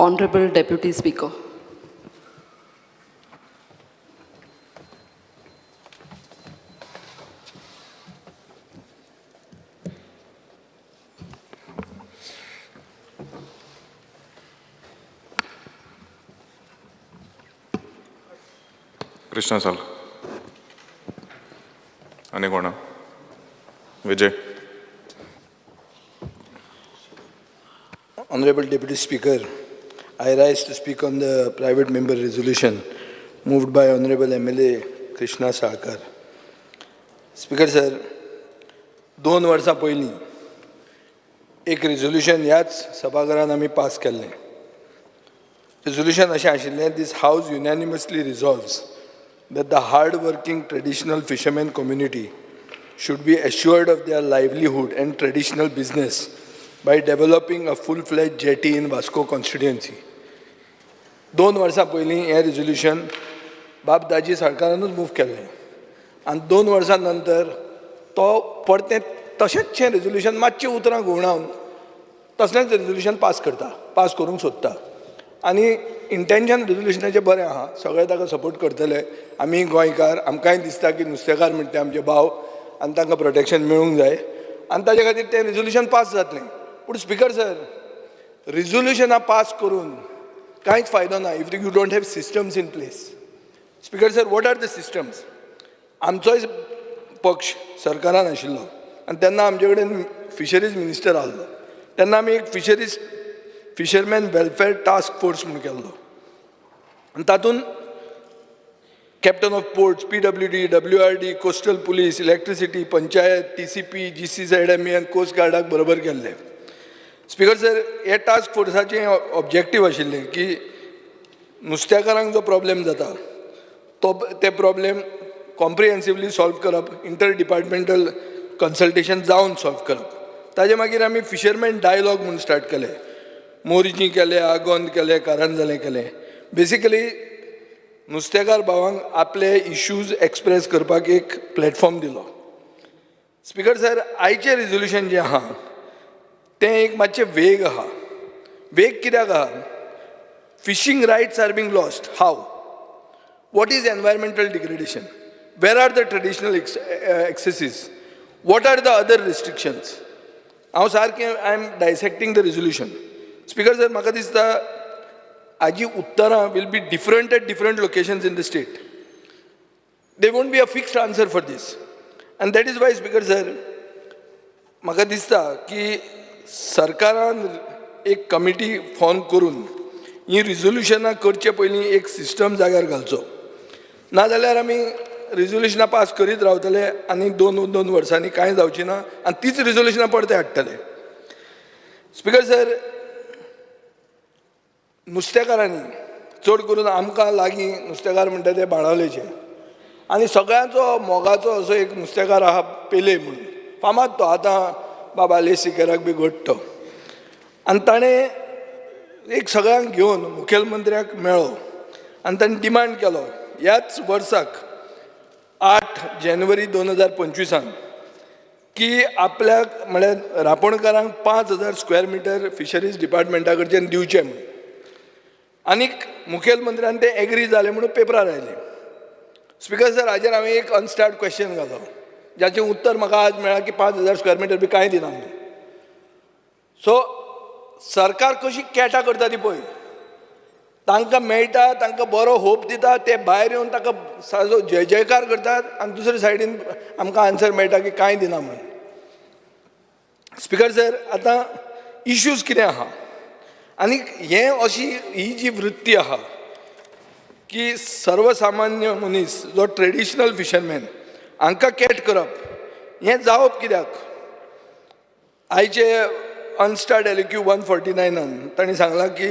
Honorable Deputy Speaker. Krishna साल आणि कोण विजय. Honorable Deputy Speaker, I rise to speak on the private member resolution moved by Honorable MLA Krishna Salkar. Speaker sir, 2 वर्सां पयलीं एक resolution ह्याच सभाघरांत आमी पास केल्लें. Resolution अशें आशिल्लें, this house unanimously resolves that the hard-working traditional fishermen community should be assured of their livelihood and traditional business by developing a full-fledged jetty in Vasco constituency. 2 वर्सां पयलीं हें resolution बाब दाजी सरकारानूच मूव केल्लें आनी 2 वर्सां नंतर तो परतें तशेंचशें resolution मातशें उतरां घुंवडावन तसलेंच resolution पास करूंक सोदता. आनी इंटेंशन resolutionाचें बरें आहा, सगळे ताका सपोर्ट करतले. आमी गोंयकार, आमकांय दिसता की नुस्तेकार म्हणटा ते आमचे भाव आनी तांकां प्रोटेक्शन मेळूंक जाय आनी ताजे खातीर तें resolution पास जातलें. पूण स्पीकर सर, resolution पास करून कांयच फायदो ना if you don't have systems in place. Speaker sir, what are the systems? आमचोय पक्ष सरकारान आशिल्लो आनी तेन्ना आमचे कडेन फिशरीज मिनिस्टर आहलो. तेन्ना आमी एक फिशरमॅन वेलफेअर टास्क फोर्स म्हणून केल्लो आनी तातूंत captain of ports, PWD, WRD, coastal police, electricity, panchayat, TCP, GCZME आनी कोस्ट गार्डाक बरोबर केल्ले. स्पीकर सर, हे टास्क फोर्साचें ऑब्जेक्टीव आशिल्लें की नुस्तेकारांक जो प्रॉब्लेम जाता ते प्रॉब्लेम कॉम्प्रिहेन्सिवली सॉल्व करप, इंटर डिपार्टमेंटल कन्सल्टेशन जावन सॉल्व करप. ताजे मागीर आमी फिशरमॅन डायलॉग म्हणून स्टार्ट केलें. मोरजी केले, आगोंद केले, कारंजले केले. बेसिकली नुस्तेकार भावांक आपले इश्यूज एक्सप्रेस करपाक एक प्लॅटफॉर्म दिलो. स्पीकर सर, आयचें रिजोल्युशन जें आहा तें एक मातशें वेग आहा. वेग कित्याक आहा? Fishing rights are being lost. How? What is environmental degradation? Where are the traditional accesses? What are the other restrictions? हांव सारकें I am dissecting the resolution. Speaker sir, म्हाका दिसता हाजी उत्तरां will be different at different locations in the state. They won't be a fixed answer for this. आनी that is why speaker sir, म्हाका दिसता की सरकारान एक कमिटी फॉर्म करून ही रिजोल्युशनां करचे पयलीं एक सिस्टम जाग्यार घालचो. नाजाल्यार आमी रिजोल्युशनां पास करीत रावतले आनी 2 वर्सांनी कांय जावची ना आनी तीच रिजोल्युशनां परते हाडटले. स्पीकर सर, नुस्तेकारांनी चड करून आमकां लागीं नुस्तेकार म्हणटा ते बाणावलेचे आनी सगळ्यांचो मोगाचो असो एक नुस्तेकार आहा पेले म्हणून, फामाद तो. आतां बाबा लेसिकेराक बी घडटो. आनी ताणें एक सगळ्यांक घेवन मुखेलमंत्र्याक मेळ्ळो आनी ताणें डिमांड केलो ह्याच वर्साक 8 जानेवारी 2025 की आपल्याक म्हळ्यार रापणकारांक 5000 स्क्वेअर मिटर फिशरीज डिपार्टमेंटा कडच्यान दिवचे म्हणून. आनीक मुखेलमंत्र्यान ते एग्री जाले म्हणून पेपरार आयले. स्पीकर सर, हाजेर हांवें एक अनस्टार्ड क्वेश्चन घालो जाचें उत्तर म्हाका आज मेळ्ळां की 5000 स्क्वेअर मिटर बी कांय दिना म्हणून. सो सरकार कशी कॅटा करता ती पळय. तांकां मेळटा, तांकां बरो होप दिता, ते भायर येवन ताका साजो जय जयकार करतात आनी दुसरे सायडीन आमकां आन्सर मेळटा की कांय दिना म्हणून. स्पीकर सर, आतां इश्यूज कितें आहा आनी हें अशी ही जी वृत्ती आहा की सर्वसामान्य मनीस जो ट्रेडिशनल फिशरमॅन हांकां कॅट करप, हें जावप कित्याक? आयचे अनस्टार्ड एलक्यू 149 तांणी सांगलां की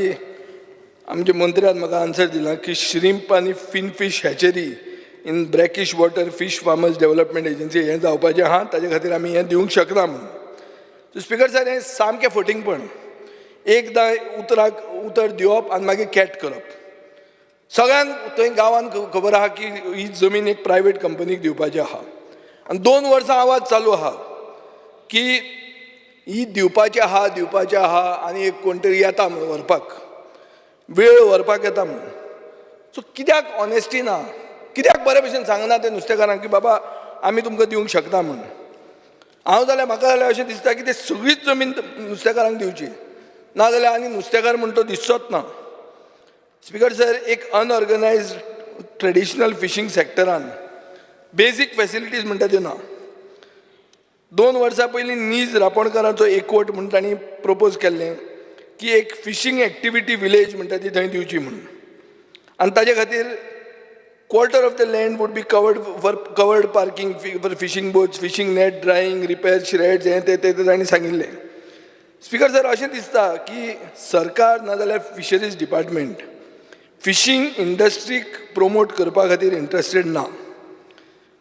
आमचे मंत्र्यान म्हाका आन्सर दिला की श्रिंप आनी finfish hatchery in brackish water fish farmers development agency हें जावपाचें आहा, ताजे खातीर आमी हें दिवंक शकना म्हणून. सो स्पीकर सर, हें सामकें फटींगपण. एकदां उतर दिवप आनी मागीर कॅट करप. सगळ्यांक थंय गांवांत खबर आहा की ही जमीन एक प्रायवेट कंपनीक दिवपाची आहा आनी 2 वर्सां आवाज चालू आहा की ही दिवपाची आहा आनी एक कोण तरी येता म्हणून व्हरपाक. वेळ व्हरपाक येता म्हणून. सो कित्याक ऑनेस्टी ना, कित्याक बरे भशेन सांगना ते नुस्तेकारांक की बाबा आमी तुमकां दिवंक शकता म्हणून. हांव जाल्यार म्हाका जाल्यार अशें दिसता की ते सगळीच जमीन नुस्तेकारांक दिवची, नाजाल्यार आनी नुस्तेकार म्हणटा तो दिसचोच ना. स्पीकर सर, एक अनऑर्गनायज्ड ट्रेडिशनल फिशींग सॅक्टरान बेजीक फॅसिलिटीज म्हणटा त्यो ना. 2 वर्सां पयलीं नीज रापणकारांचो एकवट म्हूण तांणी प्रपोज केल्लें की एक फिशींग एक्टिविटी विलेज म्हणटा ती थंय दिवची म्हणून. आनी ताजे खातीर quarter of the land would be covered parking for fishing boats, fishing net, drying, repair, shreds हें ते तांणी सांगिल्लें. स्पीकर सर, अशें दिसता की सरकार नाजाल्यार फिशरीज डिपार्टमेंट फिशींग इंडस्ट्रीक प्रमोट करपा खातीर इंट्रस्टेड ना.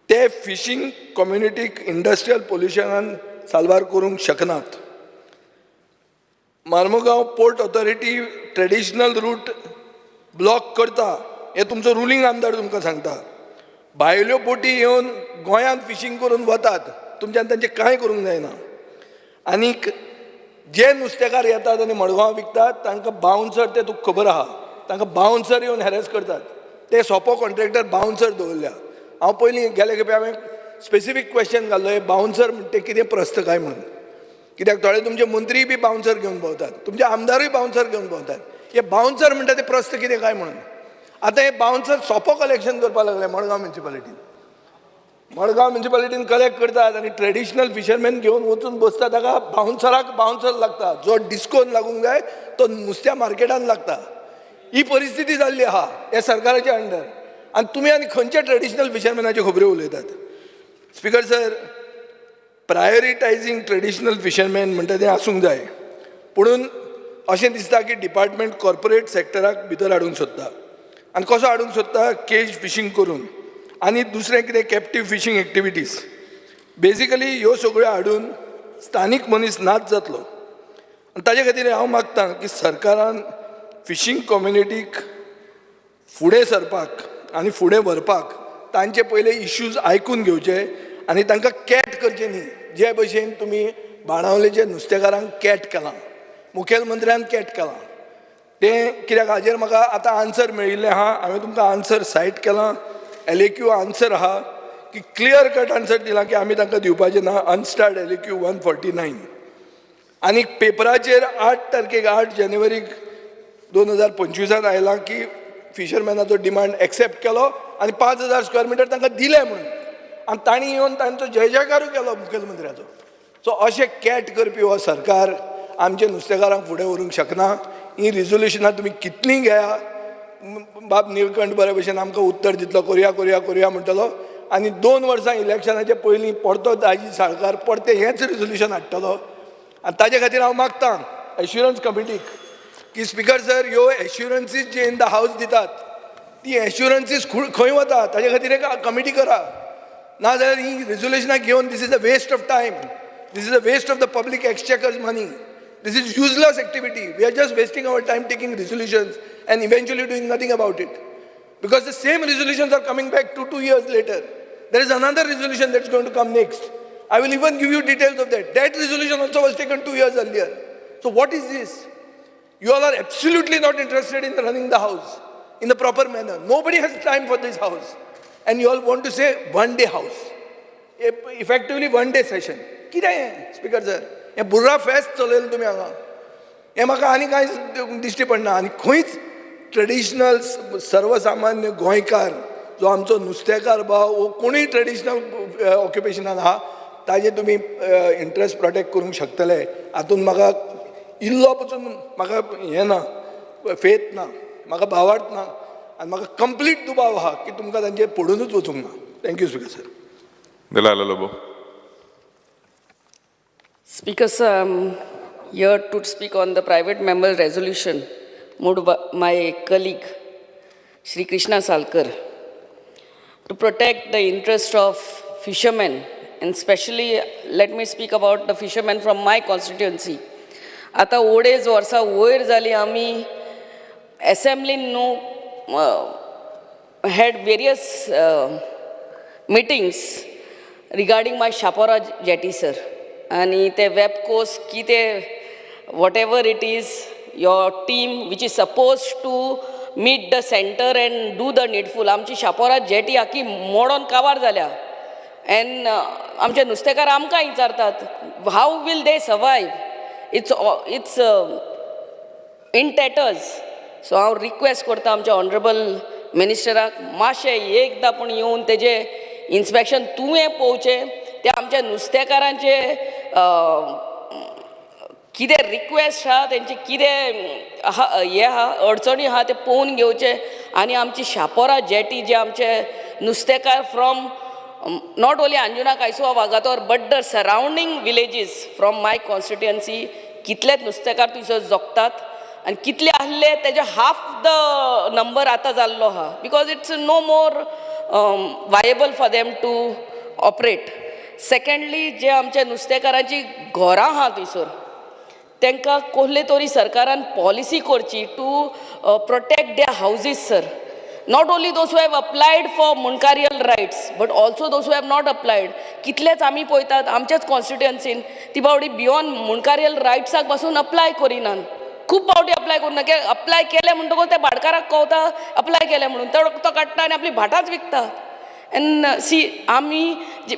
ते फिशींग कम्युनिटीक इंडस्ट्रियल पोल्युशनान साल्वार करूंक शकनात. Mormugao port authority traditional route block करता हें तुमचो रुलींग आमदार तुमकां सांगता. भायल्यो बोटी येवन गोंयांत फिशींग करून वतात, तुमच्यान तांचें कांय करूंक जायना. आनीक जे नुस्तेकार येतात आनी मडगांव विकतात तांकां बाउन्सर, ते तुका खबर आहा, तांकां बाउन्सर येवन हॅरेस करतात. ते सोंपो कॉन्ट्रॅक्टर बाउन्सर दवरल्या. हांव पयलीं गेले खेपे हांवें स्पेसिफीक क्वेश्चन घाल्लो, हे बाउन्सर म्हणटा ते कितें प्रस्त काय म्हणून. कित्याक थोडे तुमचे मंत्रीय बी बाउन्सर घेवन भोंवतात, तुमचे आमदारूय बाउन्सर घेवन भोंवतात. हे बाउन्सर म्हणटा ते प्रस्त कितें काय म्हणून. आतां हे बाउन्सर सोंपो कलेक्शन करपाक लागले मडगांव म्युनिसिपालिटीन. मडगांव म्युनिसिपालिटीन कलेक्ट करतात आनी ट्रेडिशनल फिशरमॅन घेवन वचून बसता. ताका बाउन्सराक बाउन्सर लागता, जो डिस्कोन लागूंक जाय तो नुस्त्या मार्केटान लागता. ही परिस्थिती जाल्ली आहा ह्या सरकाराच्या अंडर. आनी तुमी आनी खंयच्या ट्रेडिशनल फिशरमॅनाच्यो खबऱ्यो उलयतात. स्पीकर सर, प्रायोरिटायझींग ट्रेडिशनल फिशरमॅन म्हणटा तें आसूंक जाय, पुणून अशें दिसता की डिपार्टमेंट कॉर्पोरेट सॅक्टराक भितर हाडूंक सोदता. आनी कसो हाडूंक सोदता? केज फिशींग करून आनी दुसरें कितें कॅप्टीव फिशींग एक्टिविटीज. बेजिकली ह्यो सगळ्यो हाडून स्थानीक मनीस नाच जातलो. आनी ताजे खातीर हांव मागतां की सरकारान फिशींग कम्युनिटीक फुडें सरपाक आनी फुडें व्हरपाक तांचे पयले इश्यूज आयकून घेवचे आनी तांकां कॅट करचें न्ही. जे भशेन तुमी बाणावलेचे नुस्तेकारांक कॅट केलां, मुखेलमंत्र्यान कॅट केलां, तें कित्याक हाजेर म्हाका आतां आन्सर मेळिल्लें आहा. हांवें तुमकां आन्सर सायट केलां, LAQ आन्सर आहा की क्लियर कट आन्सर दिलां की आमी तांकां दिवपाचें ना. Unstarred LAQ 149. आनी पेपराचेर 8 तारखेक 8 जानेवारीक 2025 आयलां की फिशरमॅनाचो डिमांड एक्सेप्ट केलो आनी 5000 स्क्वेअर मिटर तांकां दिले म्हणून. आनी तांणी येवन तांचो जय जयकारूय केलो मुखेलमंत्र्याचो. सो अशें कॅट करपी हो सरकार आमच्या नुस्तेकारांक फुडें व्हरूंक शकना. ही रिजोल्युशनां तुमी कितलीं घेया, बाब निळकंठ बरे भशेन आमकां उत्तर दितलो, करया करया करया म्हणटलो. आनी 2 वर्सां इलेक्शनाचे पयलीं परतो दाजी साळकार परते हेंच रिजोल्युशन हाडटलो. आनी ताजे खातीर हांव मागतां एश्युरन्स कमिटीक की स्पीकर सर, ह्यो एश्युरन्सीस जे इन द हावस दितात ती एश्युरन्सीस खंय वता ताजे खातीर एक कमिटी करा. नाजाल्यार ही रिजोल्युशनां घेवन this is a waste of time, this is a waste of the public exchequer's money. This is useless activity. We are just wasting our time taking resolutions and eventually doing nothing about it. Because the same resolutions are coming back 2 years later. There is another resolution that's going to come next. I will even give you details of that. That resolution also was taken 2 years earlier. So what is this? You all are absolutely not interested in running the house in the proper manner. Nobody has time for this house. And you all want to say one-day house. Effectively one-day session. कितें हें speaker sir? हें बुर्रा फेस्त चलयलें तुमी हांगा. हें म्हाका आनी कांय दिश्टी पडना. आनी खंयच ट्रेडिशनल सर्वसामान्य गोंयकार जो आमचो नुस्तेकार भाव वो कोणूय ट्रेडिशनल ऑक्युपेशनान आहा ताजे तुमी इंट्रस्ट प्रोटेक्ट करूंक शकतले हातून म्हाका इल्लो पसून म्हाका हें ना, फेथ ना, म्हाका भावार्थ ना. आनी म्हाका कंप्लीट दुबाव आहा की तुमकां तांचे पडूनच वचूंक ना. Thank you speaker sir. Delala Lobo. Speaker, sir, I'm here to speak on the private member resolution moved by my colleague, Shri Krishna Salkar, to protect the interest of fishermen, and especially let me speak about the fishermen from my constituency. आता ओडेज वर्सां वयर जाली आमी assembly had various meetings regarding my Shapora jetty, sir. आणि ते वेबकोस कितें whatever it is, your team which is supposed to meet the center and do the needful. आमची Chapora jetty आखी मोडोन काबार जाल्या and आमचे नुस्तेकार आमकां विचारतात how will they survive it's in tatters. So हांव रिक्वेस्ट करता आमच्या ऑनरेबल मिनिस्टराक मातशें एकदां पूण येवन तेजें इन्स्पेक्शन तुवें पळोवचें. ते आमच्या नुस्तेकारांचे कितें रिक्वेस्ट आहा तेंचे कितें हे आहा अडचणी आहा ते पळोवन घेवचे आनी आमची शापोरा जेटी जे आमचे नुस्तेकार from not only Anjuna Kaisova Wagator but the surrounding villages from my constituency कितलेच नुस्तेकार थंयसर जगतात आनी कितले आहले तेजे हाफ द नंबर आतां जाल्लो आहा because it's no more viable for them to operate. Secondly जे आमच्या नुस्तेकारांची घरां आहा थंयसर तांकां कसले तरी सरकारान पॉलिसी करची to protect their houses sir. Not only those who have applied for munkarial rights, but also those who have not applied. कितलेच आमी पळयतात आमच्याच कॉन्स्टिट्युएन्सीन ती बावडी बियॉन्ड मुनकारियल रायट्साक पासून अप्लाय करिनात. खूब फावटी अप्लाय करिना की अप्लाय केले म्हणटकूच ते भाटकाराक कळटा अप्लाय केले म्हणून तो काडटा आनी आपली भाटाच विकता. एंड सी आमी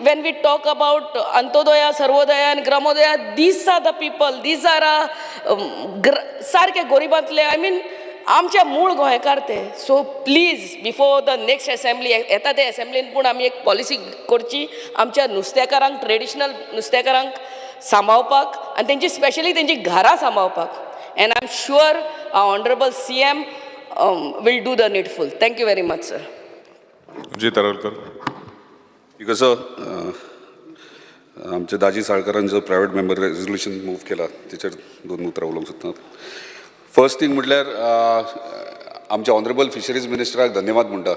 when we talk about Antyodaya Sarvodaya आनी Gramodaya these are the people these are सारके गरिबांतले आय मीन आमच्या मूळ गोंयकार ते. So please before the next assembly येता ते असेंब्लीन पूण आमी एक पॉलिसी करची आमच्या नुस्तेकारांक ट्रेडिशनल नुस्तेकारांक सांबाळपाक आनी तेंची स्पेशली तेंची घरां सांबाळपाक. And I am sure honourable CM will do the needful. Thank you very much sir. Jit Arolkar. कसं आमच्या दाजी साळकारान जो प्रायवेट मेंबर रेझोल्युशन मूव केला तेचेर 2 उतरां उलोवंक सोदतात. फर्स्ट थिंग म्हटल्यार आमच्या ऑनरेबल फिशरीज मिनिस्टराक धन्यवाद म्हणटा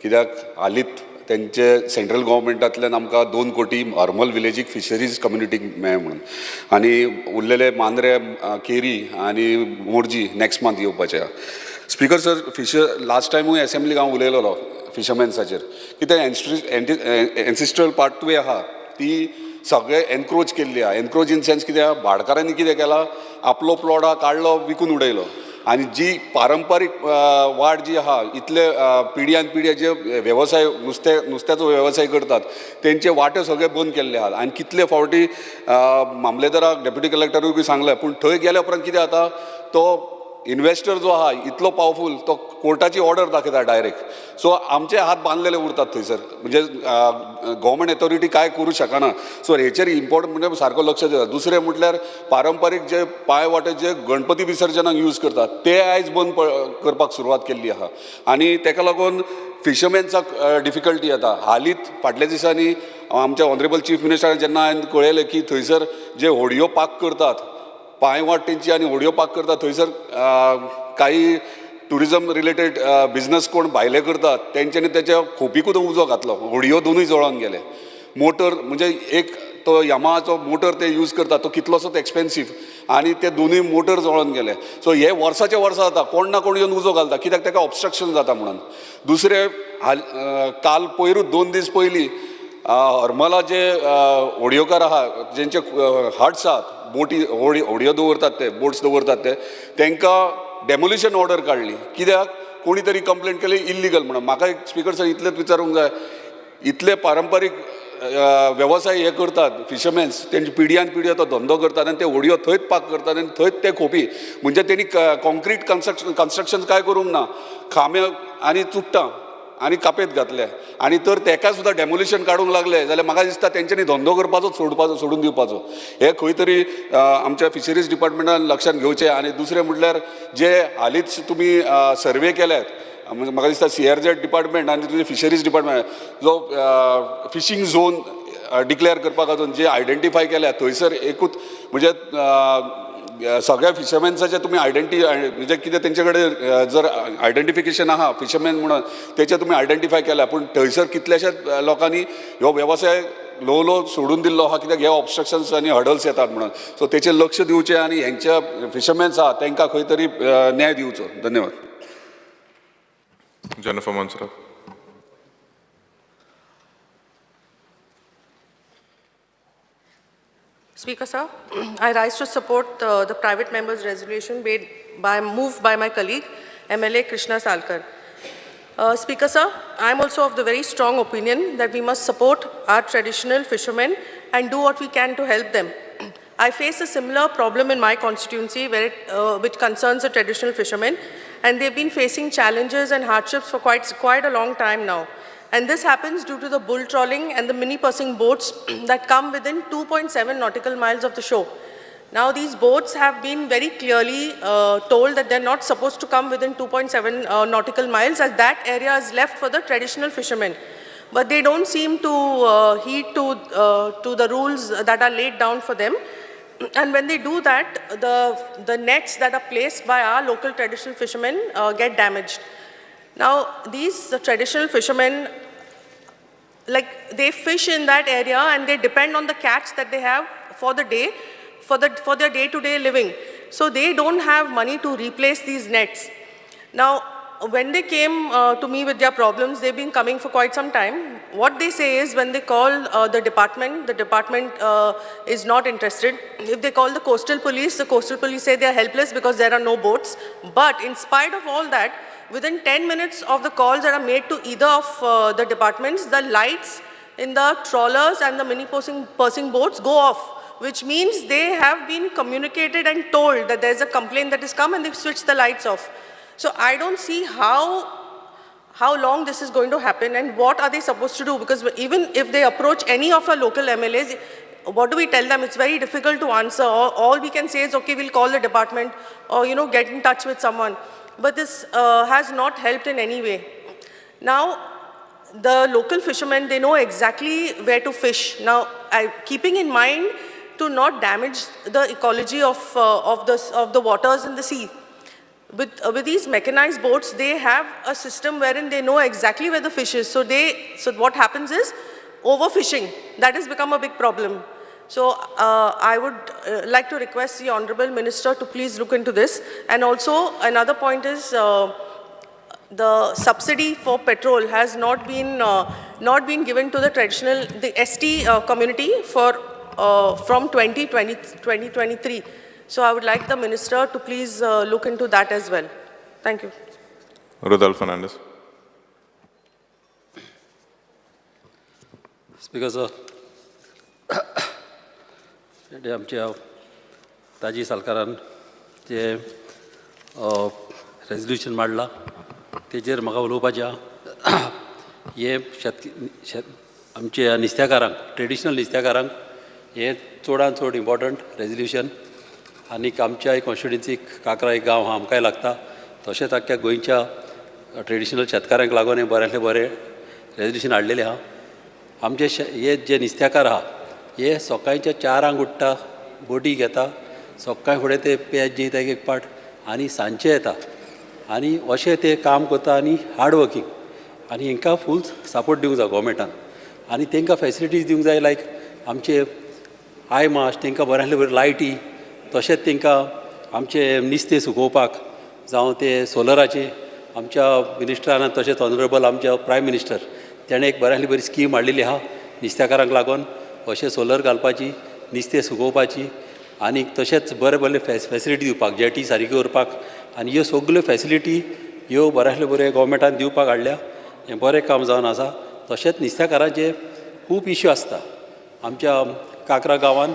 कित्याक हालींच तेंचे सेंट्रल गव्हर्मेंटांतल्यान आमकां 2 कोटी हरमल विलेजीक फिशरीज कम्युनिटीक मेळ्ळे म्हणून आनी उरलेले मांद्रे केरी आनी मोरजी नेक्स्ट मंथ येवपाचे आहा. स्पिकर सर लास्ट टायमूय असेंब्लीक हांव उलयलोलो फिशरमॅन्साचेर कित्याक एन्सिस्ट्रल पार्टवे आहा ती सगळे एनक्रोच केल्ली आहा. एनक्रोच इन सेन्स कित्याक भाडकारांनी कितें केलां आपलो प्लॉट आहा काडलो विकून उडयलो आनी जी पारंपारीक वाड जी आहा इतले पिढ्यान पिढ्या जे वेवसाय नुस्त्याचो वेवसाय करतात तेंचे वाटे सगळे बंद केल्ले आहात. आनी कितले फावटी मामलेदाराक डेप्युटी कलेक्टरूय बी सांगलें पूण थंय गेल्या उपरांत कितें जाता तो इन्वेस्टर जो आहा इतलो पावरफूल तो कोर्टाची ऑर्डर दाखयता डायरेक्ट. सो आमचे हात बांदलेले उरतात थंयसर म्हणजे गव्हर्मेंट ऑथॉरिटी काय करूं शकना. सो हेचेर इम्पॉर्टंट म्हणजे सारको लक्ष दितात. दुसरें म्हटल्यार पारंपारीक जे पांय वाटे जे गणपती विसर्जनाक यूज करतात ते आयज बंद करपाक सुरवात केल्ली आहा आनी तेका लागून फिशरमॅन्साक डिफिकल्टी येता. हालींच फाटल्या दिसांनी आमच्या ऑनरेबल चीफ मिनिस्टरान जेन्ना हांवें कळयलें की थंयसर जे होडयो पाक करतात पांयवाट तेंची आनी होडयो पाक करतात थंयसर काही टुरिजम रिलेटेड बिझनस कोण भायले करतात तेंच्यांनी तेच्या खोपीकूच उजो घातलो. होडयो दोनूय जळोन गेले. मोटर म्हणजे एक तो यामाहाचो मोटर ते यूज करतात तो कितलोसोच एक्सपेन्सीव आनी ते दोनूय मोटर जळोन गेले. सो हे वर्साचे वर्सां जाता कोण ना कोण येवन उजो घालता कित्याक ताका ऑब्स्ट्रक्शन जाता म्हणून. दुसरे काल पयरूच 2 दीस पयलीं हरमला जे होडयोकार आहा जेंचे हट्स आहात बोटी होडयो दवरतात ते बोट्स दवरतात ते तांकां डेमोलिशन ऑर्डर काडली कित्याक कोणी तरी कंप्लेंट केली इल्लिगल म्हणून. म्हाका एक स्पिकर सर इतलेंच विचारूंक जाय इतले पारंपारीक वेवसाय हे करतात फिशरमॅन्स तेंची पिढ्यान पिढ्यो तो धंदो करतात आनी ते होडयो थंयच पाक करतात आनी थंयच ते खोपी म्हणजे तेणी कॉन्क्रीट कन्स्ट्रक्शन काय करूंक ना खांबे आनी चुट्टां आनी कापेत घातले आनी तर तेका सुद्दां डेमोलिशन काडूंक लागले जाल्यार म्हाका दिसता तेंच्यांनी धंदो करपाचो सोडून दिवपाचो. हे खंय तरी आमच्या फिशरीज डिपार्टमेंटान लक्षांत घेवचें. आनी दुसरें म्हटल्यार जे हालींच तुमी सर्वे केल्यात म्हाका दिसता CRZ डिपार्टमेंट आनी तुजे फिशरीज डिपार्टमेंट जो फिशींग झोन डिक्लेअर करपाक लागून जे आयडेंटिफाय केल्या थंयसर एकूच म्हणजे सगळ्या फिशरमॅन्साचे तुम्ही म्हणजे कितें तेंचे कडेन जर आयडेंटिफिकेशन आहा फिशरमॅन म्हणून तेचे तुम्ही आयडेंटिफाय केल्या पूण थंयसर कितल्याशाच लोकांनी ह्यो वेवसाय लो सोडून दिल्लो आहा कित्याक हे ऑब्स्ट्रक्शन्स आनी हर्डल्स येतात म्हणून. सो तेचेर लक्ष दिवचें आनी हेंच्या फिशरमॅन्स आहा तांकां खंय तरी न्याय दिवचो. धन्यवाद. Jennifer Monserrate. Speaker sir, I rise to support the private member's resolution moved by my colleague, MLA Krishna Salkar. Speaker sir, I am also of the very strong opinion that we must support our traditional fishermen and do what we can to help them. I face a similar problem in my constituency which concerns the traditional fishermen, and they've been facing challenges and hardships for quite a long time now. And this happens due to the bull trawling and the mini pursing boats that come within 2.7 nautical miles of the shore. Now these boats have been very clearly told that they're not supposed to come within 2.7 nautical miles, as that area is left for the traditional fishermen. But they don't seem to heed to the rules that are laid down for them. And when they do that, the nets that are placed by our local traditional fishermen get damaged. Now, these traditional fishermen, like, they fish in that area and they depend on the catch that they have for the day, for their day-to-day living. So they don't have money to replace these nets. Now, when they came to me with their problems, they've been coming for quite some time. What they say is, when they call the department is not interested. If they call the coastal police say they are helpless because there are no boats. But in spite of all that, within 10 minutes of the calls that are made to either of the departments, the lights in the trawlers and the mini pursing boats go off, which means they have been communicated and told that there's a complaint that has come, and they've switched the lights off. So I don't see how long this is going to happen, and what are they supposed to do? Because even if they approach any of our local MLAs, what do we tell them? It's very difficult to answer. All we can say is, okay, we'll call the department, or get in touch with someone. But this has not helped in any way. Now, the local fishermen, they know exactly where to fish. Now, keeping in mind to not damage the ecology of the waters in the sea. With these mechanized boats, they have a system wherein they know exactly where the fish is. So what happens is overfishing. That has become a big problem. So I would like to request the Honorable Minister to please look into this. And also another point is the subsidy for petrol has not been given to the ST community from 2023. So I would like the Minister to please look into that as well. Thank you. Rodolfo Fernandez. Speaker sir, आमच्या ताजी सालकारान जे रेजल्यूशन मांडला तेजेर म्हाका उलोवपाचें हे आमच्या नुस्तेकारांक, traditional नुस्तेकारांक हे चडांत चड इम्पॉर्टंट रेजल्यूशन. आनीक आमच्या कॉन्स्टिट्युएन्सीक काकरा एक गांव आमकांय लागता, तशेंच आख्या गोंयच्या ट्रेडिशनल शेतकारांक लागून हे बऱ्यांतले बरें रेजल्यूशन हाडलेलें आहा. आमचे हे जे नुस्तेकार आहा हे सकाळच्या 4 उठ्ठा, बोटी घेता, सकाळी फुडें ते पेज जेयता एक पाट, आनी सांजचे येता, आनी अशें ते काम करता, आनी हार्ड वर्कींग. आनी हांकां फूल सपोर्ट दिवंक जाय गोवमेंटान, आनी तांकां फॅसिलिटीज दिवंक जाय. लायक आमचे आय मास्ट, तांकां बऱ्यांतले बरें लायटी, तशेंच तांकां आमचे नुस्तें सुकोवपाक जावं ते सोलराचे आमच्या मिनिस्टरान, तशेंच ऑनरेबल आमच्या प्रायम मिनिस्टर तेणें एक बऱ्यांतली बरी स्कीम हाडलेली आहा नुस्तेकारांक लागून, अशें सोलर घालपाची, नुस्तें सुकोवपाची, आनी तशेंच बरे फॅसिलिटी दिवपाक, जेटी सारकी करपाक. आनी ह्यो सगल्यो फॅसिलिटी ह्यो बऱ्यांतले बरे गोवमेंटान दिवपाक हाडल्या. हें बरें काम जावन आसा. तशेंच नुस्तेकारांचे खूब इश्यू आसता. आमच्या काकरा गांवांत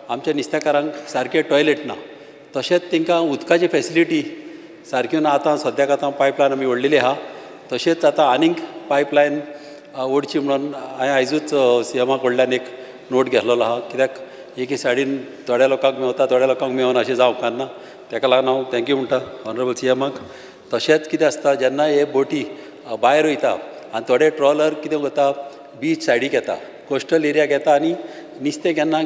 आमच्या नुस्तेकारांक सारके टॉयलेट ना, तशेंच तांकां उदकाची फॅसिलिटी सारक्यो ना. आतां सद्याक पायपलायन आमी ओडलेली आहा, तशेंच आतां आनीक पायपलायन ओडची म्हणून हांवें आयजूच सीएमा कडल्यान एक नोट घेतलेलो आहा. कित्याक एके सायडीन थोड्या लोकांक मेवता, थोड्या लोकांक मेवना, अशें जावं उपकारना. ताका लागून हांव थँक्यू म्हणटा ऑनरेबल सीएमाक. तशेंच कितें आसता, जेन्ना हे बोटी भायर वयता आनी थोडे ट्रॉलर कितें करता, बीच सायडीक येता, कोस्टल एरियाक येता, आनी नुस्तें केन्ना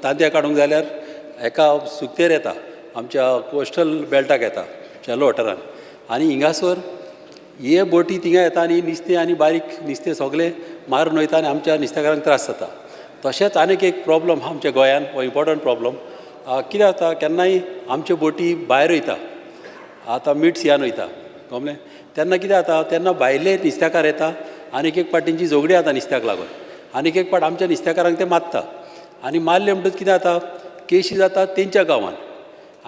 तांतयां काडूंक जाल्यार हेका सुकतेर येता, आमच्या कोस्टल बेल्टाक येता, शॅलो वॉटरान. आनी हिंगासर हे बोटी थिंगा येता, आनी नुस्तें आनी बारीक नुस्तें सगळें मारून वयता, आनी आमच्या नुस्तेकारांक त्रास जाता. तशेंच आनीक एक प्रॉब्लम आहा आमच्या गोंयांत, हो इम्पॉर्टंट प्रॉब्लम. कितें जाता, केन्नाय आमच्यो बोटी भायर वयता, आतां मिड सियान वयता कळ्ळें, तेन्ना कितें जाता, तेन्ना भायले नुस्तेकार येता, आनीक एक पाट तेंची झगडी जाता नुस्त्याक लागून, आनीक एक पाट आमच्या नुस्तेकारांक ते मारता. आनी मारले म्हणटच कितें जाता केशी जाता तेंच्या गांवान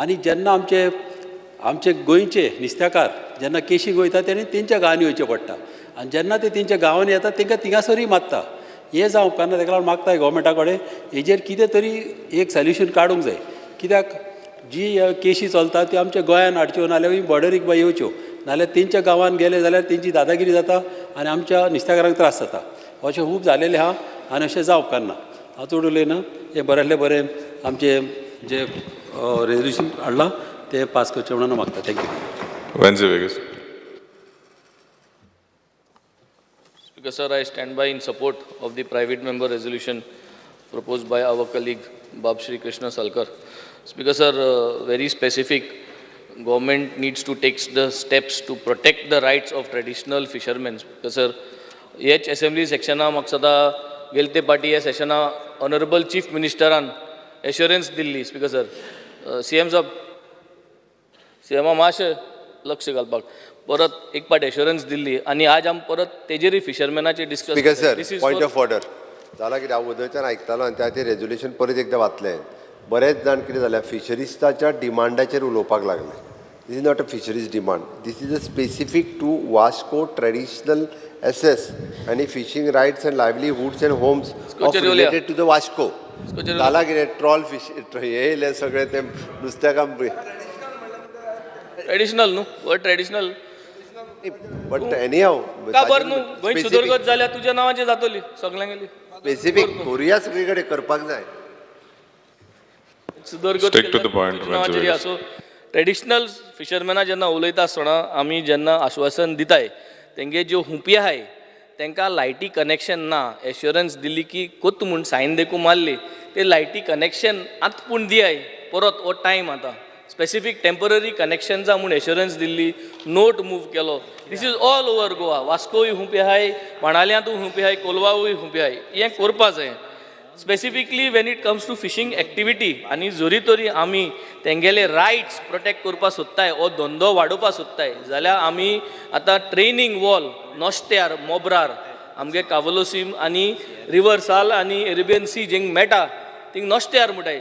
आनी जेन्ना आमचे गोंयचे नुस्तेकार जेन्ना केशीक वयता तेणी तेंच्या गांवांनी वयचें पडटा आनी जेन्ना ते तेंच्या गांवांनी येता तेंकां थिंगासरूय मारता हें जावं उपकारना ताका लागून मागताय गोवोरमेंटा कडेन हेजेर कितें तरी एक सोल्युशन काडूंक जाय कित्याक जी केशी चलता त्यो आमच्या गोंयान हाडच्यो नाजाल्यार बॉर्डरीक बाय येवच्यो नाजाल्यार तेंच्या गांवान गेले जाल्यार तेंची दादागिरी जाता आनी आमच्या नुस्तेकारांक त्रास जाता अशें खूब जालेलें आहा आनी अशें जावं उपकारना हांव चड उलयना हें बऱ्यांतलें बरें आमचें जे रेजोल्युशन हाडलां ते पास करचें म्हणून मागता thank you Wednesday Vegas. Speaker sir, I stand by in support of the private member resolution proposed by our colleague Bab Shri Krishna Salkar. Speaker sir, very specific, government needs to take the steps to protect the rights of traditional fishermen. Speaker sir, H assembly section maksada gelte party या session honorable chief minister an assurance दिल्ली. Speaker sir, CM साहब CM मातशें लक्ष घालपाक परत एक पाट assurance Delhi आणि आज आम परत तेजेरी फिशरमॅनाचे discuss speaker sir point of order जाला कितें हांव उदयच्यान आयकतालो आनी त्या रेजोल्युशन परत एकदां वाचलें बरेच जाण कितें जाल्यार फिशरिस्टाच्या डिमांडाचेर उलोवपाक लागले this is not a fisheries demand this is a specific to Vasco traditional access आनी fishing rights and livelihoods and homes related to the Vasco जाला कितें ट्रॉल फिश हे येयले सगळे ते नुस्त्याकां ट्रेडिशनल न्हू word traditional but anyhow का बरं न्हू गोंय सुदरगत जाल्यार तुज्या नांवाचेर जातली सगळ्यांक गेली स्पेसिफीक कोरिया सगळे कडेन करपाक जाय सुदरगत Stick to the point, नांवाचेर या सो ट्रेडिशनल फिशरमॅना जेन्ना उलयता आसतना आमी जेन्ना आश्वासन दिताय तेंगे ज्यो हुंपी आहाय तांकां लायटी कनेक्शन ना एश्युरन्स दिली की कोत्त म्हूण सायन देखून मारली ते लायटी कनेक्शन आतां पूण दियाय परत हो टायम आतां स्पेसिफीक टेम्पररी कनेक्शन जा म्हूण एश्युरन्स दिल्ली नोट मूव केलो this is all over Goa वास्कोय हुंपी आहाय माणाल्यांतूय हुंपी आहाय कोलवावूय हुंपी आहाय हें करपा जाय specifically when it comes to fishing activity आनी जोरी तोरी आमी तेंगेले रायट्स प्रोटेक्ट करपा सोदताय हो धंदो वाडोवपा सोदताय जाल्यार आमी आतां ट्रेनींग वॉल नोस्त्यार मोब्रार आमगे कावलोसीम आनी रिवर्साल आनी एरेबियन सी जेंक मेळटा थिंग नोस्त्यार म्हणटाय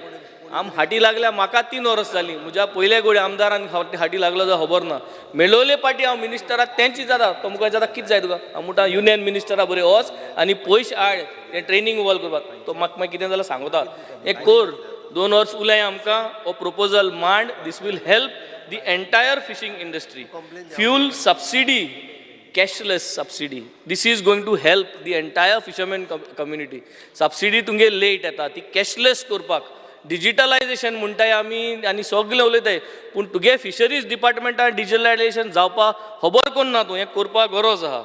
आम हाटी लागल्या म्हाका 3 वर्स जालीं म्हज्या पयल्या गोडे आमदारान हाटी लागलो जाल्यार खबर ना मेळोले पाटी हांव मिनिस्टराक तेंची जाता तो मुखार जाता कितें जाय तुका हांव म्हणटा युनियन मिनिस्टरा बरें वच आनी पयशे हाड तें ट्रेनींग वॉल करपाक तो म्हाका मागीर कितें जाल्यार सांगता हें कोर 2 वर्स उलय आमकां हो प्रपोजल मांड this will help the entire fishing industry fuel subsidy cashless subsidy this is going to help the entire fishermen community subsidy तुमगे लेट येता ती कॅशलेस करपाक डिजिटलायजेशन म्हणटाय आमी आनी सगळें उलयताय पूण तुगे फिशरीज डिपार्टमेंटान डिजिटलायजेशन जावपाक खबर कोन्ना तूं हें करपाक गरज आहा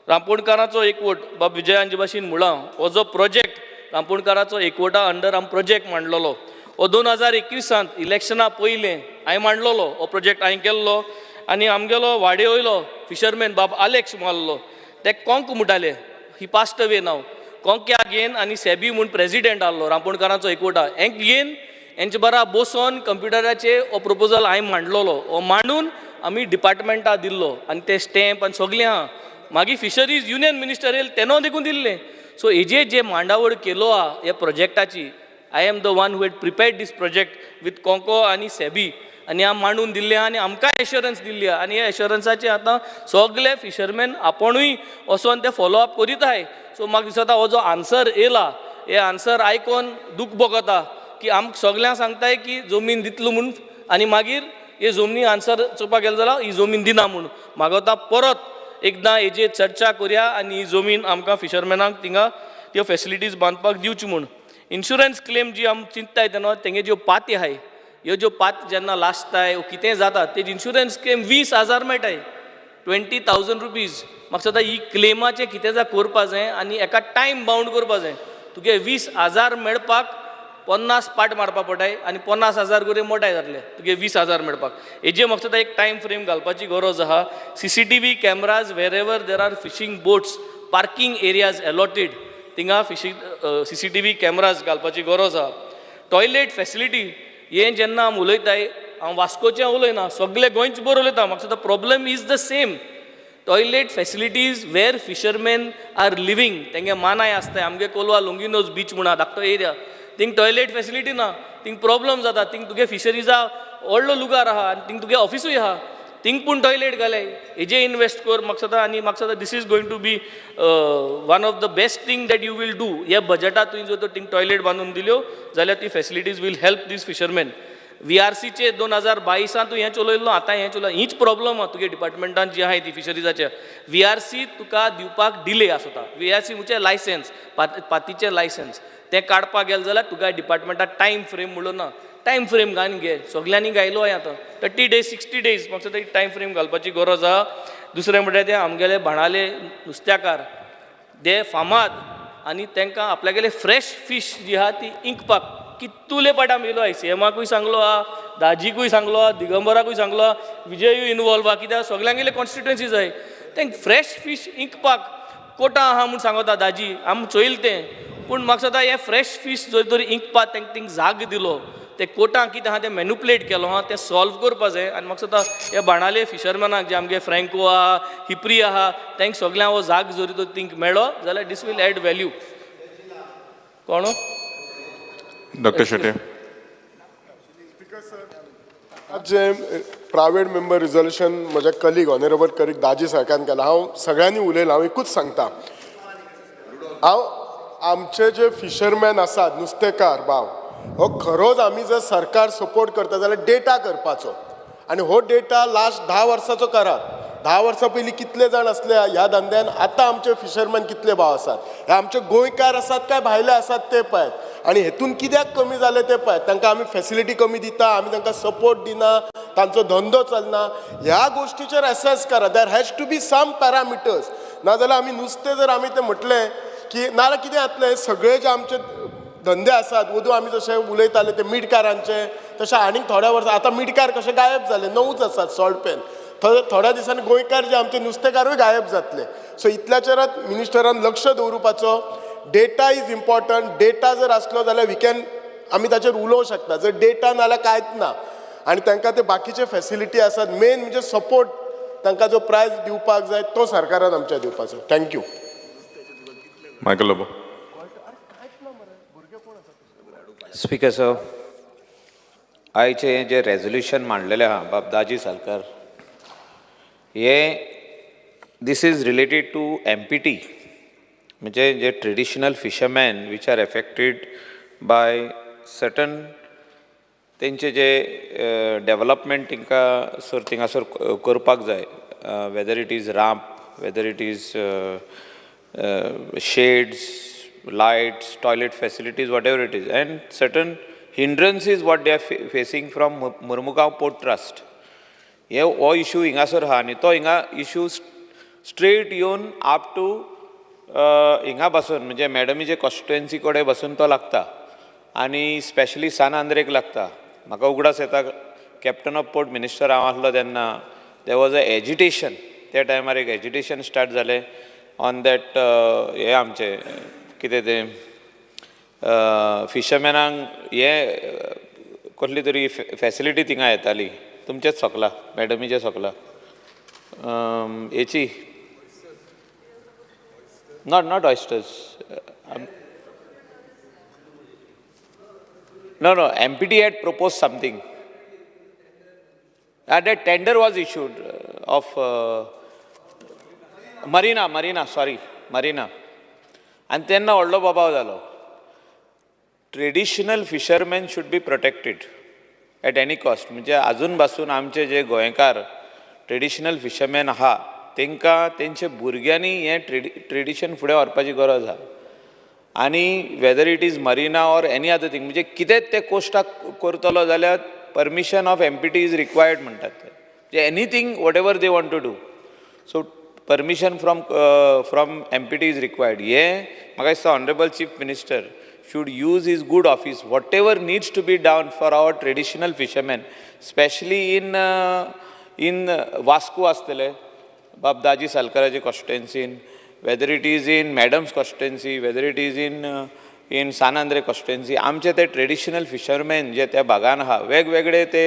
रांपोणकारांचो एकवट बाब विजयांचे भाशेन मुळां हो जो प्रोजेक्ट रांपोणकारांचो एकवटा अंडर आमी प्रोजेक्ट मांडलेलो हो 2021 इलेक्शना पयलें हांवें मांडलेलो हो प्रोजेक्ट हांवें केल्लो आनी आमगेलो वाडे वयलो फिशरमॅन बाब आलेक्स मारलो ते कोंक म्हणटाले ही पास्ट अवे नाव कोंक्या घेन आनी सेबी म्हूण प्रेसिडेंट आहलो रांपोणकारांचो एकवटा हेंक घेन हेंचे बरा बसोन कंप्युटराचेर हो प्रपोजल हांवें मांडलेलो हो मांडून आमी डिपार्टमेंटा दिल्लो आनी ते स्टॅम्प आनी सगळें आहा मागीर फिशरीज युनियन मिनिस्टर येयले तेन्ना देखून दिल्लें सो हेजेर जे मांडावळ केलो आहा ह्या प्रोजेक्टाची I am the one who had prepared this project with कोंको आनी सेबी आनी हांव मांडून दिल्लें आनी आमकां एश्युरन्स दिल्ली आनी ह्या एश्युरन्साचे आतां सगळे फिशरमॅन आपुणूय वचोन ते फॉलो अप करीत आहाय सो म्हाका दिसता हो जो आन्सर येयला हे आन्सर आयकोन दूख भोगता की आमकां सगळ्यांक सांगताय की जमीन दितलो म्हूण आनी मागीर हे जमनी आन्सर चोवपाक गेलो जाल्यार ही जमीन दिना म्हूण म्हाका परत एकदां हेजेर चर्चा करया आनी ही जमीन आमकां फिशरमॅनांक थिंगा त्यो फॅसिलिटीज बांदपाक दिवची म्हूण इन्शुरन्स क्लेम जी आमी चिंतताय तेन्ना तेंगे ज्यो पाती आहाय ह्यो ज्यो पात जेन्ना लासताय कितें जाता तेजी इन्शुरन्स क्लेम 20,000 मेळटाय 20,000 रुपीज म्हाका दिसता ही क्लेमाचें कितें जाय करपा जाय आनी एका टायम बाउंड करपा जाय तुगे 20,000 मेळपाक 50 पाट मारपाक पडटाय आनी 50,000 गुरे मोठाय जातले तुगे 20,000 मेळपाक हेजेर म्हाका दिसता एक टायम फ्रेम घालपाची गरज आहा CCTV cameras wherever there are fishing boats parking areas allotted थिंगा फिशींग CCTV कॅमेराज घालपाची गरज आहा टॉयलेट फॅसिलिटी हें जेन्ना आमी उलयताय हांव वास्कोचें उलयना सगळे गोंयचे बर उलयता म्हाका दिसता problem is the same toilet facilities where fisherman are living तेंगे मानाय आसताय आमगे कोलवा लुंगिनोज बीच म्हणा धाकटो एरिया थिंग टॉयलेट फॅसिलिटी ना, थिंग प्रॉब्लम जाता, थिंग तुगे फिशरीजा व्हडलो लुगार आहा आनी थिंग तुगे ऑफिसूय आहा, थिंग पूण टॉयलेट घाले, हेजे इन्वेस्ट कर म्हाका दिसता. आनी म्हाका दिसता this is going to be one of the best thing that you will do. ह्या बजेटात तुवें जर थिंग टॉयलेट बांदून दिल्यो जाल्यार ती facilities will help this fisherman. VRCचे 2022 तूं हें चलयल्लो, आतां हें चलय, हीच प्रॉब्लम आहा तुगे डिपार्टमेंटान जी आहाय ती फिशरीजाच्या. VRC तुका दिवपाक डिले आसता. VRC म्हणजे लायसन्स, पातीचें लायसन्स, तें काडपाक गेलें जाल्यार तुका डिपार्टमेंटाक टायम फ्रेम म्हणलो ना. टायम फ्रेम घालून घे, सगल्यांनी गायलो हांवें आतां 30 days 60 days म्हाका दिसता टायम फ्रेम घालपाची गरज आहा. दुसरें म्हणल्यार ते आमगेले भाणाले नुस्त्याकार ते फामाद आनी तांकां आपल्यागेले फ्रेश फीश जी आहा ती इंकपाक कितुले पाटा मेलो आय CMाकूय सांगलो आहा, दाजीकूय सांगलो आहा, दिगंबराकूय सांगलो आहा, विजयूय इनवॉल्व आहा, कित्याक सगल्यांगेले कॉन्स्टिट्युएन्सीज जाय. तांकां फ्रेश फीश इंकपाक कोटा आहा म्हूण सांगता दाजी, आमी चोयलें तें. पूण म्हाका दिसता हे फ्रेश फीश जर तर इंकपाक तांकां थिंग जाग दिलो, ते कोटां कितें आहा तें मॅन्युप्युलेट केलो आहा तें सॉल्व करपा जाय. आनी म्हाका दिसता हे बाणाले फिशरमॅनाक जे आमगे फ्रँको आहा, हिप्री आहा, तांकां सगल्यांक हो जाग जरी तर थिंग मेळ्ळो जाल्यार दीस वील एड वॅल्यू. कोण? Dr. Shetty. आज जे प्रायवेट मेंबर रिझोल्युशन म्हजे कलीग ऑनरेबल कलीग दाजी सारक्यान केला, हांव सगळ्यांनी उलयलां, हांव एकूच सांगता, हांव आमचे जे फिशरमॅन आसात, नुस्तेकार भाव, हो खरोच आमी जर सरकार सपोर्ट करता जाल्यार डेटा करपाचो. आनी हो डेटा लास्ट 10 वर्सांचो करात. 10 वर्सां पयलीं कितले जाण असले ह्या धंद्यान, आतां आमचे फिशरमॅन कितले भाव आसात, हे आमचे गोंयकार आसात काय भायले आसात ते पळयात. आनी हेतून कित्याक कमी जाले ते पळयात. तांकां आमी फॅसिलिटी कमी दिता, आमी तांकां सपोर्ट दिना, तांचो धंदो चलना, ह्या गोश्टीचेर एसेस करा. There has to be some parameters. नाजाल्यार आमी नुस्तें जर आमी तें म्हटलें की नाल्यार कितें जातलें, सगळे जे आमचे धंदे आसात, वदू आमी जशे उलयताले ते मिडकारांचे, तशें आनीक थोड्या वर्सां आतां मिडकार कशे गायब जाले, 9च आसात सॉल्ट पेन. थोड्या दिसांनी गोंयकार जे आमचे नुस्तेकारूय गायब जातले. सो इतल्याचेरात मिनिस्टरान लक्ष दवरुपाचो. Data is important. डेटा जर आसलो जाल्यार आमी ताचेर उलोवंक शकता. जर डेटा नाल्यार कांयच ना. आनी तांकां ते बाकीचे फॅसिलिटी आसात, मेन म्हणजे सपोर्ट तांकां जो प्रायज दिवपाक जाय तो सरकारान आमच्या दिवपाचो. Thank you. Michael Lobo. Speaker sir, आयचे जे रेजोल्युशन मांडलेलें आहा बाब दाजी सालकार, हे this is related to MPT, म्हणजे जे traditional fisherman which are affected by certain तेंचे जे डेवलपमेंट तांकां सर थिंगासर करपाक जाय, वेदर इट इज रांप, whether it is shades, lights, toilet facilities, whatever it is, and certain hindrances what they are facing from Murmugaon Port Trust. हो issue हिंगासर आहा आनी तो हिंगा इशू स्ट्रेट येवन आप टू हिंगा बसून म्हणजे मॅडमीचे कॉन्स्टिट्युएन्सी कडेन बसून तो लागता आनी स्पेशली सान आंद्रेक लागता. म्हाका उगडास येता, कॅप्टन ऑफ पोर्ट मिनिस्टर हांव आसलो तेन्ना देर वॉज अ एजिटेशन, त्या टायमार एक एजिटेशन स्टार्ट जालें ऑन दॅट हे आमचे कितें तें फिशरमॅनांक हे कसली तरी फॅसिलिटी थिंगा येताली, तुमचेच सकला मॅडमीचे सकला हेची not oysters, no, MPT had proposed something. And a tender was issued of Marina. And then व्हडलो बाबाव जालो. Traditional fishermen should be protected at any cost. म्हणजे अजून पासून आमचे जे गोंयकार ट्रेडिशनल फिशरमॅन आहा तांकां तेंचे भुरग्यांनी हें ट्रेडिशन फुडें व्हरपाची गरज आहा. आनी whether it is marina or any other thing, म्हणजे कितेंच ते कोस्टाक करतलो जाल्यार permission of MPT is required म्हणटात ते. म्हणजे anything whatever they want to do, so permission from MPT is required. हे म्हाका दिसता honourable chief minister should use his good office, whatever needs to be done for our traditional fishermen, especially in Vasco astele, Babdaji Salkaraji constituency, whether it is in Madam's constituency, whether it is in San Andre constituency, आमचे ते traditional fisherman जे त्या भागान आहा वेगवेगळे ते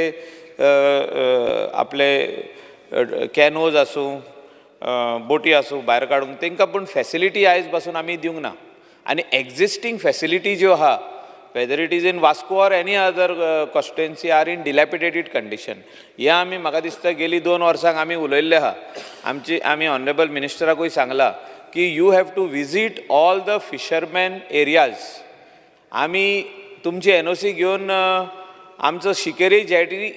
आपले कॅनोज आसूं बोटी आसूं भायर काडूंक तांकां पूण फॅसिलिटी आयज पासून आमी दिवंक ना. आनी एक्झिस्टींग फॅसिलिटी ज्यो आहा whether it is in Vasco or any other constituency, are in dilapidated condition. ह्या आमी म्हाका दिसता गेली 2 वर्सांक आमी उलयल्ले आहा. आमी ऑनरेबल मिनिस्टराकूय सांगला की you have to visit all the fisherman areas. आमी तुमची NOC घेवन आमचो शिकेरी jetty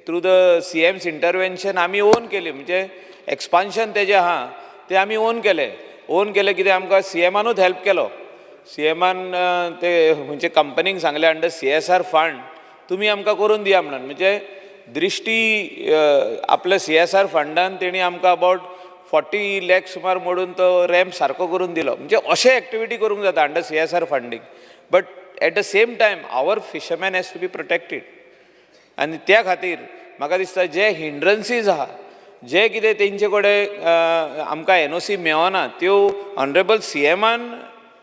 through the CM's intervention आमी ओन केली. म्हणजे एक्सपान्शन तेजें आहा तें आमी ओन केलें कितें आमकां CMनूच हेल्प केलो. CMन ते म्हणजे कंपनीक सांगले अंडर CSR फंड तुमी आमकां करून दिया म्हणून. म्हणजे दृश्टी आपल्या CSR फंडान तेणी आमकां अबावट 40 लाख सुमार मोडून तो रॅम्प सारको करून दिलो. म्हणजे अशे एक्टिविटी करूंक जाता under CSR funding. But at the same time our fisherman has to be protected. आनी त्या खातीर म्हाका दिसता जे हिंड्रन्सीस आहा, जे कितें तेंचे कडेन आमकां NOC मेळना त्यो ऑनरेबल CMन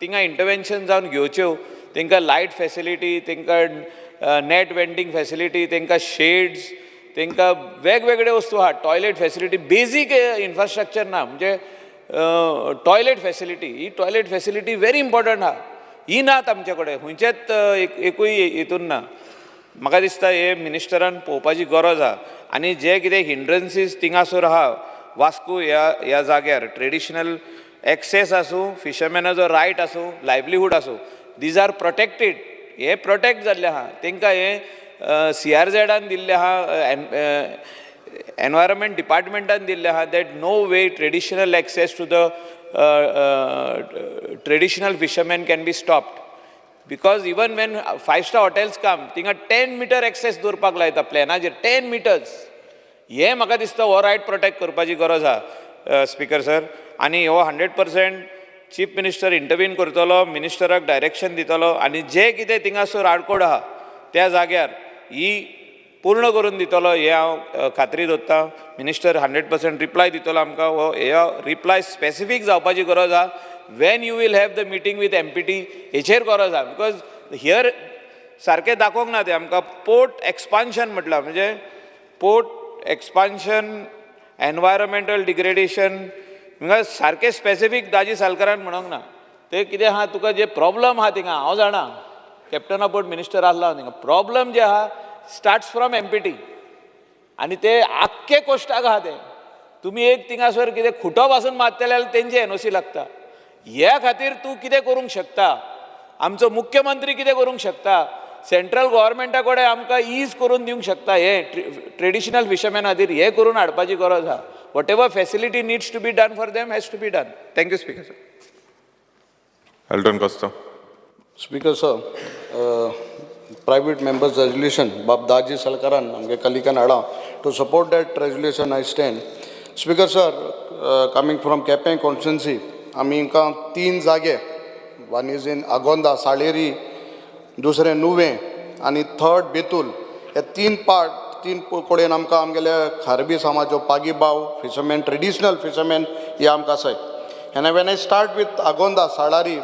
तिंगा इंटरवेन्शन जावन घेवच्यो. तांकां लायट फॅसिलिटी, तांकां नेट वेंडिंग फॅसिलिटी, तांकां शेड्स, तांकां वेगवेगळे वस्तू आहा, टॉयलेट फॅसिलिटी, बेजीक इन्फ्रास्ट्रक्चर ना. म्हणजे टॉयलेट फॅसिलिटी, ही टॉयलेट फॅसिलिटी व्हेरी इम्पॉर्टंट आहा. ही नात आमचे कडेन खंयचेच एकूय हितून ना. म्हाका दिसता हे मिनिस्टरान पळोवपाची गरज आहा. आनी जे कितें हिंड्रन्सीस थिंगासोर आहा वास्को ह्या जाग्यार, ट्रेडिशनल एक्सेस आसूं, फिशरमॅनाचो रायट आसूं, लायवलीहूड आसूं, दीज आर प्रोटेक्टेड. हे प्रोटेक्ट जाल्ले आहा. तांकां हे CRZन दिल्ले आहा, एनवायरमेंट डिपार्टमेंटान दिल्ले आहा that no way traditional access to the traditional fisherman can be stopped. Because even when 5-star hotels come थिंगा 10 मीटर एक्सेस दवरपाक लायता प्लॅनाचेर, 10 मीटर्स. हे म्हाका दिसता हो रायट प्रोटेक्ट करपाची गरज आहा स्पिकर सर. आनी हो 100% चीफ मिनिस्टर इंटरवीन करतलो, मिनिस्टराक डायरेक्शन दितलो आनी जे कितें थिंगासोर आडकोड आहा त्या जाग्यार ही पूर्ण करून दितलो हे हांव खात्री दवरतां. मिनिस्टर 100% रिप्लाय दितलो आमकां. हो हे रिप्लाय स्पेसिफीक जावपाची गरज आहा. When you will have the meeting with MPT हेचेर गरज आहा. बिकॉज हियर सारकें दाखोवंक ना तें आमकां. पोर्ट एक्सपान्शन म्हटलां म्हणजे पोर्ट एक्सपान्शन, एनवायरमेंटल डिग्रेडेशन, हिंगा सारकें स्पेसिफीक दाजी सालकारान म्हणोंक ना. ते कितें आहा तुका जे प्रॉब्लम आहा थिंगा हांव जाणा, कॅप्टन ऑफ पोर्ट मिनिस्टर आसलो हांव थिंगा. प्रॉब्लम जे आहा स्टार्ट्स फ्रॉम MPT आनी ते आख्खे कोस्टाक आहा ते. तुमी एक थिंगासर कितें खुटो पासून मारतले जाल्यार तेंचे NOC लागता. ह्या खातीर तूं कितें करूंक शकता, आमचो मुख्यमंत्री कितें करूंक शकता, सेंट्रल गव्हर्मेंटा कडेन आमकां ईज करून दिवंक शकता. हे ट्रेडिशनल फिशरमॅन खातीर हे करून हाडपाची गरज आहा. Whatever facility needs to be done for them has to be done. Thank you speaker sir. Elton Costa. Speaker sir, private members resolution, Bab Daji Salkaran, amge kalikan ada. To support that resolution, I stand. Speaker sir, coming from Kepeng constituency, आमी इनका 3 जागे, one is in Agonda, Saleri, दुसरे नुवे आणि third Betul. हे 3 कडेन आमकां आमगेले खारबी समाज, पागी बाव फिशरमॅन, ट्रेडिशनल फिशरमॅन हे आमकां आसाय. And when I start with Agonda, Salari,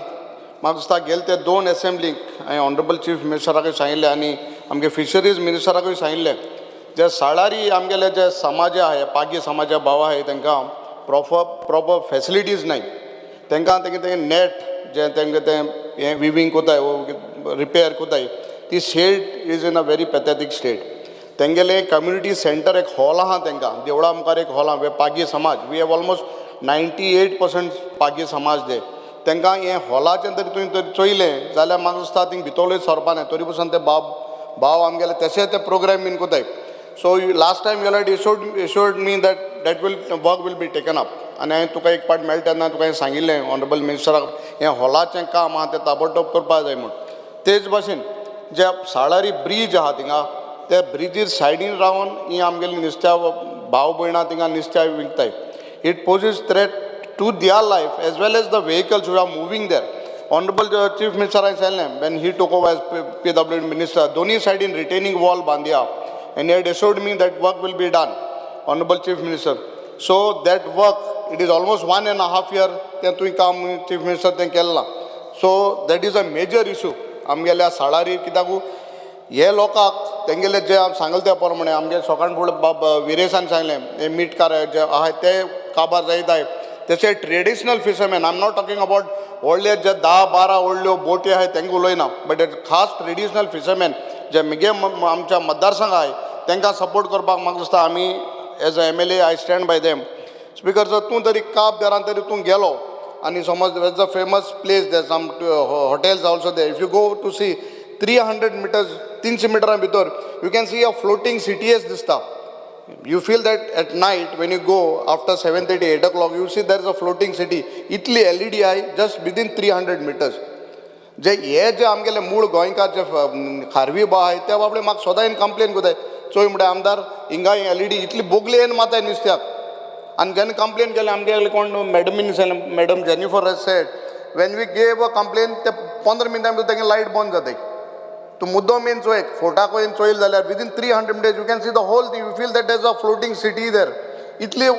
म्हाका दिसता गेले ते 2 असेंब्लीक हांवें ऑनरेबल चीफ मिनिस्टराकूय सांगिल्लें आनी आमगे फिशरीज मिनिस्टराकूय सांगिल्लें. जे साळारी आमगेले जे समाज आहाय, पागी समाजा भाव आहाय, तांकां प्रॉपर फॅसिलिटीज नाय. तांकां तें नेट जे तेंगे तें हें विवींग कोताय, रिपेर कोताय, ती shed is in a very pathetic state. तेंगेले कम्युनिटी सेंटर एक हॉल आहा तांकां, देवळा मुखार एक हॉल आहा. पागी समाज, वी हॅव ऑलमोस्ट 98% पागी समाज दे. तांकां हें हॉलाचें तरी तुवें तर चोयलें जाल्यार म्हाका दिसता थिंग भितरलें सरपा नाय. तरी पासून ते भाव आमगेले तशें ते प्रोग्राम बीन कोताय. So last time you had assured me that work will be taken up. आनी हांवें तुका एक पाट मेळटा तेन्ना तुका सांगिल्लें ऑनरेबल मिनिस्टराक हें हॉलाचें काम आहा तें ताबडतोब करपा जाय म्हूण. तेच भाशेन जे साळारी ब्रीज आहा थिंगा, त्या ब्रिजीर सायडीन रावन ही आमगेली नुस्त्या भाव भयणां थिंगा नुस्त्या विकताय. It poses threat to their life as well as the vehicles who are moving there. Honorable Chief Minister I said when he took over as PWD Minister, Doni side in retaining wall bandia, and he had assured me that work will be done. Honorable Chief Minister, so that work, it is almost 1.5 years then tu kam Chief Minister then kella. So that is a major issue. Amgelia salary kidaku हे लोकांक तेंगेले जे सांगले त्या प्रमाणे आमगे सकाळ फुडें विरेसान सांगलें हे मीठ कार जे आहाय ते काबार जायताय. तशें traditional fisherman, I am not talking about व्हडले जे 10-12 व्हडल्यो बोटी आहाय तांकां उलयना, बट खास ट्रेडिशनल फिशरमॅन जे म्हगे आमच्या मतदारसंघ आहाय तांकां सपोर्ट करपाक म्हाका दिसता आमी as a MLA I stand by them. Speaker sir, तूं तरी काब देरान तरी तूं गेलो आनी समज as a famous place they some hotels also they, if you go to see 300 meters 300 मिटरां भितर you can see a floating city as दिसता. You feel that at night when you go after 7:30, 8 o'clock, you see there is a floating city. Italy LED आहाय just within 300 meters. जे हे जे आमगेले मूळ गोंयकार जे खारवी बा आहाय त्या बाबडे म्हाका सदां कंप्लेन कोताय, चोय म्हणटा आमदार हिंगा LED इतली बोगली येवन माताय नुस्त्याक. आनी जेन्ना कंप्लेन केलें आमगेले कोण मॅडमीन madam Jennifer has said, when we gave a complain ते 15 मिनटां भितर तेंगे लायट बंद जाताय. तूं मुद्दम येवन चोय, फोटाक वयन चोयल जाल्यार within 300 meters you can see the whole thing, you feel that there is a floating city there. इतले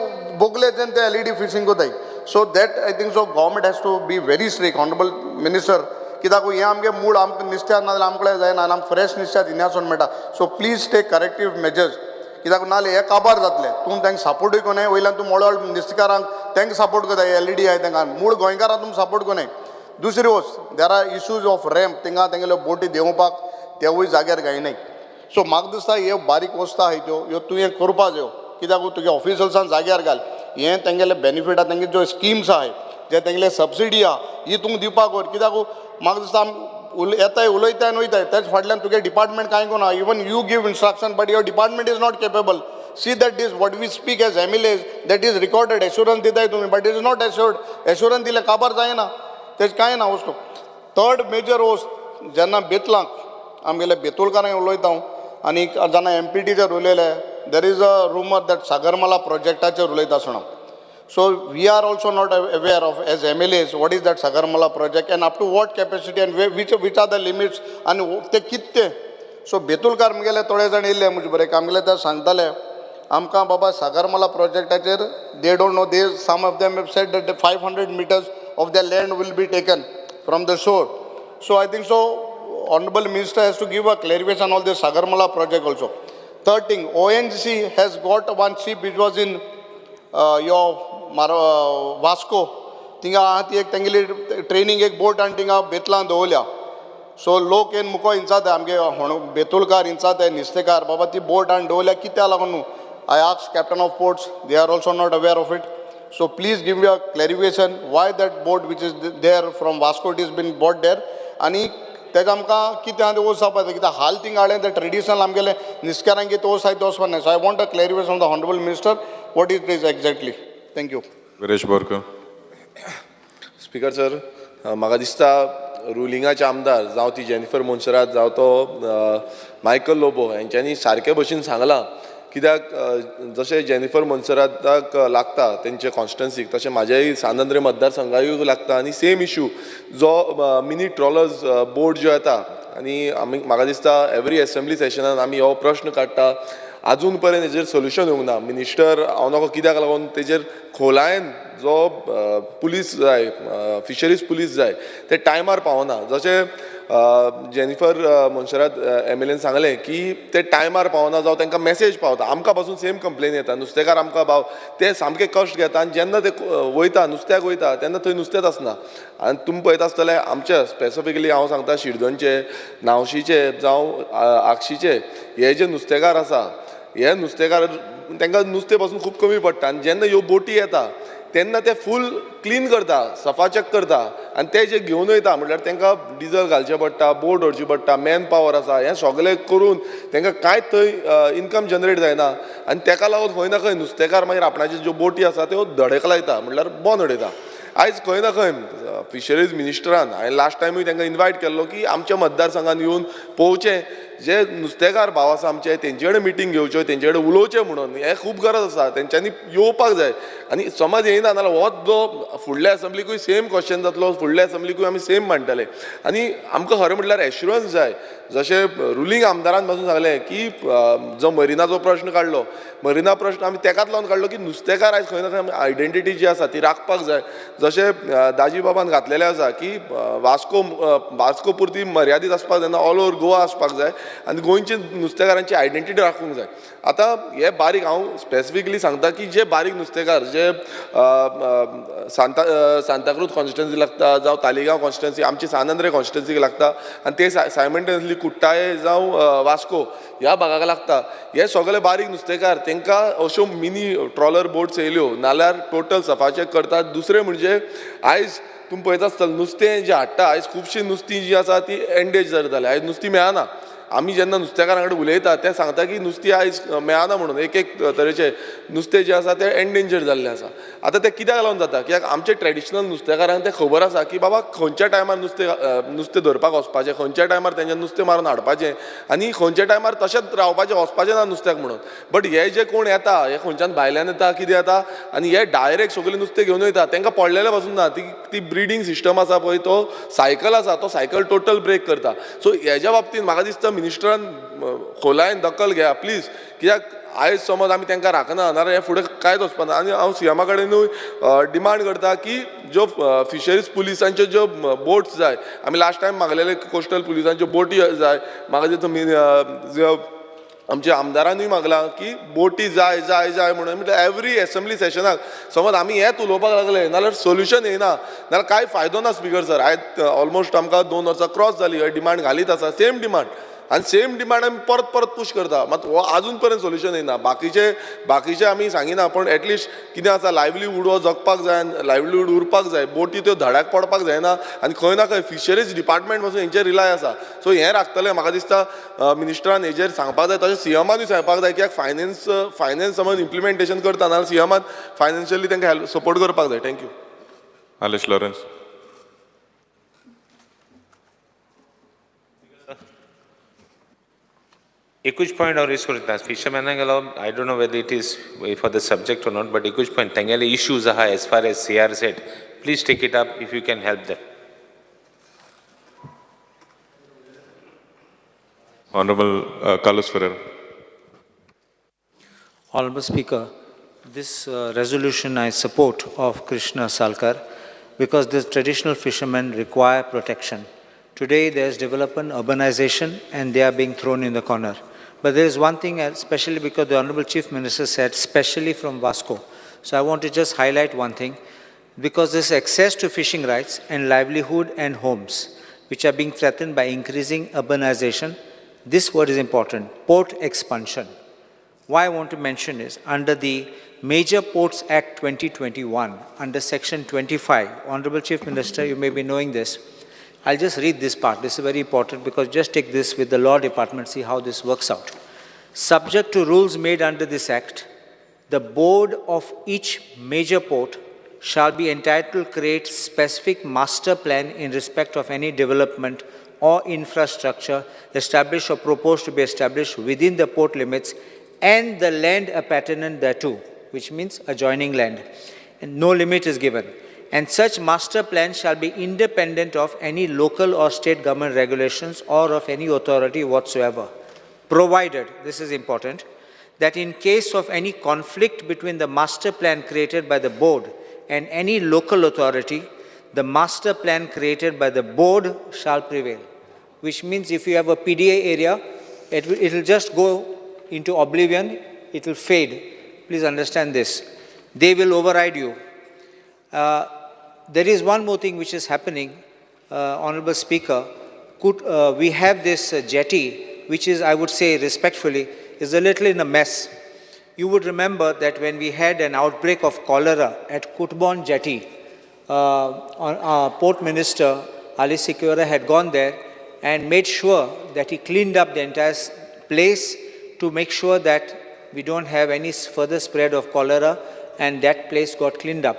बोगले जेन्ना ते LED फिशींग कोताय. So that I think so government has to be very strict. Honourable minister, कित्याक हें आमगे mood आमकां नुस्त्याक नाजाल्यार आमकडे जायना आनी आमकां फ्रेश नुस्त्याक हिन्यासून मेळटा. सो प्लीज टेक करेक्टीव मेजर्स, कित्याक नाजाल्यार हे काबार जातले. तूं तांकां सपोर्टूय कोनाय, वयल्यान तूं मोडोळ नुस्तेकारांक तांकां सपोर्ट कोताय, LED आहाय तांकां, मूळ गोंयकारांक तुमी सपोर्ट कोनाय. दुसरी वस्त, there are issues of ramp, थिंगा तेंगेल्यो बोटी देंवपाक तेवूय जाग्यार गायनाय. सो म्हाका दिसता हे बारीक वस्त आहाय त्यो तूं हें करपा जायो, कित्याक तुगे ऑफिसर्सान जाग्यार घाल. हें तेंगेले बेनिफीट आहा, तेंगे ज्यो स्किम्स आहाय, जे तेंगेले सबसिडी आहा, ही तुमकां दिवपाक वर. कित्याक म्हाका दिसता येताय उलयताय आनी वयताय तेच फाटल्यान तुगे डिपार्टमेंट कांय कोना. Even you give instruction but your department is not capable. See that this what we speak as MLAs that is recorded. Assurance दिताय तुमी but it is not assured. Assurance दिले काबार जायना, तेच कांय ना वस्तू. थर्ड मेजर वस्त, जेन्ना बेतलांक आमगेले बेतोलकारांक उलयता हांव आनी जेन्ना MPTचेर उलयले, there is a rumour that Sagarmala प्रोजेक्टाचेर उलयता आसतना. So we are also not aware of as MLAs what is that Sagarmala project and up to what capacity and which are the limits आनी ते कितें. सो बेतुलकार म्हगेले थोडे जाण येयले म्हजे बरें, आमगेले ते सांगताले आमकां बाबा सागरमाला प्रोजेक्टाचेर they don't know, they some of them have said that 500 meters of the land will be taken from the shore. So I think so Honorable Minister has to give a clarification on this Sagarmala project also. Third thing, ONGC has got one ship which was in Vasco. Tinga ती एक तेंगेली training एक बोट आनी थिंगा बेतलां दवरल्या. So लोक येवन मुको इंचात आमगे बेतुलकार इंचात नुस्तेकार, बाबा ती बोट आनी दवरल्या कित्याक लागून न्हू. I asked Captain of Ports, they are also not aware of it. So please give me a clarification why that boat which is there from Vasco it has been bought there. आनी तेका आमकां कितें आहा तें ओस जावपा जाय, कित्याक हाल थिंग हाडलें तें ट्रेडिशनल आमगेलें नुस्त्यारांक कितें ओस आहाय तें वचपा न्हय. So I want a clarification from the honourable minister what is this exactly. Thank you. Viresh Borkar. Speaker sir, म्हाका दिसता रुलिंगाचे आमदार जावं ती जेनिफर मोन्सेरात जावं तो मायकल लोबो हेंच्यांनी सारके भशेन सांगलां. कित्याक जशें जेनिफर मोन्सेराताक लागता तेंचे कॉन्स्टिट्युएन्सीक तशें म्हाज्याय सांदंद्रे मतदारसंघायूय लागता. आनी सेम इशू जो मिनी ट्रॉलर्स बोट ज्यो येता आनी आमी म्हाका दिसता एवरी असेंब्ली सेशनान आमी हो प्रश्न काडटा, आजून पर्यंत हेजेर सोल्युशन येवंक ना. मिनिस्टर हांव नको कित्याक लागून तेजेर खोलायेन जो पुलीस जाय, फिशरीज पुलीस जाय ते टायमार पावना. जशें जेनिफर मोन्सेरात MLAन सांगलें की ते टायमार पावना जावं तांकां मेसेज पावता. आमकां पासून सेम कंप्लेन येता, नुस्तेकार आमकां भाव ते सामके कश्ट घेता आनी जेन्ना ते वयता नुस्त्याक वयता तेन्ना थंय नुस्तेंच आसना. आनी तुमी पळयता आसतले आमचे स्पेसिफिकली हांव सांगता शिरदोनचे, नावशीचे जावं आक्षीचे हे जे नुस्तेकार आसा, हे नुस्तेकार तांकां नुस्तें पासून खूब कमी पडटा. आनी जेन्ना ह्यो बोटी येता तेन्ना ते फूल क्लीन करता, सफाचक करता आनी ते जे घेवन वयता म्हटल्यार तांकां डिजल घालचें पडटा, बोट व्हरची पडटा, मॅन पावर आसा, हें सगळें करून तांकां कांयच थंय इनकम जनरेट जायना. आनी ताका लागून खंय ना खंय नुस्तेकार मागीर आपणाच्यो ज्यो बोटी आसा त्यो धडेक लायता म्हटल्यार बोंद उडयता. आयज खंय ना खंय फिशरीज मिनिस्टरान हांवें लास्ट टायमूय तांकां इन्वायट केल्लो की आमच्या मतदारसंघान येवन पळोवचें, जे नुस्तेकार भाव आसा आमचे तेंचे कडेन मिटींग घेवच्यो, तेंचे कडेन उलोवचें म्हणून. हें खूब गरज आसा, तेंच्यांनी येवपाक जाय. आनी समज येयना जाल्यार हो जो फुडल्या असेंब्लीकूय सेम क्वेश्चन जातलो, फुडल्या असेंब्लीकूय आमी सेम मांडटले. आनी आमकां खरें म्हटल्यार एश्युरन्स जाय. जशें रुलींग आमदारान पासून सांगलें की जो मरिनाचो प्रश्न काडलो, मरिना प्रश्न आमी तेकाच लावन काडलो की नुस्तेकार आयज खंय ना खंय आयडेंटिटी जी आसा ती राखपाक जाय. जशें दाजी बाबान घातलेलें आसा की वास्को पुरती मर्यादीत आसपाक जायना, ऑल ओवर गोवा आसपाक जाय. आनी गोंयचे नुस्तेकारांची आयडेंटिटी राखूंक जाय. आतां हे बारीक हांव स्पेसिफिकली सांगता की जे बारीक नुस्तेकार जे सांताक्रूज कॉन्स्टिट्युन्सी लागता जावं तालिगांव कॉन्स्टिट्युन्सी आमची सानंद्रे कॉन्स्टिट्युन्सीक लागता आनी ते सायमल्टेनियसली कुट्टाळे जावं वास्को ह्या भागाक लागता. हे सगळे बारीक नुस्तेकार तांकां अश्यो मिनी ट्रॉलर बोट्स येयल्यो नाल्यार टोटल सफाचेक करतात. दुसरें म्हणजे आयज तुमी पळयता आसतलें नुस्तें जें हाडटा आयज खुबशीं नुस्तीं जीं आसा ती एंडेजर जाल्या. आयज नुस्तीं मेळना. आमी जेन्ना नुस्तेकारां कडेन उलयता ते सांगता की नुस्तीं आयज मेळना म्हणून एक तरेचे नुस्तें जें आसा तें एंडेंजर जाल्लें आसा. आतां तें कित्याक लागून जाता कित्याक आमचे ट्रेडिशनल नुस्तेकारांक तें खबर आसा की बाबा खंयच्या टायमार नुस्तें धरपाक वचपाचें, खंयच्या टायमार तेंचें नुस्तें मारून हाडपाचें आनी खंयच्या टायमार तशेंच रावपाचें वचपाचें ना नुस्त्याक म्हणून. बट हे जे कोण येता हे खंयच्यान भायल्यान येता कितें येता आनी हे डायरेक्ट सगळें नुस्तें घेवन वयता. तांकां पडलेलें पासून ना ती ब्रिडींग सिस्टम आसा पळय तो सायकल आसा तो सायकल टोटल ब्रेक करता. सो हेज्या बाबतींत म्हाका दिसता मिनिस्टरान खोलायेन दखल घेया प्लीज. कित्याक आयज समज आमी तांकां राखना जाल्यार हे फुडें कांयच वचपाना. आनी हांव सीएमा कडेनूय डिमांड करता की ज्यो फिशरीज पुलिसांच्यो ज्यो बोट्स जाय आमी लास्ट टायम मागलेले कोस्टल पुलिसांच्यो बोटी जाय. म्हाका दिसता आमच्या आमदारांनीय मागला की बोटी जाय जाय जाय म्हणून. म्हणजे एवरी असेंब्ली सेशनाक समज आमी हेच उलोवपाक लागले नाल्यार सोल्युशन येना नाल्यार कांय फायदो ना. स्पिकर सर आयज ऑलमोस्ट आमकां 2 वर्सां क्रॉस जाली हे डिमांड घालीत आसा सेम डिमांड आनी सेम डिमांड आमी परत परत पुश करता. मात हो आजून पर्यंत सोल्युशन येना. बाकीचे आमी सांगिना पण एटलिस्ट कितें आसा लायव्हलीहूड हो जगपाक जाय लायव्हलीहूड उरपाक जाय. बोटी त्यो धड्याक पडपाक जायना आनी खंय ना खंय फिशरीज डिपार्टमेंट पासून हेंचेर रिलाय आसा. सो हें राखतलें म्हाका दिसता मिनिस्टरान हेजेर सांगपाक जाय. तशें सीएमानूय सांगपाक जाय कित्याक फायनान्स समज इम्प्लिमेंटेशन करता नाल्यार सीएमान फायनान्शियली तांकां हेल्प सपोर्ट करपाक जाय. थँक्यू. Alish Lawrence. एकूच पॉयंट हांव रेज करता फिशरमॅनाक लागून I don't know whether it is for the subject or not but एकूच पॉयंट तेंगेले इश्यूज आहा as far as CR set please take it up if you can help them. Honorable Carlos Ferreira. Honorable Speaker, this resolution I support of Krishna Salkar because the traditional fishermen require protection. Today there is development, urbanization, and they are being thrown in the corner. But there is one thing, especially because the Honorable Chief Minister said, especially from Vasco. So I want to just highlight one thing, because this access to fishing rights and livelihood and homes, which are being threatened by increasing urbanization, this word is important, port expansion. Why I want to mention is, under the Major Ports Act 2021, under Section 25, Honorable Chief Minister, you may be knowing this. I'll just read this part. This is very important because just take this with the Law Department, see how this works out. Subject to rules made under this Act, the board of each major port shall be entitled to create specific master plan in respect of any development or infrastructure established or proposed to be established within the port limits and the land appurtenant thereto, which means adjoining land. And no limit is given. And such master plan shall be independent of any local or state government regulations or of any authority whatsoever, provided, this is important, that in case of any conflict between the master plan created by the board and any local authority, the master plan created by the board shall prevail. Which means if you have a PDA area, it will just go into oblivion, it will fade. Please understand this. They will override you. There is one more thing which is happening, Honorable Speaker. We have this jetty, which is, I would say respectfully, is a little in a mess. You would remember that when we had an outbreak of cholera at Kutbon jetty, our Port Minister, Ali Sikora, had gone there and made sure that he cleaned up the entire place to make sure that we don't have any further spread of cholera, and that place got cleaned up.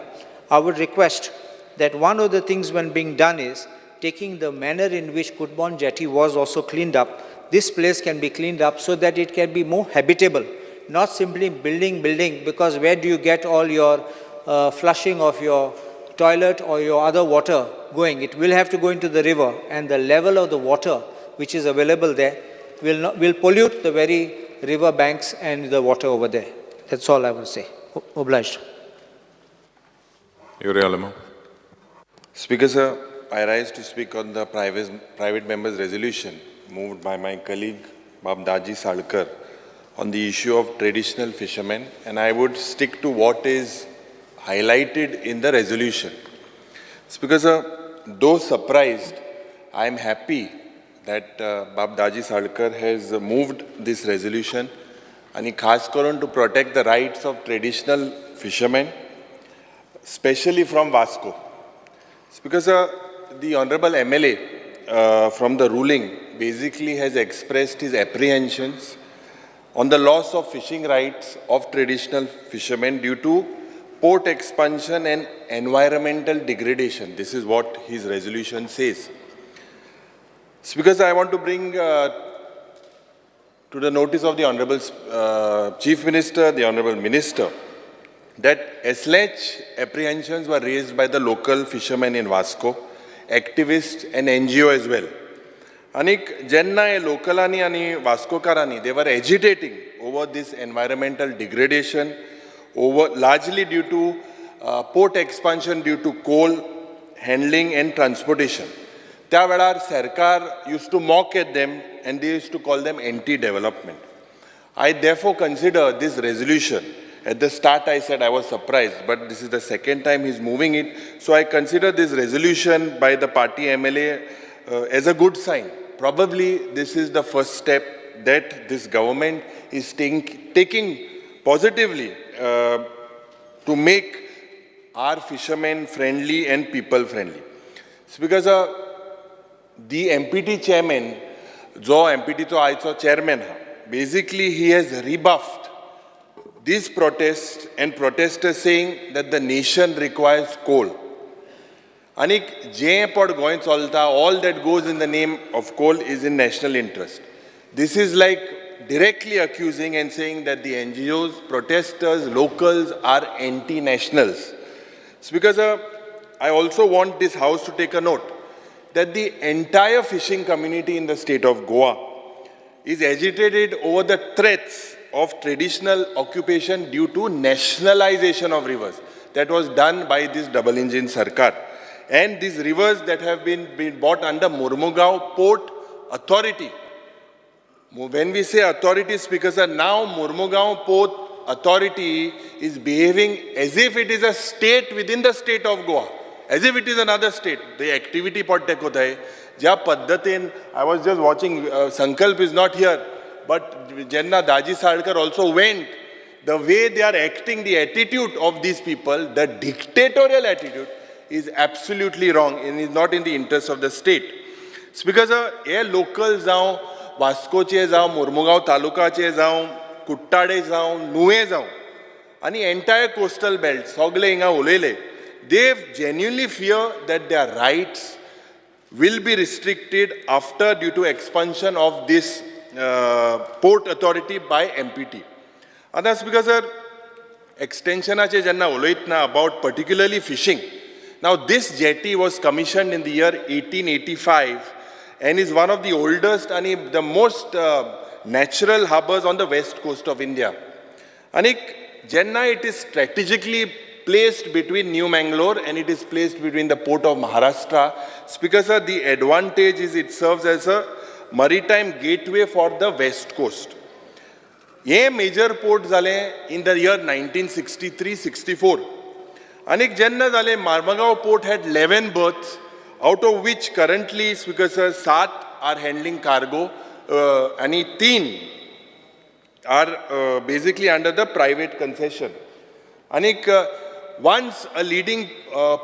I would request that one of the things when being done is taking the manner in which Kutbon jetty was also cleaned up, this place can be cleaned up so that it can be more habitable, not simply building, because where do you get all your flushing of your toilet or your other water going? It will have to go into the river, and the level of the water which is available there will pollute the very river banks and the water over there. That's all I will say. Obliged. Yuri Alamo. Speaker sir, I rise to speak on the private members' resolution moved by my colleague Babdaji Salkar, on the issue of traditional fishermen, and I would stick to what is highlighted in the resolution. It's because, though surprised, I am happy that Babdaji Salkar has moved this resolution, and khas karan to protect the rights of traditional fishermen, especially from Vasco. It's because the Honorable MLA from the ruling basically has expressed his apprehensions on the loss of fishing rights of traditional fishermen due to port expansion and environmental degradation. This is what his resolution says. It's because I want to bring to the notice of the Honorable Chief Minister, the Honorable Minister, that SLH apprehensions were raised by the local fishermen in Vasco, activists and NGO as well. Anik jenna localani ani Vascokarani, they were agitating over this environmental degradation, largely due to port expansion due to coal handling and transportation. त्या वेळार सरकार used to mock at them and they used to call them anti-development. I therefore consider this resolution. At the start I said I was surprised, but this is the second time he's moving it. So I consider this resolution by the party MLA as a good sign. Probably this is the first step that this government is taking positively to make our fishermen friendly and people friendly. It's because the MPT chairman, jo MPT to aicho chairman, basically he has rebuffed these protests and protesters saying that the nation requires coal. Anik je pod goin chalta, all that goes in the name of coal is in national interest. This is like directly accusing and saying that the NGOs, protesters, locals are anti-nationals. It's because I also want this house to take a note that the entire fishing community in the state of Goa is agitated over the threats of traditional occupation due to nationalization of rivers that was done by this double engine Sarkar. And these rivers that have been bought under Mormugao Port Authority. When we say authority, speakers, now Mormugao Port Authority is behaving as if it is a state within the state of Goa, as if it is another state. The activity part dekho thai, jya paddatin, I was just watching, Sankalp is not here, but Jenna Daji Salkar also went. The way they are acting, the attitude of these people, the dictatorial attitude, is absolutely wrong and is not in the interest of the state. It's because locals जाऊं, वास्कोचे जाऊं, मुर्मुगांव तालुकाचे जाऊं, कुट्टाडे जाऊं, नुवे जाऊं, आणि entire coastal belt, सगळे हिंगा उलयले, they genuinely fear that their rights will be restricted after due to expansion of this port authority by MPT. And that's because extensionaचे जेन्ना उलयतना about particularly fishing. Now this jetty was commissioned in the year 1885 and is one of the oldest and the most natural harbors on the west coast of India. Anik Jenna, it is strategically placed between New Mangalore and it is placed between the port of Maharashtra. It's because the advantage is it serves as a maritime gateway for the west coast. Ye major port zale in the year 1963-64. Anik Jenna zale Mormugao port had 11 berths, out of which currently because 7 are handling cargo, and 3 are basically under the private concession. Anik once a leading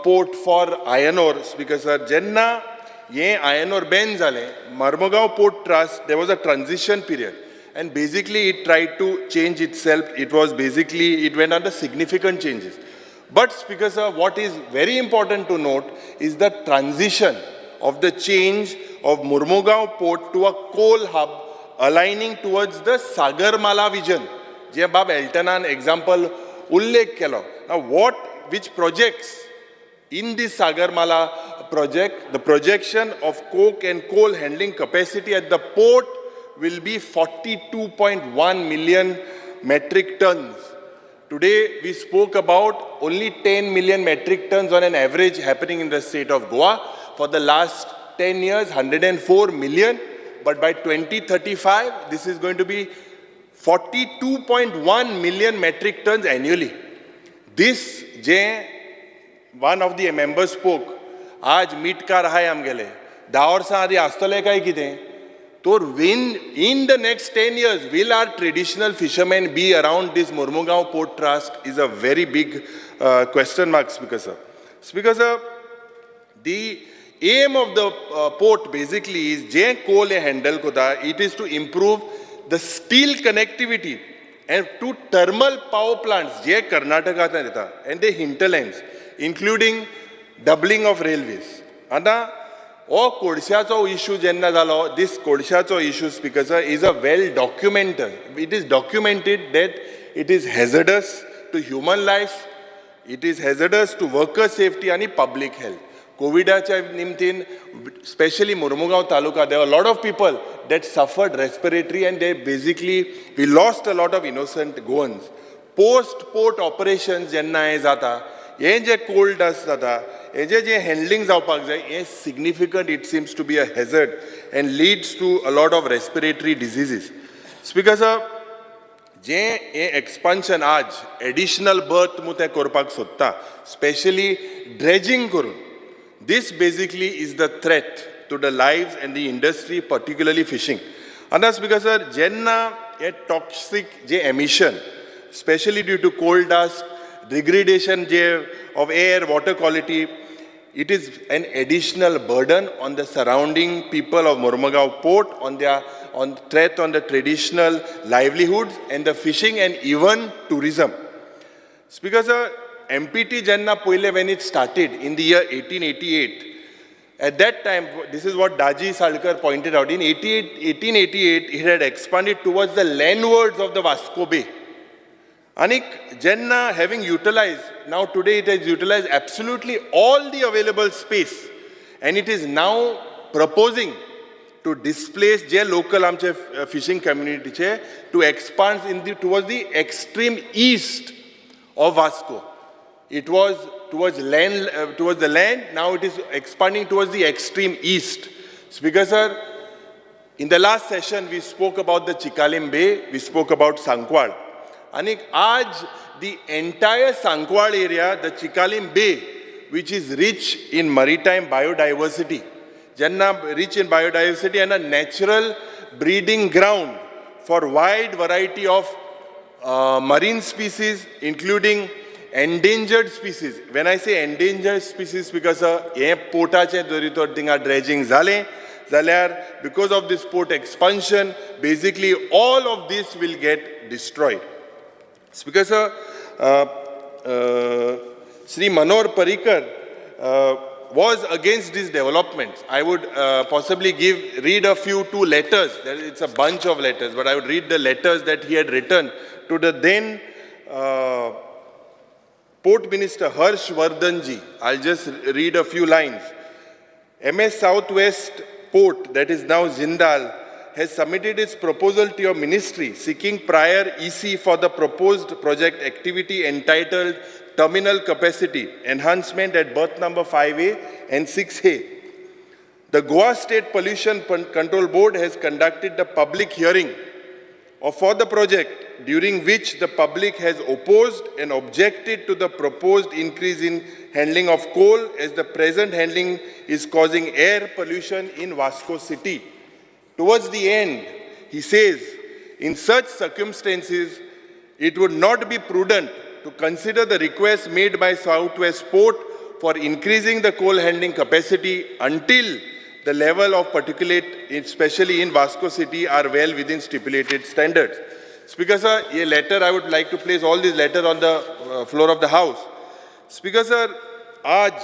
port for iron ores because Jenna ye iron ore ben zale Mormugao Port Trust, there was a transition period and basically it tried to change itself. It went under significant changes. But because what is very important to note is the transition of the change of Mormugao Port to a coal hub aligning towards the Sagarmala vision. Je Bab Eltanan example ullekh kelo. Now which projects in this Sagarmala project, the projection of coke and coal handling capacity at the port will be 42.1 million metric tons. Today, we spoke about only 10 million metric tons on an average happening in the state of Goa. For the last 10 years, 104 million. but by 2035, this is going to be 42.1 million metric tons annually. This, one of the members spoke, आज meet car हाय आमगेले 10 वर्सां आदी आसतले काय कितें तर in the next 10 years will our traditional fishermen be around this Mormugao Port Trust is a very big question mark, Speaker sir. Speaker sir, the aim of the port basically is जे coal handle kota, it is to improve the steel connectivity and to thermal power plants जे कर्नाटकात येता and the hinterlands, including doubling of railways. आता हो कोळशाचो issue जेन्ना जालो, this कोळशाचो issue, Speaker sir, is a well documented. It is documented that it is hazardous to human life, it is hazardous to worker safety and public health. कोविडाच्या निमतीन, especially Mormugao Taluka, there were a lot of people that suffered respiratory and they basically, we lost a lot of innocent goans. Post-port operations जेन्ना हे जाता, हे जे coal dust जाता, हे जे handling जावपाक जाय, हे significant, it seems to be a hazard and leads to a lot of respiratory diseases. Speaker sir, जे हे expansion आज, additional berth मुते करपाक सोदता, especially dredging करून, this basically is the threat to the lives and the industry, particularly fishing. And that's because, sir, jenna a toxic emission, especially due to coal dust, degradation of air, water quality, it is an additional burden on the surrounding people of Mormugao Port, on threat on the traditional livelihoods and the fishing and even tourism. Speaker, sir, MPT Janna Poile, when it started in the year 1888, at that time, this is what Daji Salkar pointed out, in 1888, it had expanded towards the landwards of the Vasco Bay. Anik Janna having utilized, now today it has utilized absolutely all the available space, and it is now proposing to displace the local fishing community to expand towards the extreme east of Vasco. It was towards the land, now it is expanding towards the extreme east. Speaker sir, in the last session we spoke about the Chikalim Bay, we spoke about Sankwal. And aaj the entire Sankwal area, the Chikalim Bay, which is rich in maritime biodiversity, rich in biodiversity and a natural breeding ground for wide variety of marine species, including endangered species. When I say endangered species, because हे पोटाचे दोरीतोर थिंगा dredging जाले, जाल्यार because of this port expansion, basically all of this will get destroyed. Speaker sir, Sri Manor Parikar was against these developments. I would possibly read two letters. It's a bunch of letters, but I would read the letters that he had written to the then Port Minister Harsh Vardhanji. I'll just read a few lines. MS Southwest Port, that is now Jindal, has submitted its proposal to your ministry seeking prior EC for the proposed project activity entitled Terminal Capacity Enhancement at berth number 5A and 6A. The Goa State Pollution Control Board has conducted the public hearing for the project, during which the public has opposed and objected to the proposed increase in handling of coal, as the present handling is causing air pollution in Vasco City. Towards the end, he says, in such circumstances, it would not be prudent to consider the request made by Southwest Port for increasing the coal handling capacity until the level of particulate, especially in Vasco City, are well within stipulated standards. Speaker sir, a letter, I would like to place all these letters on the floor of the House. Speaker sir, aaj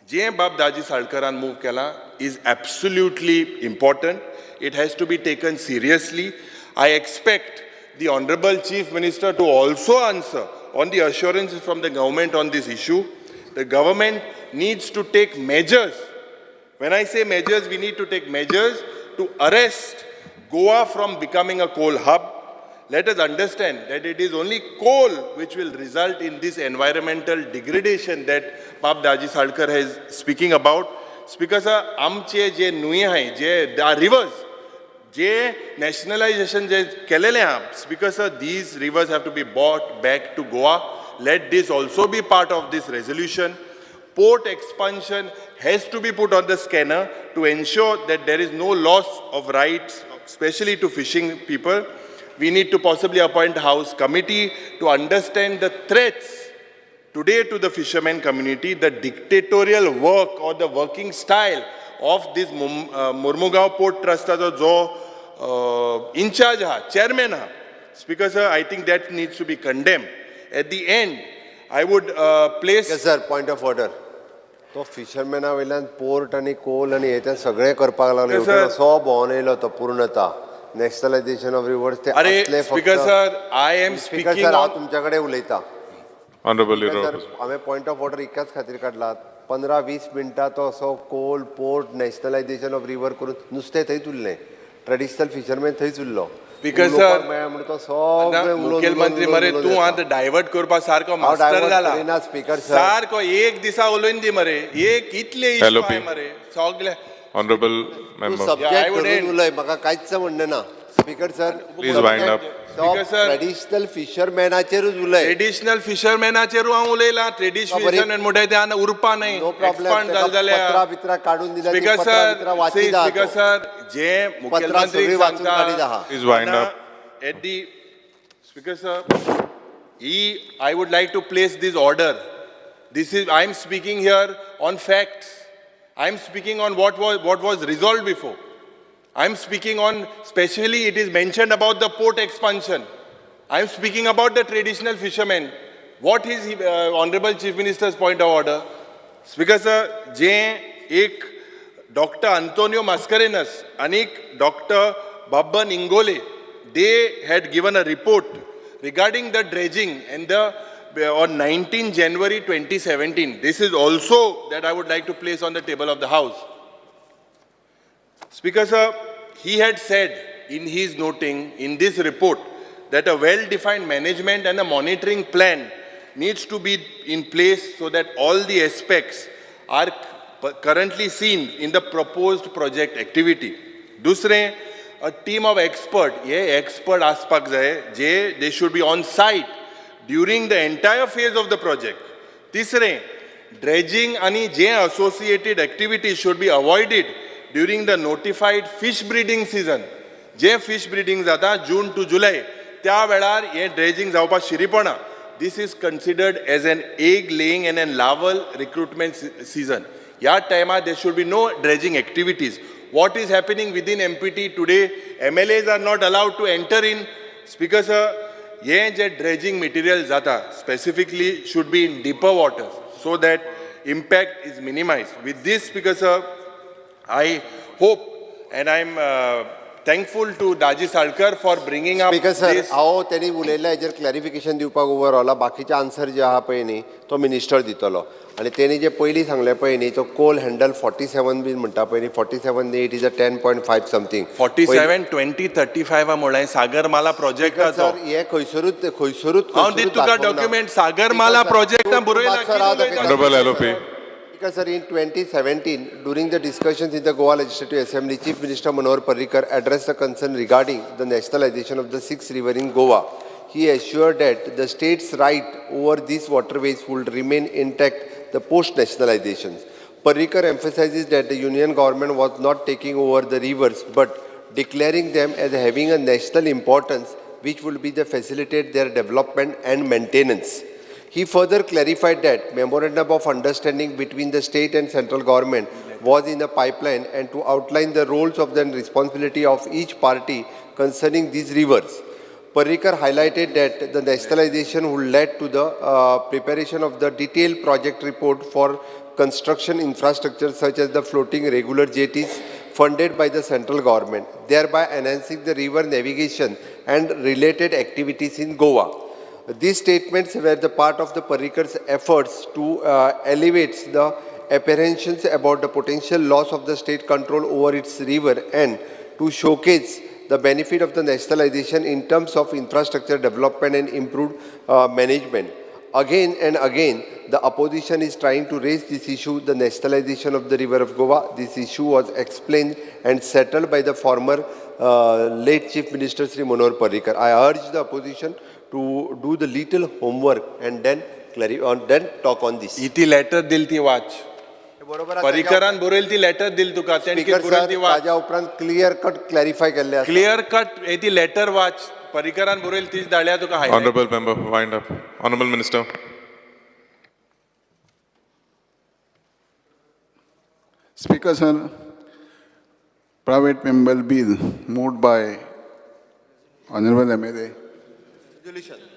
je Bab Daji Salkaran move kela is absolutely important. It has to be taken seriously. I expect the Honorable Chief Minister to also answer on the assurances from the government on this issue. The government needs to take measures. When I say measures, we need to take measures to arrest Goa from becoming a coal hub. Let us understand that it is only coal which will result in this environmental degradation that Bab Daji Salkar is speaking about. Speaker sir आमचे जे न्हंय आहाय जे reverse जे nationalisation जे केलेलें आहा speaker sir these rivers have to be brought back to Goa let this also be part of this resolution port expansion has to be put on the scanner to ensure that there is no loss of rights, especially to fishing people. We need to possibly appoint a House committee to understand the threats today to the fishermen community, the dictatorial work or the working style of this Murmugao Port Trust जो in charge ha, chairman ha. Speaker sir, I think that needs to be condemned. At the end, I would place... Yes, sir, point of order. तो फिशरमॅना वयल्यान port आनी Coal आनी हे सगळें करपाक लागले असो भोंवन येयलो तो पूर्णता नॅशनलायजेशन ऑफ रिवर्स ते अरे speaker sir I am speaker sir हांव तुमच्या कडेन उलयतां Honorable सर हांवें पॉयंट ऑफ ऑर्डर इतक्याच खातीर काडला 15-20 मिनटां तो असो coal port nationalisation of river करून नुस्तें थंयच उरलें ट्रेडिशनल फिशरमॅन थंयच उरलो स्पीकर सर म्हणून तो सगळें मुखेलमंत्री मरे तूं आतां डायवर्ट करपाक सारको मास्टर जाला स्पीकर सर सारको एक दिसा उलोवन दी मरे एक इतले इश्यू आहाय मरे सगळे honorable member. सब्जेक्ट धरून उलय म्हाका कांयच म्हणणें ना speaker sir Please wind up. Speaker sir traditional फिशरमॅनाचेरूच उलय ट्रेडिशनल फिशरमॅनाचेरू हांव उलयलां ट्रेडिशनल फिशरमॅन म्हणटा ते आतां उरपा न्हय नो प्रॉब्लेम एक्सपांड जाल जाल्यार पत्रा बित्रा काडून दिल्या स्पीकर सर स्पीकर सर जे मुखेलमंत्री सांगता Please wind up. at the speaker sir I would like to place this order. I am speaking here on facts. I am speaking on what was resolved before. I am speaking on, especially it is mentioned about the port expansion. I am speaking about the traditional fishermen. What is Honorable Chief Minister's point of order? Speaker sir, जे एक Dr. Antonio Mascarenhas आणि Dr. Babban Ingole, they had given a report regarding the dredging and on 19 January 2017. This is also that I would like to place on the table of the House. Speaker sir, he had said in his noting in this report that a well-defined management and a monitoring plan needs to be in place so that all the aspects are currently seen in the proposed project activity. दूसरे a team of expert, ये expert आसपाक जाय जे they should be on site during the entire phase of the project. तिसरे dredging आणि जे associated activities should be avoided during the notified fish breeding season. जे fish breeding जाता June to July त्या वेळार हे dredging जावपाक शिरीपणा. This is considered as an egg laying and an larval recruitment season. या टायमार there should be no dredging activities. What is happening within MPT today, MLAs are not allowed to enter in. Speaker sir, ye je dredging material zata specifically should be in deeper waters so that impact is minimized. With this, Speaker sir, I hope and I am thankful to Daji Salkar for bringing up speaker sir this. हांव तेणी उलयल्या हेजेर clarification दिवपाक उबो रावला बाकीचे answer जे आहा पळय न्ही तो मिनिस्टर दितलो आनी तेणी जे पयलीं सांगलें पळय न्ही तो कोल हँडल 47 बीन म्हणटा पळय न्ही 47 न्ही इट इज अ 10.5 समथींग 47, 20, 35 म्हळ्यार सागरमाला प्रोजेक्टाचो. सर हे खंयसरूच हांव दित तुका डॉक्युमेंट सागरमाला प्रोजेक्टान बरयला. Honorable LOP. Because sir, in 2017, during the discussions in the Goa Legislative Assembly, Chief Minister Manohar Parrikar addressed the concern regarding the nationalization of the 6th river in Goa. He assured that the state's right over these waterways would remain intact the post-nationalizations. Parrikar emphasizes that the union government was not taking over the rivers but declaring them as having a national importance which would be the facilitate their development and maintenance. He further clarified that memorandum of understanding between the state and central government was in the pipeline and to outline the roles of the responsibility of each party concerning these rivers. Parrikar highlighted that the nationalization would lead to the preparation of the detailed project report for construction infrastructure such as the floating regular jetties funded by the central government, thereby enhancing the river navigation and related activities in Goa. These statements were the part of the Parrikar's efforts to alleviate the apprehensions about the potential loss of the state control over its river and to showcase the benefit of the nationalization in terms of infrastructure development and improved management. again and again, the opposition is trying to raise this issue, the nationalization of the river of Goa. This issue was explained and settled by the former late Chief Minister Sri Manohar Parrikar. I urge the opposition to do the little homework and then then talk on this. ही ती letter दिल ती वाच परिकरान बरयली ती letter दिल तुका तेणी Speaker बरयली sir, ती वाच ताज्या उपरांत क्लियर कट क्लॅरिफाय केल्ले आसा. क्लियर कट ही ती लेटर वाच परिकरान बरयली ती धाडल्या तुका हाय Honorable member, wind up. Honorable Minister. Speaker sir, private member bill moved by Honorable MLA.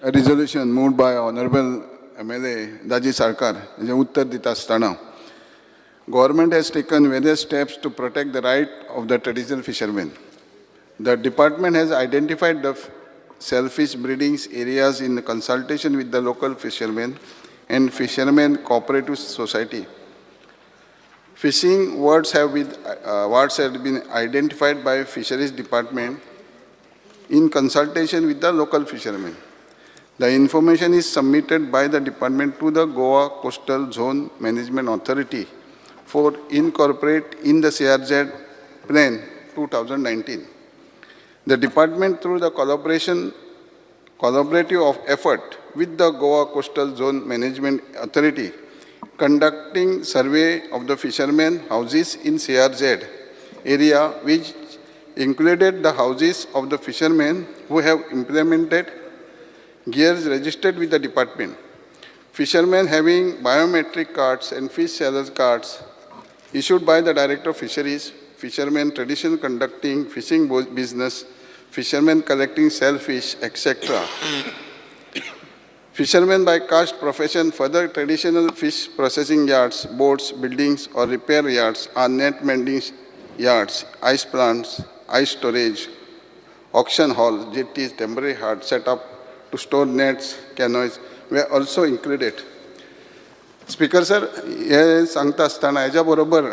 A resolution moved by Honorable MLA Daji Sarkar. हेजें उत्तर दिता आसतना government has taken various steps to protect the right of the traditional fishermen. The department has identified the shellfish breeding areas in consultation with the local fishermen and fishermen cooperative society. Fishing wards have been identified by Fisheries Department in consultation with the local fishermen. The information is submitted by the department to the Goa Coastal Zone Management Authority for incorporate in the CRZ Plan 2019. The department, through the collaborative effort with the Goa Coastal Zone Management Authority, conducting survey of the fishermen houses in CRZ area, which included the houses of the fishermen who have implemented gears registered with the department. Fishermen having biometric cards and fish sellers cards issued by the Director of Fisheries, fishermen traditional conducting fishing business, fishermen collecting shellfish, etc. Fishermen by caste profession, further traditional fish processing yards, boats, buildings or repair yards are net mending yards, ice plants, ice storage, auction halls, jetties, temporary huts set up to store nets, canoes were also included. Speaker sir, हे सांगता आसतना हेच्या बरोबर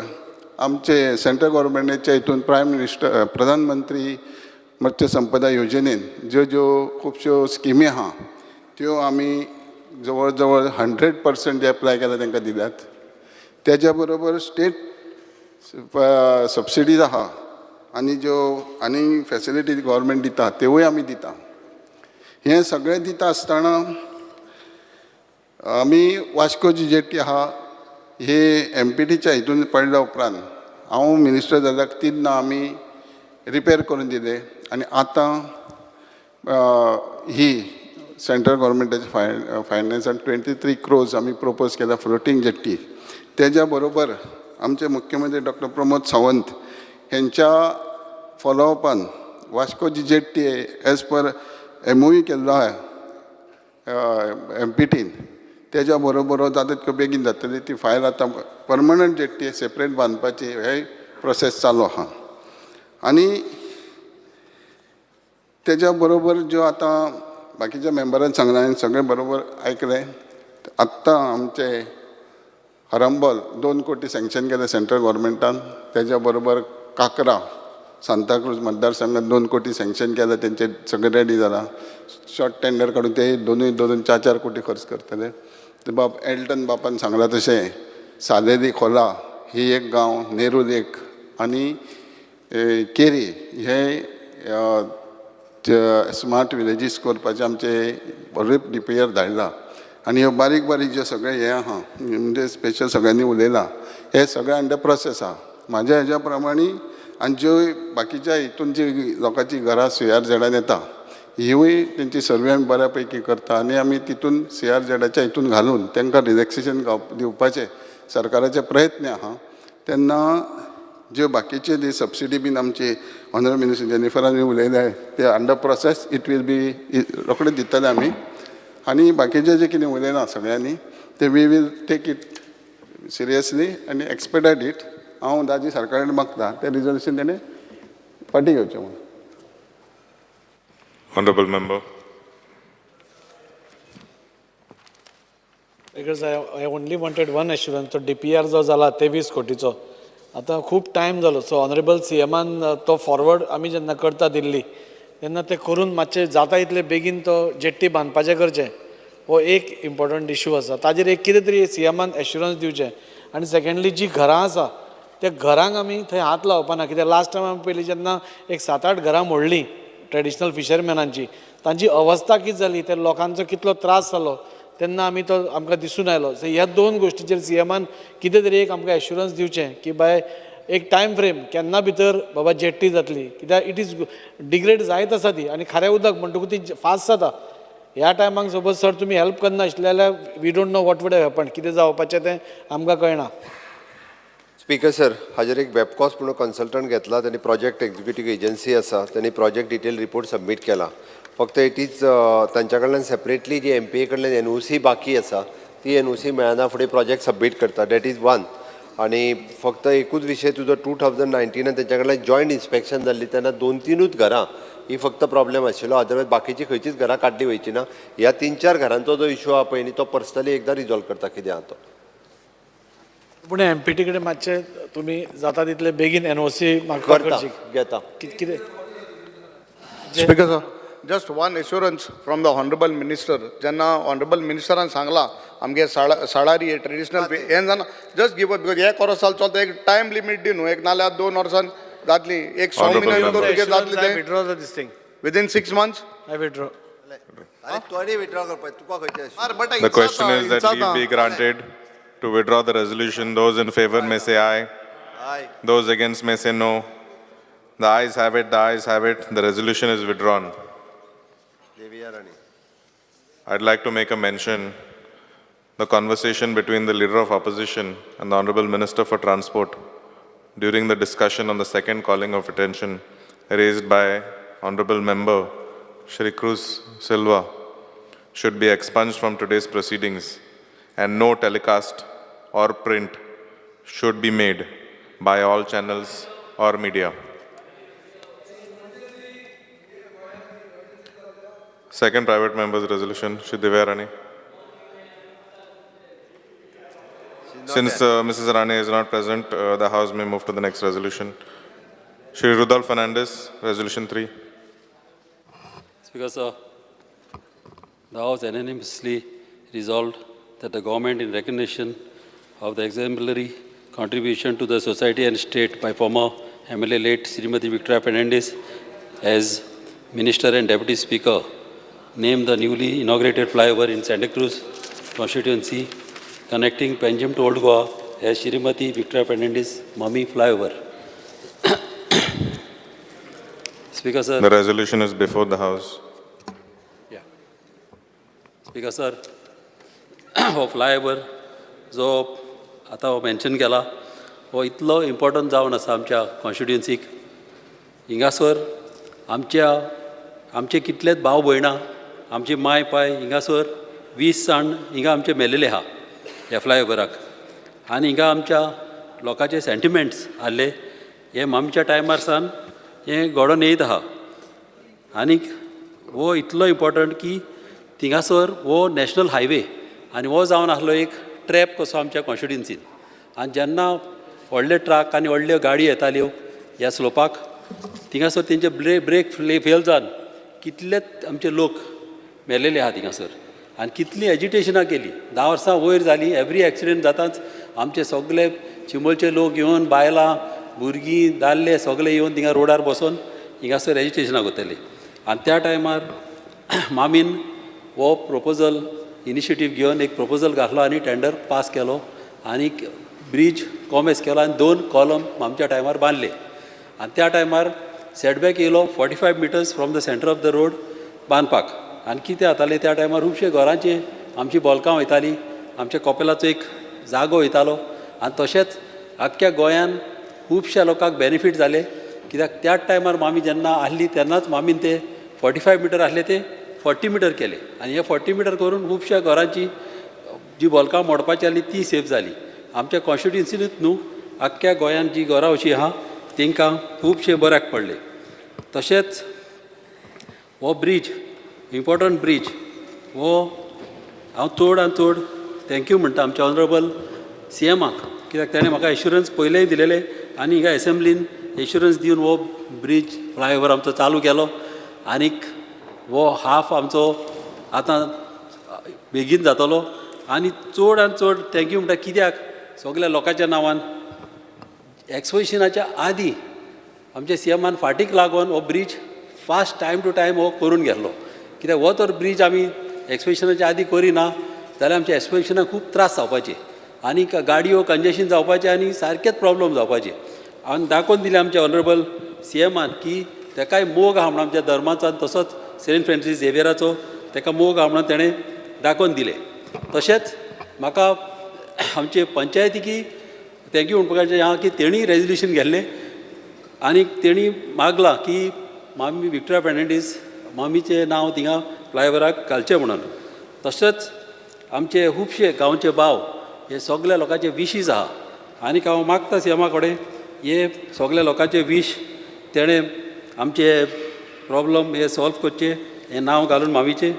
आमचे central गव्हर्मेंटाच्या हितून prime minister प्रधानमंत्री मत्स्य संपदा योजनेन ज्यो खुबश्यो स्किमी आहा त्यो आमी जवळ जवळ 100% जे एप्लाय केला तांकां दिल्यात. तेज्या बरोबर स्टेट सबसिडीज आहा आनी ज्यो आनी फॅसिलिटीज गव्हर्मेंट दिता त्योय आमी दिता. हें सगळें दिता आसतना आमी वास्को जी जेटी आहा हे MPTच्या हितून पडल्या उपरांत हांव मिनिस्टर जाल्याक तेन्ना आमी रिपेर करून दिले आनी आतां ही सेंट्रल गव्हर्मेंटाच्या फायनान्सान 23 crores आमी प्रपोज केला फ्लोटींग जेट्टी. तेज्या बरोबर आमचे मुख्यमंत्री डॉक्टर प्रमोद सावंत हेंच्या फॉलोअपान वास्को जी जेट्टी एज पर MOU केल्लो आहा MPTन तेज्या बरोबर जाता तितको बेगीन जातली. ती फायल आतां परमनंट जेट्टी सेपरेट बांदपाची हे प्रोसेस चालू आहा. आनी तेज्या बरोबर ज्यो आतां बाकीच्या मेंबरान सांगला हांवें सगळे बरोबर आयकलें. आत्तां आमचे हरंबल 2 कोटी सँक्शन केले सेंट्रल गव्हर्मेंटान. तेज्या बरोबर काकरा सांताक्रूज मतदारसंघात 2 कोटी सँक्शन केला, तेंचे सगळे रेडी जाला. शॉर्ट टेंडर काडून ते दोनूय 4 कोटी खर्च करतले. ते एल्टन बापान सांगला तशें सालेरी खोला ही एक गांव, नेरूल एक आनी केरी हे स्मार्ट विलेजीस करपाचे आमचे बरे DPR धाडला. आनी ह्यो बारीक बारीक जे सगळे हे आहा म्हणजे स्पेशल सगळ्यांनी उलयला हे सगळे अंडर प्रोसेस आहा. म्हाज्या हेज्या प्रमाणे आनी ज्यो बाकीच्या हितून जी लोकांची घरां CRZान येता हिवूय तेंची सर्वे आमी बऱ्या पैकी करता आनी आमी तितून CRZच्या हितून घालून तांकां रिलॅक्सेशन दिवपाचे सरकाराचे प्रयत्न आहा. तेन्ना ज्यो बाकीचे जी सबसिडी बीन आमची ऑनरेबल मिनिस्टर जेनिफरान उलयले ते अंडर प्रोसेस इट वील बी रोखडे दितले आमी. आनी बाकीचे जे कितें उलयना सगळ्यांनी ते we will take it seriously आनी एक्सपेडायट इट. हांव दाजी सरकारा कडेन मागता तें रिजोल्युशन तेणें फाटीं घेवचें म्हणून. Honorable member. Because I only wanted one assurance. So DPR जो जाला 23 कोटीचो आतां खूब टायम जालो. सो ऑनरेबल CMान तो फॉरवर्ड आमी जेन्ना करता दिल्ली तेन्ना ते करून मातशें जाता इतले बेगीन तो जेट्टी बांदपाचें करचें. हो एक इम्पॉर्टंट इशू आसा ताजेर एक कितें तरी सीएमान एश्युरन्स दिवचें आनी सेकंडली जी घरां आसा त्या घरांक आमी थंय हात लावपाना कित्याक लास्ट टायम आमी पयलीं जेन्ना एक 7-8 घरां मोडलीं ट्रेडिशनल फिशरमॅनांची तांची अवस्था कितें जाली त्या लोकांचो कितलो त्रास जालो तेन्ना आमी तो आमकां दिसून आयलो सो ह्या दोन गोश्टीचेर सीएमान कितें तरी एक आमकां एश्युरन्स दिवचें की बाय एक टायम फ्रेम केन्ना भितर बाबा जेट्टी जातली कित्याक इट इज डिग्रेड जायत आसा ती आनी खारें उदक म्हणटकूच ती फास्ट जाता ह्या टायमाक सपोज सर तुमी हेल्प करना आशिल्ले जाल्यार we don't know what would have happen कितें जावपाचें तें आमकां कळना. स्पीकर सर हाजेर एक वेबकॉस म्हणून कन्सल्टंट घेतला त्यांनी प्रोजेक्ट एक्झिक्युटीव एजन्सी आसा त्यांनी प्रोजेक्ट डिटेल रिपोर्ट सबमीट केला फक्त इट इज तांच्या कडल्यान सेपरेटली जी MPA कडल्यान NOC बाकी आसा ती NOC मेळना फुडें प्रोजेक्ट सबमीट करता दॅट इज वन आणि फक्त एकूच विशय तुजो 2019 तेंच्या कडल्यान जॉयंट इन्स्पेक्शन जाल्ली तेन्ना 2-3 घरां ही फक्त प्रॉब्लेम आशिल्लो अदरवायज बाकीची खंयचीच घरां काडली वयची ना ह्या 3-4 घरांचो जो इशू आहा पळय न्ही तो पर्सनली एकदां रिजॉल्व करता कितें आहा तो. पूण MPT कडेन मातशें तुमी जाता तितले बेगीन NOC करता घेता. कितें speaker sir just one assurance from the honourable minister जेन्ना ऑनरेबल मिनिस्टरान सांगला आमगे साळारी ट्रेडिशनल हें जाना जस्ट गिव अप बिकॉज हे कोर्स चलता एक टायम लिमीट दी न्हू एक नाल्यार 2 वर्सान जातली एक 6 म्हयने भितर जातली तें withdraw this thing within 6 months. I withdraw. आनी तोनी विड्रॉ करपाक तुका खंयचे The question is that leave be granted to withdraw the resolution. Those in favor may say aye. Aye. Those against may say no. The ayes have it, the ayes have it. The resolution is withdrawn. I'd like to make a mention. The conversation between the Leader of Opposition and the Honorable Minister for Transport during the discussion on the second calling of attention raised by Honorable Member Shri Cruz Silva should be expunged from today's proceedings and no telecast or print should be made by all channels or media. Second private member's resolution, Shri Divya Rani. Since Mrs. Rani is not present, the House may move to the next resolution. Shri Rudolph Fernandez, Resolution 3. Speaker, sir, the House unanimously resolved that the government, in recognition of the exemplary contribution to the society and state by former MLA late Srimati Victoria Fernandez as Minister and Deputy Speaker, name the newly inaugurated flyover in Santa Cruz constituency connecting Panjim to Old Goa as Srimati Victoria Fernandez Mummy Flyover. Speaker, sir. The resolution is before the House. Yeah. Speaker, sir, हो flyover जो आतां हो mention केला हो इतलो important जावन आसा आमच्या कॉन्स्टिट्युएन्सीक हिंगासर आमचे कितलेच भाव भयणां आमची माय पाय हिंगासर 20 जाण हिंगा आमचे मेलेले आहा ह्या फ्लायओवराक आनी हिंगा आमच्या लोकांचे सेंटिमेंट्स आहले हे आमच्या टायमार सावन हे घडोवन येयत आहा आनीक हो इतलो इम्पॉर्टंट की थिंगासर हो नॅशनल हायवे आनी हो जावन आसलो एक ट्रॅप कसो आमच्या कॉन्स्टिट्युएन्सीन आनी जेन्ना व्हडले ट्रक आनी व्हडल्यो गाडी येताल्यो ह्या स्लोपाक थिंगासर तेंचे ब्रेक फेल जावन कितलेच आमचे लोक मेलेले आहा थिंगासर आनी कितली एजिटेशनां केली 10 वर्सां वयर जाली एवरी एक्सिडेंट जाताच आमचे सगळे चिंबळचे लोक येवन बायलां भुरगीं दादले सगळे येवन थिंगा रोडार बसून हिंगासर एजिटेशनां करताले आनी त्या टायमार मामीन हो प्रपोजल इनिशिएटीव घेवन एक प्रपोजल घातलो आनी टेंडर पास केलो आनी ब्रीज कॉमेस केलो आनी 2 कॉलम आमच्या टायमार बांदले आनी त्या टायमार सेटबॅक येयलो 45 meters from the centre of the road बांदपाक आनी कितें जातालें त्या टायमार खुबशे घरांची आमची बॉलकां वयतालीं आमच्या कॉपेलाचो एक जागो वयतालो आनी तशेंच आख्ख्या गोंयान खुबश्या लोकांक बेनिफीट जाले कित्याक त्याच टायमार मामी जेन्ना आहली तेन्नाच मामीन ते 45 meter आसले ते 40 meter केले आनी हे 40 meter करून खुबश्या घरांची जी बॉलकां मोडपाची आसली ती सेफ जाली आमच्या कॉन्स्टिट्युएन्सीनूच न्हू आख्ख्या गोंयान जी घरां अशीं आहा तांकां खुबशे बऱ्याक पडले तशेंच हो ब्रीज इम्पॉर्टंट ब्रीज हो हांव चड आनी चड थँक्यू म्हणटा आमच्या ऑनरेबल CMाक कित्याक ताणें म्हाका एश्युरन्स पयलेंय दिलेले आनी हिंगा एसेंब्लीन एश्युरन्स दिवन हो ब्रीज फ्लायओवर आमचो चालू केलो आनीक हो हाफ आमचो आतां बेगीन जातलो आनी चड आनी चड थँक्यू म्हणटा कित्याक सगल्या लोकांच्या नांवान एक्सपोजिशनाच्या आदीं आमच्या सीएमान फाटीक लागून हो bridge fast time to time हो करून गेल्लो कित्याक हो तर ब्रीज आमी एक्सपोजिशनाच्या आदीं करिना जाल्यार आमच्या एक्सपोजिशनाक खूब त्रास जावपाचे आनी गाडयो कंजेशन जावपाचें आनी सारकेंच प्रॉब्लम जावपाचे हांवें दाखोवन दिलें आमच्या ऑनरेबल सीएमान की तेकाय मोग आहा म्हणून आमच्या धर्माचो आनी तसोच सेंट फ्रांसीस झेवियराचो तेका मोग आहा म्हणून तेणें दाखोवन दिलें तशेंच म्हाका आमचे पंचायतीकी थँक्यू म्हणपाचें आहा की तेणी रेजोल्युशन घेतलें आनी तेणी मागलां की मामी विक्टोरिया फर्नांडीस मामीचें नांव थिंगा फ्लायओवराक घालचें म्हणून तशेंच आमचे खुबशे गांवचे भाव हे सगल्या लोकांचे विशीज आहा आनीक हांव मागता सीएमा कडेन हे सगल्या लोकांचे वीश तेणें आमचे प्रॉब्लम हे सॉल्व करचे हें नांव घालून मामीचें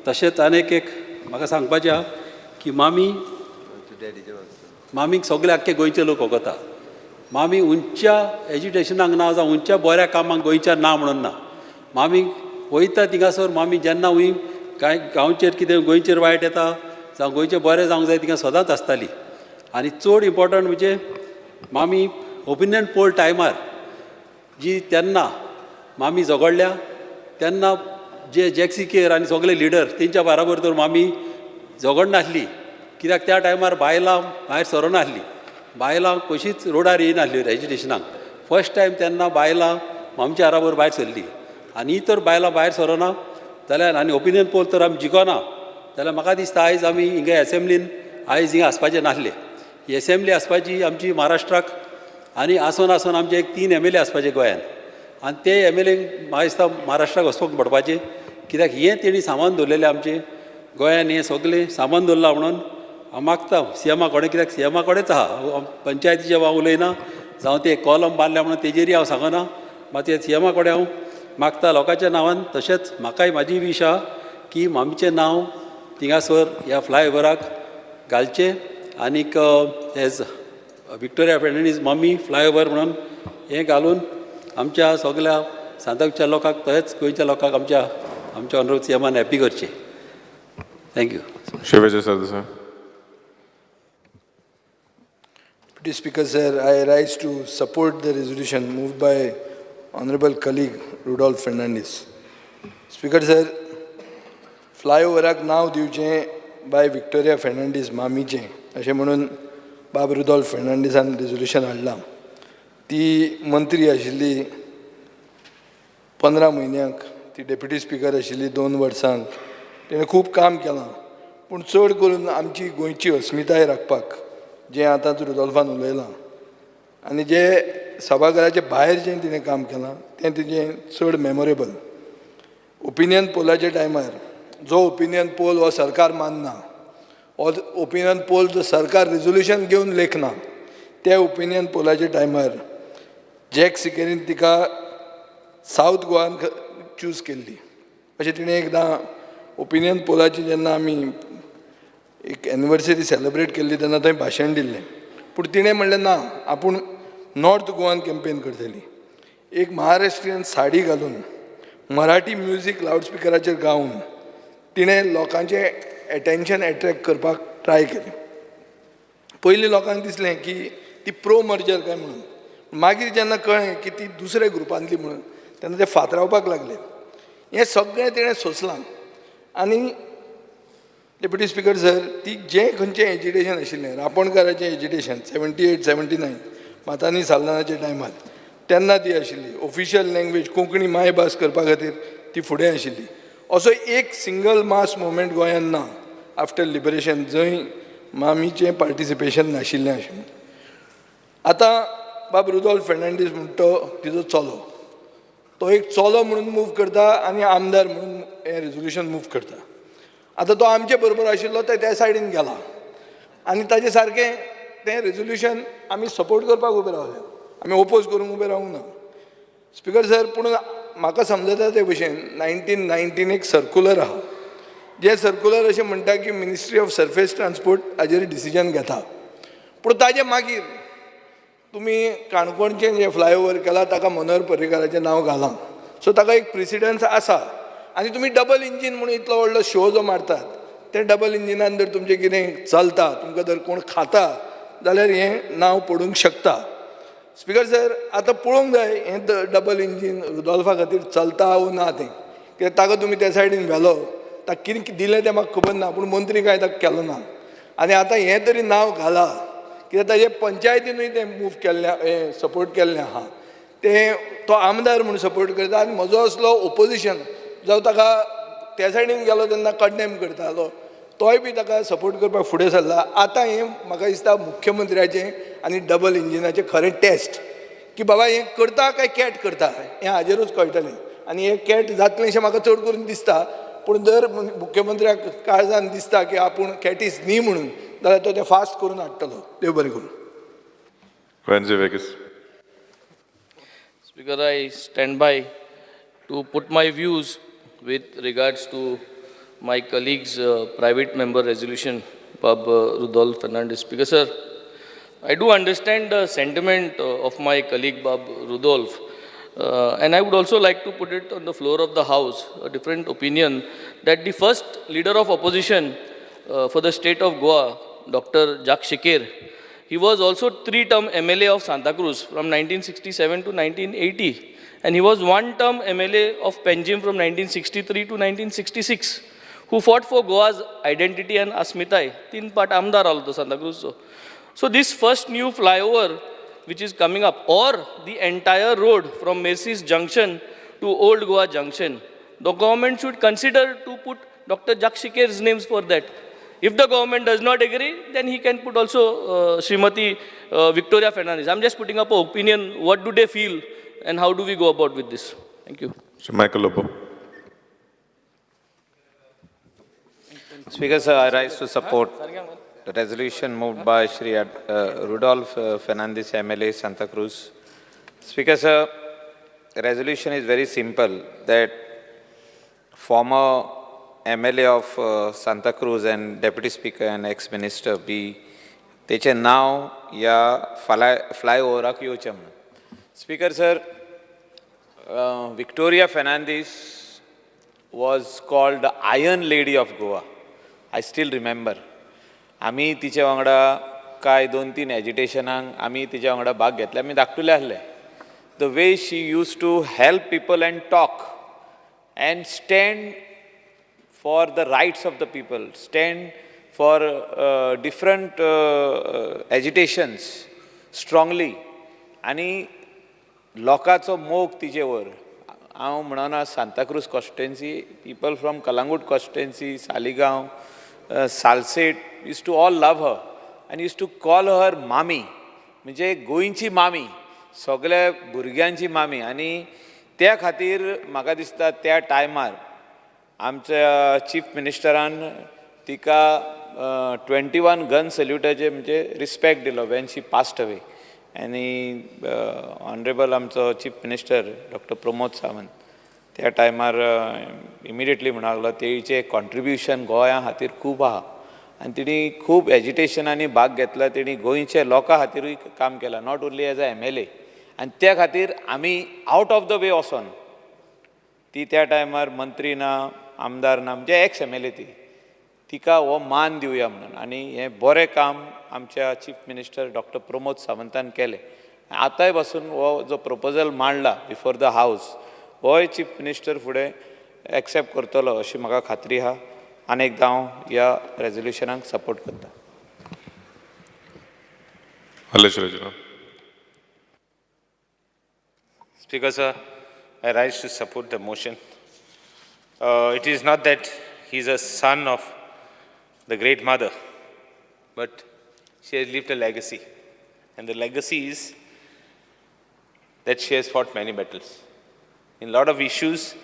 तशेंच आनीक एक म्हाका सांगपाचें आहा की मामीक सगळे आख्खे गोंयचे लोक वगता मामी उंच्या एज्युकेशनाक ना जावं उंच्या बऱ्या कामाक गोंयच्या ना म्हणून ना मामीक वयता थिंगासर मामी जेन्ना हूंय कांय गांवचेर कितें गोंयचेर वायट येता जावं गोंयचें बरें जावंक जाय थिंगा सदांच आसताली आनी चड इम्पॉर्टंट म्हणजे मामी ओपिनियन पोल टायमार जी तेन्ना मामी झगडल्या तेन्ना जे जॅक्सिकेर आनी सगळे लिडर तेंच्या बराबर तर मामी झगडनासली कित्याक त्या टायमार बायलां भायर सरनासलीं बायलां कशींच रोडार येयनासलीं एज्युकेशनाक फर्स्ट टायम तेन्ना बायलां मामच्या बराबर भायर सरलीं आनी तर बायलां भायर सरना जाल्यार आनी ओपिनियन पोल तर आमी जिखना जाल्यार म्हाका दिसता आयज आमी हिंगा एसेंब्लीन आयज हिंगा आसपाचें नासलें ही एसेंब्ली आसपाची आमची महाराष्ट्राक आनी आसून आमचे एक 3 MLA आसपाचे गोंयांत आनी ते MLA म्हाका दिसता महाराष्ट्राक वचपाक पडपाचें कित्याक हें तेणी सामान दवरलेलें आमचें गोंयान हें सगळें सामान दवरलां म्हणून हांव मागता सीएमा कडेन कित्याक सीएमा कडेच आहा पंचायतीचें हांव उलयना जावं ते कॉलम बांदल्या म्हणून तेजेरय हांव सांगना मात ते सीएमा कडेन हांव मागता लोकांच्या नांवान तशेंच म्हाकाय म्हाजी वीश आहा की मामीचें नांव थिंगासर ह्या फ्लायओवराक घालचें आनीक एज विक्टोरिया फर्नांडीस मामी फ्लायओवर म्हणून हें घालून आमच्या सगल्या सांताच्या लोकांक तशेंच गोंयच्या लोकांक आमच्या ऑनरेबल सीएमान हॅप्पी करचें thank you Shivjay Sardesai. Deputy Speaker, sir, I rise to support the resolution moved by Honorable colleague Rudolph Fernandes. Speaker, sir, फ्लायओवराक नांव दिवचें बाय विक्टोरिया फर्नांडीस मामीचें अशें म्हणून बाब रुडॉल्फ फर्नांडीसान रेजोल्युशन हाडलां. ती मंत्री आशिल्ली 15 म्हयन्यांक ती डेप्युटी स्पीकर आशिल्ली 2 वर्सांक तिणें खूब काम केलां पूण चड करून आमची गोंयची अस्मिताय राखपाक जें आतांच रुडॉल्फान उलयलां आनी जे सभाघराचे भायर जें तिणें काम केलां तें तिजें चड मेमोरेबल. ओपिनियन पोलाच्या टायमार जो ओपिनियन पोल हो सरकार मानना हो ओपिनियन पोल जो सरकार रेजोल्युशन घेवन लेखना त्या ओपिनियन पोलाच्या टायमार जॅक सिकेरीन तिका सावथ गोवान चूज केल्ली अशें तिणें एकदां ओपिनियन पोलाची जेन्ना आमी एक एनिवर्सरी सेलेब्रेट केल्ली तेन्ना थंय भाशण दिल्लें पूण तिणें म्हणलें ना आपूण नॉर्थ गोवान कॅम्पेन करतली. एक महाराष्ट्रीयन साडी घालून मराठी म्युजीक लावडस्पिकराचेर गावन तिणें लोकांचें एटेन्शन एट्रॅक्ट करपाक ट्राय केलें. पयलीं लोकांक दिसलें की ती प्रो मर्जर काय म्हणून मागीर जेन्ना कळ्ळें की ती दुसऱ्या ग्रुपांतली म्हणून तेन्ना ते फातरावपाक लागले. हें सगळें तिणें सोंसलां आनी डेप्युटी स्पीकर सर ती जें खंयचें एज्युकेशन आशिल्लें रापणकाराचें एज्युकेशन 78-79 मातानी साल्दानाच्या टायमार तेन्ना ती आशिल्ली. ऑफिशियल लँग्वेज कोंकणी मायभास करपा खातीर ती फुडें आशिल्ली. असो एक सिंगल मास मुवमेंट गोंयांत ना आफ्टर लिबरेशन जंय मामीचें पार्टिसिपेशन नाशिल्लें अशें. आतां बाब रुडॉल्फ फर्नांडीस म्हणटा तो तिजो चलो तो एक चलो म्हणून मूव करता आनी आमदार म्हणून हें रेजोल्युशन मूव करता. आतां तो आमचे बरोबर आशिल्लो तो त्या सायडीन गेला आनी ताजे सारकें तें रेजोल्युशन आमी सपोर्ट करपाक उबे रावले आमी ओपोज करूंक उबे रावूंक ना. स्पीकर सर पूण म्हाका समजता ते भशेन 1919 एक सर्क्युलर आहा जे सर्क्युलर अशें म्हणटा की मिनिस्ट्री ऑफ सरफेस ट्रान्सपोर्ट हाजेर डिसिजन घेता पूण ताजे मागीर तुमी काणकोणचें जें फ्लायओवर केलां ताका मनोहर पर्रीकाराचें नांव घालां सो ताका एक प्रेसिडन्स आसा आनी तुमी डबल इंजीन म्हणून इतलो व्हडलो शो जो मारतात ते डबल इंजिनान जर तुमचें कितें चलता तुमकां जर कोण खाता जाल्यार हें नांव पडूंक शकता. स्पिकर सर, आतां पळोवंक जाय हें डबल इंजीन रुडॉल्फा खातीर चलता वो ना तें, कित्याक ताका तुमी त्या सायडीन व्हेलो, ताका कितें दिलें तें म्हाका खबर ना, पूण मंत्री कांय ताका केलो ना. आनी आतां हें तरी नांव घाला, कित्याक ताजे पंचायतीनूय तें मूव केल्लें हें सपोर्ट केल्लें आहा. तें तो आमदार म्हूण सपोर्ट करता आनी म्हजो असलो ओपोजिशन जावं ताका त्या सायडीन गेलो तेन्ना कंडेम करतालो, तोय बी ताका सपोर्ट करपाक फुडें सरला. आतां हें म्हाका दिसता मुख्यमंत्र्याचें आनी डबल इंजिनाचें खरें टेस्ट, की बाबा हें करता काय कॅट करता हें हाजेरूच कळटलें. आनी हें कॅट जातलें अशें म्हाका चड करून दिसता, पूण जर मुख्यमंत्र्याक काळजान दिसता की आपूण कॅटीस न्ही म्हणून, जाल्यार तो तें फास्ट करून हाडटलो. देव बरें करूं. Wednesday Vegas. Speaker, I stand by to put my views with regards to my colleague's private member resolution, Bob Rudolph Fernandez. Speaker, sir, I do understand the sentiment of my colleague Bob Rudolph, and I would also like to put it on the floor of the House, a different opinion, that the first leader of opposition for the state of Goa, Dr. Jacques Chikere, he was also 3-term MLA of Santa Cruz from 1967 to 1980, and he was 1-term MLA of Panjim from 1963 to 1966, who fought for Goa's identity and asmitai. 3 part amdar alto Santa Cruz. So this first new flyover which is coming up, or the entire road from Macy's Junction to Old Goa Junction, the government should consider to put Dr. Jacques Chikere's names for that. If the government does not agree, then he can put also Srimati Victoria Fernandez. I'm just putting up an opinion. What do they feel and how do we go about with this? Thank you. Sir Michael Lobo. Speaker, sir, I rise to support the resolution moved by Shri Rudolph Fernandez, MLA, Santa Cruz. Speaker, sir, the resolution is very simple, that former MLA of Santa Cruz and Deputy Speaker and ex-minister be तेचें नाव ह्या फ्लायओवराक येवचें म्हणून. Speaker sir, Victoria Fernandez was called the Iron Lady of Goa. I still remember. आमी तिचे वांगडा काय 2-3 एजिटेशनांक आमी तिचे वांगडा भाग घेतले, आमी धाकटुले आसले. The way she used to help people and talk and stand for the rights of the people, stand for different agitations strongly, आणि लोकांचो मोग तिचे वर. हांव म्हणना Santa Cruz constituency, people from Calangute constituency, Saligao, Salcete used to all love her and used to call her मामी, म्हणजे गोंयची मामी, सगळ्या भुरग्यांची मामी. आणि त्या खातीर म्हाका दिसता त्या टायमार आमच्या चीफ मिनिस्टरान तिका 21 गन सल्यूटाचे म्हणजे रिस्पेक्ट दिलो वेन शी पास्ड अवे. आणि ऑनरेबल आमचो chief minister doctor Pramod Sawant त्या टायमार इमिडिएटली म्हणूंक लागलो तेचें कॉन्ट्रिब्युशन गोंया खातीर खूब आहा आनी तेणी खूब एजिटेशनांनी भाग घेतला. तेणी गोंयच्या लोकां खातीरूय काम केलां, not only age a MLA. आनी त्या खातीर आमी आवट ऑफ द वे वचोन ती त्या टायमार मंत्री ना, आमदार ना, म्हणजे एक्स MLA ती, तिका हो मान दिवया म्हणून. आनी हें बरें काम आमच्या चीफ मिनिस्टर डॉक्टर प्रमोद सावंतान केलें. आतांय पासून हो जो प्रपोजल मांडला बिफोर द हावस, होय चीफ मिनिस्टर फुडें एक्सेप्ट करतलो अशी म्हाका खात्री आहा. आनी एकदां हांव ह्या रेजोल्युशनाक सपोर्ट करता. Halesh Rajana. Speaker, sir, I rise to support the motion. It is not that he is a son of the great mother, but she has left a legacy. And the legacy is that she has fought many battles. In a lot of issues,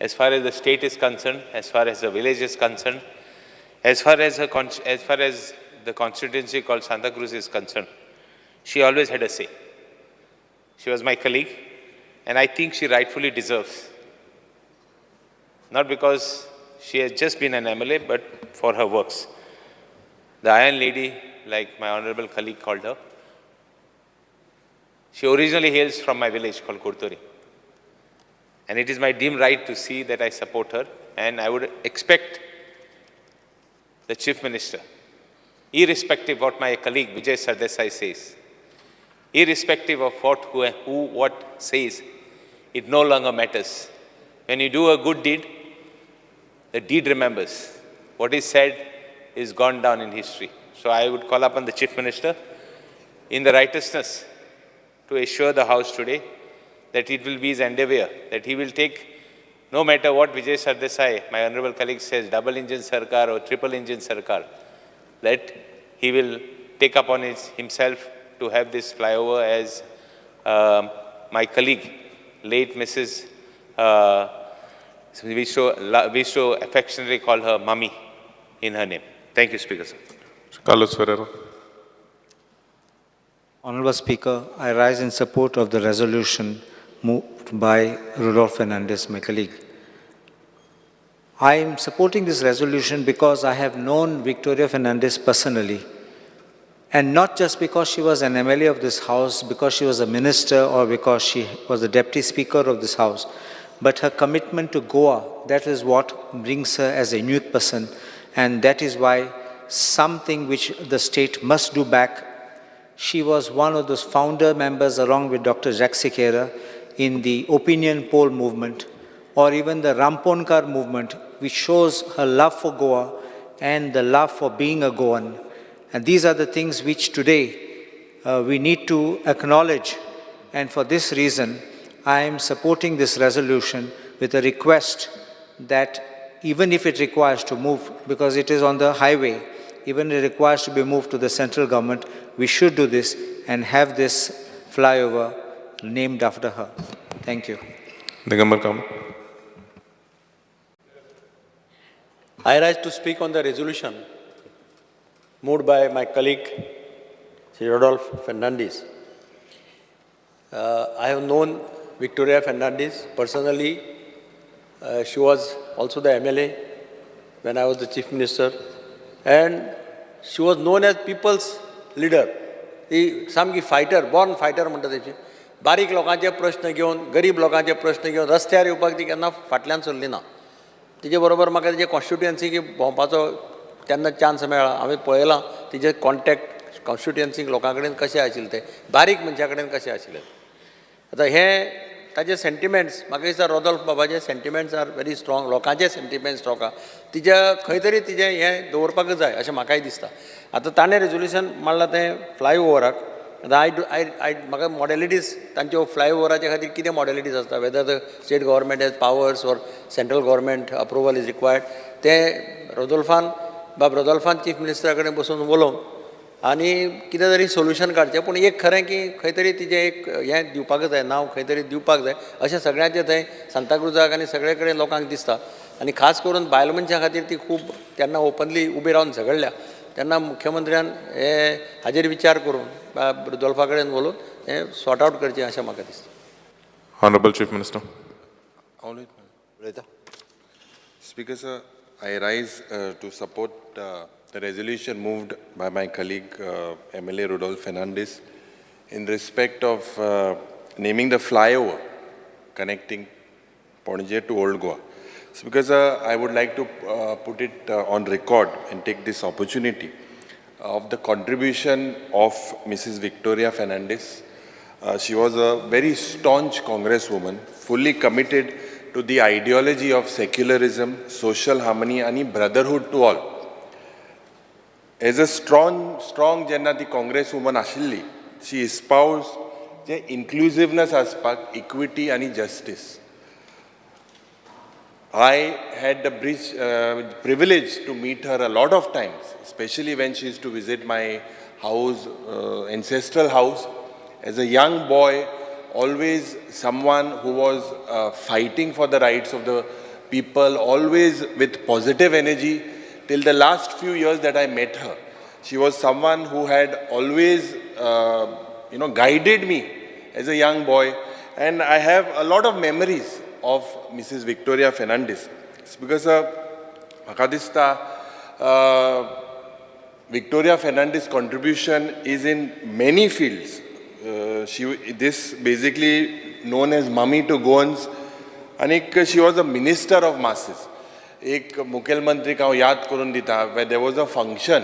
as far as the state is concerned, as far as the village is concerned, as far as the constituency called Santa Cruz is concerned, she always had a say. She was my colleague, and I think she rightfully deserves. Not because she has just been an MLA, but for her works. The Iron Lady, like my honorable colleague called her, she originally hails from my village called Kurturi. And it is my dim right to see that I support her, and I would expect the Chief Minister, irrespective of what my colleague Vijay Sardesai says, irrespective of what says, it no longer matters. When you do a good deed, the deed remembers. What is said is gone down in history. So I would call upon the Chief Minister in the righteousness to assure the House today that it will be his endeavour, that he will take, no matter what Vijay Sardesai, my honourable colleague, says, double engine Sarkar or triple engine Sarkar, that he will take upon himself to have this flyover as my colleague, late Mrs. We so affectionately call her Mummy in her name. Thank you, Speaker, sir. Carlos Ferreira. Honorable Speaker, I rise in support of the resolution moved by Rudolph Fernandez, my colleague. I am supporting this resolution because I have known Victoria Fernandez personally, and not just because she was an MLA of this House, because she was a minister, or because she was the Deputy Speaker of this House, but her commitment to Goa, that is what brings her as a unique person, and that is why something which the state must do back. She was one of those founder members along with Dr. Jacques Sikera in the opinion poll movement, or even the Ramponkar movement, which shows her love for Goa and the love for being a Goan. And these are the things which today we need to acknowledge. And for this reason, I am supporting this resolution with a request that even if it requires to move, because it is on the highway, even if it requires to be moved to the central government, we should do this and have this flyover named after her. Thank you. Digambar Kamath. I rise to speak on the resolution moved by my colleague, Sri Rodolphe Fernandez. I have known Victoria Fernandez personally. She was also the MLA when I was the Chief Minister, and she was known as people's leader. ती सामकी fighter, born fighter म्हणटा तेची. बारीक लोकांचे प्रश्न घेवन, गरीब लोकांचे प्रश्न घेवन रस्त्यार येवपाक ती केन्ना फाटल्यान सरली ना. तिचे बरोबर म्हाका तेजे कॉन्स्टिट्युएन्सीक भोंवपाचो तेन्ना चान्स मेळ्ळा. हांवें पळयलां तिचे कॉन्टॅक्ट कॉन्स्टिट्युएन्सीक लोकां कडेन कशें आशिल्ले ते, बारीक मनशां कडेन कशें आशिल्ले. आतां हें ताजे सेंटिमेंट्स, म्हाका दिसता रॉडॉल्फ बाबाचे सेंटिमेंट्स आर व्हेरी स्ट्रॉंग, लोकांचे सेंटिमेंट्स स्ट्रॉंग आहा. तिच्या खंय तरी तिजें हें दवरपाक जाय अशें म्हाकाय दिसता. आतां ताणें रेजोल्युशन मांडलां तें फ्लायओवराक. आतां म्हाका मॉडेलिटीज तांच्यो फ्लायओवराच्या खातीर कितें मॉडेलिटीज आसता, whether the state government hedge powers or central government approval is required, तें रॉडॉल्फान चीफ मिनिस्टरा कडेन बसून उलोवन आनी कितें तरी सोल्युशन काडचें. पूण एक खरें की खंय तरी तिजें एक हें दिवपाक जाय, नांव खंय तरी दिवपाक जाय अशें सगळ्यांचें थंय सांताक्रुजाक आनी सगळे कडेन लोकांक दिसता. आनी खास करून बायल मनशां खातीर ती खूब तेन्ना ओपनली उबी रावन झगडल्या. तेन्ना मुख्यमंत्र्यान हे हाजेर विचार करून रुदोल्फा कडेन उलोवन हें सॉर्ट आवट करचें अशें म्हाका दिसता. Honorable Chief Minister. Speaker, sir, I rise to support the resolution moved by my colleague MLA Rudolph Fernandez in respect of naming the flyover connecting Pondicherry to Old Goa. Speaker, sir, I would like to put it on record and take this opportunity of the contribution of Mrs. Victoria Fernandez. She was a very staunch Congresswoman, fully committed to the ideology of secularism, social harmony and brotherhood to all. As a strong jenna the Congresswoman ashilli, she espoused the inclusiveness aspak, equity and justice. I had the privilege to meet her a lot of times, especially when she used to visit my house, ancestral house. As a young boy, always someone who was fighting for the rights of the people, always with positive energy. Till the last few years that I met her, she was someone who had always, guided me as a young boy. And I have a lot of memories of Mrs. Victoria Fernandez. It's because Makadista, Victoria Fernandez's contribution is in many fields. This basically known as Mummy to Goans. And she was a minister of masses. एक मुखेलमंत्रीक हांव याद करून दिता there was a function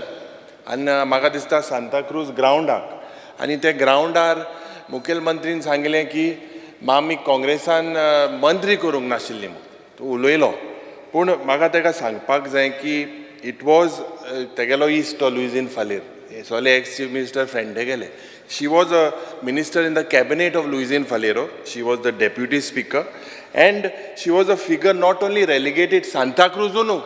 आनी म्हाका दिसता सांताक्रूज ग्रावंडाक आनी त्या ग्रावंडार मुखेलमंत्रीन सांगिल्लें की आमी काँग्रेसान मंत्री करूंक नाशिल्ली म्हणून तो उलयलो पूण म्हाका ताका सांगपाक जाय की इट वॉज तेगेलो इश्ट तो लुईजीन फालेर सोले एक्स चीफ मिनिस्टर फ्रेंडे गेले she was a minister in the cabinet of Luizinho Faleiro she was the deputy speaker and she was a figure not only relegated Santa Cruz unu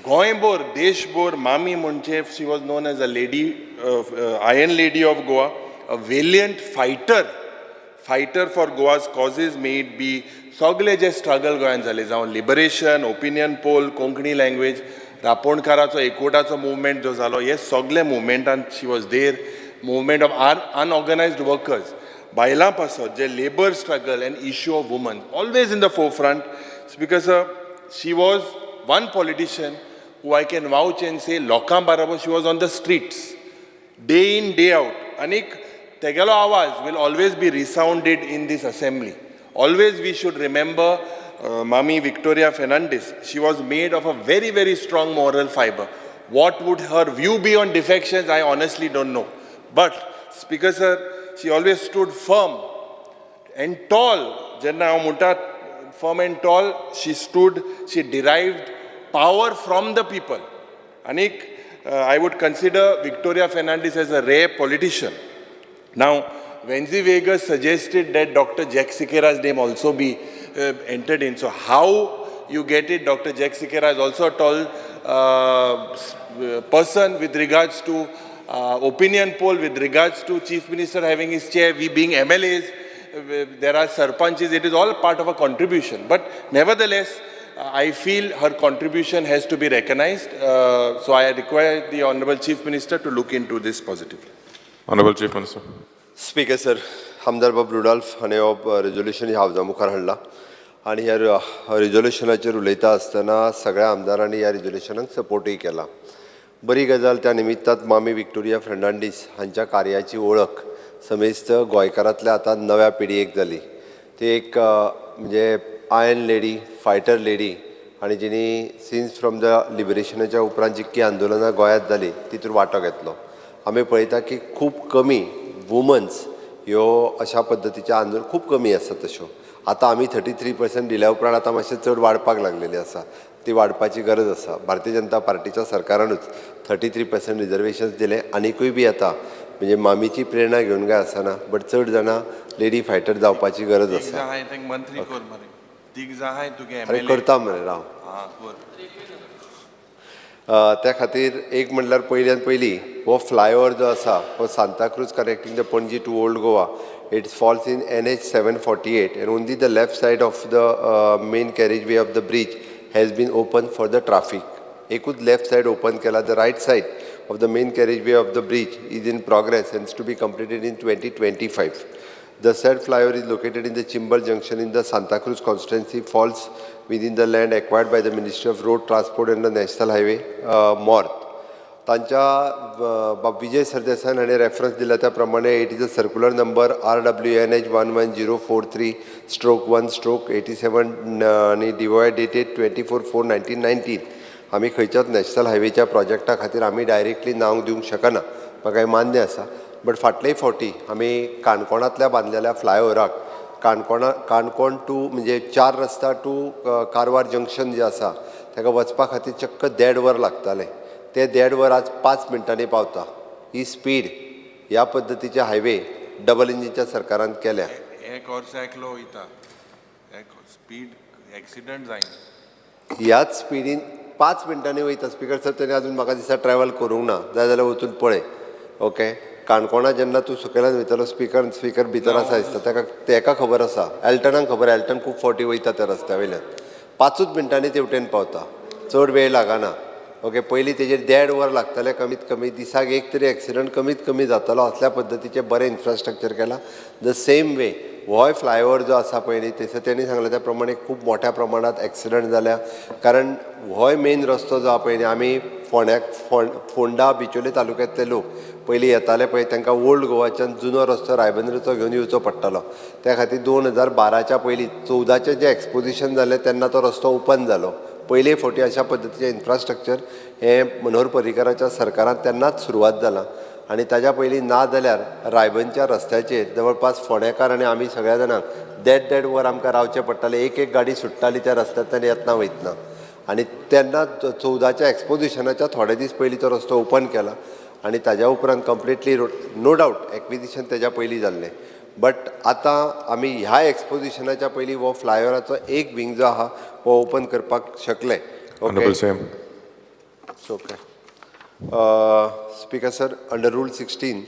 Goimbor Deshbor Mami Munche she was known as a lady Iron Lady of Goa a valiant fighter for Goa's causes may it be sogle je struggle goyan zale जावन liberation opinion poll Konkani language रापोणकाराचो एकवटाचो movement जो जालो हे सगळे movement she was there movement of unorganized workers बायलां पासत जे labour struggle and issue of woman always in the forefront because she was one politician who I can vouch and say लोकां बरोबर she was on the streets day in day out आनीक तेगेलो आवाज will always be resounded in this assembly always we should remember मामी Victoria Fernandes she was made of a very very strong moral fibre what would her view be on defections I honestly don't know but speaker sir she always stood firm and tall jenna haंव म्हणटा firm and tall she stood she derived power from the people anik I would consider Victoria Fernandez as a rare politician now Wenzi Vegas suggested that Dr. Jack Sikera's name also be entered in so how you get it Dr. Jack Sikera is also a tall person with regards to opinion poll with regards to Chief Minister having his chair, we being MLAs, there are sarpanches, it is all part of a contribution. But nevertheless, I feel her contribution has to be recognized. So I require the Honorable Chief Minister to look into this positively. Honorable Chief Minister. Speaker sir हमदार बाब रुडॉल्फ हाणें हो resolution हावजा मुखार हाडला आनी ह्या रेजोल्युशनाचेर उलयता आसतना सगळ्या आमदारांनी ह्या रेजोल्युशनाक सपोर्टूय केला बरी गजाल त्या निमित्तान मामी विक्टोरिया फेर्नांडीस हांच्या कार्याची ओळख समेस्त गोंयकारांतल्या आतां नव्या पिळगेक जाली ती एक म्हणजे आयर्न लेडी फायटर लेडी आनी जिणी सिन्स फ्रॉम द लिबरेशनाच्या उपरांत जितकी आंदोलनां गोंयांत जाली तितून वांटो घेतलो आमी पळयता की खूब कमी वुमन्स ह्यो अशा पद्दतीच्या आंदोलन खूब कमी आसात तश्यो आतां आमी 33% दिल्या उपरांत आतां मातशें चड वाडपाक लागलेली आसा ती वाडपाची गरज आसा भारतीय जनता पार्टीच्या सरकारानूच 33% रिजर्वेशन्स दिले आनीकूय बी येता म्हणजे मामीची प्रेरणा घेवन काय आसना बट चड जाणां लेडी फायटर जावपाची गरज आसा अरे करता मरे राव त्या खातीर एक म्हणल्यार पयल्यान पयली हो फ्लायओवर जो आसा हो Santa Cruz connecting the Panaji to old Goa it falls in NH 748 and only the left side of the main carriageway of the bridge has been opened for the traffic. Ekut left side open kela, the right side of the main carriageway of the bridge is in progress and is to be completed in 2025. The said flyover is located in the Chimbal junction in the Santa Cruz constituency, falls within the land acquired by the Ministry of Road Transport and the National Highway North. तांच्या विजय सरदेसायन हाणें reference दिला त्या प्रमाणे it is a circular number RWNH 11043/1/87 आनी डिवॉय dated 24/4/1919 आमी खंयच्याच national हायवेच्या प्रोजेक्टा खातीर आमी डायरेक्टली नांव दिवंक शकना म्हाका मान्य आसा बट फाटलेय फावटी आमी काणकोणांतल्या बांदलेल्या फ्लायओवराक काणकोण टू म्हणजे 4 रस्ता टू कारवार जंक्शन जे आसा ताका वचपा खातीर चक्क 1.5 वर लागताले ते 1.5 वर आज 5 मिनटांनी पावता ही स्पीड ह्या पद्दतीचे हायवे डबल इंजिनच्या सरकारान केल्या स्पीड एक्सिडंट जायना ह्याच स्पीडीन 5 मिनटांनी वयता स्पीकर सर तेणे अजून म्हाका दिसता ट्रॅव्हल करूंक ना जाय जाल्यार वचून पळय ओके काणकोणा जेन्ना तूं सकयल्यान वयतलो स्पीकर भितर आसा दिसता ताका खबर आसा एल्टनाक खबर एल्टन खूब फावटी वयता त्या रस्त्या वयल्यान 5 मिनटांनी तेवटेन पावता चड वेळ लागना ओके पयलीं तेजेर 1.5 वर लागताले कमीत कमी दिसाक एक तरी एक्सिडंट कमीत कमी जातालो असल्या पद्दतीचे बरें इन्फ्रास्ट्रक्चर केला द सेम वे होय फ्लायओवर जो आसा पळय न्ही तेचो तेणी सांगले त्या प्रमाणे खूब मोठ्या प्रमाणात एक्सिडंट जाल्या कारण होय मेन रस्तो जो आहा पळय न्ही आमी फोंडा बिचोले तालुक्यांतले लोक पयलीं येताले पळय तांकां ओल्ड गोवाच्यान जुनो रस्तो रायबंद्रेचो घेवन येवचो पडटालो त्या खातीर 2012च्या पयलीं 14चें जें एक्सपोजिशन जालें तेन्ना तो रस्तो ओपन जालो पयले फावटी अशा पद्दतीचें इन्फ्रास्ट्रक्चर हें मनोहर पर्रीकराच्या सरकारान तेन्नाच सुरवात जाला आनी ताज्या पयलीं ना जाल्यार रायबंदच्या रस्त्याचेर जवळपास फोंडेकार आनी आमी सगळ्या जाणांक देड वर आमकां रावचें पडटालें एक गाडी सुट्टाली त्या रस्त्यांतल्यान येतना वयतना आनी तेन्ना 14च्या एक्सपोजिशनाच्या थोडे दीस पयलीं तो रस्तो ओपन केला आनी ताज्या उपरांत कंप्लिटली नो डावट एक्विजिशन तेज्या पयलीं जाल्लें बट आतां आमी ह्या एक्सपोजिशनाच्या पयलीं हो फ्लायओवराचो एक विंग जो आहा हो ओपन करपाक शकले okay okay Speaker sir, under Rule 16,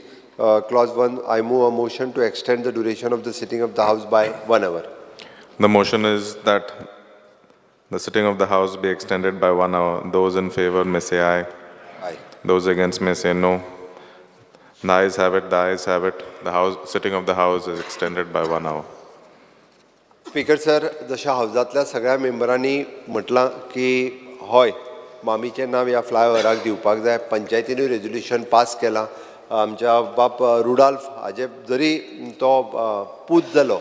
Clause 1, I move a motion to extend the duration of the sitting of the House by 1 hour. The motion is that the sitting of the House be extended by 1 hour. Those in favor may say aye. Aye. Those against may say no. The ayes have it, the ayes have it. The sitting of the House is extended by 1 hour. Speaker sir, जशा हावजांतल्या सगळ्या मेंबरांनी म्हटलां की हय मामीचें नांव ह्या फ्लायओवराक दिवपाक जाय पंचायतीनूय resolution pass केलां आमच्या बाप रुडाल्फ हाजे जरी तो पूत जालो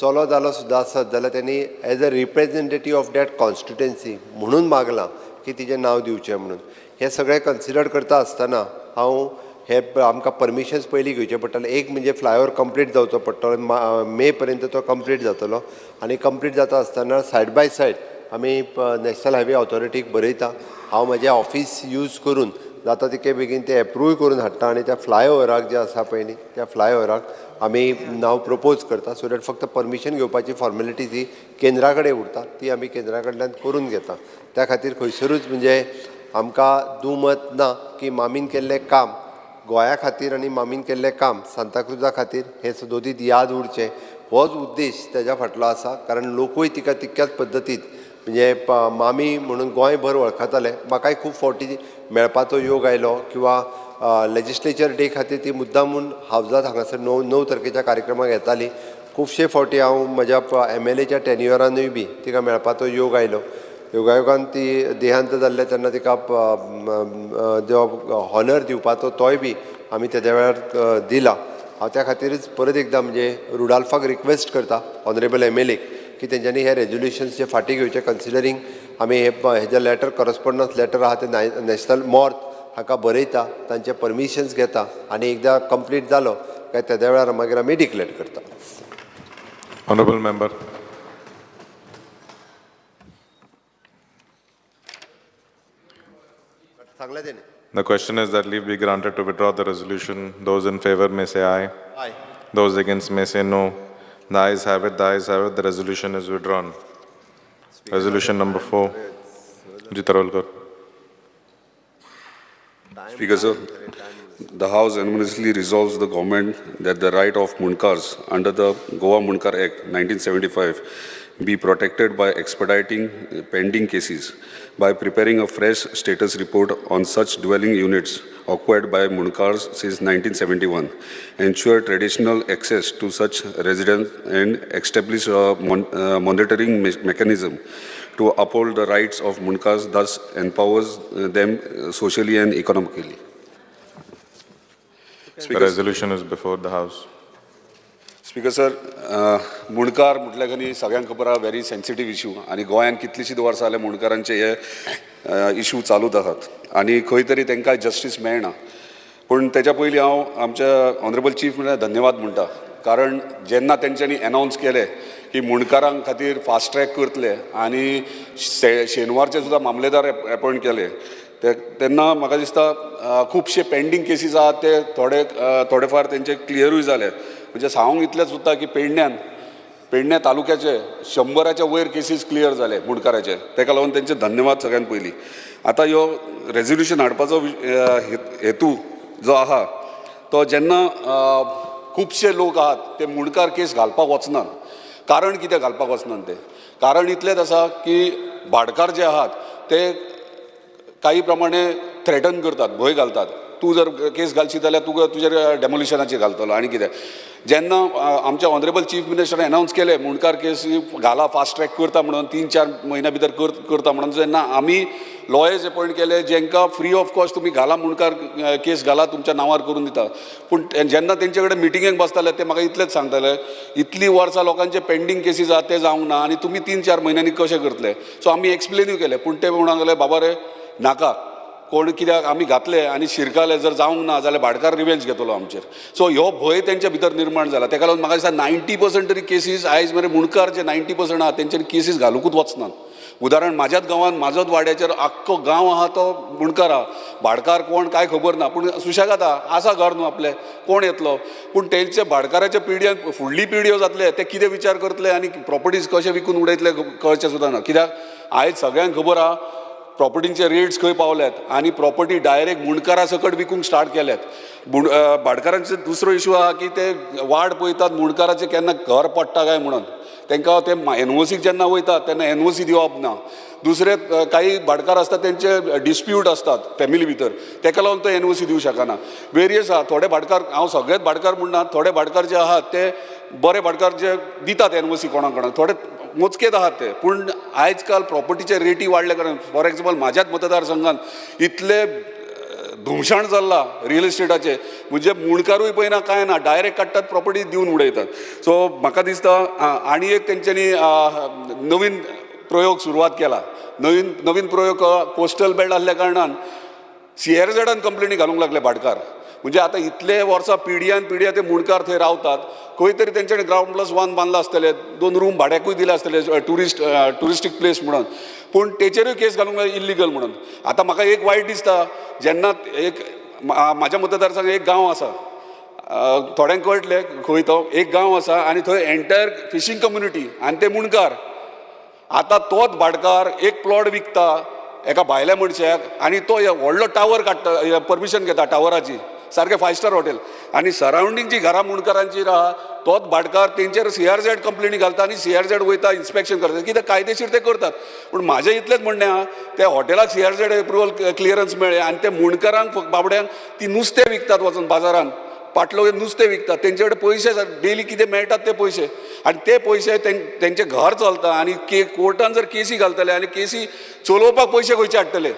चलो जालो सुद्दां आसत जाल्यार त्यांनी as a representative of that constituency म्हणून मागलां की तिचें नांव दिवचें म्हणून हें सगळें कन्सिडर करता आसतना हांव हे आमकां परमिशन्स पयलीं घेवचे पडटले एक म्हणजे फ्लायओवर कंप्लीट जावचो पडटलो मे पर्यंत तो कंप्लीट जातलो आनी कंप्लीट जाता आसतना सायड बाय सायड आमी नॅशनल हायवे ऑथॉरिटीक बरयता हांव म्हजें ऑफिस यूज करून जाता तितके बेगीन ते एप्रूव करून हाडटा आनी त्या फ्लायओवराक जे आसा पळय न्ही त्या फ्लायओवराक आमी नांव प्रपोज करता सो दॅट फक्त परमिशन घेवपाची फॉर्मेलिटीज ही केंद्रा कडेन उरता ती आमी केंद्रा कडल्यान करून घेता त्या खातीर खंयसरूच म्हणजे आमकां दुमत ना की मामीन केल्लें काम गोंया खातीर आनी मामीन केल्लें काम सांताक्रुजा खातीर हें सदोदीत याद उरचें होच उद्देश तेज्या फाटलो आसा कारण लोकूय तिका तितक्याच पद्दतीन म्हणजे मामी म्हणून गोंयभर वळखताले म्हाकाय खूब फावटी मेळपाचो योग आयलो किंवा लेजिस्लेचर डे खातीर ती मुद्दामून हावजात हांगासर 9 तारखेच्या कार्यक्रमाक येताली खुबशे फावटी हांव म्हज्या MLAच्या टेन्युअरानूय बी तिका मेळपाचो योग आयलो योगायोगान ती देहांत जाल्ले तेन्ना तिका जो हॉनर दिवपाचो तोय बी आमी तेद्या वेळार दिला हांव त्या खातीरच परत एकदां म्हणजे रुडाल्फाक रिक्वेस्ट करता ऑनरेबल MLA की तेंच्यांनी हे रेजोल्युशन्स जे फाटी घेवचे कन्सिडरींग आमी हेजे लेटर करस्पॉन्डन्स लेटर आहा ते नॅशनल मॉर्थ हाका बरयता तांचे परमिशन्स घेता आनी एकदां कंप्लीट जालो काय तेद्या वेळार मागीर आमी डिक्लेअर करता Honorable member. सांगले तेणी The question is that leave be granted to withdraw the resolution. Those in favor may say aye. Aye. Those against may say no. The ayes have it, the ayes have it. The resolution is withdrawn. Resolution number 4. Jitarolkar. Speaker sir, the House unanimously resolves the government that the right of Munkars under the Goa Munkar Act 1975 be protected by expediting pending cases by preparing a fresh status report on such dwelling units occupied by Munkars since 1971, ensure traditional access to such residents and establish a monitoring mechanism to uphold the rights of Munkars, thus empowers them socially and economically. The resolution is before the House. Speaker sir मुणकार म्हटल्यार न्ही सगळ्यांक खबर आहा very sensitive issue आनी गोंयान कितलींशींच वर्सां जाल्यार मुणकारांचे हे इशू चालूच आसात आनी खंय तरी तांकां जस्टीस मेळना पूण तेच्या पयलीं हांव आमच्या ऑनरेबल चीफ मिनिस्टर धन्यवाद म्हणटा कारण जेन्ना तेंच्यांनी अनावन्स केलें की मुणकारांक खातीर फास्ट ट्रॅक करतले आनी शेनवारचे सुद्दां मामलेदार अपॉयंट केले तेन्ना म्हाका दिसता खुबशे पेंडींग केसीस आहात ते थोडेफार तेंचे क्लियरूय जाले म्हणजे सांगूंक इतलेंच सुद्दां की पेडण्या तालुक्याचे 100च्या वयर केसीस क्लियर जाले मुणकाराचे तेका लागून तेंचे धन्यवाद सगळ्यान पयलीं आतां ह्यो रेजोल्युशन हाडपाचो हेतू जो आहा तो जेन्ना खुबशे लोक आहात ते मुणकार केस घालपाक वचनात कारण कितें घालपाक वचनात ते कारण इतलेंच आसा की भाटकार जे आहात ते काही प्रमाणे थ्रेटन करतात भंय घालतात तूं जर केस घालशीत जाल्यार तुका तुजेर डेमोलिशनाची घालतलो आनी कितें. जेन्ना आमच्या ऑनरेबल चीफ मिनिस्टरान अनावन्स केलें मुणकार केस घाला फास्ट ट्रॅक करता म्हणून 3-4 म्हयन्या भितर करता म्हणून, जेन्ना आमी लॉयर्स अपॉयंट केले जेंकां फ्री ऑफ कॉस्ट तुमी घाला मुणकार केस घाला तुमच्या नांवार करून दिता. पूण जेन्ना तेंचे कडेन मिटिंगेक बसताले ते म्हाका इतलेंच सांगताले इतलीं वर्सां लोकांचे पेंडींग केसीस आहा ते जावंक ना आनी तुमी 3-4 म्हयन्यांनी कशें करतले. सो आमी एक्सप्लेनूय केलें पूण ते म्हणूंक लागले बाबा रे नाका कोण कित्याक आमी घातले आनी शिरकाले जर जावंक ना जाल्यार भाटकार रिवेंज घेतलो आमचेर. सो ह्यो भंय तेंच्या भितर निर्माण जाला. ताका लागून म्हाका दिसता 90% तरी केसीस आयज मेरेन मुणकार जे 90% आहा तेंच्यांनी केसीस घालूंकूच वचनात. उदाहरण म्हाज्याच गांवांत म्हाजोच वाड्याचेर आख्खो गांव आहा तो मुणकार आहा. भाटकार कोण काय खबर ना पूण सुशेगाद आसा घर न्हू आपले कोण येतलो. पूण तेंचे भाटकाराच्या पिढयेन फुडली पिढयो जातले ते कितें विचार करतले आनी प्रॉपर्टीज कशे विकून उडयतले कळचें सुद्दां ना. कित्याक आयज सगळ्यांक खबर आहा प्रॉपर्टींचे रेट्स खंय पावल्यात आनी प्रॉपर्टी डायरेक्ट मुणकारा सकट विकूंक स्टार्ट केल्यात. भाटकारांचो दुसरो इशू आहा की ते वाड पळयतात मुणकाराचें केन्ना घर पडटा काय म्हणून. तांकां ते एनओसीक जेन्ना वयतात तेन्ना एनओसी दिवप ना. दुसरे काही भाटकार आसतात तेंचे डिस्प्यूट असतात फॅमिली भितर ताका लागून तो एनओसी दिवंक शकना. वेरियस आहा थोडे भाटकार हांव सगळेच भाटकार म्हणना थोडे भाटकार जे आहात ते बरे भाटकार जे दितात एनओसी कोणाक थोडे मोजकेच आहात ते. पूण आयज काल प्रॉपर्टीचे रेटी वाडल्या कारण फॉर एग्जाम्पल म्हाज्याच मतदारसंघात इतले धुमशाण चल्ला रियल इस्टेटाचे म्हणजे मुणकारूय पळयना कांय ना डायरेक्ट काडटात प्रॉपर्टी दिवन उडयतात. सो म्हाका दिसता आनी एक तेंच्यांनी नवीन प्रयोग सुरवात केला. नवीन प्रयोग कोस्टल बेल्ट आसल्या कारणान CRZान कंप्लेनी घालूंक लागले भाटकार. म्हणजे आतां इतले वर्सां पिढ्यान ते मुणकार थंय रावतात खंय तरी तेंच्यांनी ग्राउंड+1 बांदला आसतले 2 रूम भाड्याकूय दिले आसतले टुरिस्टीक प्लेस म्हणून. पूण तेचेरूय केस घालूंक लागले इल्लिगल म्हणून. आतां म्हाका एक वायट दिसता जेन्ना एक म्हाज्या मतदारसंघात एक गांव आसा थोड्यांक कळटलें खंय तो एक गांव आसा आनी थंय एंटायर फिशींग कम्युनिटी आनी ते मुणकार. आतां तोच भाटकार एक प्लॉट विकता एका भायल्या मनशाक आनी तो व्हडलो टावर काडटा परमिशन घेता टावराची सारकें 5 स्टार हॉटेल आनी सरावंडींग जी घरां मुणकारांची आहा तोच भाटकार तेंचेर CRZ कंप्लेनी घालता आनी CRZ वयता इन्स्पेक्शन करता. कित्याक कायदेशीर ते करतात. पूण म्हाजें इतलेंच म्हणणें आहा त्या हॉटेलाक CRZ एप्रुवल क्लियरन्स मेळ्ळे आनी त्या मुणकारांक बाबड्यांक ती नुस्तें विकतात वचून बाजारांत पाटलो नुस्तें विकतात तेंचे कडेन पयशे डेली कितें मेळटात ते पयशे आनी ते पयशे तेंचें घर चलता आनी कोर्टान जर केसी घालतले आनी केसी चलोवपाक पयशे खंयचे हाडटले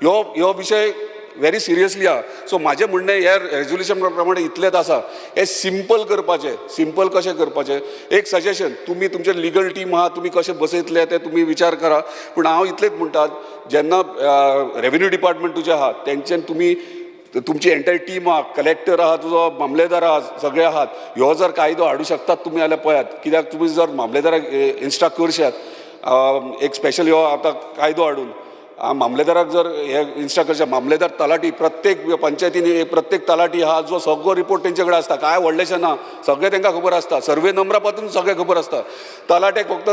ह्यो विशय व्हेरी सिरियसली आहा. सो म्हाजें म्हणणें ह्या रेजोल्युशन प्रमाणे इतलेंच आसा हें सिंपल करपाचें. सिंपल कशें करपाचें एक सजेशन तुमी तुमचें लिगल टीम आहा तुमी कशें बसयतले ते तुमी विचार करा. पूण हांव इतलेंच म्हणटात जेन्ना रेव्हेन्यू डिपार्टमेंट तुजें आहा तेंच्यान तुमी तुमची एंटायर टीम आहा कलेक्टर आहा तुजो मामलेदार आहा सगळे आहात ह्यो जर कायदो हाडूं शकतात तुमी जाल्यार पळयात. कित्याक तुमी जर मामलेदाराक इन्स्ट्रक्ट करशात एक स्पेशल ह्यो आतां कायदो हाडून मामलेदाराक जर हे इन्स्ट्रक्ट करचे मामलेदार तलाटी प्रत्येक पंचायतीन प्रत्येक तलाटी आहा जो सगळो रिपोर्ट तेंचे कडेन आसता काय व्हडलेशें ना सगळें तांकां खबर आसता. सर्वे नंबरा पासून सगळें खबर आसता. तलाट्याक फक्त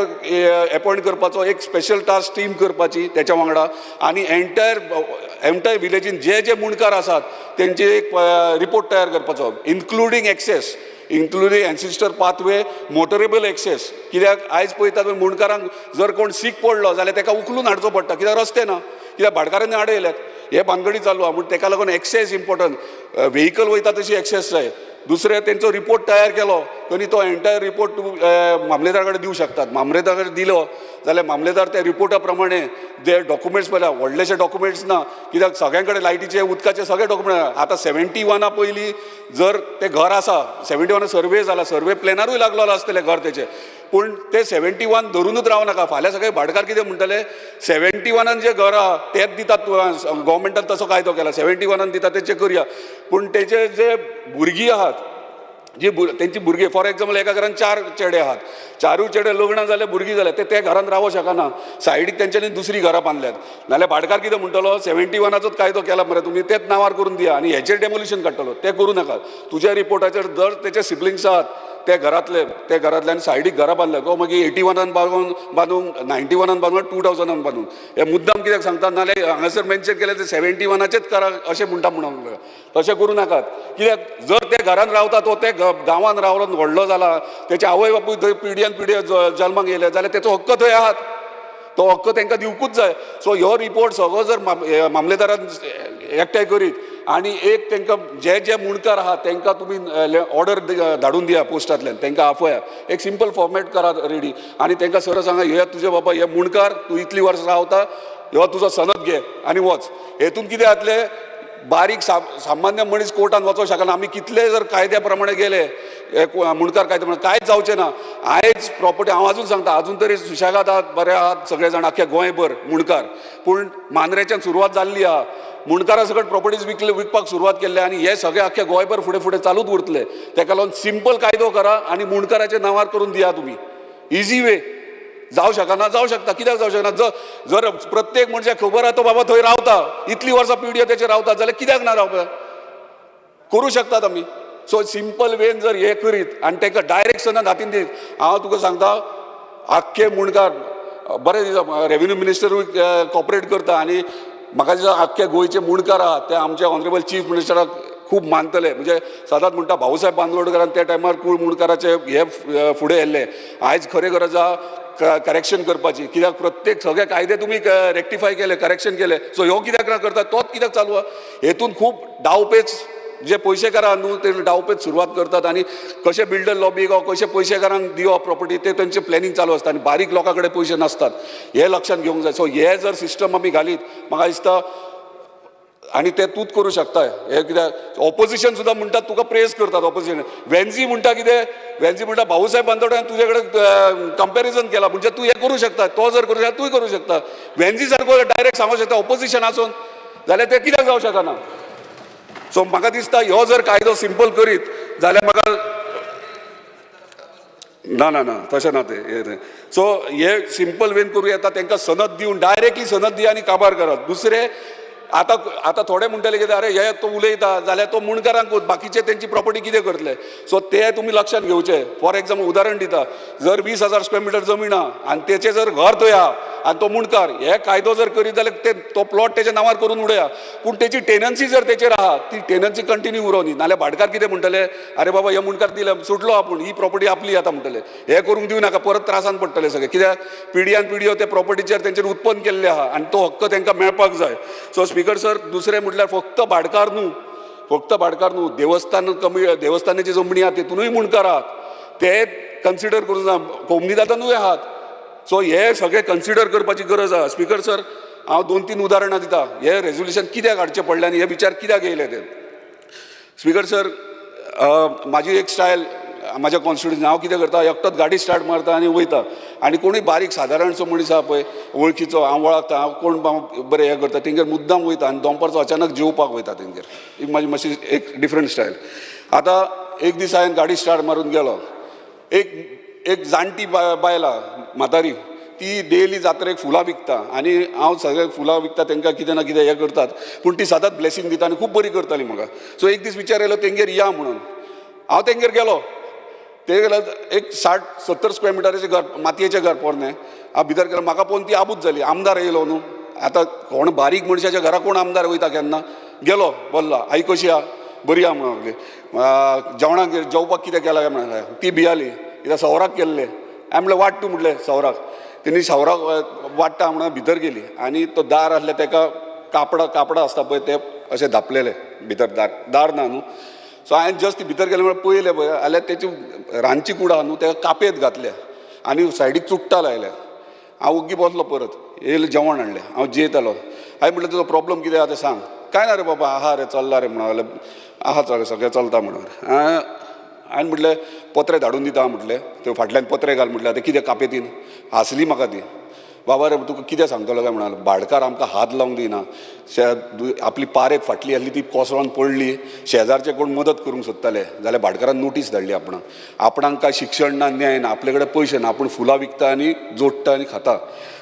अपॉयंट करपाचो एक स्पेशल टास्क टीम करपाची त्याच्या वांगडा आनी एंटायर विलेजीन जे मुणकार आसात तेंचे एक रिपोर्ट तयार करपाचो including access including ancestor pathway motorable access. कित्याक आयज पळयतात मुणकारांक जर कोण सीक पडलो जाल्यार ताका उखलून हाडचो पडटा कित्याक रस्ते ना कित्याक भाटकारांनी आडयल्यात हे भानगडी चालू आहा. म्हूण ताका लागून एक्सेस इम्पॉर्टंट व्हेहिकल वयता तशी एक्सेस जाय. दुसरे तेंचो रिपोर्ट तयार केलो आनी तो एंटायर रिपोर्ट मामलेदारा कडेन दिवंक शकतात. मामलेदारा कडेन दिलो जाल्यार मामलेदार त्या रिपोर्टा प्रमाणे जे डॉक्युमेंट्स पळयल्या व्हडलेशे डॉक्युमेंट्स ना कित्याक सगळ्यां कडेन लायटीचे उदकाचे सगळे डॉक्युमेंट आतां 71 पयलीं जर ते घर आसा 71 सर्वे जाला सर्वे प्लॅनारूय लागलेलो आसतले घर तेचे पूण ते 71 धरूनच रावं नाका. फाल्यां सगळे भाटकार कितें म्हणटले 71 जे घर आहा तेच दितात गव्हर्मेंटान तसो कायदो केला 71 दिता तेचे करया. पूण तेचे जे भुरगीं आहात जी तेंची भुरगीं फॉर एग्जाम्पल एका घरान 4 चेडे आहात 4 चेडे लग्न जाले भुरगीं जाले ते घरान रावूं शकना सायडीक तेंच्यांनी दुसरी घरां बांदल्यात. नाल्यार भाटकार कितें म्हणटलो 71चोच कायदो केला मरे तुमी तेच नांवार करून दिया आनी हेचेर डेमोलिशन काडटलो. ते करूं नाका. तुज्या रिपोर्टाचेर जर तेचे सिबलिंग्स आहात ते घरांतल्यान सायडीक घरां बांदल्या गो मागीर 81 बांदूंक 91 बांदूंक 2000 बांदूंक हे मुद्दाम कित्याक सांगतात नाल्यार हांगासर मेन्शन केलें ते 71चेच करा अशें म्हणटा म्हणून तशें करूं नाकात. कित्याक जर ते घरान रावता तो ते गांवांत रावन व्हडलो जाला तेचे आवय बापूय थंय पिढ्यान जल्माक येयले जाल्यार तेचो हक्क थंय आहात तो हक्क तांकां दिवंकूच जाय. सो ह्यो रिपोर्ट सगळो जर मामलेदारान एकठांय करीत आणि एक तांकां जे जे मुणकार आहात तांकां तुमी ऑर्डर धाडून दिया पोस्टांतल्यान तांकां आफया एक सिंपल फॉर्मेट करा रेडी आनी तांकां सरळ सांगा हे तुजे बाबा हे मुणकार तूं इतली वर्सां रावता ह्यो तुजो सनद घे आनी वच हेतून कितें जातलें बारीक सामान्य मनीस कोर्टान वचों शकना आमी कितले जर कायद्या प्रमाणे गेले मुणकार कायदे प्रमाणे कांयच जावचें ना आयज प्रॉपर्टी हांव आजून सांगता आजून तरी सुशेगाद आहात बरे आहात सगळे जाण आख्या गोंयभर मुणकार पूण मांद्रेच्यान सुरवात जाल्ली आहा मुणकारा सकट प्रॉपर्टीज विकपाक सुरवात केल्ले आनी हे सगळे आख्या गोंयभर फुडें फुडें चालूच उरतले ताका लागून सिंपल कायदो करा आनी मुणकाराच्या नांवार करून दिया तुमी इजी वे जावं शकना जावं शकता कित्याक जावं शकना जर प्रत्येक मनशाक खबर आहा तो बाबा थंय रावता इतली वर्सां पिढी तेचेर रावता जाल्यार कित्याक ना रावपाक करूं शकतात आमी सो सिंपल वेन जर हे करीत आनी ताका डायरेक्शनान हातीन दीत हांव तुका सांगता आख्खे मुणकार बरें दिसता रेव्हेन्यू मिनिस्टरूय कॉपरेट करता आनी म्हाका दिसता आख्खे गोंयचे मुणकार आहा ते आमचे ऑनरेबल चीफ मिनिस्टराक खूब मानतले म्हणजे सदांच म्हणटा भाऊसाहेब बांदोडकरान त्या टायमार कूळ मुणकाराचे हे फुडें येल्ले आयज खरें गरज आहा करेक्शन करपाची कित्याक प्रत्येक सगळे कायदे तुमी रेक्टिफाय केले करेक्शन केले सो ह्यो कित्याक ना करता तोच कित्याक चालू आहा हेतून खूब डावपेच जे पयशेकारां न्हू ते डावपेच सुरवात करतात आनी कशे बिल्डर लॉबी कशे पयशेकारांक दिवप प्रॉपर्टी ते तेंचे प्लॅनिंग चालू आसता आनी बारीक लोकां कडेन पयशे नासतात हे लक्षात घेवंक जाय सो हे जर सिस्टम आमी घालीत म्हाका दिसता आनी ते तूंच करूं शकताय हे कित्याक ऑपोजिशन सुद्दां म्हणटात तुका प्रेज करतात ऑपोजिशन वेन्झी म्हणटा कितें वेन्झी म्हणटा भाऊसाहेब बांदोड्यान तुजे कडेन कंपॅरिजन केला म्हणजे तूं हे करूं शकता तो जर करूं शकता तूंय करूं शकता वेन्झी सारको डायरेक्ट सांगूंक शकता ऑपोजिशन आसून जाल्यार ते कित्याक जावं शकना सो म्हाका दिसता ह्यो जर कायदो सिंपल करीत जाल्यार म्हाका ना ना ना तशें ना ते सो हे सिंपल वेन करूं येता तांकां सनद दिवन डायरेक्टली सनद दिया आनी काबार करत दुसरे आतां थोडे म्हणटले कितें अरे हे तो उलयता जाल्यार तो मुणकारांक बाकीचे तेंची प्रॉपर्टी कितें करतले सो ते तुमी लक्षात घेवचे फॉर एग्जाम्पल उदाहरण दिता जर 20,000 स्क्वेअर मिटर जमीन आहा आनी तेचें जर घर थंय आहा आनी तो मुणकार हे कायदो जर करीत जाल्यार तो प्लॉट तेच्या नांवार करून उडया पूण तेची टेनन्सी जर तेचेर आहा ती टेनन्सी कंटिन्यू उरोवनी नाल्यार भाटकार कितें म्हणटले अरे बाबा हे मुणकार दिले सुटलो आपूण ही प्रॉपर्टी आपली आता म्हणटले हे करूंक दिवं नाका परत त्रासान पडटले सगळे कित्याक पिढ्यान पिढयो ते प्रॉपर्टीचेर तेंचेर उत्पन्न केल्ले आहा आनी तो हक्क तांकां मेळपाक जाय सो स्पीकर सर दुसरें म्हटल्यार फक्त भाटकार न्हू देवस्थानाची जमणी आहा तेतूनय मुणकार आहात ते कन्सिडर करूं ना कोमनीदातानूय आहात सो हे सगळे कन्सिडर करपाची गरज आहा स्पीकर सर हांव 2-3 उदाहरणां दिता हे रेजोल्युशन कित्याक हाडचें पडलें आनी हे विचार कित्याक येयले ते स्पीकर सर म्हाजी एक स्टायल म्हाज्या कॉन्स्टिट्युन्सी हांव कितें करता एकटोच गाडी स्टार्ट मारता आनी वयता आनी कोणूय बारीक सादारणसो मनीस आहा पळय वळखीचो हांव वळखता हांव कोण बरें हें करता तेंगेर मुद्दाम वयता आनी दनपारचो अचानक जेवपाक वयता तेंगेर ही म्हाजी मातशी एक डिफरंट स्टायल आतां एक दीस हांवें गाडी स्टार्ट मारून गेलो एक जाणटी बायल आहा म्हातारी ती डेली जात्रेक फुलां विकता आनी हांव सगळे फुलां विकता तांकां कितें ना कितें हें करतात पूण ती सदांच ब्लेसींग दिता आनी खूब बरी करताली म्हाका सो एक दीस विचार येयलो तेंगेर या म्हणून हांव तेंगेर गेलो ते गेल्यार एक 60-70 स्क्वेअर मिटराचें घर मातयेचें घर पोरनें हांव भितर गेलो म्हाका पळोवन ती आबूज जाली आमदार येयलो न्हू आतां कोण बारीक मनशाच्या घरा कोण आमदार वयता केन्ना गेलो बोल्ला आई कशी आहा बरी आहा म्हणून जेवणाक जेवपाक कितें केलां काय म्हणून ती भियाली कित्याक सवराक केल्ले हांवें म्हणलें वाट तूं म्हणलें सवराक तेणी सवराक वाडटा म्हणून भितर गेली आनी तो दार आसले ताका कापडां आसता पळय ते अशें धापलेले भितर दार ना न्हू सो हांवें जस्ट भितर गेले म्हळ्यार पळयलें पळय जाल्यार तेची रांदची कूड आहा न्हू ताका कापेत घातल्या आनी सायडीक चुट्टा लायल्या हांव ओग्गी बसलो परत येयलें जेवण हाडलें हांव जेयतालो हांवें म्हटलें तुजो प्रॉब्लम कितें आहा तें सांग काय ना रे बाबा आहा रे चल्ला रे म्हणून आहा चल सगळें चलता म्हणून हांवें म्हटलें पत्रे धाडून दिता म्हटलें ते फाटल्यान पत्रे घाल म्हटलें आतां कितें कापेतीन हांसली म्हाका ती बाबा रे तुका कितें सांगतलो काय म्हणाल भाडकार आमकां हात लावंक दिना आपली पारेक फाटली आसली ती कोसळोन पडली शेजारचे कोण मदत करूंक सोदताले जाल्यार भाडकारान नोटीस धाडली आपणाक काय शिक्षण ना न्याय ना आपले कडेन पयशे ना आपूण फुलां विकता आनी जोडटा आनी खाता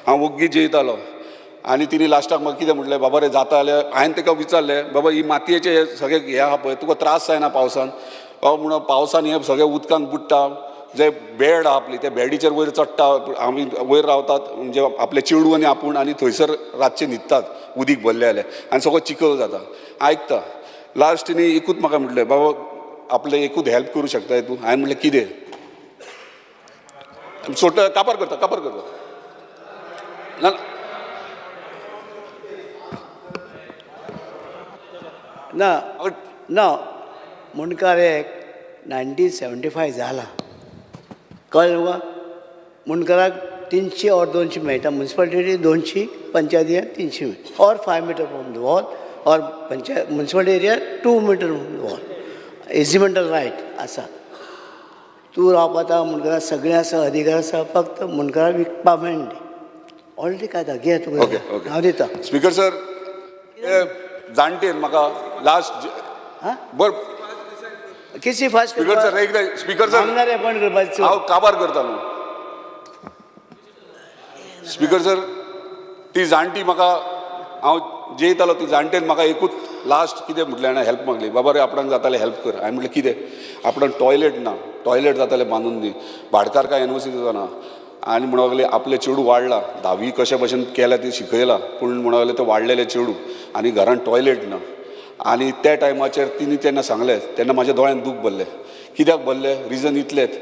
हांव ओग्गी जेयतालो आनी तिणी लास्टाक म्हाका कितें म्हटलें बाबा रे जाता जाल्यार हांवें ताका विचारलें बाबा ही मातयेचे सगळे हे आहा पळय तुका त्रास जायना पावसान म्हणून पावसान हे सगळें उदकांत बुडटा जे बेड आहा आपली त्या बेडीचेर वयर चडटा आमी वयर रावतात म्हणजे आपले चेडूं आनी आपूण आनी थंयसर रातचे न्हिदतात उदीक भरले जाल्यार आनी सगळो चिखल जाता आयकता लास्ट तिणी एकूच म्हाका म्हटलें बाबा आपले एकूच हेल्प करूं शकताय तूं हांवें म्हटलें कितें कापार करता ना ना ना मुणकार एक 1975 जाला कळ्ळें तुका मुणकाराक 300 or 200 मेळटा म्युन्सिपालिटी 200 पंचायत एरिया 300 मेळटा और 5 metre from the wall or panchayat municipality area 2 metre from the wall easemental right आसा तूं रावता मुणकाराक सगळें आसा अधिकार आसा फक्त मुणकाराक विकपा मेळना ऑलरेडी काय घे तुका हांव दिता स्पीकर सर जाणटेन म्हाका लास्ट बरं किसी फास्ट स्पीकर सर एकदा स्पीकर सर आमदार अपॉइंट करपाचो हांव काबार करतालो स्पीकर सर ती जाणटी म्हाका हांव जेयतालो ती जाणटेन म्हाका एकूच लास्ट कितें म्हटलें हांवें हेल्प मागली बाबा रे आपणाक जातालें हेल्प कर हांवें म्हटलें कितें आपणाक टॉयलेट ना टॉयलेट जातालें बांदून दी भाडकार काय एनओसी जाना आनी म्हणूंक लागले आपलें चेडूं वाडलां 10वी कशे भशेन केल्या ती शिकयला पूण म्हणूंक लागले तो वाडलेले चेडूं आनी घरान टॉयलेट ना आनी त्या टायमाचेर तिणी तेन्ना सांगलें तेन्ना म्हाज्या दोळ्यान दूख भरलें कित्याक भरलें रिजन इतलेंच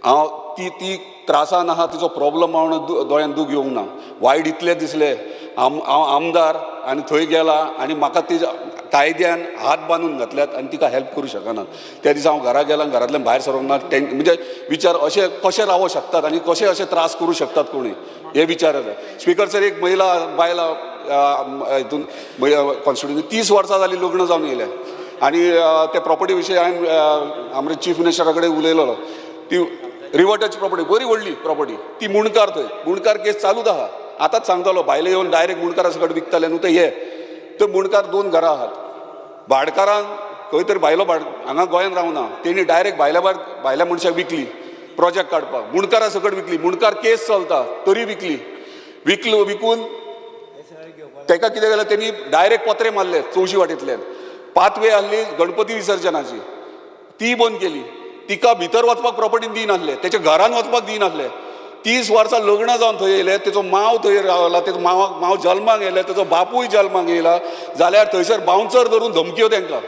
हांव ती त्रासान आहा तिचो प्रॉब्लम हांव दोळ्यान दूख येवंक ना वायट इतलें दिसलें हांव आमदार आनी थंय गेला आनी म्हाका तिच्या कायद्यान हात बांदून घातल्यात आनी तिका हेल्प करूं शकना त्या दिसा हांव घरा गेला घरांतल्यान भायर सरोंक ना म्हणजे विचार अशे कशे रावूं शकतात आनी कशे अशे त्रास करूं शकतात कोणी हे विचार येता स्पीकर सर एक महिला बायल हितून कॉन्स्टिट्युन्सी 30 वर्सां जालीं लग्न जावन येयल्या आनी त्या प्रॉपर्टी विशीं हांवें आमच्या चीफ मिनिस्टरा कडेन उलयलो ती रिवर्टच प्रॉपर्टी बरी व्हडली प्रॉपर्टी ती मुणकार थंय मुणकार केस चालूच आहा आतांच सांगतालो भायले येवन डायरेक्ट मुणकारा सकट विकताले न्हू ते हे तर मुणकार 2 घरां आहात भाडकारांक खंय तरी भायलो हांगा गोंयांत रावना तेणी डायरेक्ट भायल्या मनशाक विकली प्रोजेक्ट काडपाक मुणकारा सकट विकली मुणकार केस चलता तरी विकून ताका कितें केलें तेणी डायरेक्ट पत्रे मारले चवशी वाटेंतल्यान पाथवे आहली गणपती विसर्जनाची ती बंद केली तिका भितर वचपाक प्रॉपर्टीन दिनासले तेच्या घरान वचपाक दिनासले 30 वर्सां लग्न जावन थंय येयले तेजो मांव थंय रावला तेजो मांव जल्माक येयले तेजो बापूय जल्माक येयला जाल्यार थंयसर बाउन्सर धरून धमक्यो तांकां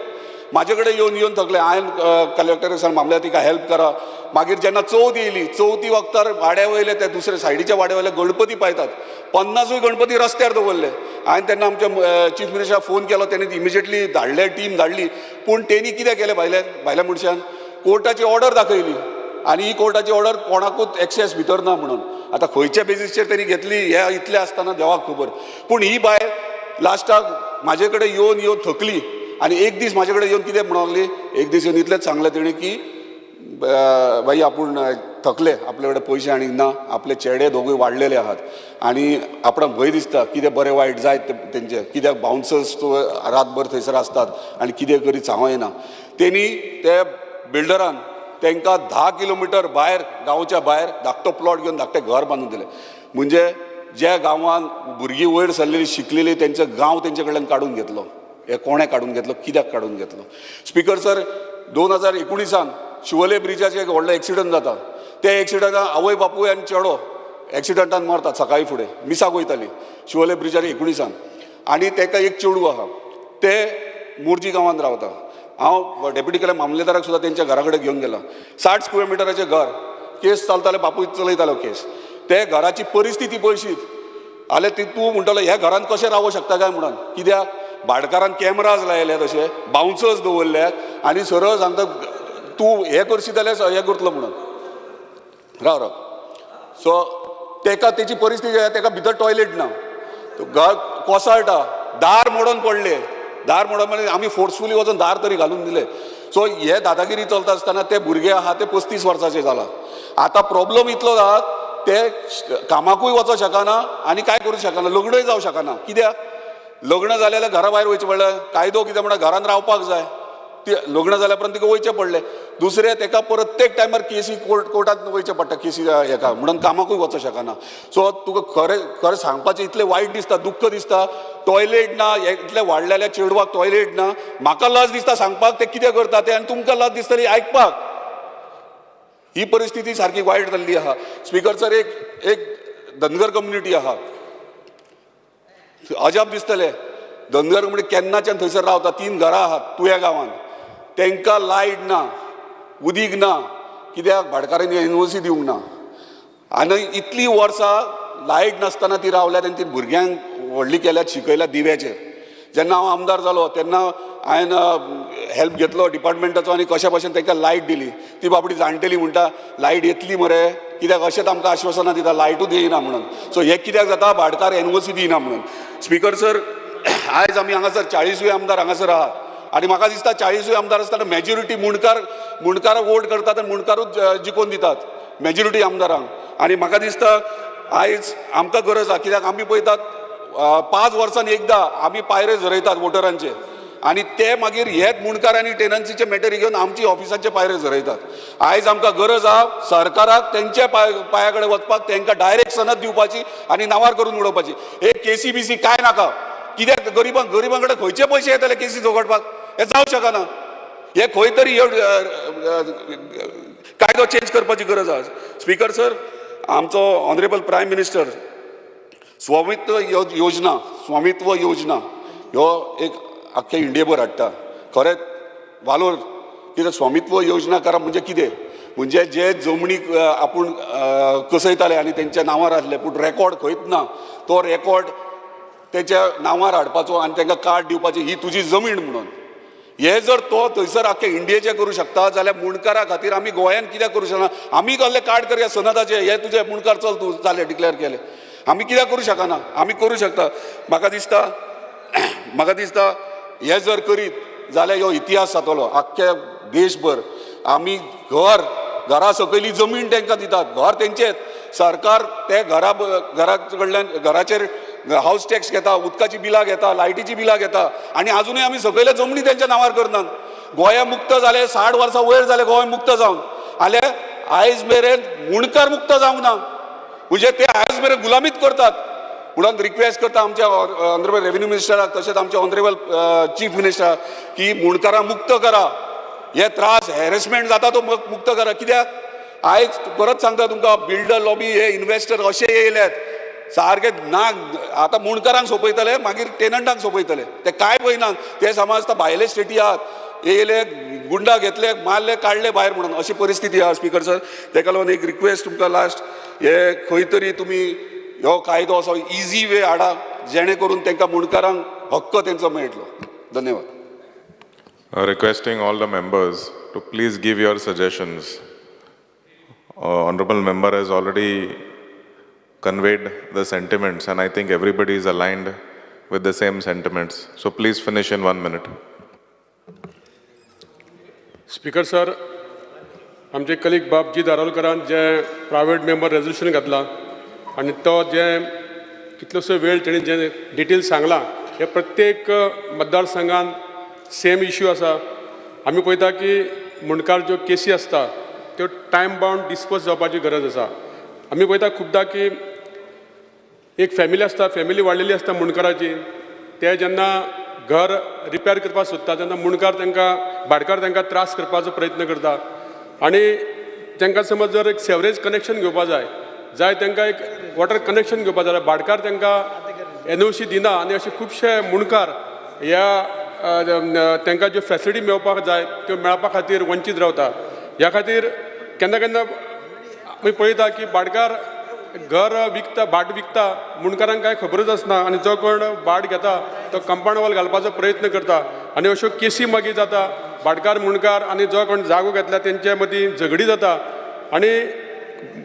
म्हाजे कडेन येवन थकले हांवें कलेक्टर सर मामल्या तिका हेल्प करा मागीर जेन्ना चवथ येयली चवथी वक्तार वाड्या वयले ते दुसरे सायडीच्या वाड्या वयले गणपती पायतात 50 गणपती रस्त्यार दवरले हांवें तेन्ना आमच्या चीफ मिनिस्टराक फोन केलो तेणी इमिजिएटली धाडले टीम धाडली पूण तेणी कितें केलें भायल्या मनशान कोर्टाची ऑर्डर दाखयली आनी ही कोर्टाची ऑर्डर कोणाकूच एक्सेस भितर ना म्हणून आतां खंयच्या बेजीसचेर तेणी घेतली हे इतलें आसतना देवाक खबर पूण ही बायल लास्टाक म्हाजे कडेन येवन थकली आनी एक दीस म्हाजे कडेन येवन कितें म्हणूंक लागली एक दीस येवन इतलेंच सांगलें तेणी की बाई आपूण थकले आपले कडेन पयशे आनी ना आपले चेडे दोगूय वाडलेले आहात आनी आपणाक भंय दिसता कितें बरें वायट जायत तेंचे कित्याक बाउन्सर्स रातभर थंयसर आसतात आनी कितें करीत सांगूं येना तेणी ते बिल्डरान तांकां 10 किलोमिटर भायर गांवच्या भायर धाकटो प्लॉट घेवन धाकटें घर बांदून दिलें म्हणजे ज्या गांवांत भुरगीं वयर सरलेलीं शिकलेलीं तेंचें गांव तेंचे कडल्यान काडून घेतलो हे कोणें काडून घेतलो कित्याक काडून घेतलो स्पीकर सर 2019 शिवोले ब्रिजाचेर एक व्हडलो एक्सिडंट जाता त्या एक्सिडंटान आवय बापूय आनी चेडो एक्सिडंटान मरतात सकाळी फुडें मिसाक वयतालीं शिवोले ब्रिजार 19 आनी ताका एक चेडूं आहा ते मोर्जी गांवांत रावता हांव डेप्युटी कलेक्टर मामलेदाराक सुद्दां तेंच्या घरा कडेन घेवन गेलो 60 स्क्वेअर मिटराचें घर केस चलताले बापूय चलयतालो केस ते घराची परिस्थिती पळयशीत जाल्यार ती तूं म्हणटलो ह्या घरांत कशें रावूं शकता काय म्हणून कित्याक भाडकारान कॅमेराज लायले तशे बाउन्सर्स दवरल्यात आनी सरळ सांगता तूं हें करशी जाल्यार हें करतलो म्हणून राव सो तेका तेची परिस्थिती तेका भितर टॉयलेट ना घर कोसळटा दार मोडून पडले दार मोडोन म्हणजे आमी फोर्सफुली वचून दार तरी घालून दिले सो हे दादागिरी चलता आसतना ते भुरगे आहा ते 35 वर्सांचे जाला आतां प्रॉब्लम इतलो जाता ते कामाकूय वचों शकना आनी काय करूं शकना लग्नय जावं शकना कित्याक लग्न जालें जाल्यार घरा भायर वयचें पडलें कायदो कितें म्हणटा घरान रावपाक जाय ती लग्न जाल्या उपरांत तिका वयचें पडलें दुसरें तेका प्रत्येक टायमार केसी कोर्टांत वयचें पडटा केसी हेका म्हणून कामाकूय वचों शकना सो तुका खरें सांगपाचें इतलें वायट दिसता दुख्ख दिसता टॉयलेट ना इतलें वाडलेल्या चेडवाक टॉयलेट ना म्हाका लज दिसता सांगपाक ते कितें करता तें आनी तुमकां लज दिसतली आयकपाक ही परिस्थिती सारकी वायट जाल्ली आहा स्पीकर सर एक धनगर कम्युनिटी आहा अजाप दिसतलें धनगर कम्युनिटी केन्नाच्यान थंयसर रावता 3 घरां आहात तुया गांवांत तांकां लायट ना उदीक ना कित्याक भाडकारांनी एनओसी दिवंक ना आनी इतलीं वर्सां लायट नासतना ती रावल्यात आनी ती भुरग्यांक व्हडली केल्यात शिकयल्यात दिव्याचेर जेन्ना हांव आमदार जालो तेन्ना हांवें हेल्प घेतलो डिपार्टमेंटाचो आनी कशा भाशेन तांकां लायट दिली. ती बाबडी जाणटेली म्हणटा लायट येतली मरे, कित्याक अशेंच आमकां आश्वासनां दिता लायटूच येयना म्हणून. सो हे कित्याक जाता, भाटकार एनओसी दिना म्हणून. स्पीकर सर, आयज आमी हांगासर 40 आमदार हांगासर आहात आनी म्हाका दिसता 40 आमदार आसतना मेजॉरिटी मुणकाराक वोट करतात आनी मुणकारूच जिखोवन दितात मेजॉरिटी आमदारांक. आनी म्हाका दिसता आयज आमकां गरज आहा, कित्याक आमी पळयतात 5 वर्सांनी एकदां आमी पायरे झरयतात वोटरांचे आनी ते मागीर हेच मुणकार आनी टेनन्सीचे मॅटर घेवन आमची ऑफिसांचे पायरे झरयतात. आयज आमकां गरज आहा सरकाराक तेंच्या पांया कडेन वचपाक, तांकां डायरेक्ट सनद दिवपाची आनी नावार करून उडोवपाची. एक केसी बीसी काय नाका, कित्याक गरिबां कडेन खंयचे पयशे येतले केसी झगडपाक? हे जावंक शकना. हे खंय तरी कायदो चेंज करपाची गरज आहा. स्पीकर सर, आमचो ऑनरेबल प्रायम मिनिस्टर स्वामित्व योजना ह्यो एक आख्ख्या इंडियेभर हाडटा. खरेंच वालोर, कितें स्वामित्व योजना करप म्हणजे कितें? म्हणजे जे जमनीक आपूण कसयताले आनी तेंच्या नांवार आसले पूण रेकॉर्ड खंयच ना, तो रेकॉर्ड तेच्या नांवार हाडपाचो आनी तांकां कार्ड दिवपाचें, ही तुजी जमीन म्हणून. हे जर तो थंयसर आख्खे इंडियेचें करूं शकता जाल्यार मुणकारा खातीर आमी गोंयांत कित्याक करूं शकना? आमी कसले कार्ड करया सनदाचे, हे तुजे मुणकार चल तूं जालें डिक्लेअर केलें. आमी कित्याक करूं शकना? आमी करूं शकता. म्हाका दिसता हे जर करीत जाल्यार ह्यो इतिहास जातलो आख्ख्या देशभर. आमी घरा सकयली जमीन तांकां दितात, घर तेंचेच, सरकार ते घरा कडल्यान घराचेर हावस टॅक्स घेता, उदकाची बिलां घेता, लायटीची बिलां घेता आनी आजुनूय आमी सकयले जमनी तेंच्या नांवार करनात. गोंय मुक्त जालें 60 वर्सां वयर जालें गोंय मुक्त जावन, जाल्यार आयज मेरेन मुणकार मुक्त जावंक ना. म्हणजे ते आयज मेरेन गुलामीत करतात. म्हणून रिक्वेस्ट करता आमच्या ऑनरेबल रेव्हेन्यू मिनिस्टराक तशेंच आमच्या ऑनरेबल चीफ मिनिस्टराक की मुणकारां मुक्त करा. हे त्रास हॅरेसमेंट जाता तो मुक्त करा. कित्याक आयज परत सांगता तुमकां, बिल्डर लॉबी हे इन्व्हेस्टर अशे येयल्यात सारके ना. आतां मुणकारांक सोंपयतले, मागीर टेनंटांक सोंपयतले. ते काय पळयनात. ते समजता भायले स्टेटी आहात, येयले गुंडा घेतले, मारले, काडले भायर म्हणून अशी परिस्थिती आहा. स्पीकर सर, तेका लागून एक रिक्वेस्ट तुमकां लास्ट, हे खंय तरी तुमी हो कायदो असो इजी वे हाडा जेणे करून तांकां मुणकारांक हक्क तेंचो मेळटलो. धन्यवाद. Requesting all the members to please give your suggestions. Honorable member has already conveyed the sentiments and I think everybody is aligned with the same sentiments. So please finish in 1 minute. Speaker sir, आमचे colleague बाबजी धारोलकरान जे private member resolution घातला आनी तो जे कितलोसो वेळ तेणी जे detail सांगला, हे प्रत्येक मतदारसंघान सेम इश्यू आसा. आमी पळयता की मुणकार ज्यो केसी आसता त्यो टायम बाउंड डिस्पोज जावपाची गरज आसा. आमी पळयता खुबदां की एक फॅमिली आसता, फॅमिली वाडलेली आसता मुणकाराची, ते जेन्ना घर रिपेर करपाक सोदता तेन्ना मुणकार तांकां, भाटकार तांकां त्रास करपाचो प्रयत्न करता. आनी तांकां समज जर एक सेवरेज कनेक्शन घेवपा जाय तांकां एक वॉटर कनेक्शन घेवपा जाल्यार भाटकार तांकां एनओसी दिना आनी अशे खुबशे मुणकार ह्या तांकां ज्यो फॅसिलिटी मेळपाक जाय त्यो मेळपा खातीर वंचीत रावता. ह्या खातीर केन्ना केन्ना आमी पळयता की भाटकार घर विकता, भाट विकता, मुणकारांक कांय खबरच आसना आनी जो कोण भाट घेता तो कंपाऊंड वॉल घालपाचो प्रयत्न करता आनी अश्यो केसी मागीर जाता. भाटकार मुणकार आनी जो कोण जागो घेतला तेंचे मदीं झगडी जाता आनी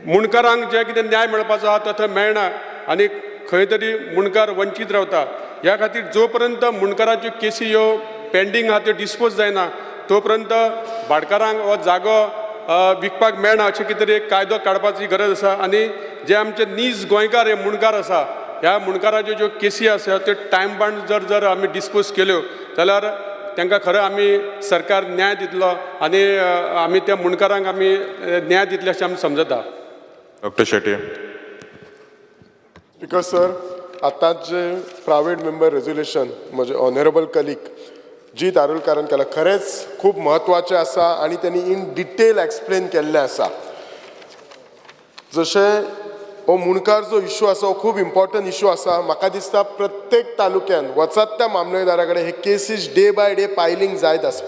मुणकारांक जे कितें न्याय मेळपाचो आहा तो थंय मेळना आनी खंय तरी मुणकार वंचीत रावता. ह्या खातीर जो पर्यंत मुणकाराच्यो केसी ह्यो पेंडींग आहा त्यो डिस्पोज जायना तो पर्यंत भाटकारांक हो जागो विकपाक मेळना अशें कितें तरी एक कायदो काडपाची गरज आसा. आनी जे आमचे नीज गोंयकार हे मुणकार आसा, ह्या मुणकाराच्यो ज्यो केसी आसा त्यो टायम बाउंड जर आमी डिस्पोज केल्यो जाल्यार तांकां खरें आमी सरकार न्याय दितलो आनी आमी त्या मुणकारांक आमी न्याय दितले अशें आमी समजता. डॉक्टर शेट्टी. स्पीकर सर, आतांच जे प्रायवेट मेंबर रेजोल्युशन म्हजे ऑनरेबल कलीग जी धारोलकारान केला खरेंच खूब म्हत्वाचें आसा आनी त्यांनी इन डिटेल एक्सप्लेन केल्लें आसा. जशें हो मुणकार जो इश्यू आसा हो खूब इम्पॉर्टंट इश्यू आसा. म्हाका दिसता प्रत्येक तालुक्यान वचत त्या मामलेदारा कडेन हे केसीस डे बाय डे पायलींग जायत आसा.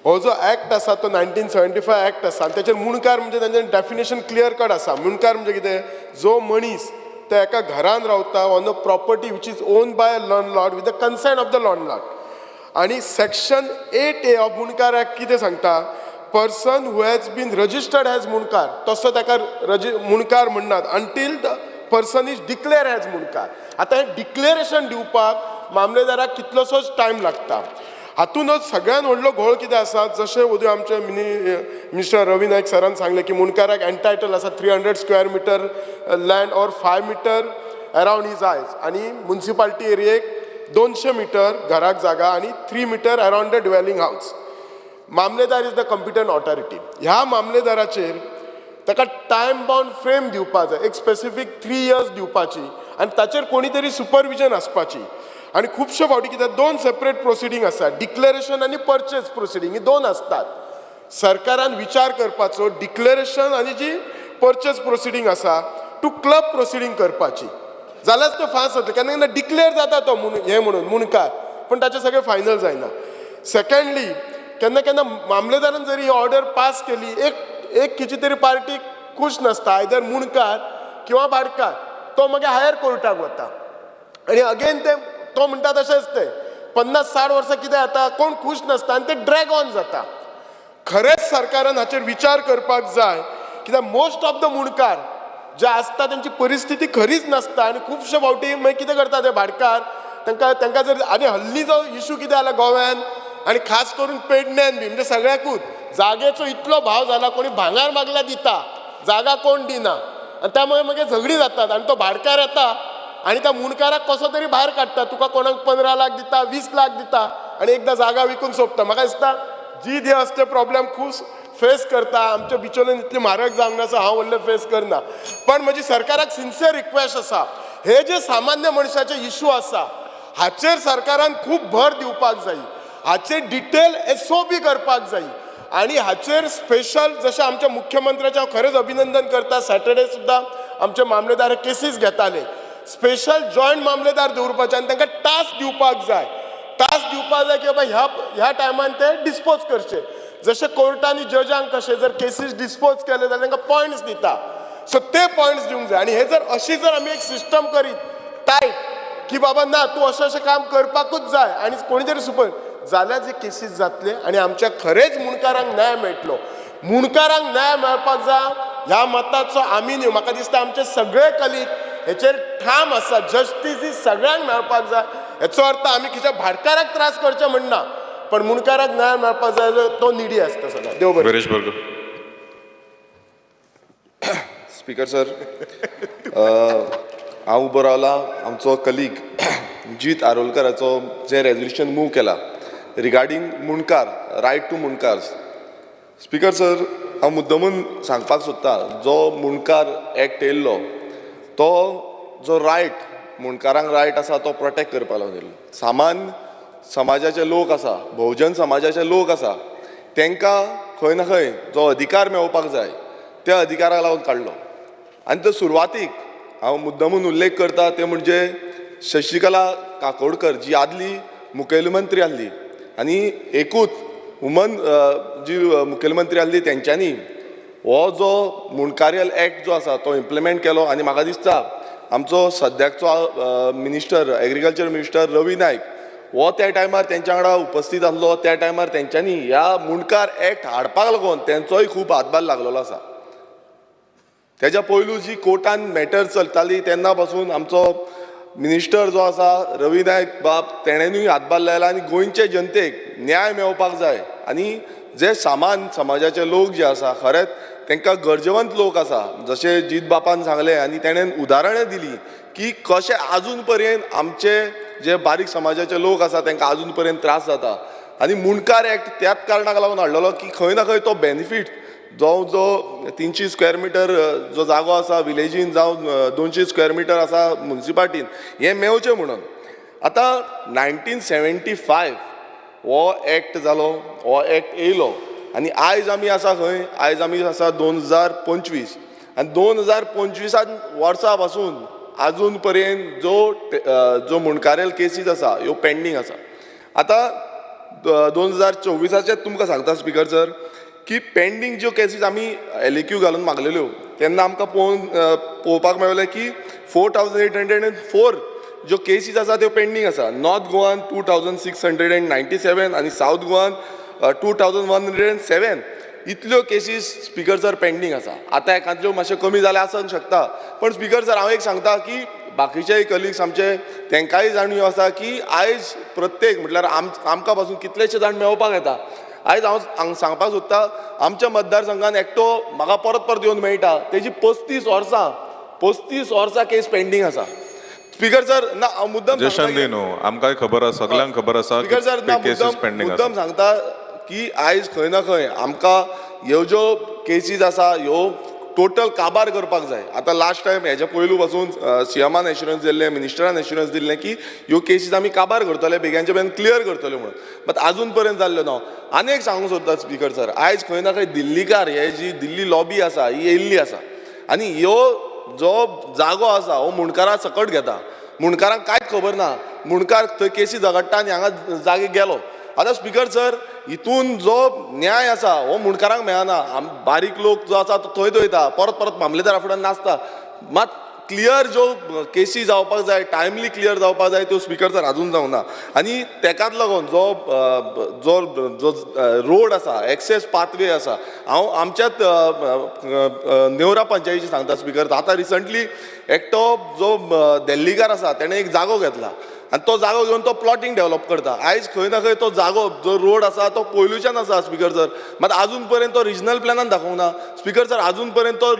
हो जो ॲक्ट आसा तो 1975 ॲक्ट आसा आनी तेचेर मुणकार म्हणजे तांचें डेफिनेशन क्लियर कट आसा. मुणकार म्हणजे कितें, जो मनीस ते एका घरान रावता on a property which is own by a landlord with the consent of the landlord. आणि सेक्शन 8A ऑफ मुणकार ॲक्ट कितें सांगता, person who has been registered has मुणकार तसो ताका मुणकार म्हणनात until the person is declare has मुणकार. आतां हें डिक्लेरेशन दिवपाक मामलेदाराक कितलोसोच टायम लागता. हातूनच सगळ्यात व्हडलो घोळ कितें आसा, जशें उद्या आमचे मिनिस्टर रवी नायक सरान सांगलें की मुणकाराक एंटायटल आसा 300 square metre land or 5 metre around his आयज, आनी म्युन्सिपाल्टी एरियेक 200 मिटर घराक जागा आनी 3 मिटर अरावंड द ड्वेलिंग हावस. मामलेदार इज द कॉम्पिटंट ऑथॉरिटी. ह्या मामलेदाराचेर ताका टायम बाउंड फ्रेम दिवपाक जाय, एक स्पेसिफीक 3 इयर्स दिवपाची आनी ताचेर कोणी तरी सुपरविजन आसपाची. आणि खुबशे फावटी कित्याक 2 सेपरेट प्रोसिडींग आसा, डिक्लेरेशन आनी परचेज प्रोसिडींग ही 2 आसतात. सरकारान विचार करपाचो डिक्लेरेशन आनी जी परचेज प्रोसिडींग आसा टू क्लब प्रोसिडींग करपाची, जाल्यारच तें फास्ट जातलें. केन्ना केन्ना डिक्लेअर जाता तो हें म्हणून मुणकार, पण ताचें सगळें फायनल जायना. सेकंडली केन्ना केन्ना मामलेदारान जरी ही ऑर्डर पास केली, एक खंयची तरी पार्टी खूश नासता, आयदर मुणकार किंवा भाटकार, तो मागीर हायर कोर्टाक वता आनी अगेन तो म्हणटा तशेंच तें 50-60 वर्सां कितें जाता, कोण खूश नासता आनी तें ड्रॅग ऑन जाता. खरेंच सरकारान हाचेर विचार करपाक जाय, कित्याक मोस्ट ऑफ द मुणकार जे आसता त्यांची परिस्थिती खरीच नासता आनी खुबशे फावटी मागीर कितें करता ते भाटकार, तांकां जर आनी हल्लीचो इशू कितें जाला गोव्यान आनी खास करून पेडण्यान बी, म्हणजे सगळ्याकूच जागेचो इतलो भाव जाला, कोणी भांगार मागला दिता, जागा कोण दिना, आनी त्यामुळे मागीर झगडी जातात आनी तो भाटकार येता आणि त्या मुणकाराक कसो तरी भायर काडटा. तुका कोणाक 15 लाख दिता, 20 लाख दिता आणि एकदा जागा विकून सोंपता. म्हाका दिसता जी हे असले प्रॉब्लेम खूब फेस करता. आमच्या बिचोलेन इतली म्हारग जावंक नासा, हांव व्हडले फेस करना, पण म्हजी सरकाराक सिन्सियर रिक्वेस्ट आसा, हे जे सामान्य मनशाचे इशू आसा हाचेर सरकारान खूब भर दिवपाक जाय, हाचेर डिटेल SOP करपाक जाय आणि हाचेर स्पेशल, जशें आमच्या मुख्यमंत्र्याचें हांव खरेंच अभिनंदन करता, सॅटर्डे सुद्दां आमचे मामलेदार केसीस घेताले, स्पेशल जॉयंट मामलेदार दवरपाचे आनी तांकां टास्क दिवपाक जाय. टास्क दिवपाक जाय की बाबा ह्या टायमान ते डिस्पोज करचे. जशें कोर्टांनी जजांक कशें जर केसीस डिस्पोज केले जाल्यार तांकां पॉयंट्स दिता, सो ते पॉयंट्स दिवंक जाय. आनी हे जर अशी जर आमी एक सिस्टम करीत टायट की बाबा ना तूं अशें काम करपाकूच जाय आनी कोणी तरी सुपर जाल्यार जे केसीस जातले आनी आमच्या खरेंच मुणकारांक न्याय मेळटलो. मुणकारांक न्याय मेळपाक जाय ह्या मताचो आमी न्हू, म्हाका दिसता आमचे सगळे कलीग हेचेर ठाम आसा. जस्टीस ही सगळ्यांक मेळपाक जाय. हेचो अर्थ आमी खंयच्या भाटकाराक त्रास करचे म्हणना, पण मुणकाराक न्याय मेळपाक जाय तो निडी आसता सगळ्याक. देव बरें. Viresh Bhargav. स्पीकर सर, हांव उबो रावला आमचो कलीग जीत आरोलकराचो जें रेजोल्युशन मूव केला रिगार्डींग मुणकार, रायट टू मुणकार्स. स्पीकर सर, हांव मुद्दमून सांगपाक सोदतां, जो मुणकार एक्ट येयल्लो तो जो रायट मुणकारांक रायट आसा तो प्रोटेक्ट करपाक लागून येयल्लो. सामान्य समाजाचे लोक आसा, बहुजन समाजाचे लोक आसा, तांकां खंय ना खंय जो अधिकार मेळोवपाक जाय त्या अधिकाराक लागून काडलो. आनी तो सुरवातीक हांव मुद्दमून उल्लेख करता ते म्हणजे शशिकला काकोडकर जी आदली मुखेलमंत्री आसली आनी एकूच वुमन जी मुखेलमंत्री आसली तेंच्यांनी हो जो मुणकारियल एक्ट जो आसा तो इम्प्लिमेंट केलो. आनी म्हाका दिसता आमचो सद्याचो minister, agriculture minister Ravi Naik हो त्या टायमार तेंच्या वांगडा उपस्थित आसलो. त्या टायमार तेंच्यांनी ह्या मुणकार एक्ट हाडपाक लागून तेंचोय खूब हातभार लागलेलो आसा. तेज्या पयलू जी कोर्टान मॅटर चलताली तेन्ना पासून आमचो मिनिस्टर जो आसा रवी नायक बाब तेणेनूय हातभार लायला आनी गोंयचे जनतेक न्याय मेळोवपाक जाय आनी जे सामान्य समाजाचे लोक जे आसा खरेंच तांकां गरजेवंत लोक आसा, जशें जीत बापान सांगलें आनी तेणेन उदाहरणां दिली की कशें आजून पर्यंत आमचे जे बारीक समाजाचे लोक आसा तांकां आजून पर्यंत त्रास जाता. आनी मुणकार एक्ट त्याच कारणाक लागून हाडलेलो की खंय ना खंय तो बेनिफीट जो 300 स्क्वेअर मिटर जो जागो आसा विलेजीन जावं 200 स्क्वेअर मिटर आसा म्युन्सिपाल्टीन हें मेळचें म्हणून. आतां 1975 हो एक्ट जालो, हो एक्ट येयलो आनी आयज आमी आसा खंय, आयज आमी आसा 2025 आनी 2025 वर्सा पासून आजून पर्यंत जो मुणकारेल केसीस आसा ह्यो पेंडींग आसा. आतां 2024 तुमकां सांगता स्पीकर सर की पेंडींग ज्यो केसीस आमी LAQ घालून मागलेल्यो तेन्ना आमकां पळोवपाक मेळलें की 4804 ज्यो केसीस आसा त्यो पेंडींग आसा. नॉर्थ गोवान 2697 आनी साऊथ गोवान 2107 इतल्यो केसीस स्पीकर सर पेंडींग आसा. आतां एकांतल्यो मातश्यो कमी जाल्या आसूंक शकता, पण स्पीकर सर हांव एक सांगता की बाकीचेय कलिग्स आमचे तांकांय जाणीव आसा की आयज प्रत्येक म्हटल्यार आमकां पासून कितलेशे जाण मेळपाक येता. आयज हांव सांगपाक सोदतां, आमच्या मतदारसंघान एकटो म्हाका परत परत येवन मेळटा, तेजी 35 वर्सां केस पेंडींग आसा. स्पीकर सर ना हांव मुद्दम जशनली न्हू, आमकांय खबर आसा, सगळ्यांक खबर आसा स्पीकर सर ना की केसीस पेंडींग आसा. मुद्दम सांगता की आयज खंय ना खंय आमकां ह्यो ज्यो केसीस आसा ह्यो टोटल काबार करपाक जाय. आतां लास्ट टायम हेच्या पयलू पासून सीएमान एश्युरन्स दिल्लें, मिनिस्टरान एश्युरन्स दिल्लें की ह्यो केसीस आमी काबार करतले, बेग्यानचे बेगीन क्लियर करतले म्हणून, बट आजून पर्यंत जाल्लो ना. आनी एक सांगूंक सोदता स्पीकर सर, आयज खंय ना खंय दिल्लीकार हे जी दिल्ली लॉबी आसा ही येयल्ली आसा आनी ह्यो जो जागो आसा हो मुणकारां सकट घेता. मुणकारांक कांयच खबर ना, मुणकार थंय केसी झगडटा आनी हांगा जागे गेलो. आतां स्पीकर सर हितून जो न्याय आसा हो मुणकारांक मेळना. बारीक लोक जो आसा तो थंय वयता, परत परत मामलेदारा फुड्यान नाचता. मात क्लियर ज्यो केसी जावपाक जाय, टायमली क्लियर जावपाक जाय, त्यो स्पीकर सर आजून जावंक ना. आनी तेकाच लागून जो रोड आसा, एक्सेस पाथवे आसा, हांव आमच्याच नेवरा पंचायतीची सांगता स्पीकर. आतां रिसंटली एकटो जो देल्लीकार आसा तेणें एक जागो घेतला आनी तो जागो घेवन तो प्लॉटिंग डेव्हलप करता. आयज खंय ना खंय तो जागो जो रोड आसा तो पयलूच्यान आसा स्पीकर सर, मात आजून पर्यंत तो रिजनल प्लॅनान दाखोवंक ना. स्पीकर सर आजून पर्यंत तो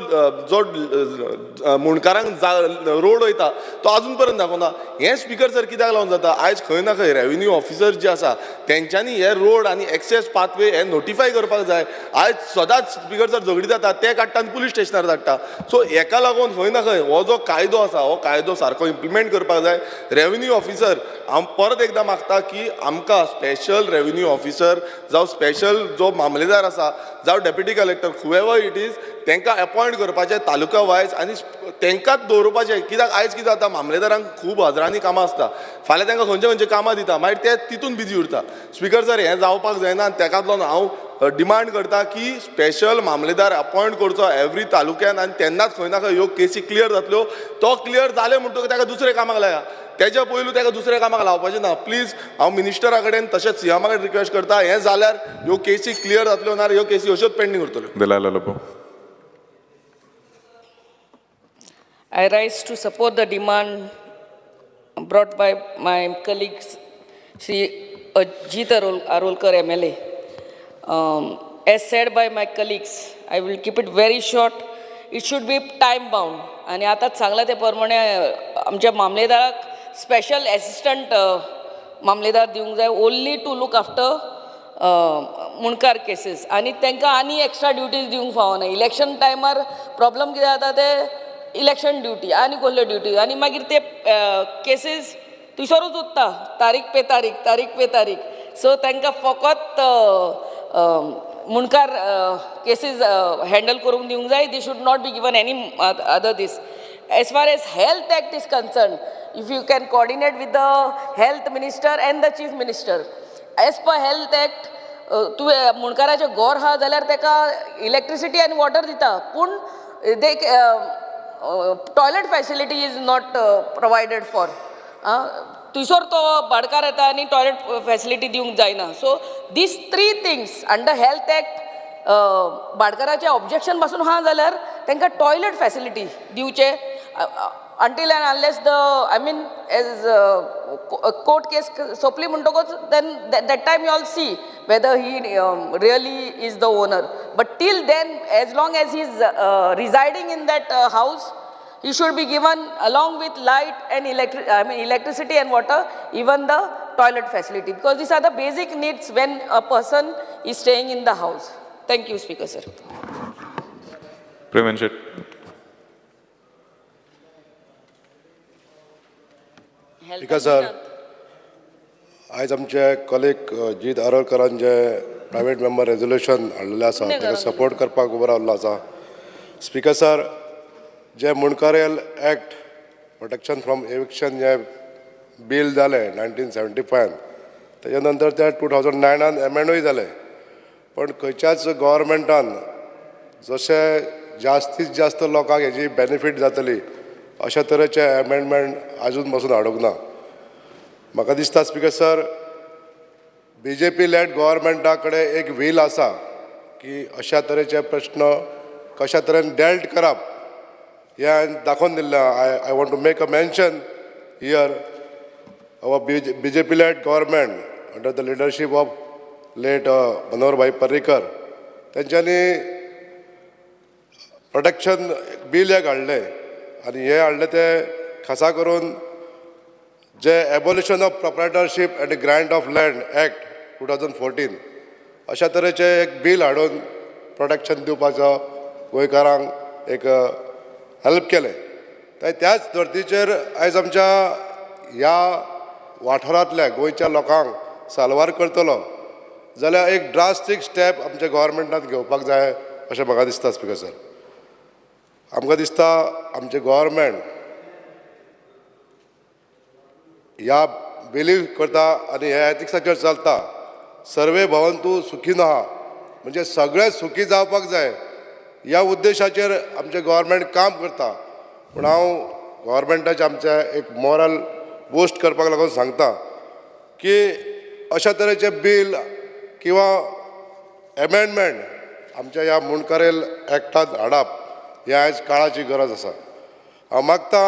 जो मुणकारांक रोड वयता तो आजून पर्यंत दाखोवंक ना. हें स्पीकर सर कित्याक लागून जाता, आयज खंय ना खंय रेव्हेन्यू ऑफिसर जे आसा तेंच्यांनी हे रोड आनी एक्सेस पाथवे हे नोटिफाय करपाक जाय. आयज सदांच स्पीकर सर झगडी जाता, ते काडटा आनी पुलीस स्टेशनार धाडटा. सो हेका लागून खंय ना खंय हो जो कायदो आसा हो कायदो सारको इम्प्लिमेंट करपाक जाय. रेव्हेन्यू ऑफिसर हांव परत एकदां मागता की आमकां स्पेशल रेव्हेन्यू ऑफिसर जावं स्पेशल जो मामलेदार आसा जावं deputy collector whoever it is तांकां अपॉयंट करपाचें तालुका वायज आनी तांकांच दवरपाचें. कित्याक आयज कितें जाता, मामलेदारांक खूब हजारांनी कामां आसता, फाल्यां तांकां खंयचे कामां दिता, मागीर ते तितून बिजी उरता. स्पीकर सर हें जावपाक जायना आनी ताकाच लागून हांव डिमांड करता की स्पेशल मामलेदार अपॉयंट करचो एवरी तालुक्यान आनी तेन्नाच खंय ना खंय ह्यो केसी क्लियर जातल्यो. तो क्लियर जाले म्हणटकूच ताका दुसरे कामाक लाया, तेच्या पयलू ताका दुसऱ्या कामाक लावपाचें ना. प्लीज हांव मिनिस्टरा कडेन तशेंच सीएमा कडेन रिक्वेस्ट करता, हें जाल्यार ह्यो केसी क्लियर जातल्यो, ना ह्यो केसी अश्योच पेंडींग उरतल्यो. Delilah Lobo. I rise to support the demand brought by my colleagues, Shri Ajit Arolkar MLA. As said by my colleagues, I will keep it very short. It should be time bound. आणि आताच सांगला ते प्रमाणे आमच्या मामलेदाराक special assistant mamlatdar दिवंक जाय, only to look after मुणकार cases. आनी तांकां आनी एक्स्ट्रा ड्युटीज दिवंक फावना. इलेक्शन टायमार प्रॉब्लम कितें जाता ते इलेक्शन ड्युटी आनी कसल्यो ड्युटी आनी मागीर ते केसीस थंयसरूच उरता, तारीख पे तारीख. सो तांकां फकत मुणकार केसीस हँडल करूंक दिवंक जाय. They should not be given any other this. As far as Health Act is concerned, if you can coordinate with the Health Minister and the Chief Minister. As per Health Act, तूं मुणकाराचें घर आहा जाल्यार ताका electricity आनी water दिता, पूण the toilet facility is not provided for. थंयसर तो भाडकार येता आनी टॉयलेट फॅसिलिटी दिवंक जायना. So this 3 things under health act भाडकाराचें ऑब्जेक्शन पासून आहा जाल्यार तांकां टॉयलेट फॅसिलिटी दिवचे. Until and unless as court case सोंपली म्हणटकूच then that time you all see whether he really is the owner. But till then, as long as he is residing in that house, he should be given along with light and electricity and water, even the toilet facility, because these are the basic needs when a person is staying in the house. Thank you, Speaker sir. Prevention. Speaker sir, आयज आमचे कॉलेग जीत आरोलकरान जे private member resolution हाडलेलें आसा ताका support करपाक उबो रावल्लो आसा. Speaker sir, जे मुणकारेल act protection from eviction जे बील जालें 1975, तेच्या नंतर ते 2009 एमेंडूय जालें. पण खंयच्याच गव्हर्मेंटान जशें जास्तीत जास्त लोकांक हेजी बेनिफीट जातली अशा तरेचे अमेंडमेंट आजून पासून हाडूंक ना. म्हाका दिसता स्पीकर सर, BJP लेड गव्हर्मेंटा कडेन एक व्हील आसा की अशा तरेचे प्रश्न कशा तरेन डेल्ट करप हें हांवें दाखोवन दिल्लें. I want to make a mention here our BJP led government under the leadership of late Manohar Bhai Parrikar त्यांच्यानी प्रोटेक्शन बिल एक हाडलें आनी हे हाडलें ते खासा करून जे abolition of proprietorship and grant of land act 2014 अशा तरेचे एक बिल हाडून प्रोटेक्शन दिवपाचो गोंयकारांक एक हेल्प केलें. त्याच धर्तीचेर आयज आमच्या ह्या वाठारांतल्या गोंयच्या लोकांक साल्वार करतलो जाल्यार एक ड्रास्टीक स्टेप आमच्या गव्हर्मेंटान घेवपाक जाय अशें म्हाका दिसता स्पीकर सर. आमकां दिसता आमचें गव्हर्मेंट ह्या बिलीव करता आनी हे एथिक्साचेर चलता. सर्वे भवंतू सुखीन आहा म्हणजे सगळे सुखी जावपाक जाय ह्या उद्देशाचेर आमचें गव्हर्मेंट काम करता. पूण हांव गव्हर्मेंटाचें आमच्या एक मॉरल बूस्ट करपाक लागून सांगता की अशा तरेचे बिल किंवा एमेंडमेंट आमच्या ह्या मुणकारेल एक्टांत हाडप ही आयज काळाची गरज आसा. हांव मागता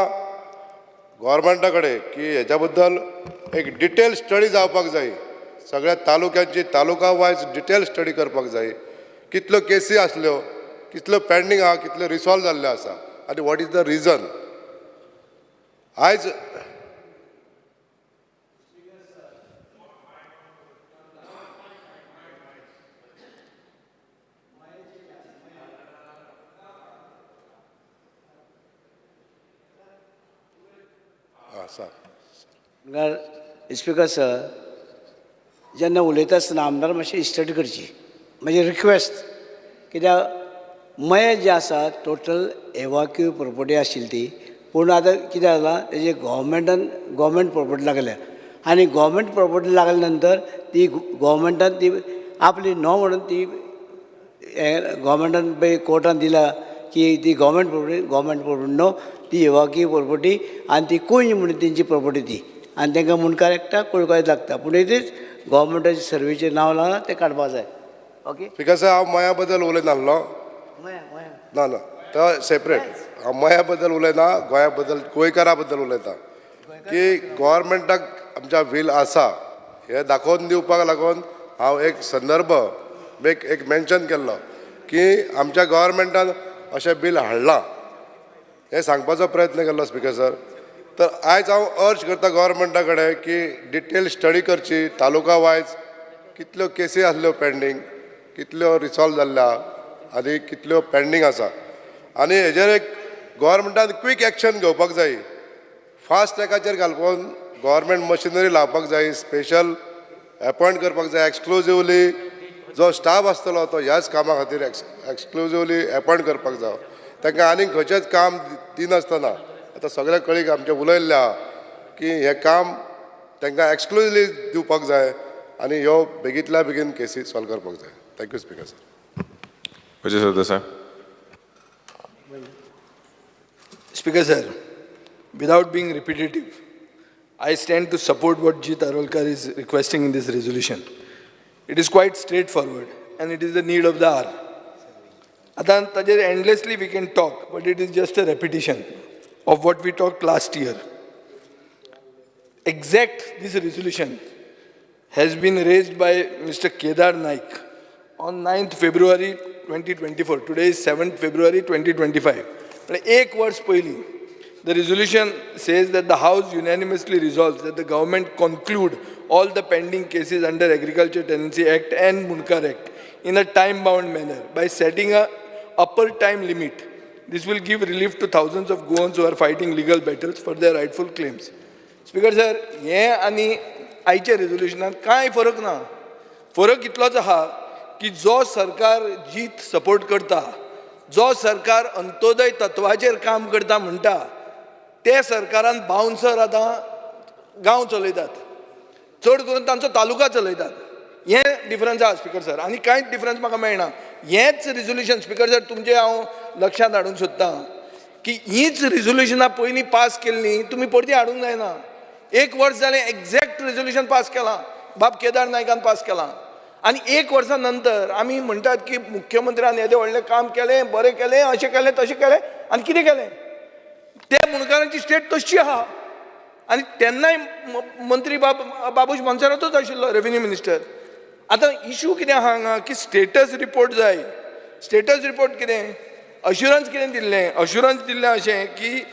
गव्हर्मेंटा कडेन की हेच्या बद्दल एक डिटेल स्टडी जावपाक जाय. सगळ्या तालुक्यांची तालुका वायज डिटेल स्टडी करपाक जाय. कितल्यो केसी आसल्यो, कितल्यो पेंडींग आहा, कितल्यो रिसॉल्व जाल्ल्यो आसा आनी वॉट इज द रिजन. आयज स्पीकर सर, जेन्ना उलयता आसतना आमदार मातशी स्टडी करची म्हजी रिक्वेस्ट. कित्याक मये जे आसा टोटल एवाक्यू प्रॉपर्टी आशिल्ली ती, पूण आतां कितें जालां तेजे गव्हर्मेंट प्रॉपर्टी लागल्या आनी गव्हर्मेंट प्रॉपर्टी लागल्या नंतर ती गव्हर्मेंटान ती आपली न्हय म्हणून ती गव्हर्मेंटान पळय कोर्टान दिला की ती गव्हर्मेंट प्रॉपर्टी न्हय, ती एवाक्यू प्रॉपर्टी आनी ती कुंज म्हणून तेंची प्रॉपर्टी ती आनी तांकां मुणकार एकट्याक कळपाक लागता. पूण इथेच गव्हर्मेंटाचे सर्वेचेर नांव लागना तें काडपाक जाय. ओके स्पीकर सर, हांव मया बद्दल उलयनासलो. ना ना तो सेपरेट. हांव मया बद्दल उलयना, गोंया बद्दल गोंयकारा बद्दल उलयता की गव्हर्मेंटाक आमच्या व्हील आसा हे दाखोवन दिवपाक लागून हांव एक संदर्भ एक मेन्शन केल्लो की आमच्या गव्हर्मेंटान अशें बील हाडलां हे सांगपाचो प्रयत्न केल्लो स्पीकर सर. तर आयज हांव अर्ज करता गव्हर्मेंटा कडेन की डिटेल स्टडी करची तालुका वायज कितल्यो केसी आसल्यो पेंडींग, कितल्यो रिसॉल्व जाल्ल्या आनी कितल्यो पेंडींग आसा आनी हेजेर एक गव्हर्मेंटान क्वीक एक्शन घेवपाक जाय. फास्ट ट्रॅकाचेर घालून गव्हर्मेंट मशिनरी लावपाक जाय, स्पेशल अपॉयंट करपाक जाय. एक्सक्लुझिवली जो स्टाफ आसतलो तो ह्याच कामा खातीर एक्सक्लुझिवली अपॉयंट करपाक जाय. तांकां आनीक खंयचेंच काम दिनासतना आतां सगळे कळीग आमचे उलयल्ले आहा की हें काम तांकां एक्सक्लुझिवली दिवपाक जाय आनी ह्यो बेगींतल्या बेगीन केसी सॉल्व करपाक जाय. Thank you speaker sir. Vijay Sardesai. Speaker sir, without being repetitive, I stand to support what Jeet Arolkar is requesting in this resolution. It is quite straightforward and it is the need of the hour. Endlessly we can talk, but it is just a repetition of what we talked last year. This resolution has been raised by Mr. Kedar Naik on 9th February 2024. Today is 7th February 2025. Ek words पहिली. The resolution says that the House unanimously resolves that the government conclude all the pending cases under Agriculture Tenancy Act and Munkar Act in a time-bound manner by setting a upper time limit. This will give relief to thousands of Goans who are fighting legal battles for their rightful claims. Speaker sir, हे आणि आयच्या रेझोल्युशनात कांय फरक ना. फरक इतलोच आहा की जो सरकार जीत सपोर्ट करता, जो सरकार अंत्योदय तत्वाचेर काम करता म्हणटा, ते सरकारान बाउन्सर आतां गांव चलयतात, चड करून तांचो तालुका चलयतात. हें डिफरन्स आहा स्पीकर सर. आनी कांयच डिफरन्स म्हाका मेळना. हेंच रिझोल्युशन स्पीकर सर तुमचे हांव लक्षांत हाडूंक सोदतां की हीच रिझोल्युशनां पयलीं पास केल्ली तुमी परती हाडूंक जायना. 1 वर्स जालें एक्झॅक्ट रिझोल्युशन पास केलां, बाब केदार नायकान पास केलां. आनी 1 वर्सा नंतर आमी म्हणटात की मुख्यमंत्र्यान येदें व्हडलें काम केलें, बरें केलें, अशें केलें, तशें केलें, आनी कितें केलें? त्या मुणकारांची स्टेट तशी आहा. आनी तेन्नाय मंत्री बाबूश मोन्सेरातूच आशिल्लो रेव्हेन्यू मिनिस्टर. आतां इशू कितें आहा हांगा की स्टेटस रिपोर्ट जाय. स्टेटस रिपोर्ट कितें? अश्युरन्स कितें दिल्लें? अश्युरन्स दिल्लें अशें की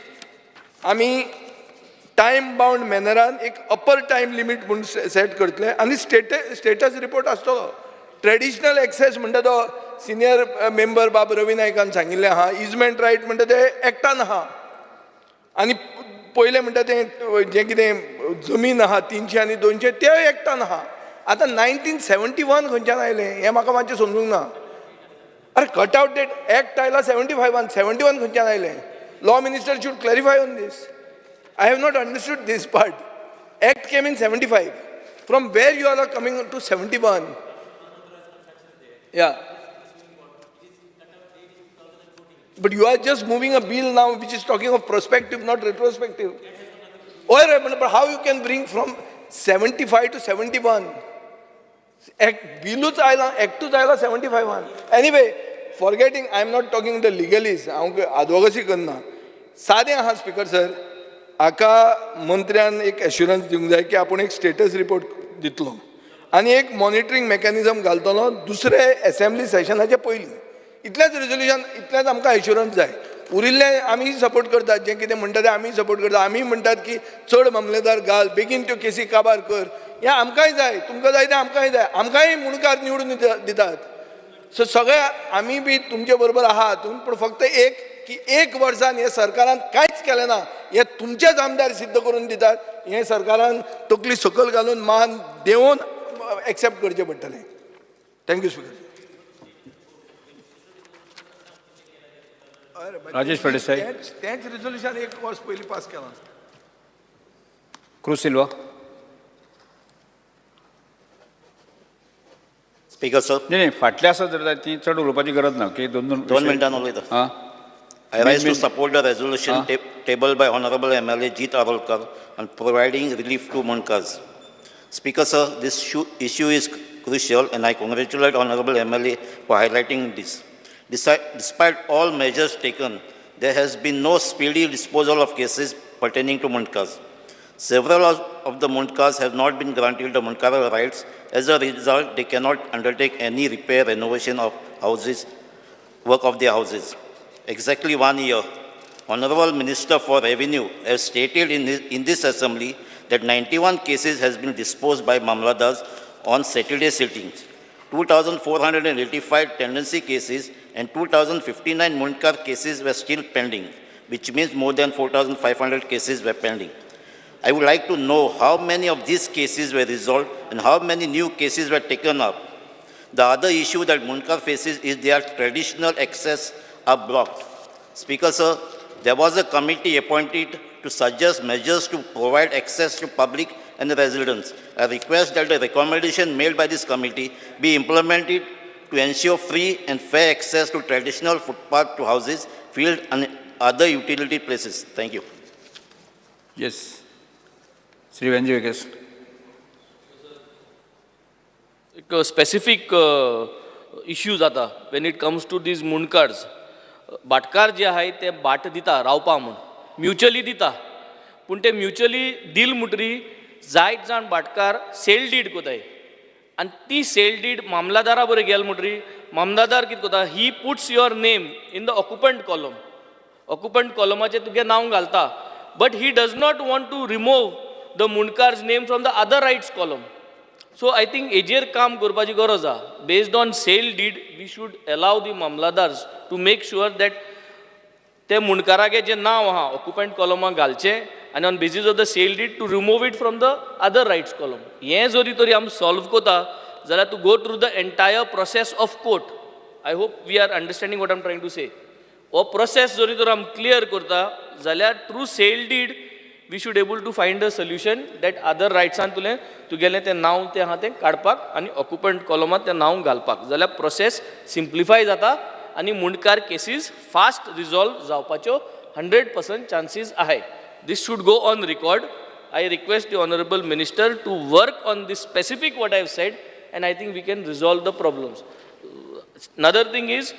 आमी टायम बाउंड मॅनरान एक अपर टायम लिमीट म्हणून सेट करतले आनी स्टेटस रिपोर्ट आसतलो. ट्रेडिशनल एक्सेस म्हणटा तो सिनियर मेंबर बाब रवी नायकान सांगिल्लें आहा. इजमेंट रायट म्हणटा ते एक्टान आहा. आनी पयलें म्हणटा तें जें कितें जमीन आहा 300 आनी 200 ते एक्टान आहा. आतां 1971 खंयच्यान आयलें हें म्हाका मातशें समजूंक ना. अरे कट आउट डेट एक्ट आयला 71 खंयच्यान आयलें? Law minister should clarify on this. I have not understood this part. Act came in 75. From where you all are coming to 71? Yeah. But you are just moving a bill now which is talking of prospective, not retrospective. But how you can bring from 75 to 71? Act billus ayla, actus ayla 75. Anyway, forgetting, I am not talking the legalese. Advocacy करना. सादें आहा speaker sir. हाका मंत्र्यान एक assurance दिवंक जाय की आपूण एक स्टेटस रिपोर्ट दितलो आनी एक मॉनिटरींग मेकॅनिझम घालतलो दुसरे असेंब्ली सेशनाचे पयलीं. इतलेंच रिझोल्युशन, इतलेंच आमकां एश्युरन्स जाय. उरिल्लें आमी सपोर्ट करतात, जें कितें म्हणटा तें आमी सपोर्ट करतात. आमी म्हणटात की चड मामलेदार घाल, बेगीन त्यो केसी काबार कर. हें आमकांय जाय, तुमकां जाय तें आमकांय जाय. आमकांय मुणकार निवडून दितात. सो सगळे आमी बी तुमचे बरोबर आहा हातून. पूण फक्त एक की 1 वर्सान हे सरकारान कांयच केलें ना हे तुमचेच आमदार सिद्ध करून दितात. हे सरकारान तकली सकयल घालून मान देंवन एक्सेप्ट करचें पडटलें. Thank you speaker. राजेश फळदेसाई. तेंच रिझोल्युशन 1 वर्स पयलीं पास केलां. क्रूज सिल्वा. Speaker sir. नाही फाटल्या आसा जर ती चड उलोवपाची गरज ना की 2 मिनटान उलयता. हां. I rise to support the resolution tabled by Honorable MLA Jeet Arolkar on providing relief to Munkars. Speaker sir, this issue is crucial and I congratulate Honorable MLA for highlighting this. Despite all measures taken, there has been no speedy disposal of cases pertaining to Munkars. Several of the Munkars have not been granted the Munkara rights. As a result, they cannot undertake any repair, renovation of houses, work of their houses. Exactly 1 year, Honorable Minister for Revenue has stated in this assembly that 91 cases has been disposed by Mamladars on Saturday sittings. 2,485 tenancy cases and 2,059 Munkar cases were still pending, which means more than 4,500 cases were pending. I would like to know how many of these cases were resolved and how many new cases were taken up. The other issue that Munkar faces is their traditional access are blocked. Speaker sir, there was a committee appointed to suggest measures to provide access to public and residents. I request that the recommendation made by this committee be implemented to ensure free and fair access to traditional footpath to houses, fields and other utility places. Thank you. Yes. Sri Venji Vekas. एक specific issues जाता when it comes to these मुणकार्स. भाटकार जे आहाय ते भाट दिता रावपा म्हूण म्युच्युअली दिता, पूण ते म्युच्युअली दिल म्हणटरी जायत जाण भाटकार सेल डीड कोताय आनी ती सेल डीड मामलादारा बरें गेल म्हणटरी मामलादार कितें कोता, he puts your name in the occupant column. Occupant कॉलमाचेर तुगे नांव घालता, but he does not want to remove the मुणकार्स name from the other rights column. So I think हेजेर काम करपाची गरज आहा. Based on sale deed we should allow the mamlatdars to make sure that ते मुणकारागे जे नांव आहा ऑक्युपंट कॉलमाक घालचें आनी on basis of the sale deed to remove it from the other rights column. हें जरी तरी आमी सॉल्व कोता जाल्यार to go through the entire process of court. I hope we are understanding what I am trying to say. हो process जरी तर आमी क्लियर करता जाल्यार through sale deed we should able to find a solution that other रायट्सान तुगेलें तें नांव तें आहा तें काडपाक आनी ऑक्युपंट कॉलमांत तें नांव घालपाक. जाल्यार प्रोसेस सिंप्लिफाय जाता आनी मुणकार केसीस फास्ट रिजॉल्व जावपाच्यो 100% चान्सीस आहे. This should go on record. I request the Honorable Minister to work on this specific what I have said, and I think we can resolve the problems. Another thing is,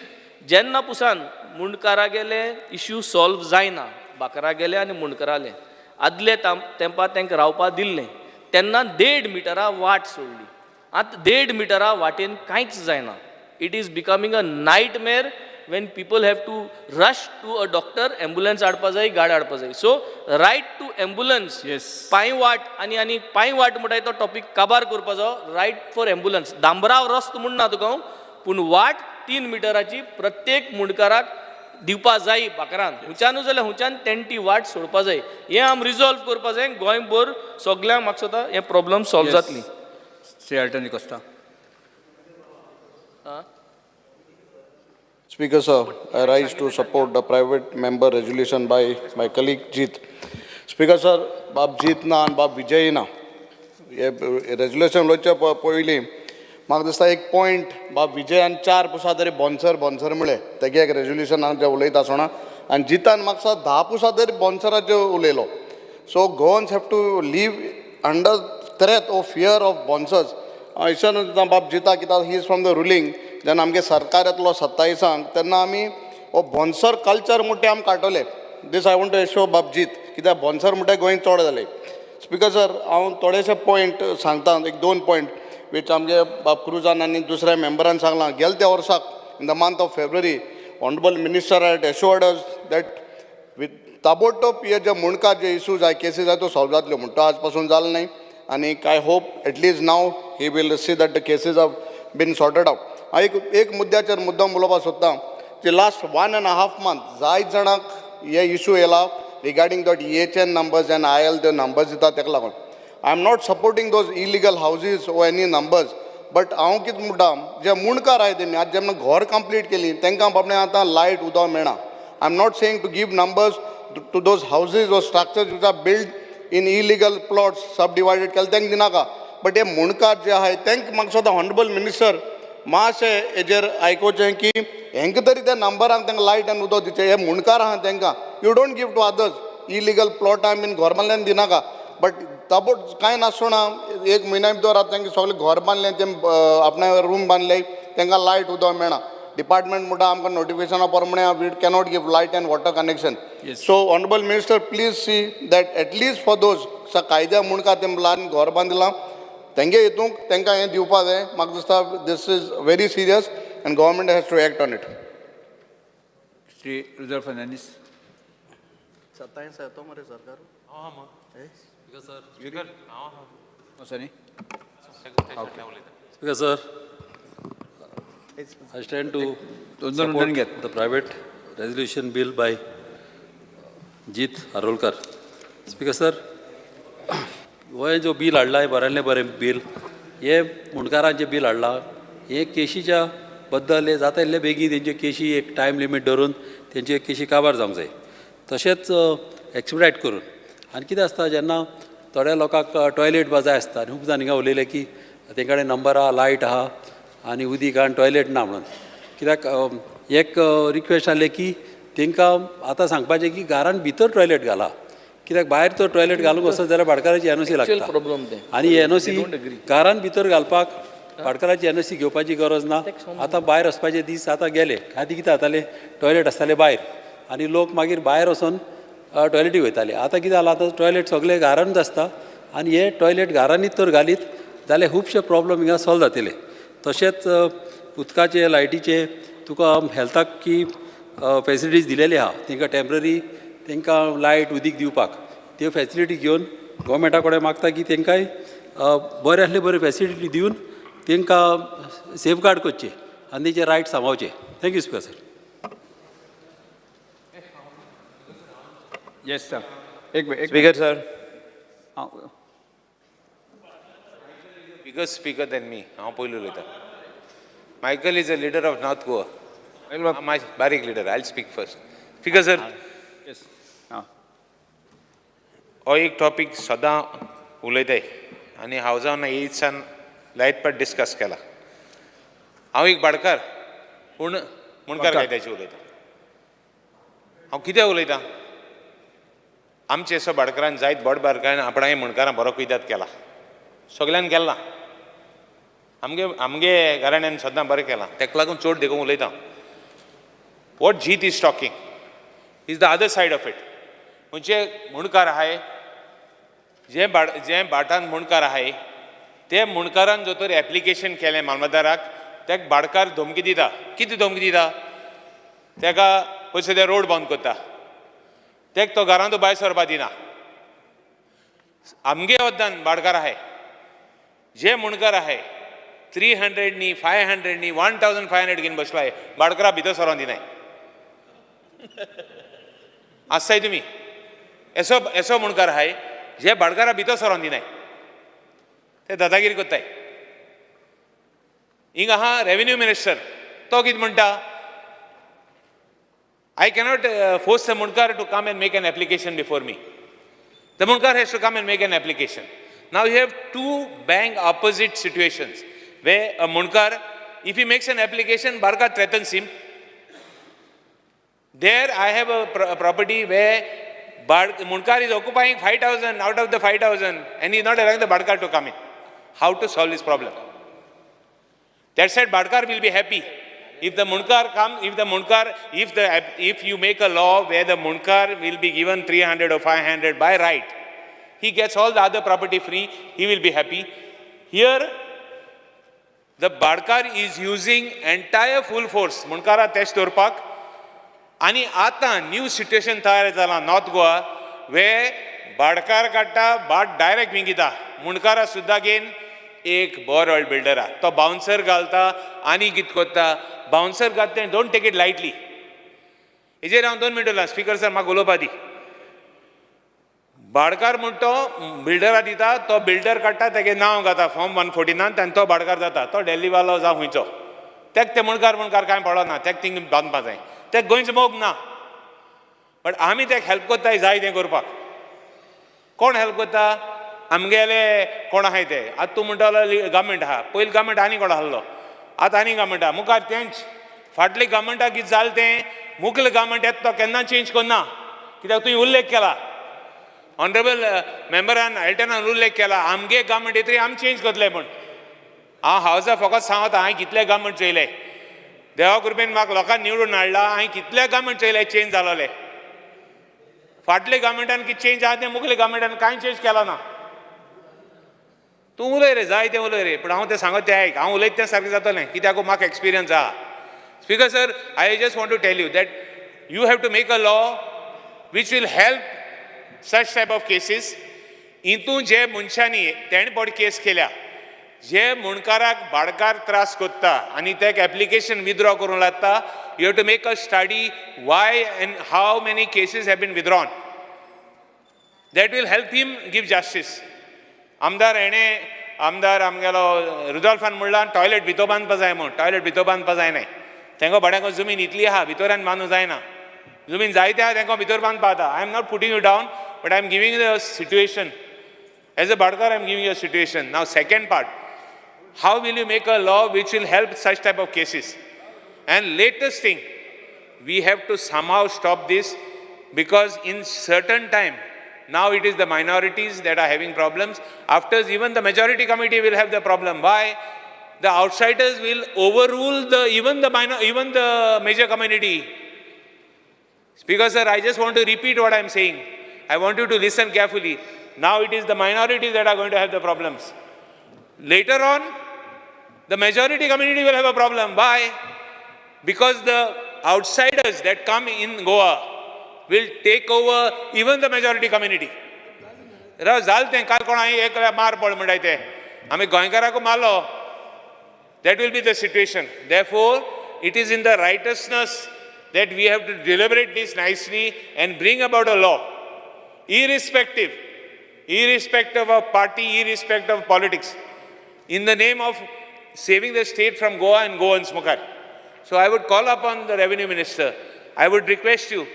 जेन्ना Pusan मुंडकारा गेले issue solve जायना, baccarat गेले आनी मुंडकाराले आदले तेंपा तांकां रावपा दिल्लें तेन्ना 1.5 मिटरा वाट सोडली. आतां 1.5 मिटरा वाटेन कांयच जायना. It is becoming a nightmare when people have to rush to a doctor, ambulance हाडपा जाय, गाडी हाडपा जाय. So right to ambulance, पांय वाट आनी पांय वाट म्हणटाय तो टॉपिक काबार करपाचो. रायट फॉर एम्बुलन्स, डांबराव रस्तो म्हणना तुका हांव, पूण वाट 3 मिटराची प्रत्येक मुंडकाराक दिवपा जाय. बाकरान हुंच्यानू जाल्यार हुंच्यान तेंटी वाट सोडपा जाय. हें आम रिजॉल्व करपा जाय. गोंयभर सगल्यांक म्हाका दिसता हें प्रॉब्लम सॉल्व जातली. Shri Altone Costa. Speaker sir, I rise to support the private member resolution by my colleague Jeet. Speaker sir, बाब जीत ना आनी बाब विजय ना. हे रेजोल्युशन लोच्या पयलीं म्हाका दिसता एक पॉयंट बाब विजयान 4 पुसा तरी बॉन्सर म्हळें तेगे एक रेजोल्युशन हांव जें उलयता आसतना, आनी जितान म्हाका दिसता 10 पुसा तरी बॉन्सराच्यो उलयलो. So Goans have to live under threat of fear of bouncers. हांव बाब जिता कित्याक he is from the ruling. जेन्ना आमगे सरकार येतलो 27 तेन्ना आमी हो बॉन्सर कल्चर म्हणटा आमी काडटले. दीस आय वॉन्ट टू एशो बाब जीत, कित्याक बॉन्सर म्हणटा गोंय चड जाले. स्पिकर सर, हांव थोडेशे पॉयंट सांगता, एक 2 पॉयंट वीच आमगे बाब क्रुजान आनी दुसऱ्या मेंबरान सांगलां. गेल्या वर्साक in the month of February honourable minister had assured us that with ताबडतोब हे जे मुणकार जे इश्यूज आय केसीस आय तो सॉल्व जातल्यो. म्हणटा आज पासून जालो नाही. आनी I hope at least now he will see that the cases have been sorted out. हांव एक मुद्द्याचेर मुद्दाम उलोवपाक सोदतां. जे लास्ट 1.5 मंथ जायत जाणांक हे इश्यू येयला regarding that EHN numbers and IL ते नंबर्स दिता तेका लागून. I am not supporting those illegal houses or any numbers, but हांव कितें म्हणटा, जे मुणकार आहाय तेमी आज जेन्ना घर कंप्लीट केली तांकां बाबडे आतां लायट उदक मेळना. I am not saying to give numbers to those houses or structures which are build in illegal plots subdivided केले तांकां दिनाका. बट हे मुणकार जे आहाय तांकां म्हाका दिसता ऑनरेबल मिनिस्टर मातशें हेजेर आयकोचें की हेंकां तरी त्या नंबरांक तांकां लायट आनी उदक दिचें. हे मुणकार आहा तांकां you don't give to others illegal प्लॉटां बीन गोवोरमेंटान दिनाका. बट ताबड कांय नासतना 1 म्हयन्या भितर आतां तांकां सगळें घर बांदलें, तें आपणा रूम बांदले, तांकां लायट उदक मेळना. डिपार्टमेंट म्हणटा आमकां नोटिफिकेशना प्रमाणे we cannot give light and water connection. So honourable minister please see that at least for those कायद्या मुणकार तें ल्हान घर बांदलां तेंगे हितूंक तांकां हें दिवपा जाय. म्हाका दिसता this is very serious and government has to act on it. Shri Rudolf Fernandes. 27 येतो मरे सरकार. Speaker sir, I stand to support the private resolution bill by Jeet Arolkar. Speaker sir, हो जो बिल हाडला बरेंतलें बरें बिल. हे मुणकारांचें बिल हाडलां. हे केशीच्या बद्दल हे जाता तितले बेगीन तेंचे केशी एक टायम लिमीट धरून तेंचे केशी काबार जावंक जाय. तशेंच एक्सपिडायट करून. आनी कितें आसता जेन्ना थोड्या लोकांक टॉयलेट बा जाय आसता आनी खूब जाण हिंगा उलयले की तेंचे कडेन नंबर आहा, लायट आहा आनी उदीक आनी टॉयलेट ना म्हणून. कित्याक एक रिक्वेस्ट आहले की तांकां आतां सांगपाचें की घरान भितर टॉयलेट घाला. कित्याक भायर तो टॉयलेट घालूंक वचत जाल्यार भाटकाराची NOC लागता. आनी NOC घरान भितर घालपाक भाटकाराची NOC घेवपाची गरज ना. आतां भायर वचपाचे दीस आतां गेले. आदीं कितें जातालें, टॉयलेट आसतालें भायर आनी लोक मागीर भायर वचून टॉयलेटीक वयताले. आतां कितें जालां, आतां टॉयलेट सगळे घरानूच आसता आनी हे टॉयलेट घरांनीच तर घालीत जाल्यार खुबशे प्रॉब्लम हिंगा सॉल्व जातले. तशेंच उदकाचे, लायटीचे तुका हेल्थाक की फॅसिलिटीज दिलेले आहा तांकां टेम्पररी तांकां लायट उदीक दिवपाक. त्यो फॅसिलिटी घेवन गव्हर्मेंटा कडेन मागता की तांकांय बरे आसले बरे फॅसिलिटी दिवन तांकां सेफगार्ड करचे आनी तेंचे रायट सांबाळचे. Thank you speaker sir. Yes sir. एक Speaker sir. Bigger speaker than me. हांव पयलीं उलयतां. Michael is a leader of North Goa. My barik leader. I'll speak first. Speaker sir. Yes. हो एक टॉपिक सदां उलयताय आनी हांव जावन येयसान लायट पाट डिस्कस केला. हांव एक भाटकार पूण मुणकार कायद्याचेर उलयतां. हांव कित्याक उलयतां आमचे असो भाडकारान जायत बड भाडकारान आपणागे मुणकारां बरो कुयदाद केला सगळ्यान केला आमगे घराण्यान सद्दां बरें केलां ताका लागून चड देखून उलयता what Jeet is talking is the other said of it म्हणजे मुणकार आहाय जे भाटान मुणकार आहाय ते मुणकारान जो तर एप्लिकेशन केलें मालमतदाराक ताका भाडकार धमकी दिता कितें धमकी दिता ताका पयशे ते रोड बंद करता ताका तो घरांतू भायर सरपा दिना आमगे वद्दान भाडकार आहाय जे मुणकार आहाय 300 नी 500 नी 1500 घेवन बसलाय भाडकारा भितर सरोन दिनाय आसताय तुमी एसो मुणकार आहाय जे भाडकारा भितर सरोन दिनाय ते दादागिरी कोत्ताय हिंग आहा रेव्हेन्यू मिनिस्टर तो कितें म्हणटा I cannot force the munkar to come and make an application before me. The munkar has to come and make an application. Now you have two bang opposite situations where a munkar, if he makes an application, Barka threatens him. There I have a property where munkar is occupying 5,000 out of the 5,000 and he is not allowing the Badkar to come in. How to solve this problem? That said, Badkar will be happy. If the munkar comes, if you make a law where the munkar will be given 300 or 500 by right, he gets all the other property free, he will be happy. Here, the Badkar is using entire full force. Munkara test dorpak. आणि आता new situation तयार जाला north Goa वे भाडकार काडटा भाट direct विंगिता मुणकारा सुद्दां घेवन एक borewell बिल्डरा तो बाउन्सर घालता आनी कितें करता बाउन्सर घालता डोंट टेक इट लायटली हेजेर हांव 2 मिनटां स्पीकर सर म्हाका उलोवपा दी भाडकार म्हणटा तो बिल्डरा दिता तो बिल्डर काडटा तेगे नांव घाता फॉर्म 149 आनी तो भाडकार जाता तो डेल्लीवालो जावं हुंयचो तेका ते मुणकार कांय पडना तेका थिंग बांदपा जाय तेका गोंयचो मोग ना बट आमी तेका हेल्प कोत्ताय जाय तें करपाक कोण हेल्प कोत्ता आमगेले कोण आहाय ते आतां तूं म्हणटालो गव्हर्मेंट आहा पयलीं गव्हर्मेंट आनी कोण आहलो आतां आनी गव्हर्मेंट आहा मुखार तेंच फाटले गव्हर्मेंटाक कितें जालें तें मुखेल गव्हर्मेंट येता तो केन्ना चेंज करना कित्याक तुवें उल्लेख केला ऑनरेबल मेंबरान एल्टनान उल्लेख केला आमगे गव्हर्मेंट येतरी आमी चेंज करतले म्हण हांव हावजा फकत सांगता हांवें कितले गव्हर्मेंट चोयले देवा कृपेन म्हाका लोकांनी निवडून हाडला हांवें कितले गव्हर्मेंट चोयले चेंज जालोले फाटले गव्हर्मेंटान कितें चेंज आहा तें मुखेल गव्हर्मेंटान कांय चेंज केला ना तूं उलय रे जाय तें उलय रे पूण हांव तें सांगत तें आयक हांव उलयत तें सारकें जातलें कित्याक म्हाका एक्सपिरियन्स आहा speaker sir I just want to tell you that you have to make a law which will help such type of cases हितून जे मनशांनी तेणें पड केस केल्या जे मुणकाराक भाडकार त्रास कोत्ता आनी तेका एप्लिकेशन विथड्रॉ करूंक लागता you have to make a study why and how many cases have been withdrawn that will help him give justice आमदार आमगेलो रुदॉल्फान म्हणला टॉयलेट भितर बांदपा जाय म्हूण टॉयलेट भितर बांदपा जायनाय तेंका भाड्याको जमीन इतली आहा भितरान बांदूं जायना जमीन जायते आहा तेंका भितर बांदपा जाता I am not putting you down but I am giving the situation as a भाडकार I am giving a situation now second part how will you make a law which will help such type of cases and latest thing we have to somehow stop this because in certain time now it is the minorities that are having problems after even the majority committee will have the problem why the outsiders will overrule even the major community speaker sir I just want to repeat what I am saying I want you to listen carefully now it is the minorities that are going to have the problems later on, the majority community will have a problem. Why? Because the outsiders that come in Goa will take over even the majority community. जालतें काल कोण हांवें एक मार पड म्हणटाय ते आमी गोंयकारांक मारलो that will be the situation. Therefore, it is in the righteousness that we have to deliberate this nicely and bring about a law, irrespective of party, irrespective of politics. In the name of saving the state from Goa and Goans Mukhar. So I would call upon the revenue minister. I would request you.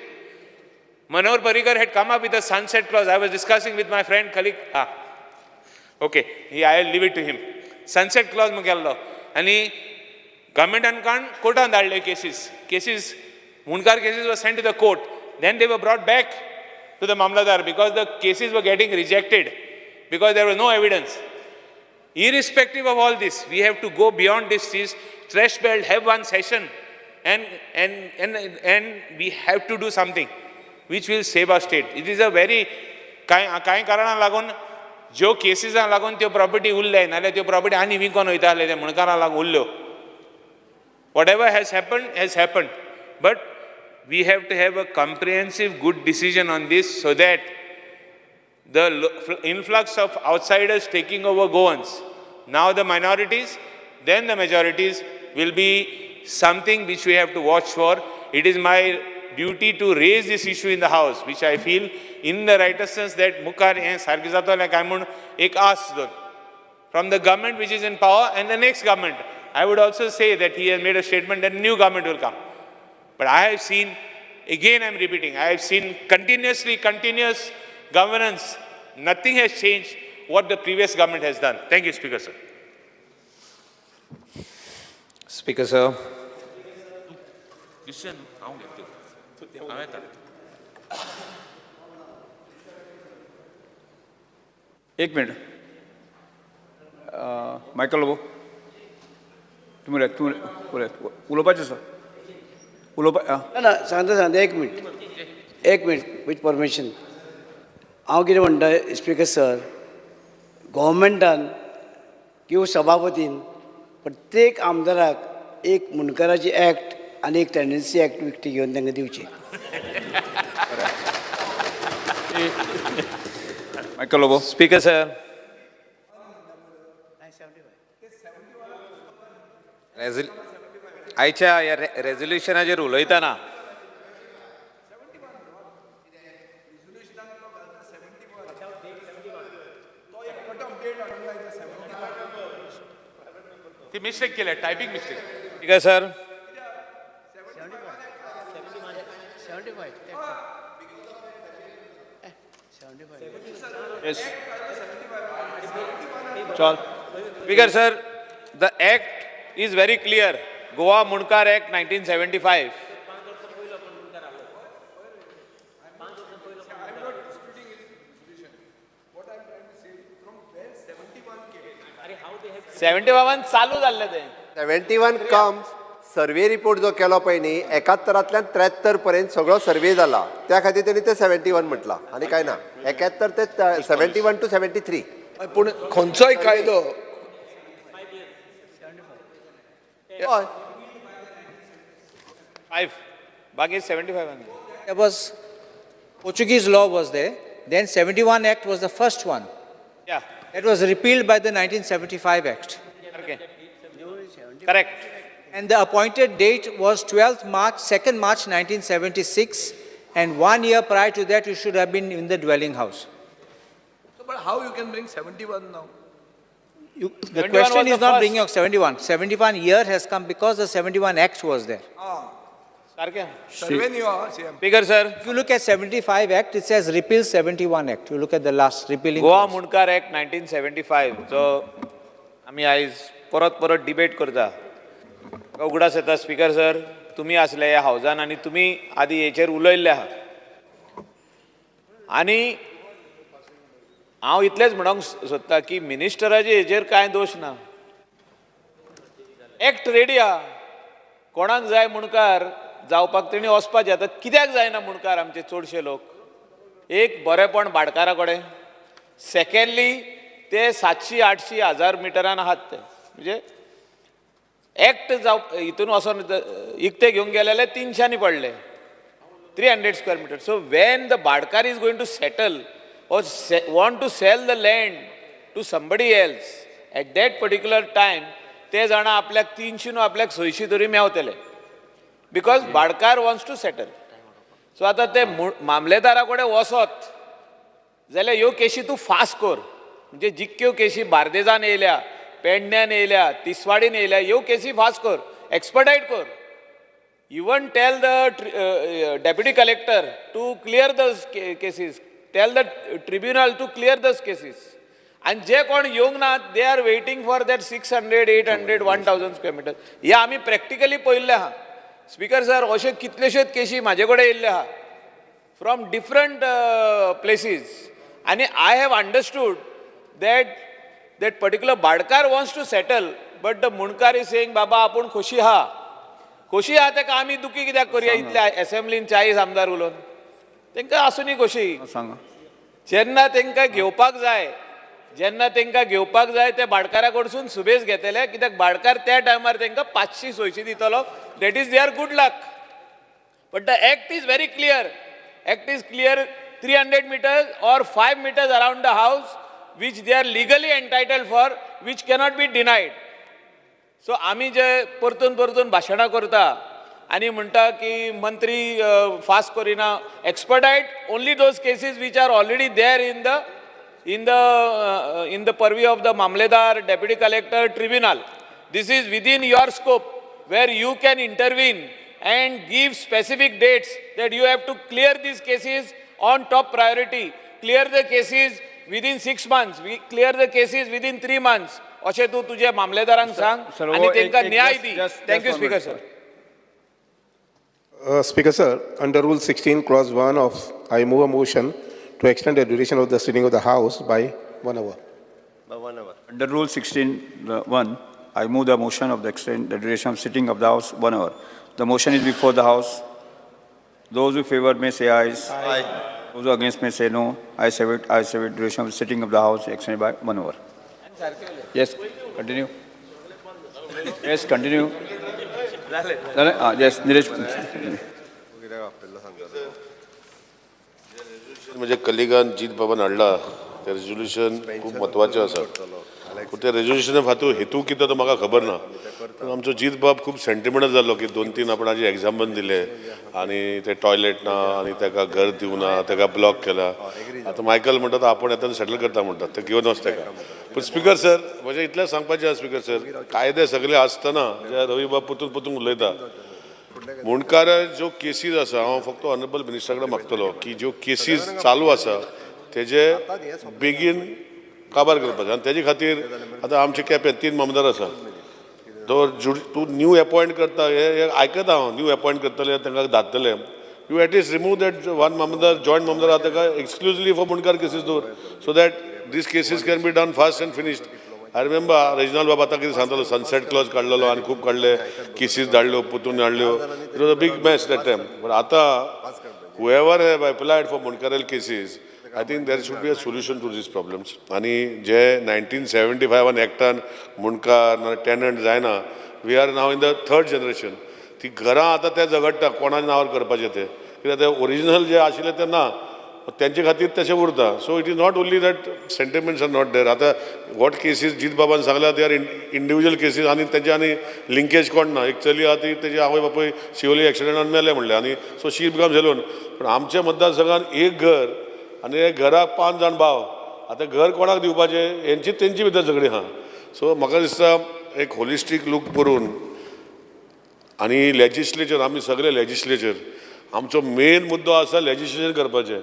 Manohar Parrikar had come up with a sunset clause. I was discussing with my friend, colleague. Okay, I'll leave it to him. Sunset clause mukello. And government and court on cases. Munkar cases were sent to the court. Then they were brought back to the Mamladar because the cases were getting rejected because there was no evidence. Irrespective of all this, we have to go beyond this threshold, have one session, and we have to do something which will save our state. It is a very कांय कारणां लागून ज्यो केसीसां लागून त्यो property उरले नाल्यार त्यो property आनी विकून वयता आसले त्या मुणकारां लागून उरल्यो. Whatever has happened. But we have to have a comprehensive, good decision on this so that the influx of outsiders taking over goans, now the minorities, then the majorities, will be something which we have to watch for. It is my duty to raise this issue in the House, which I feel in the righteous sense that मुखार हें सारकें जातलें काय म्हूण एक आस दोन from the government which is in power and the next government. I would also say that he has made a statement that new government will come. But I have seen, again I am repeating, I have seen continuous governance. Nothing has changed what the previous government has done. Thank you, Speaker, sir. Speaker, sir. एक minute Michael Lobo तुम्ही उलोवपाचें sir ना सांगता एक minute with permission हांव कितें म्हणटा speaker sir गोवमेंटान किंवा सभापतीन प्रत्येक आमदाराक एक मुनकाराची ॲक्ट आनी एक टेंडन्सी ॲक्ट विकती घेवन तांकां दिवची. Michael Lobo Speaker, sir. आयच्या ह्या रेझोल्युशनाचेर उलयतना ती मिस्टेक केल्या typing mistake. Speaker, sir. Yes. Speaker, sir, the act is very clear. Goa Munkar Act 1975. चालू जाल्ले ते 71 कम्स सर्वे रिपोर्ट जो केलो पळय न्ही 71तल्यान 73 पर्यंत सगळो सर्वे जाला त्या खातीर तेणी ते 71 म्हटला आनी काय ना 71 ते 71 to 73. पूण खंयचोय कायदो हय बाकी 75. There was Portuguese law was there. Then 71 Act was the first one. Yeah. That was repealed by the 1975 Act. Okay. Correct. And the appointed date was 12th March, 2nd March 1976. And 1 year prior to that, you should have been in the dwelling house. So, but how you can bring 71 now? The question is not bringing up 71. 71 year has come because the 71 Act was there. सर्वे न्ही हो CM. Speaker, sir. If you look at 75 Act, it says repeal 71 Act. You look at the last repealing. Goa मुणकार Act 1975 जो आमी आयज परत debate करता उगडास येता. Speaker sir, तुमी आसले ह्या हावजान आनी तुमी आदी हेचेर उलयल्ले आहात आनी हांव इतलेंच म्हणूंक सोदता की मिनिस्टराचे हेचेर कांय दोश ना. एक्ट रेडी आहा. कोणाक जाय मुणकार जावपाक तेणी वचपाचें. आतां कित्याक जायना मुणकार आमचे चडशे लोक? एक बरेपण भाडकारा कडेन. सेकंडली ते 700-800 मिटरान आहात ते. म्हणजे एक्ट हितून वचोन इकते घेवंक गेलेले 300 पडले 300 square metre. So when the भाडकार is going to settle or want to sell the land to somebody else at that particular time, ते जाणा आपल्याक 300 न्हू आपल्याक 600 तरी मेवतले बिकॉज भाडकार वॉन्ट्स टू सेटल. सो आतां ते मामलेदारा कडेन वचत जाल्यार ह्यो केशी तूं फास्ट कर. म्हणजे जितक्यो केशी बार्देजान येयल्या, पेडण्यान येयल्या, तिसवाडीन येयल्या, ह्यो केसी फास्ट कर, एक्सपर्टायट कर. Even tell the deputy collector to clear the cases. Tell the tribunal to clear those cases. And जे कोण येवंक ना, they are waiting for that 600, 800, 1000 square meters. हे आमी प्रॅक्टिकली पळयल्ले आहा. स्पीकर सर, अशे कितलेशेच केशी म्हाजे कडेन येयल्ले आहा from different places. And I have understood that particular Badkar wants to settle, but the Munkar is saying, Baba, apun khoshi ha. खोशी आहा तेका आमी दुखी कित्याक करया इतल्या असेंब्लीन 40 आमदार उलोवन तेंकां आसुनी खोशी सांगा जेन्ना तेंकां घेवपाक जाय ते भाडकारा कडसून सुबेज घेतले कित्याक भाडकार त्या टायमार तेंकां 500-600 दितलो that is there good luck but the act is very clear 300 meters or 5 meters around the house which they are legally entitled for which cannot be denied. So आमी जे परतून भाशणां करता आनी म्हणटा की मंत्री फास्ट करिना expedite only those cases which are already there in the purview of the mamlatdar deputy collector tribunal this is within your scope where you can intervene and give specific dates that you have to clear these cases on top priority clear the cases within 6 months clear the cases within 3 months अशें तूं तुज्या मामलेदारांक सांग आनी तांकां न्याय दी thank you speaker sir Speaker sir, under Rule 16 clause 1 of I move a motion to extend the duration of the sitting of the House by 1 hour. By 1 hour. Under Rule 16(1), I move the motion of the extend the duration of sitting of the House 1 hour. The motion is before the House. Those who favor may say aye. Aye. Those who against may say no. I say it. Duration of sitting of the House extended by 1 hour. Yes, continue. Yes, continue. Yes, Nilesh. म्हणजे कलिगान जीत बाबान हाडला ते resolution खूब म्हत्वाचें आसा पूण ते रेजोल्युशना फाटून हेतू कितें तो म्हाका खबर ना पूण आमचो जीत बाब खूब सेंटिमेंटल जाल्लो की 2-3 आपणाचे एग्जामान दिले आनी ते टॉयलेट ना आनी ताका घर दिवना ताका ब्लॉक केला आतां मायकल म्हणटा तो आपण येताना सेटल करता म्हणटात ते घेवन वच ताका पूण स्पिकर सर म्हजें इतलें सांगपाचें आसा स्पिकर सर कायदे सगळे आसतना जे रवी बाब पुतून उलयता मुणकार ज्यो केसीस आसा हांव फक्त ऑनरेबल मिनिस्टरा कडेन मागतलो की ज्यो केसीस चालू आसा तेजे बेगीन काबार करपाचें आनी तेजे खातीर आतां आमचे केपें 3 मामदार आसा तूं न्यू अपॉयंट करता हे आयकता हांव न्यू अपॉयंट करतले तांकां धाडटले you at least remove that one mamlatdar joint mamlatdar आहा ताका एक्सक्लुझिवली फॉर मुणकार केसीस दवर so that this cases can be done fast and finished I remember Reginald बाब आतां कितें सांगतालो सनसेट क्लॉज काडलेलो आनी खूब काडले केसीस धाडल्यो पुतून हाडल्यो it was a big match that time but आतां हुएवर हॅव अप्लायड फॉर मुणकारेल cases I think there should be a solution to this problems आनी जे 1975 एक्टान मुणकार टेनंट जायना we are now in the 3rd generation ती घरां आतां ते झगडटा कोणाच्या नांवार करपाचें ते कित्याक ते ओरिजिनल जे आशिल्ले ते ना तेंचे खातीर तशें उरता so it is not only that sentiments are not there आतां वॉट केसीस जीत बाबान सांगल्या दे आर इंडिविज्युअल केसीस आनी तेंचे आनी लिंकेज कोण ना एक चली आहा ती तेजे आवय बापूय शिवोली एक्सिडेंटान मेले म्हणले आनी सो शी बिकम झेलोन पूण आमच्या मतदारसंघात एक घर आनी एक घराक 5 जाण भाव आतां घर कोणाक दिवपाचें तेंची भितर झगडी आहा सो म्हाका दिसता एक होलिस्टीक लूक करून आनी लेजिस्लेचर आमी सगळे लेजिस्लेचर आमचो मेन मुद्दो आसा लेजिस्लेशन करपाचें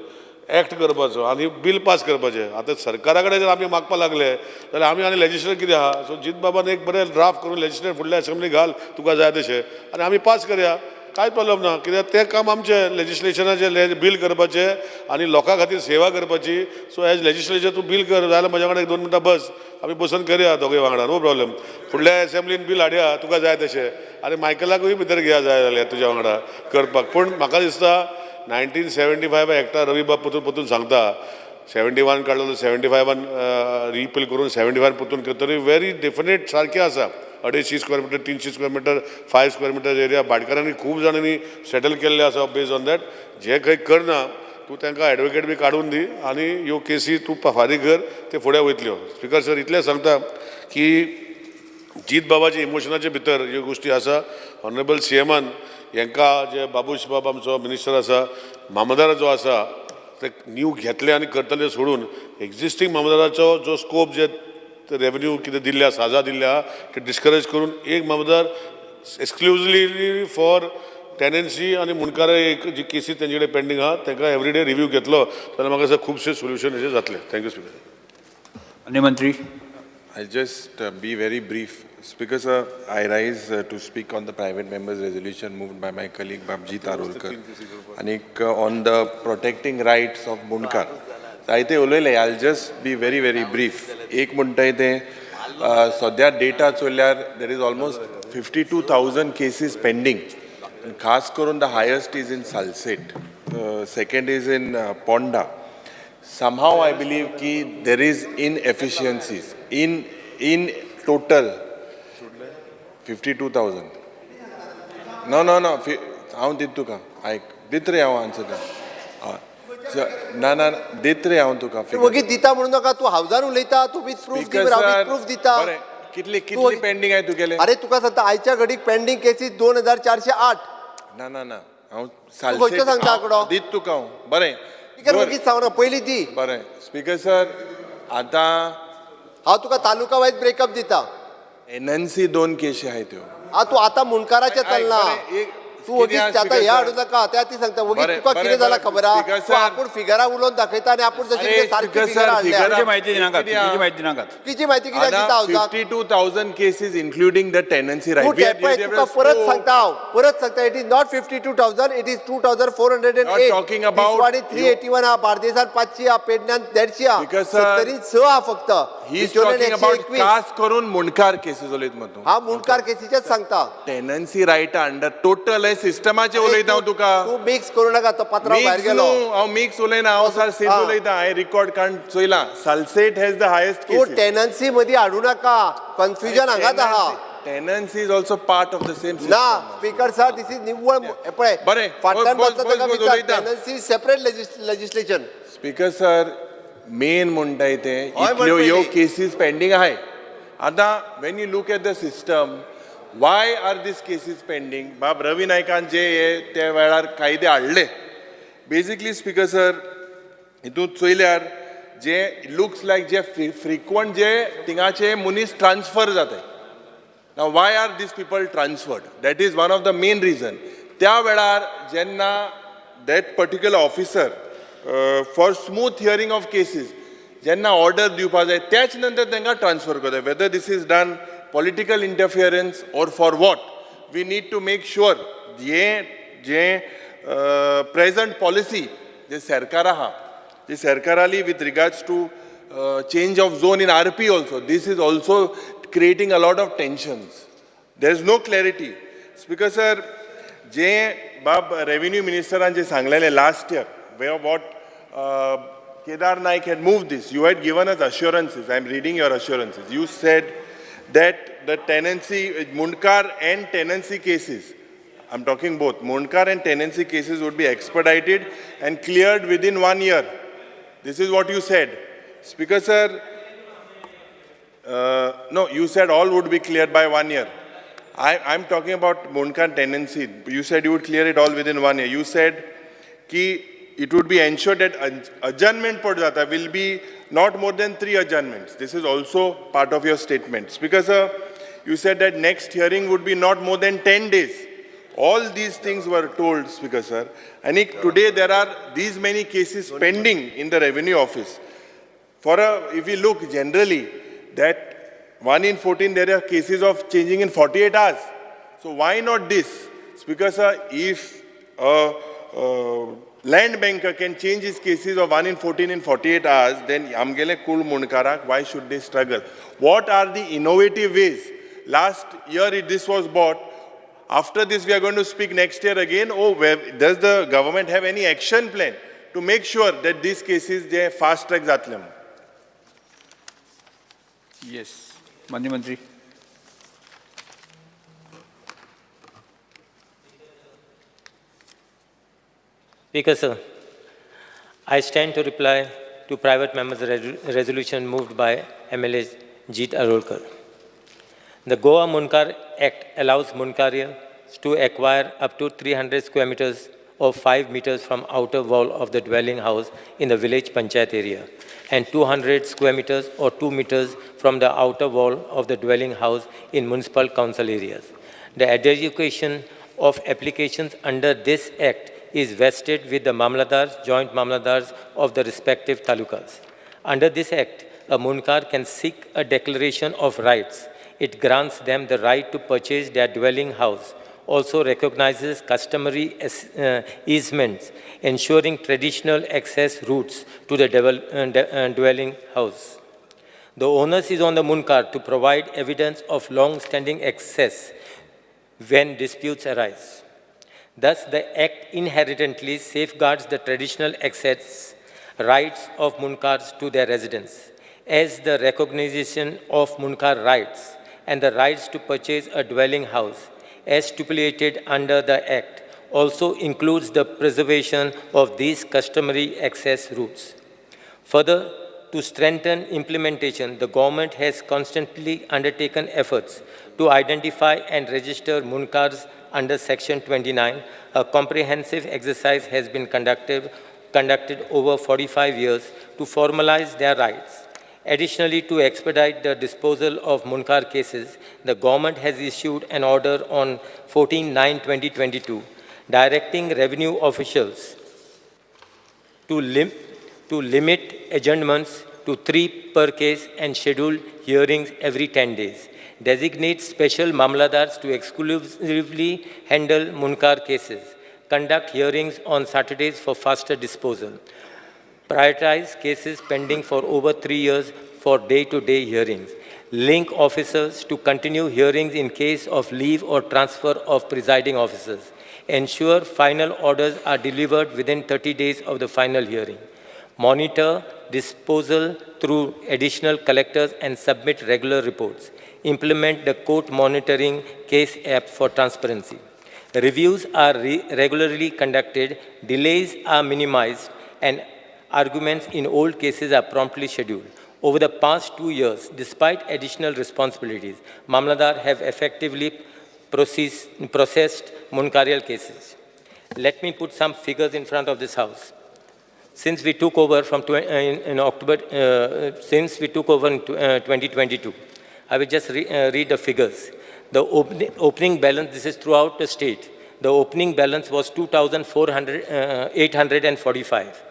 एक्ट करपाचो आनी बील पास करपाचें आतां सरकारा कडेन जर आमी मागपाक लागले जाल्यार आमी आनी लेजिस्लेटर कितें आहा सो जीत बाबान एक बरें ड्राफ्ट करून लेजिस्लेटर फुडल्या असेंब्ली घाल तुका जाय तशें आनी आमी पास करया कांय प्रॉब्लम ना कित्याक तें काम आमचें लेजिस्लेशनाचें बील करपाचें आनी लोकां खातीर सेवा करपाची सो एज लेजिस्लेचर तूं बील कर जाल्यार म्हज्या वांगडा 2 मिनटां बस आमी बसून करया दोगूय वांगडा नो प्रॉब्लेम फुडल्या असेंब्लीन बील हाडया तुका जाय तशें आनी मायकलाकूय भितर घेया जाय जाल्यार तुज्या वांगडा करपाक पूण म्हाका दिसता 1975 एक्टा रवी बाब पुतून सांगता 71 काडलेलो 75 रिपील करून 75 पुतून करतली व्हेरी डेफिनेट सारकें आसा 250 square metre 300 square metre 5 square metre area भाटकारांनी खूब जाणांनी सेटल केल्ले आसा बेज ऑन दॅट जे खंय करना तूं तांकां एडवोकेट बी काडून दी आनी ह्यो केसी तूं फारीक कर ते फुडें वयतल्यो स्पिकर सर इतलें सांगता की जीत बाबाच्या इमोशनाचे भितर ह्यो गोश्टी आसा ऑनरेबल सीएमान हांकां जे बाबूश बाब आमचो मिनिस्टर आसा मामदार जो आसा ते न्यू घेतले आनी करतले सोडून एक्झिस्टींग मामदाराचो जो स्कोप जे रेवन्यू कितें दिल्ल्या साजा दिल्ल्या ते डिस्करेज करून एक मामदार एक्सक्लुझिवली फॉर टेनन्सी आनी मुणकार एक जी केसी तेंचे कडेन पेंडींग आहा तांकां एवरीडे रिव्यू घेतलो जाल्यार म्हाका दिसता खुबशे सोल्युशन हेजे जातले थँक्यू स्पीकर अन्य मंत्री I'll just be very brief. Speaker sir, I rise to speak on the private members resolution moved by my colleague Babji Tarolkar. And on the protecting rights of Munkar. I'll just be very, very brief. Ek muntai te, sadya data cholyar, there is almost 52,000 cases pending. And khas karun the highest is in Salset. Second is in Ponda. Somehow I believe ki there is inefficiencies. In total, 52,000. No. How did you come? I did three answer. No. Did three answer. वगीत दिता म्हणून नका तू हावजार उलयता तू with proof proof दिता कितली pending आहे तुगेले? अरे तुका सांगता आयच्या घडीक पेंडिंग केसीस 2408. ना. हांव खंयचो सांगता आंकडो? दीत तुका बरें. स्पीकर वगीत सांगना पयली दी. बरें. स्पीकर सर, आता हांव तुका तालुका वायज ब्रेकअप दिता. NNC 2 केशी आहेत त्यो. तू आता मुनकाराचे चलना. तू वगीत आता ह्या हाडू नका त्या ती सांगता वगीत तुका कितें जाला खबर आहा? तू आपूण फिगरा उलोवन दाखयता आनी आपूण जशी सारकी फिगरा हाडल्या. माहिती दिनाकात. किती माहिती कित्याक दिता हावजाक? 52,000 cases including the tenancy right. तुका परत सांगता हांव it is not 52,000 it is 2,408. Not talking about 381 हा बार्देसार 500 हा पेडण्यान 150 हा Because, sir, 76 हा फक्त. He is talking about खास करून मुनकार केसेस उलयत मतो. हा मुनकार केसीचेच सांगता. टेनन्सी रायट अंडर टोटल सिस्टमाचे उलयता तुका. तू मिक्स करू नका तो पत्राव भायर गेलो. हांव मिक्स उलयना हांव सर सेम उलयता. हांवें रिकॉर्ड काडून चोयला. सलसेट हॅज द हायेस्ट तू टेनन्सी मध्ये हाडू नका. कन्फ्युजन हांगाच आहा. Tenancy is also part of the same system. ना स्पीकर सर दिस इज निव्वळ पळय. बरें. फाटल्यान बसता ताका विचार. Tenancy separate legislation. Speaker sir, main म्हणटाय ते इतल्यो ह्यो केसीस पेंडिंग आहाय. आतां when you look at the system, why are these cases pending? बाब रवी नायकान जे ते वेळार कायदे हाडले. बेसिकली स्पीकर सर, हितून चोयल्यार जे लुक्स लायक जे फ्रिक्वंट जे थिंगाचे मनीस ट्रान्सफर जाताय. Now, why are these people transferred? That is one of the main reason. त्या वेळार जेन्ना that particular officer for smooth hearing of cases, जेन्ना order दिवपा जाय त्याच नंतर तांकां transfer करता. Whether this is done political interference or for what, we need to make sure जे present policy जे सरकार आहा, जे सरकाराली with regards to change of zone in RP also, this is also creating a lot of tensions. There is no clarity. Speaker sir, जे बाब revenue minister जे सांगलेले last year, where what Kedar Naik had moved this, you had given us assurances. I am reading your assurances. You said that the tenancy, Munkar and tenancy cases, I'm talking both, Munkar and tenancy cases would be expedited and cleared within 1 year. This is what you said. Speaker sir, no, you said all would be cleared by 1 year. I'm talking about Munkar tenancy. You said you would clear it all within 1 year. You said ki it would be ensured that adjournment pod jata will be not more than 3 adjournments. This is also part of your statements. Because you said that next hearing would be not more than 10 days. All these things were told, Speaker sir. And today there are these many cases pending in the revenue office. If we look generally, that 1 in 14 there are cases of changing in 48 hours. So why not this? Because if a land banker can change his cases of 1 in 14 in 48 hours, then Amgele Kul Munkarak, why should they struggle? What are the innovative ways? Last year this was bought. After this we are going to speak next year again. Does the government have any action plan to make sure that these cases they fast track zatlem? Yes, Mantri. Speaker sir, I stand to reply to private members' resolution moved by MLA Jeet Arolkar. The Goa Munkar Act allows Munkarians to acquire up to 300 square meters or 5 meters from outer wall of the dwelling house in the village panchayat area, and 200 square meters or 2 meters from the outer wall of the dwelling house in municipal council areas. The adjudication of applications under this act is vested with the Mamladars, joint Mamladars of the respective talukas. Under this act, a Munkar can seek a declaration of rights. It grants them the right to purchase their dwelling house, also recognizes customary easements, ensuring traditional access routes to the dwelling house. The onus is on the Munkar to provide evidence of long-standing access when disputes arise. Thus, the Act inherently safeguards the traditional access rights of Munkars to their residence, as the recognition of Munkar rights and the rights to purchase a dwelling house, as stipulated under the Act, also includes the preservation of these customary access routes. Further, to strengthen implementation, the government has constantly undertaken efforts to identify and register Munkars under Section 29. A comprehensive exercise has been conducted over 45 years to formalize their rights. Additionally, to expedite the disposal of Munkar cases, the government has issued an order on 14/9/2022 directing revenue officials to limit adjournments to 3 per case and schedule hearings every 10 days. Designate special mamladars to exclusively handle Munkar cases. Conduct hearings on Saturdays for faster disposal. Prioritize cases pending for over 3 years for day-to-day hearings. Link officers to continue hearings in case of leave or transfer of presiding officers. Ensure final orders are delivered within 30 days of the final hearing. Monitor disposal through additional collectors and submit regular reports. Implement the court monitoring case app for transparency. Reviews are regularly conducted, delays are minimized, and arguments in old cases are promptly scheduled. Over the past 2 years, despite additional responsibilities, Mamladar have effectively processed Munkarial cases. Let me put some figures in front of this House. Since we took over in October, since we took over in 2022, I will just read the figures. The opening balance, this is throughout the state, the opening balance was 2,845.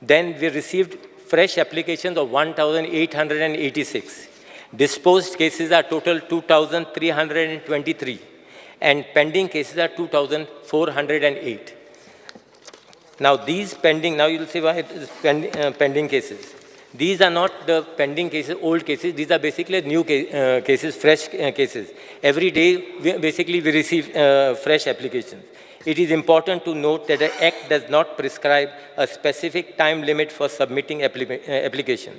Then we received fresh applications of 1,886. Disposed cases are total 2,323. And pending cases are 2,408. Now these pending, now you'll see why it is pending cases. These are not the pending cases, old cases. These are basically new cases, fresh cases. Every day, we receive fresh applications. It is important to note that the Act does not prescribe a specific time limit for submitting application.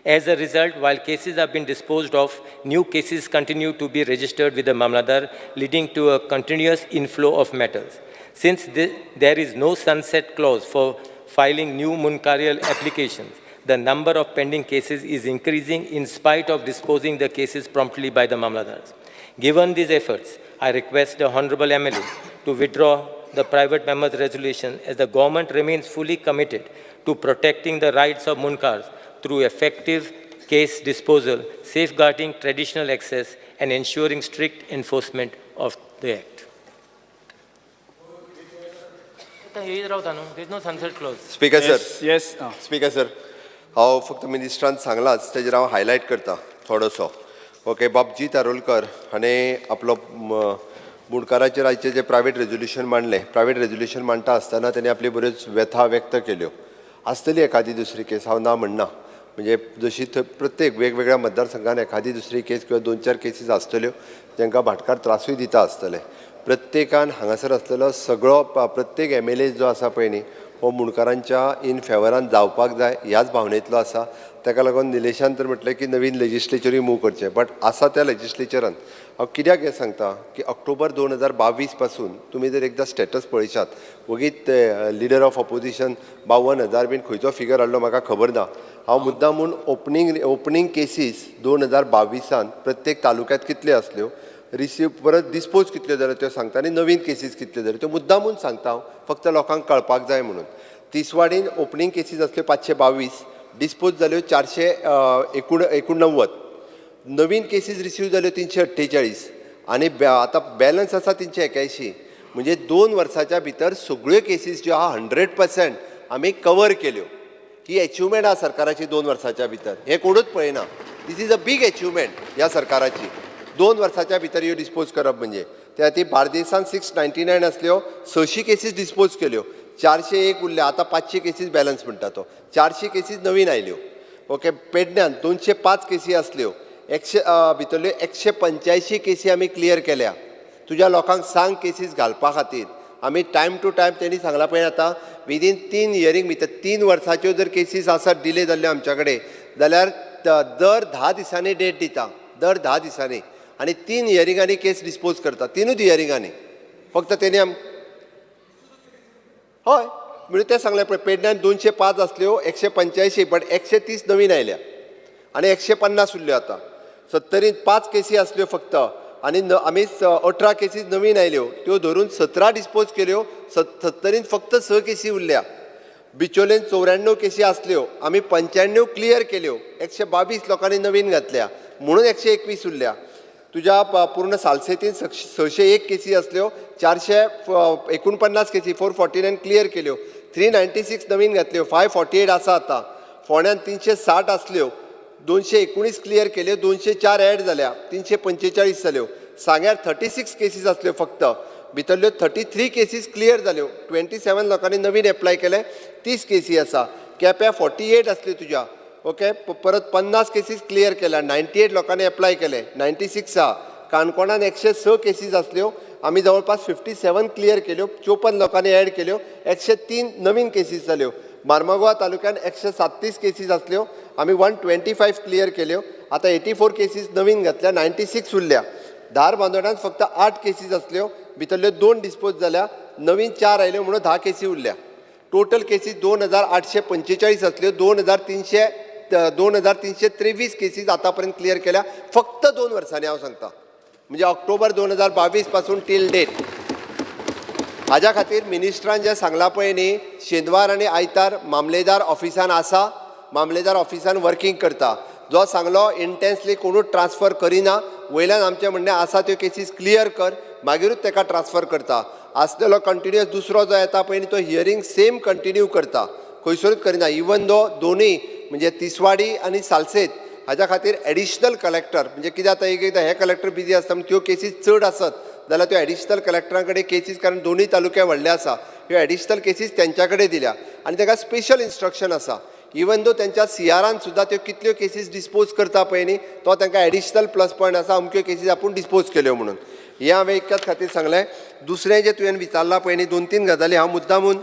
As a result, while cases have been disposed of, new cases continue to be registered with the Mamladar, leading to a continuous inflow of matters. Since there is no sunset clause for filing new Munkarial applications, the number of pending cases is increasing in spite of disposing the cases promptly by the Mamladars. Given these efforts, I request the Honorable MLA to withdraw the private member's resolution, as the government remains fully committed to protecting the rights of Munkars through effective case disposal, safeguarding traditional access, and ensuring strict enforcement of the Act. There is no sunset clause. Speaker sir. Yes. Speaker sir. हांव फक्त मिनिस्ट्रान सांगलाच तेजेर हांव highlight करता थोडोसो. Okay, बाबजीत Arolkar हाणें आपलो मुणकाराचेर आयचे जे प्रायवेट रेजोल्युशन मांडलें, प्रायवेट रेजोल्युशन मांडटा आसतना तेणी आपली बऱ्योच व्यथा व्यक्त केल्यो. आसतली एखादी दुसरी केस, हांव ना म्हणना, म्हणजे जशी प्रत्येक वेगवेगळ्या मतदारसंघान एखादी दुसरी केस किंवा 2-4 केसीस आसतल्यो जांकां भाटकार त्रासूय दिता आसतले. प्रत्येकान हांगासर आसलेलो सगळो प्रत्येक MLA जो आसा पळय न्ही, हो मुणकारांच्या इन फेवरान जावपाक जाय ह्याच भावनेंतलो आसा. ताका लागून निलेशान तर म्हटलें की नवीन लेजिस्लेचरूय मूव करचें, बट आसा त्या लेजिस्लेचरान हांव कित्याक हें सांगता की ऑक्टोबर 2022 पासून तुमी जर एकदां स्टेटस पळयशात, वगीत लिडर ऑफ ऑपोजिशन 52,000 बीन खंयचो फिगर हाडलो म्हाका खबर ना. हांव मुद्दामून ओपनिंग केसीस 2022 प्रत्येक तालुक्यांत कितल्यो आसल्यो, रिसीव परत डिस्पोज कितल्यो जाल्यो त्यो सांगता, आनी नवीन केसीस कितल्यो जाल्यो त्यो मुद्दामून सांगता हांव, फक्त लोकांक कळपाक जाय म्हणून. तिसवाडीन ओपनिंग केसीस आसल्यो 522, डिस्पोज जाल्यो 489, नवीन केसीस रिसीव जाल्यो 348, आनी आतां बॅलन्स आसा 381. म्हणजे 2 वर्साच्या भितर सगळ्यो केसीस ज्यो आहा 100% आमी कवर केल्यो. ही अचिवमेंट आहा सरकाराची 2 वर्साच्या भितर. हे कोणूच पळयना. This is a big achievement ह्या सरकाराची. 2 वर्साच्या भितर ह्यो डिस्पोज करप म्हणजे. त्या खातीर बार्देसान 699 आसल्यो, 600 केसीस डिस्पोज केल्यो, 401 उरल्या, आतां 500 केसीस बॅलन्स म्हणटा तो. 400 केसीस नवीन आयल्यो. ओके, पेडण्यान 205 केसी आसल्यो, भितरल्यो 185 केसी आमी क्लियर केल्या. तुज्या लोकांक सांग केसीस घालपा खातीर. आमी टायम टू टायम तेणी सांगला पळय आतां विदीन 3 इयरींग भितर 3 वर्साच्यो जर केसीस आसात डिले जाल्ल्यो आमच्या कडेन जाल्यार दर 10 दिसांनी डेट दिता. दर 10 दिसांनी आनी 3 इयरिंगांनी केस डिस्पोज करता. 3 इयरिंगांनी फक्त तेणी हय म्हणजे ते सांगले पळय पेडण्यान 205 आसल्यो, 185 बट 130 नवीन आयल्या आनी 150 उरल्यो आतां. 70 5 केसी आसल्यो फक्त आनी आमी 18 केसीस नवीन आयल्यो, त्यो धरून 17 डिस्पोज केल्यो. 70 फक्त 6 केसी उरल्या. बिचोलेन 94 केसी आसल्यो, आमी 95 क्लियर केल्यो, 122 लोकांनी नवीन घातल्या म्हणून 121 उरल्या. तुज्या पूर्ण सालसेतीन 601 केसी आसल्यो, 449 केसी 449 क्लियर केल्यो, 396 नवीन घातल्यो, 548 आसा आतां. फोंड्यान 360 आसल्यो, 219 क्लियर केल्यो, 204 ॲड जाल्या, 345 जाल्यो. सांग्यार 36 केसीस आसल्यो फक्त, भितरल्यो 33 केसीस क्लियर जाल्यो, 27 लोकांनी नवीन एप्लाय केले, 30 केसी आसा. केप्यां 48 आसल्यो तुज्या. ओके, परत 50 केसीस क्लियर केल्या, 98 लोकांनी एप्लाय केले, 96 आहा. काणकोणान 106 केसीस आसल्यो, आमी जवळपास 57 क्लियर केल्यो, 54 लोकांनी ॲड केल्यो, 103 नवीन केसीस जाल्यो. मार्मागोवा तालुक्यान 137 केसीस आसल्यो, आमी 125 क्लियर केल्यो, आतां 84 केसीस नवीन घातल्या, 96 उरल्या. धार बांदोड्यान फक्त 8 केसीस आसल्यो, भितरल्यो 2 डिस्पोज जाल्या, नवीन 4 आयल्यो म्हणून 10 केसी उरल्या. टोटल केसीस 2845 आसल्यो, 2323 केसीस आतां पर्यंत क्लियर केल्या फक्त 2 वर्सांनी. हांव सांगता म्हणजे ऑक्टोबर 2022 पासून टील डेट. हाज्या खातीर मिनिस्टरान जें सांगलां पळय न्ही, शेनवार आनी आयतार मामलेदार ऑफिसान आसा, मामलेदार ऑफिसान वर्किंग करता. जो सांगलो इंटेन्सली कोणूच ट्रान्सफर करिना, वयल्यान आमचें म्हणणें आसा त्यो केसीस क्लियर कर, मागीरूच ताका ट्रान्सफर करता. आसलेलो कंटिन्युअस दुसरो जो येता पळय न्ही तो हियरींग सेम कंटिन्यू करता, खंयसरूच करिना. इवन दो दोनूय म्हणजे तिसवाडी आनी सालसेत हाज्या खातीर एडिशनल कलेक्टर म्हणजे कित्याक आतां एकदां हे कलेक्टर बिजी आसता म्हणून त्यो केसीस चड आसत जाल्यार त्यो एडिशनल कलेक्टरा कडेन केसीस, कारण दोनूय तालुके व्हडले आसा, ह्यो एडिशनल केसीस तेंच्या कडेन दिल्या आनी ताका स्पेशल इन्स्ट्रक्शन आसा. इवन दो त्यांच्या सिआरान सुद्दां त्यो कितल्यो केसीस डिस्पोज करता पळय न्ही तो तांकां एडिशनल प्लस पॉयंट आसा, अमक्यो केसीस आपूण डिस्पोज केल्यो म्हणून. हें हांवें इतक्याच खातीर सांगलें. दुसरें जें तुवें विचारलां पळय न्ही 2-3 गजाली हांव मुद्दामून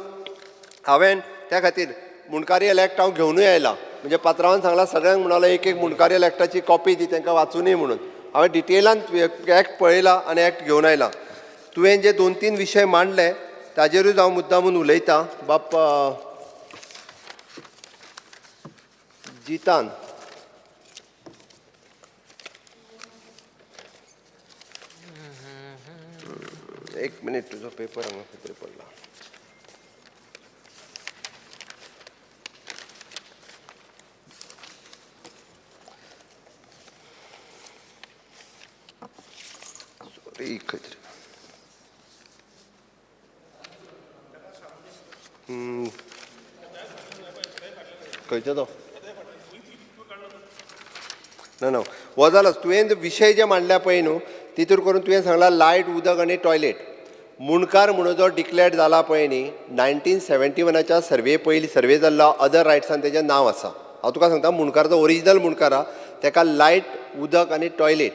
हांवें त्या खातीर मुणकारीयल एक्ट हांव घेवनूय आयलां. म्हणजे पात्रांवान सांगलां सगळ्यांक म्हणलो एक मुणकारीयल एक्टाची कॉपी दी तांकां वाचूनय म्हणून. हांवें डिटेलान एक्ट पळयलां आनी एक्ट घेवन आयलां. तुवें जे 2-3 विशय मांडले ताजेरूच हांव मुद्दामून उलयतां. बाप जितान एक मिनिट, तुजो पेपर हांगा खंय पडला. सॉरी खंय खंयचो तो ना हो जालोच. तुवें विशय जे मांडल्या पळय न्हू तितूर करून तुवें सांगला लायट, उदक आनी टॉयलेट. मुणकार म्हणून जो डिक्लेअर्ड जाला पळय न्ही 1971च्या सर्वे जाल्लो अदर रायट्सान तेजें नांव आसा. हांव तुका सांगता मुणकार जो ओरिजिनल मुणकार आहा ताका लायट, उदक आनी टॉयलेट.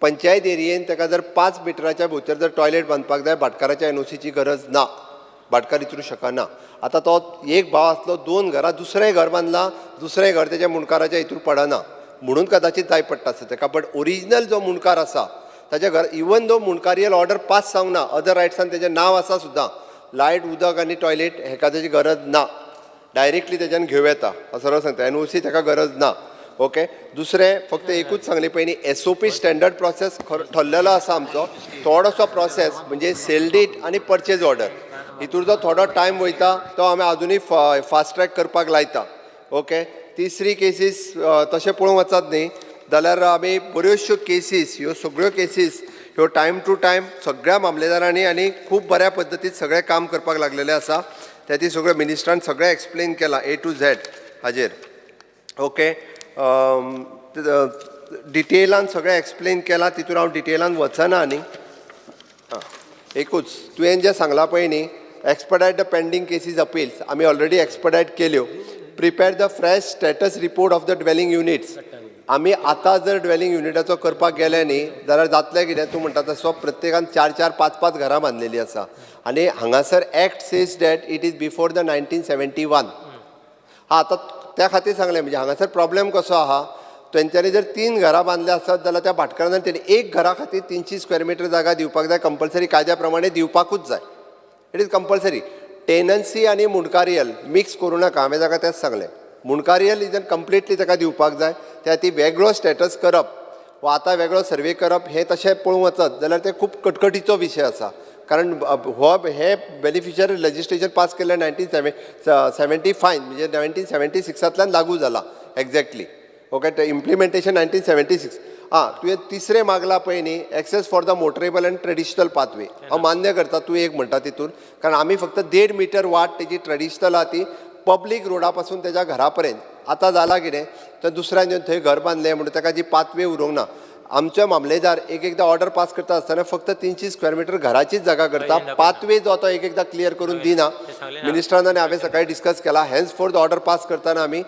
पंचायत एरियेन ताका जर 5 मिटराच्या भितर जर टॉयलेट बांदपाक जाय भाटकाराच्या एनओसीची गरज ना, भाटकार इतरू शकना. आतां तो एक भाव आसलो 2 घरां, दुसरें घर बांदलां, दुसरें घर तेज्या मुणकाराच्या हितूर पडना म्हणून कदाचित जाय पडटा आसता ताका. बट ओरिजिनल जो मुणकार आसा ताच्या घर इवन दो मुणकारीयल ऑर्डर पास जावंक ना, अदर रायट्सान तेजें नांव आसा सुद्दां, लायट, उदक आनी टॉयलेट हेका तेजी गरज ना, डायरेक्टली तेज्यान घेवं येता. सरळ सांगता एनओसी ताका गरज ना. ओके. दुसरें फक्त एकूच सांगलें पळय न्ही एसओपी स्टँडर्ड प्रोसेस ठरलेलो आसा आमचो. थोडोसो प्रोसेस म्हणजे सेल डीड आनी परचेज ऑर्डर हितूर जो थोडो टायम वयता तो आमी आजुनूय फास्ट ट्रॅक करपाक लायता. ओके. तिसरी केसीस तशें पळोवंक वचत न्ही जाल्यार आमी बऱ्योचश्यो केसीस, ह्यो सगळ्यो केसीस ह्यो टायम टू टायम सगळ्या मामलेदारांनी आनी खूब बऱ्या पद्दतीन सगळें काम करपाक लागलेले आसा. त्या ती सगळं मिनिस्टरान सगळें एक्सप्लेन केलां A to Z हाजेर. ओके, डिटेलान सगळें एक्सप्लेन केलां, तितून हांव डिटेलान वचना आनी एकूच तुवें जें सांगलां पळय न्ही, expedite the pending cases appeals आमी ऑलरेडी एक्सपडायट केल्यो. Prepare the fresh status report of the dwelling units. आमी आतां जर ड्वेलिंग युनिटाचो करपाक गेले न्ही जाल्यार जातलें कितें, तूं म्हणटा तसो प्रत्येकान 4-4, 5-5 घरां बांदलेलीं आसा आनी हांगासर act says that it is before the 1971. आतां त्या खातीर सांगलें, म्हणजे हांगासर प्रॉब्लेम कसो आहा, तेंच्यांनी जर 3 घरां बांदले आसत जाल्यार त्या भाटकारांनी तेणी एक घरा खातीर 300 स्क्वेअर मिटर जागा दिवपाक जाय, कंपल्सरी कायद्या प्रमाणे दिवपाकूच जाय. It is compulsory. टेनन्सी आनी मुणकारियल मिक्स करूं नाका, हांवें ताका तेंच सांगलें. मुणकारियल इजन कंप्लिटली ताका दिवपाक जाय, त्या ती वेगळो स्टेटस करप वा आतां वेगळो सर्वे करप हें तशें पळोवंक वचत जाल्यार तें खूब कटकटीचो विशय आसा. कारण हे बेनिफिशियरी लेजिस्लेशन पास केल्लें 1975 म्हणजे 1976 लागू जाला एक्झॅक्टली. ओके, ते इम्प्लिमेंटेशन 1976. तुवें तिसरें मागला पळय न्ही, access for the motorable and traditional pathway. हांव मान्य करता तूं एक म्हणटा तितून, कारण आमी फक्त 1.5 मिटर वाट तेजी ट्रेडिशनल आहा ती पब्लीक रोडा पासून तेज्या घरा पर्यंत. आतां जाला कितें, तर दुसऱ्यान येवन थंय घर बांदलें म्हणून ताका जी पाथवे उरूंक ना. आमचे मामलेदार एकदां ऑर्डर पास करता आसतना फक्त 300 स्क्वेअर मिटर घराचीच जागा करता, पाथवे जो तो एकदां क्लियर करून दिना. मिनिस्टरान आनी हांवें सकाळीं डिस्कस केला, हेन्स फोर्थ ऑर्डर पास करतना आमी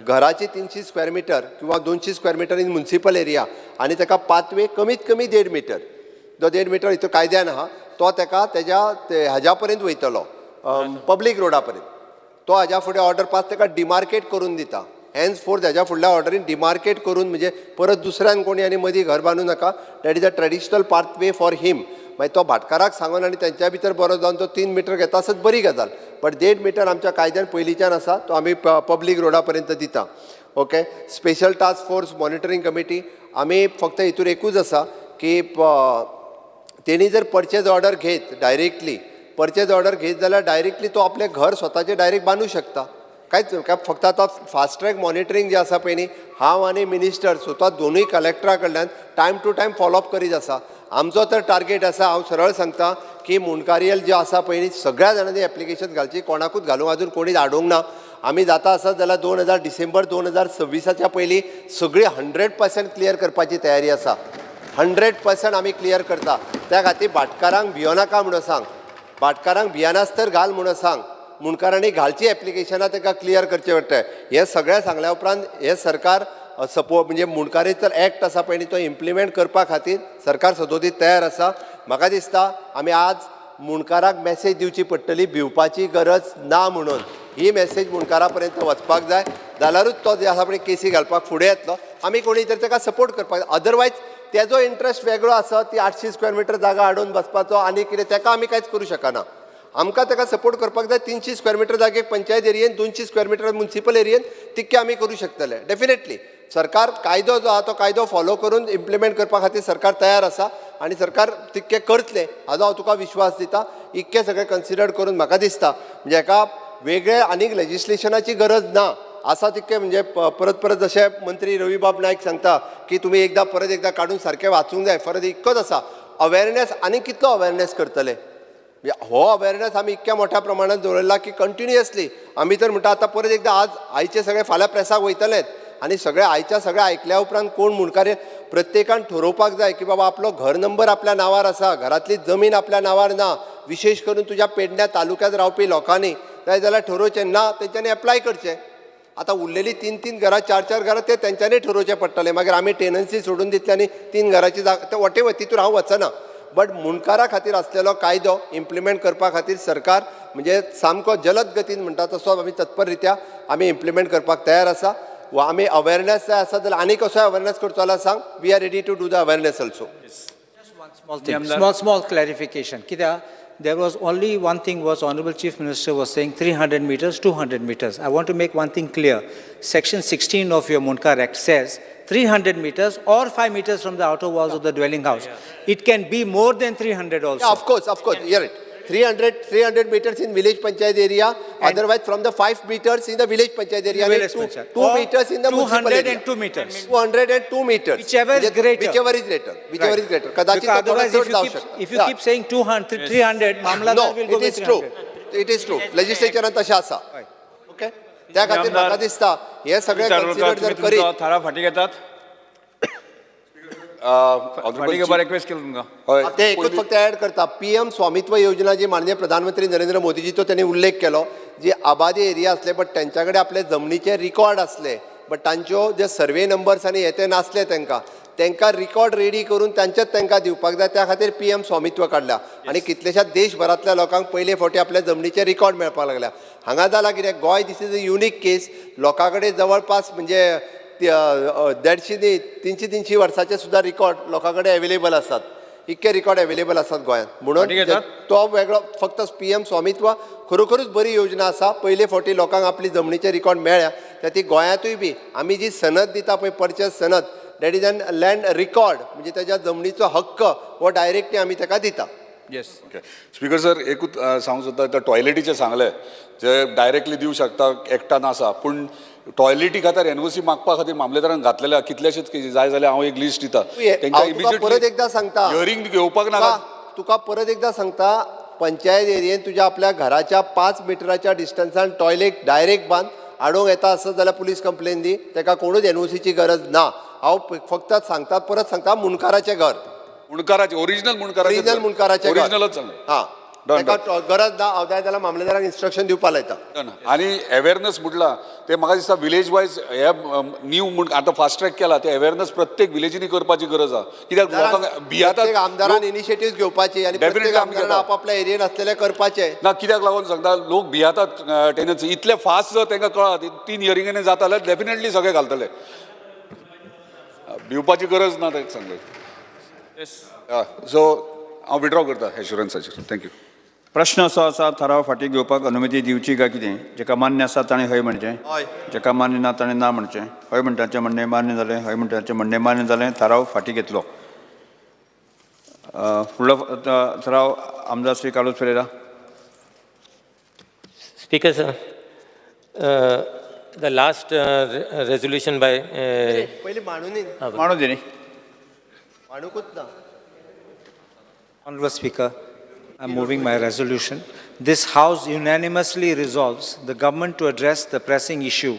घराची 300 स्क्वेअर मिटर किंवा 200 square metre in municipal area आनी ताका पाथवे कमीत कमी 1.5 मिटर. जो 1.5 मिटर हितून कायद्यान आहा तो ताका तेज्या हाज्या पर्यंत वयतलो, पब्लीक रोडा पर्यंत. तो हाज्या फुडें ऑर्डर पास ताका डिमार्केट करून दिता. हेन्स फोर्थ हाज्या फुडल्या ऑर्डरीन डिमार्केट करून, म्हणजे परत दुसऱ्यान कोणी आनी मदीं घर बांदूं नाका. That is a traditional pathway for him. मागीर तो भाटकाराक सांगून आनी तेंच्या भितर बरो जावन तो 3 मिटर घेता आसत बरी गजाल, बट 1.5 मिटर आमच्या कायद्यान पयलींच्यान आसा, तो आमी पब्लीक रोडा पर्यंत दिता. Okay, special task force monitoring committee आमी फक्त हितून एकूच आसा की तेणी जर परचेज ऑर्डर घेत डायरेक्टली, परचेज ऑर्डर घेत जाल्यार डायरेक्टली तो आपलें घर स्वताचें डायरेक्ट बांदूं शकता. कांयच फक्त आतां फास्ट ट्रॅक मॉनिटरींग जें आसा पळय न्ही, हांव आनी मिनिस्टर स्वता दोनूय कलेक्टरा कडल्यान टायम टू टायम फॉलोअप करीत आसा. आमचो तर टार्गेट आसा, हांव सरळ सांगता की मुणकारियल जे आसा पळय न्ही सगळ्या जाणांनी एप्लिकेशन घालची, कोणाकूच घालूंक अजून कोणीच आडोवंक ना. आमी जाता आसत जाल्यार डिसेंबर 2026 पयलीं सगळी 100% क्लियर करपाची तयारी आसा. 100% आमी क्लियर करता. त्या खातीर भाटकारांक भियो नाका म्हणून सांग, भाटकारांक भियानास तर घाल म्हणून सांग. मुणकारांनी घालची एप्लिकेशनां ताका क्लियर करचें पडटा. हें सगळें सांगल्या उपरांत हें सरकार म्हणजे मुणकारेचो एक्ट आसा पळय न्ही तो इम्प्लिमेंट करपा खातीर सरकार सदोदीत तयार आसा. म्हाका दिसता आमी आज मुणकाराक मेसेज दिवची पडटली, भिवपाची गरज ना म्हणून. ही मेसेज मुणकारा पर्यंत वचपाक जाय, जाल्यारूच तो जे आसा पळय केसी घालपाक फुडें येतलो. आमी कोणी तरी ताका सपोर्ट करपाक जाय. अदरवायज तेजो इंट्रस्ट वेगळो आसा, ती 800 स्क्वेअर मिटर जागा हाडून बसपाचो आनी कितें, ताका आमी कांयच करूं शकना. आमकां ताका सपोर्ट करपाक जाय. 300 स्क्वेअर मिटर जागेक पंचायत एरियेन, 200 स्क्वेअर मिटर म्युनिसिपल एरियेन तितके आमी करूं शकतले. डेफिनेटली सरकार कायदो जो आहा तो कायदो फॉलो करून इम्प्लिमेंट करपा खातीर सरकार तयार आसा आनी सरकार तितके करतले हाजो हांव तुका विश्वास दिता. इतकें सगळें कन्सिडर करून म्हाका दिसता म्हणजे हाका वेगळे आनीक लेजिस्लेशनाची गरज ना. आसा तितकें म्हणजे परत जशें मंत्री रविबाब नायक सांगता की तुमी परत एकदां काडून सारकें वाचूंक जाय, फरक इतकोच आसा. अवेरनेस आनी कितलो अवेरनेस करतले, हो अवेरनेस आमी इतक्या मोठ्या प्रमाणात दवरला की कंटिन्युअसली आमी तर म्हणटा आतां परत एकदां आज आयचे सगळे फाल्यां प्रेसाक वयतलेच आनी सगळे सगळें आयकल्या उपरांत कोण मुणकारे प्रत्येकान ठरोवपाक जाय की बाबा आपलो घर नंबर आपल्या नांवार आसा, घरातली जमीन आपल्या नांवार ना. विशेश करून तुज्या पेडण्या तालुक्यांत रावपी लोकांनी जाय जाल्यार ठरोवचें ना, तेंच्यांनी एप्लाय करचें. आतां उरलेली 3 घरां 4 घरां ते तेंच्यांनी ठरोवचें पडटलें. मागीर आमी टेनन्सी सोडून दितले आनी 3 घराची जागा ते वॉटेवर तितून हांव वचना. बट मुणकारा खातीर आसलेलो कायदो इम्प्लिमेंट करपा खातीर सरकार म्हणजे सामको जलद गतीन म्हणटा तसो आमी तत्पर रित्या आमी इम्प्लिमेंट करपाक तयार आसा. वा आमी अवेरनेस जाय आसा जाल्यार आनी कसोय अवेरनेस करचो जाल्यार सांग, we are ready to do the awareness also. Small clarification. Kida, there was only one thing was Honorable Chief Minister was saying 300 meters, 200 meters. I want to make one thing clear. Section 16 of your Munkar Act says 300 meters or 5 meters from the outer walls of the dwelling house. It can be more than 300 also. Yeah, of course, you're right. 300 meters in village panchayat area, otherwise from the 5 meters in the village panchayat area, village 2 meters in the municipal area. 202 meters. 202 meters. Whichever is greater. Whichever is greater. Because otherwise if you keep saying 200, 300, Mamladar will go with 300. No, it is true. It is true लेजिस्लेचरान तशें आसा okay त्या खातीर म्हाका दिसता हे सगळे consider जर करीत थारा फाटी घेतात फाटी घेवपाक रिक्वेस्ट केली तुमकां ते एकूच फक्त ऍड करता PM स्वामित्व योजना जी माननीय प्रधानमंत्री नरेंद्र मोदीजी तो त्यांनी उल्लेख केलो जी आबादी एरिया असले बट त्यांच्याकडे आपले जमनीचे रिकॉर्ड असले बट तांच्यो जे सर्वे नंबर्स आनी हे ते नासले तांकां रिकॉर्ड रेडी करून तांचेच तांकां दिवपाक जाय त्या खातीर PM स्वामित्व काडल्या आनी कितलेशा देशभरांतल्या लोकांक पयले फावटी आपल्या जमनीचे रिकॉर्ड मेळपाक लागल्या हांगा जाला कितें गोंय दीस इज अ युनीक केस लोकां कडेन जवळपास म्हणजे 150-300 वर्साचे सुद्धा रिकॉर्ड लोकां कडेन एवेलेबल आसात इतके रिकॉर्ड एवेलेबल आसात गोंयांत म्हणून तो वेगळो फक्त PM स्वामित्व खरोखरूच बरी योजना आसा पयले फावटी लोकांक आपली जमनीचे रिकॉर्ड मेळ्ळ्या त्या ती गोंयांतूय बी आमी जी सनद दिता पळय परचेस सनद that is an land record म्हणजे त्याच्या जमनीचो हक्क हो डायरेक्टली आमी ताका दिता येस ओके स्पीकर सर एकूच सांगूंक सोदता त्या टॉयलेटीचें सांगलें जे डायरेक्टली दिवंक शकता एकठांय आसा पूण टॉयलेटी खातीर NOC मागपा खातीर मामलेदारान घातलेल्या कितलेशेच केसी जाय जाल्यार हांव एक लिस्ट दिता परत एकदा सांगता हियरिंग घेवपाक नाका तुका परत एकदा सांगता पंचायत एरियेन तुज्या आपल्या घराच्या 5 मिटराच्या डिस्टन्सान टॉयलेट डायरेक्ट बांद आडोंक येता आसत जाल्यार पुलीस कंप्लेन दी ताका कोणूच NOCची गरज ना हांव फक्त सांगता परत सांगता मुणकाराचें घर मुणकाराचें ओरिजिनल मुणकाराचें घर ओरिजिनलच सांग हां ताका गरज ना हांव जाय जाल्यार मामलेदाराक इन्स्ट्रक्शन दिवपा लायता आनी अवेरनस म्हटला ते म्हाका दिसता विलेज वायज हे न्यू म्हण आतां फास्ट ट्रॅक केला ते अवेरनस प्रत्येक विलेजीनी करपाची गरज आसा कित्याक लोकांक भियातात आमदारान इनिशिएटीव्ह घेवपाची आनी प्रत्येक आमदारान आपापल्या एरियेन आसलेले करपाचे ना कित्याक लागून सांगता लोक भियातात टेनन्सी इतले फास्ट जर तांकां कळत 3 हियरिंगांनी जाता जाल्यार डेफिनेटली सगळे घालतले भिवपाची गरज ना ताका सांगले सो हांव विड्रॉ करता एश्युरन्साचेर थँक्यू प्रश्न असो आसा थाराव फाटी घेवपाक अनुमती दिवची काय कितें जेका मान्य आसा ताणें हय म्हणचें जेका मान्य ना ताणें ना म्हणचें हय म्हणटाचें म्हणणें मान्य जालें हय म्हणटाचें म्हणणें मान्य जालें थाराव फाटी घेतलो फुडलो थाराव आमदार Shri Carlos Pereira Speaker, sir, the last resolution by... पयलीं माणूस दी न्ही माणूकूच ना Honorable Speaker, I'm moving my resolution. This House unanimously resolves the government to address the pressing issue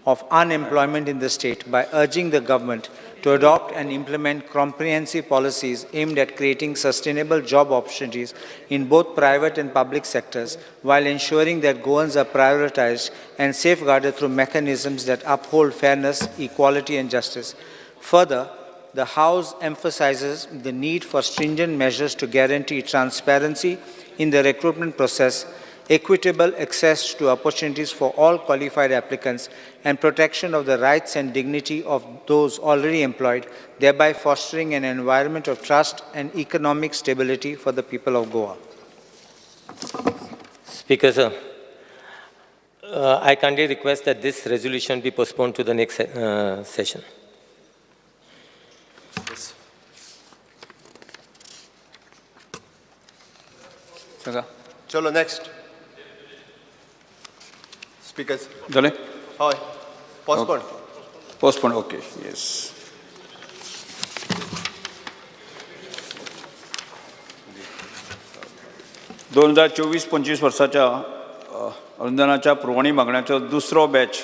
of unemployment in the state by urging the government to adopt and implement comprehensive policies aimed at creating sustainable job opportunities in both private and public sectors while ensuring that Goans are prioritized and safeguarded through mechanisms that uphold fairness, equality and justice. Further, the House emphasizes the need for stringent measures to guarantee transparency in the recruitment process, equitable access to opportunities for all qualified applicants, and protection of the rights and dignity of those already employed, thereby fostering an environment of trust and economic stability for the people of Goa. Speaker, sir, I kindly request that this resolution be postponed to the next session. चलो next speakers जालें हय postpone postpone okay yes दोन 2024-25 वर्साच्या अनुदानाच्या पुरवणी मागण्यांचो दुसरो batch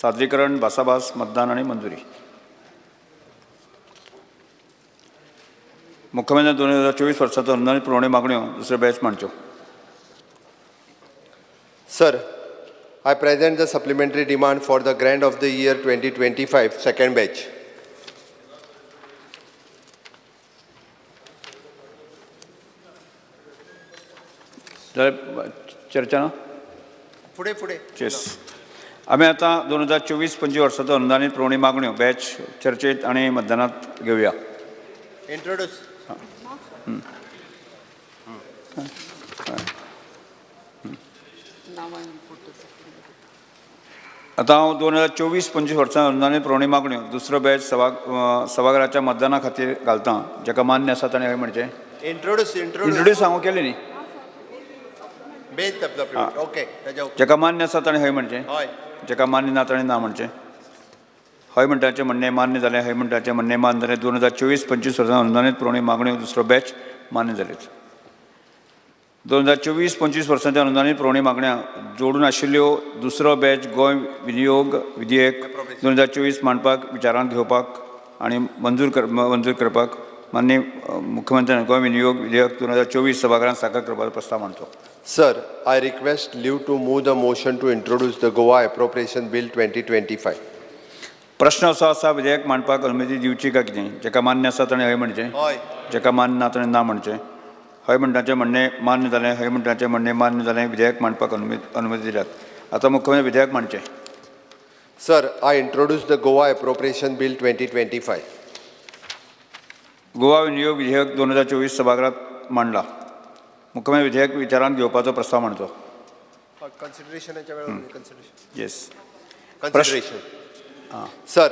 सादरीकरण भासाभास मतदान आणि मंजुरी मुख्यमंत्री 2024 वर्साचो अनुदानीत पुरवणी मागण्यो दुसऱ्यो batch मांडच्यो Sir, I present the supplementary demand for the grant of the year 2025 second batch. चर्चा ना फुडें येस आमी आतां 2024-25 वर्साचो अनुदानीत पुरवणी मागण्यो बॅच चर्चेत आणि मतदानात घेवया इंट्रोड्यूस आतां हांव 2024-25 वर्सां अनुदानीत पुरवणी मागण्यो दुसरो बॅच सभाघराच्या मतदाना खातीर घालतां जेका मान्य आसा ताणें हय म्हणचें इंट्रोड्यूस हांव केली न्ही ओके जेका मान्य आसा ताणें हय म्हणचें जेका मान्य ना ताणें ना म्हणचें हय म्हणटाचें म्हणणें मान्य जालें हय म्हणटाचें म्हणणें मान्य जालें 2024-25 वर्सां अनुदानीत पुरवणी मागण्यो दुसरो बॅच मान्य जालेत 2024-25 वर्सांच्या अनुदानीत पुरवणी मागण्या जोडून आशिल्ल्यो दुसरो बॅच गोंय विनियोग विधेयक 2024 मांडपाक विचारांत घेवपाक आनी मंजूर करपाक माननीय मुख्यमंत्र्यान गोंय विनियोग विधेयक 2024 सभाघरांत सादर करपाचो प्रस्ताव मांडचो. Sir, I request leave to move the motion to introduce the Goa Appropriation Bill 2025. प्रश्न असो आसा विधेयक मांडपाक अनुमती दिवची काय कितें? जेका मान्य आसा ताणें हय म्हणचें, जेका मान्य ना ताणें ना म्हणचें. हय म्हणटाचें म्हणणें मान्य जालें, हय म्हणटाचें म्हणणें मान्य जालें. विधेयक मांडपाक अनुमती दिल्यात. आतां मुख्यमंत्री विधेयक मांडचें. Sir, I introduce the Goa Appropriation Bill 2025. Goa विनियोग विधेयक 2024 सभागृहात मांडला. मुख्यमंत्री विधेयक विचारांत घेवपाचो प्रस्ताव मांडचो. Yes. Consideration. Sir,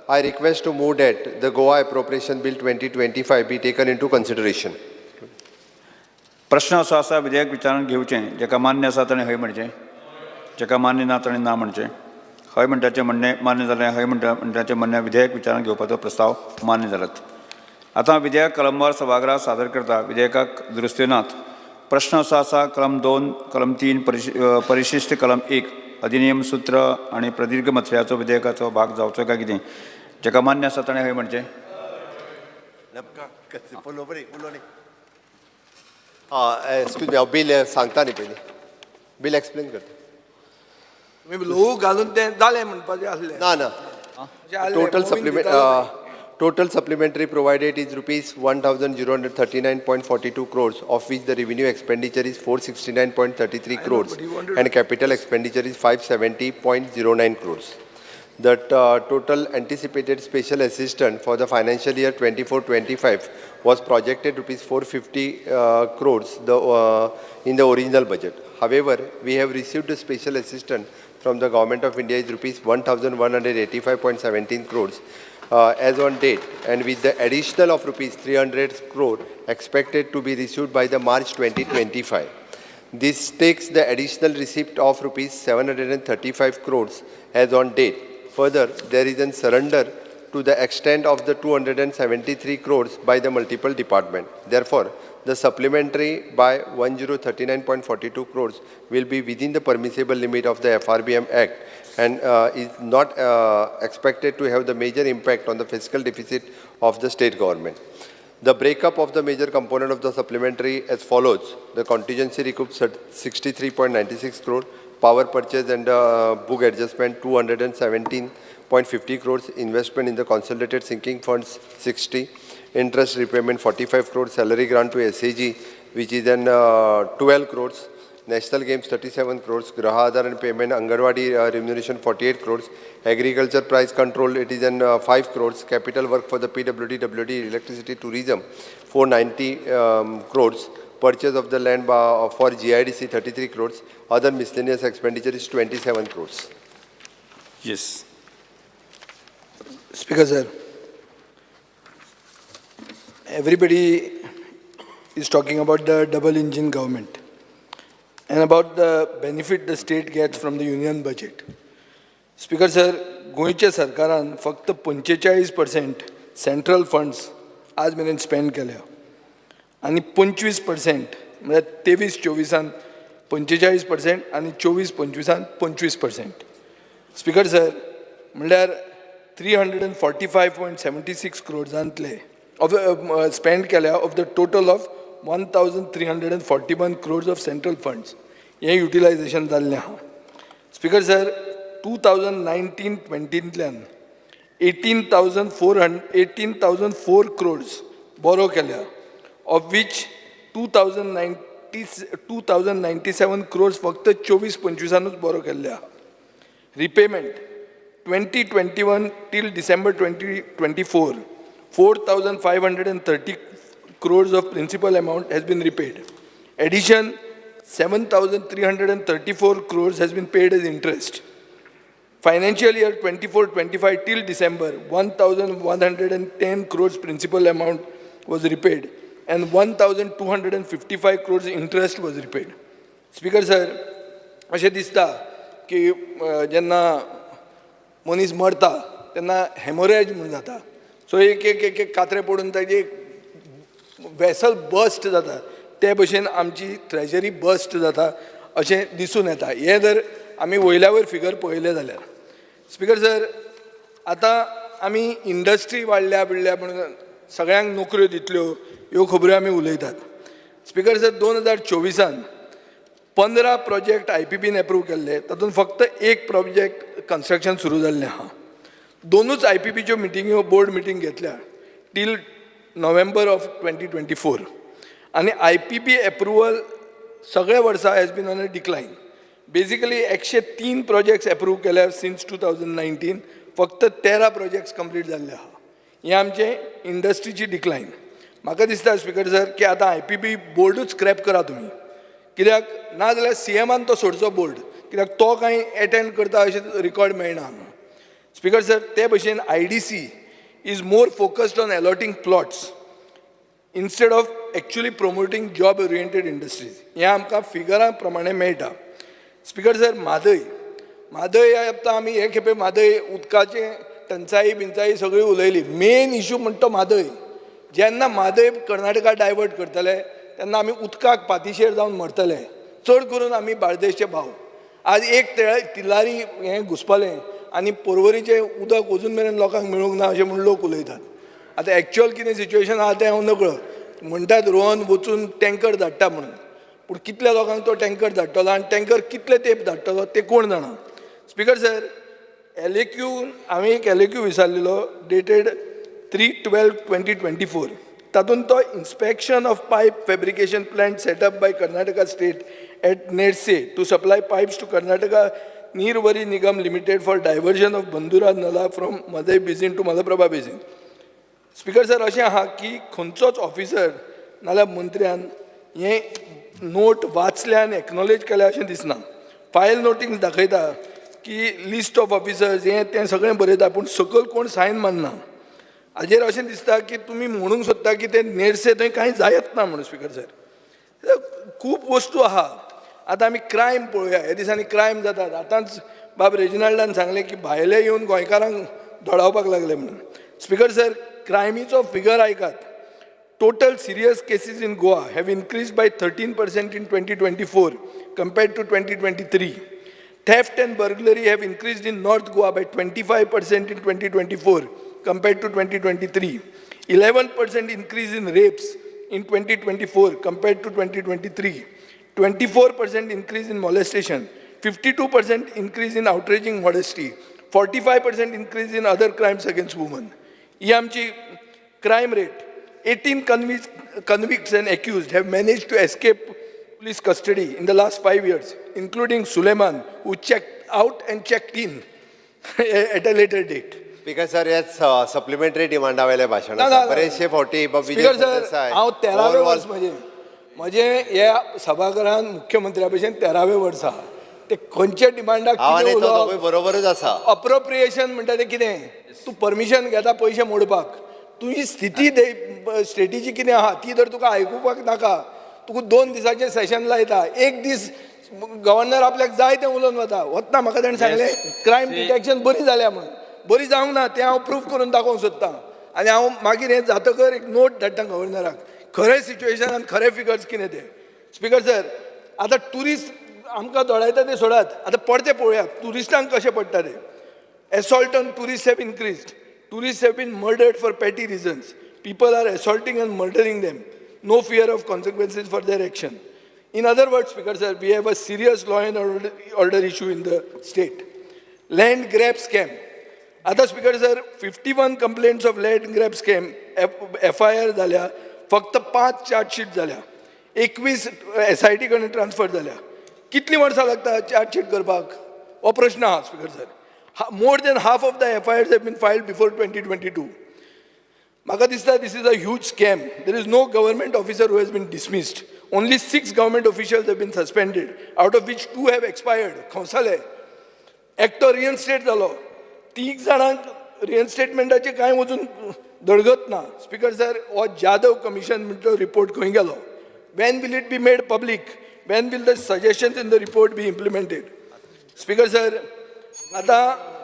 I request to move that the Goa Appropriation Bill 2025 be taken into consideration. प्रश्न असो आसा विधेयक विचारांत घेवचें. जेका मान्य आसा ताणें हय म्हणचें, जेका मान्य ना ताणें ना म्हणचें. हय म्हणटाचें म्हणणें मान्य जालें, हय म्हणटाचें म्हणणें विधेयक विचारांत घेवपाचो प्रस्ताव मान्य जाल्यात. आतां विधेयक कलमवार सभागृहात सादर करता. विधेयकाक दुरुस्त्यो नात. प्रश्न असो आसा कलम 2, कलम 3, परिशिश्ट कलम 1 अधिनियम सूत्र आनी प्रदीर्घ मथळ्याचो विधेयकाचो भाग जावचो काय कितें? जेका मान्य आसा ताणें हय म्हणचें. एक्सक्यूज मी, बिल सांगता न्ही पयलीं. बिल एक्सप्लेन करता. तुम्ही लोक घालून तें जालें म्हणपाचें आसलें. ना. Total supplementary provided is rupees 1,039.42 crores, of which the revenue expenditure is 469.33 crores and capital expenditure is 570.09 crores. The total anticipated special assistance for the financial year 24-25 was projected rupees 450 crores in the original budget. However, we have received the special assistance from the Government of India is rupees 1,185.17 crores as on date, and with the additional of rupees 300 crore expected to be received by the March 2025. This takes the additional receipt of rupees 735 crores as on date. Further, there is a surrender to the extent of the 273 crores by the multiple department. Therefore, the supplementary by 1039.42 crores will be within the permissible limit of the FRBM Act and is not expected to have the major impact on the fiscal deficit of the state government. The breakup of the major component of the supplementary as follows. The contingency recoups 63.96 crore, power purchase and book adjustment 217.50 crores, investment in the consolidated sinking funds 60, interest repayment 45 crores, salary grant to SAG which is then 12 crores, National Games 37 crores, Graha Aadhar and payment, Anganwadi remuneration 48 crores, agriculture price control it is in 5 crores, capital work for the PWD, WD, electricity, tourism 490 crores, purchase of the land for GIDC 33 crores, other miscellaneous expenditure is 27 crores. Yes. Speaker sir, everybody is talking about the double engine government and about the benefit the state gets from the union budget. Speaker sir, गोंयच्या सरकारान फक्त 45% central funds आज मेरेन spend केल्या आनी 25% म्हणजे 23-24 45% आनी 24-25 25%. Speaker sir म्हणल्यार 345.76 crores spent केल्या of the total of 1,341 crores of central funds. हे utilization जाल्लें आहा. स्पीकर सर 2019-20 18,004 crores borrow केल्या, of which 2,097 crores फक्त 24-25 borrow केल्या. Repayment 2021 till December 2024, 4,530 crores of principal amount has been repaid. Addition, 7,334 crores has been paid as interest. Financial year 24-25 till December, 1,110 crores principal amount was repaid and 1,255 crores interest was repaid. Speaker sir, अशें दिसता की जेन्ना मनीस मरता तेन्ना haemorrhage म्हणून जाता. So एक कात्रे पडून ताजे वेसल बस्ट जाता. ते भशेन आमची ट्रेजरी बस्ट जाता अशें दिसून येता. हे जर आमी वयल्या वयर फिगर पळयले जाल्यार. स्पिकर सर, आतां आमी इंडस्ट्री वाडल्या बिडल्या म्हणून सगळ्यांक नोकऱ्यो दितल्यो ह्यो खबऱ्यो आमी उलयतात. स्पिकर सर, 2024 15 प्रोजेक्ट IPPन एप्रूव केल्ले, तातूंत फक्त एक प्रोजेक्ट कन्स्ट्रक्शन सुरू जाल्लें आहा. 2च IPPच्यो मिटिंग्यो बोर्ड मिटींग घेतल्या टील नोव्हेंबर ऑफ 2024 आनी IPP एप्रुवल सगळे वर्सा has been on a decline. Basically 103 projects approve केल्या सिन्स 2019, फक्त 13 प्रोजेक्ट्स कंप्लीट जाल्ले आहा. हें आमचें इंडस्ट्रीची डिक्लायन. म्हाका दिसता स्पिकर सर की आतां IPP बोर्डूच स्क्रॅप करा तुमी, कित्याक नाजाल्यार CMन तो सोडचो बोर्ड, कित्याक तो कांय एटेंड करता अशें रिकॉर्ड मेळना. स्पिकर सर, ते भशेन IDC is more focused on allotting plots instead of actually promoting job oriented industries. हें आमकां फिगरां प्रमाणे मेळटा. स्पिकर सर, म्हादय आतां आमी हे खेपे म्हादय उदकाचे टंचाई बिंचाई सगळी उलयली. मेन इशू म्हणटा तो म्हादय. जेन्ना म्हादय कर्नाटका डायवर्ट करतले तेन्ना आमी उदकाक पातीशेर जावन मरतले. चड करून आमी बार्देशचे भाव. आज एक तिलारी हें घुसपलें आनी पर्वरीचें उदक अजून मेरेन लोकांक मेळूंक ना अशें म्हणून लोक उलयतात. आतां एक्चुअल कितें सिच्युएशन आहा तें हांव नकळो. म्हणटात रोहन वचून टँकर धाडटा म्हणून, पूण कितल्या लोकांक तो टँकर धाडटलो आनी टँकर कितले तेंप धाडटलो तें कोण जाणा. स्पिकर सर, हांवें एक LAQ विचारलेलो डेटेड 3/12/2024. तातूंत तो inspection of pipe fabrication plant setup by Karnataka state at Nerse to supply pipes to Karnataka Neeravari Nigam limited for diversion of Bandura Nala from Mhadei basin to Malaprabha basin. Speaker sir, अशें आहा की खंयचोच ऑफिसर नाल्यार मंत्र्यान हें नोट वाचल्यान एक्नॉलेज केल्या अशें दिसना. फायल नोटिंग्स दाखयता की लिस्ट ऑफ ऑफिसर्स हें तें सगळें बरयता, पूण सकयल कोण सायन मारना. हाजेर अशें दिसता की तुमी म्हणूंक सोदता की ते नेर्से थंय कांय जायत ना म्हणून. स्पिकर सर, खूब वस्तू आहा. आतां आमी क्रायम पळोवया. ह्या दिसांनी क्रायम जातात. आतांच बाब रेजिनाल्डान सांगलें की भायले येवन गोंयकारांक धडावपाक लागले म्हणून. स्पिकर सर, क्रायमीचो फिगर आयकात. Total serious cases in Goa have increased by 13% in 2024 compared to 2023. Theft and burglary have increased in North Goa by 25% in 2024 compared to 2023. 11% increase in rapes in 2024 compared to 2023. 24% increase in molestation. 52% increase in outraging modesty. 45% increase in other crimes against women. ही आमची crime rate. 18 convicts and accused have managed to escape police custody in the last 5 years, including Suleiman, who checked out and checked in at a later date. Speaker sir, हे supplementary डिमांडा वयले भाशण ना, ना, ना. बरेचशे फावटी speaker sir, हांव 13वें वर्स म्हजें ह्या सभाघरांत मुख्यमंत्र्या भशेन 13वें वर्स आहा. ते खंयचे डिमांडाक बरोबरच आसा. अप्रोप्रिएशन म्हणटा तें कितें? तूं परमिशन घेता पयशे मोडपाक. तुजी स्थिती स्ट्रेटेजी कितें आहा ती जर तुका आयकुपाक नाका, तुका 2 दिसाचें सेशन लायता, एक दीस गव्हर्नर आपल्याक जाय तें उलोवन वता. वतना म्हाका ताणें सांगलें क्रायम डिटेक्शन बरी जाल्या म्हणून. बरी जावंक ना तें हांव प्रूफ करून दाखोवंक सोदतां. आनी हांव मागीर हें जातकर एक नोट धाडटा गव्हर्नराक. खरें सिच्युएशन आनी खरे फिगर्स कितें ते. स्पीकर सर, आतां ट्युरिस्ट आमकां दोडायता ते सोडात. आतां पडते पळोवया ट्युरिस्टांक कशें पडटा ते. Assault on tourist have increased. Tourists have been murdered for petty reasons. People are assaulting and murdering them. No fear of consequences for their action. In other words, Speaker sir, we have a serious law and order issue in the state. Land grab scam. Other Speaker sir, 51 complaints of land grab scam, FIR झाल्या, फक्त 5 chargesheet झाल्या, 21 SIT कडे transfer झाल्या. कितली वर्सां लागता chargesheet करपाक? हो प्रश्न आहा Speaker sir. More than half of the FIRs have been filed before 2022. Maka dista, this is a huge scam. There is no government officer who has been dismissed. Only 6 government officials have been suspended, out of which 2 have expired. Khonsale. Actor reinstate zalo. 3 जाणांक रिइन्स्टेटमेंटाचे कांय वचून दळगत ना. Speaker sir, हो Jadhav commission म्हणटो report खंय गेलो? When will it be made public? When will the suggestions in the report be implemented? Speaker sir, आता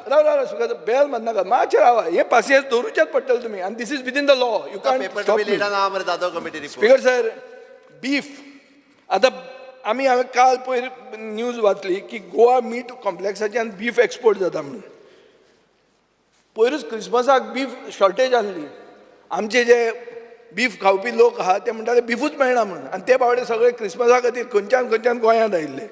राव speaker bell म्हणनाका मातशें रावा. हे पासियेंस दवरूचेच पडटले तुमी. आनी this is within the law. You can stop me. Speaker sir, beef आतां हांवें काल पयर न्यूज वाचली की गोवा मीट कॉम्प्लेक्साच्यान बीफ एक्सपोर्ट जाता म्हणून. पयरूच क्रिस्मसाक बीफ शॉर्टेज आसली. आमचे जे बीफ खावपी लोक आहा ते म्हणटाले बिफूच मेळना म्हणून, आनी ते बावडे सगळे क्रिस्मसा खातीर खंयच्यान खंयच्यान गोंयांत आयिल्ले.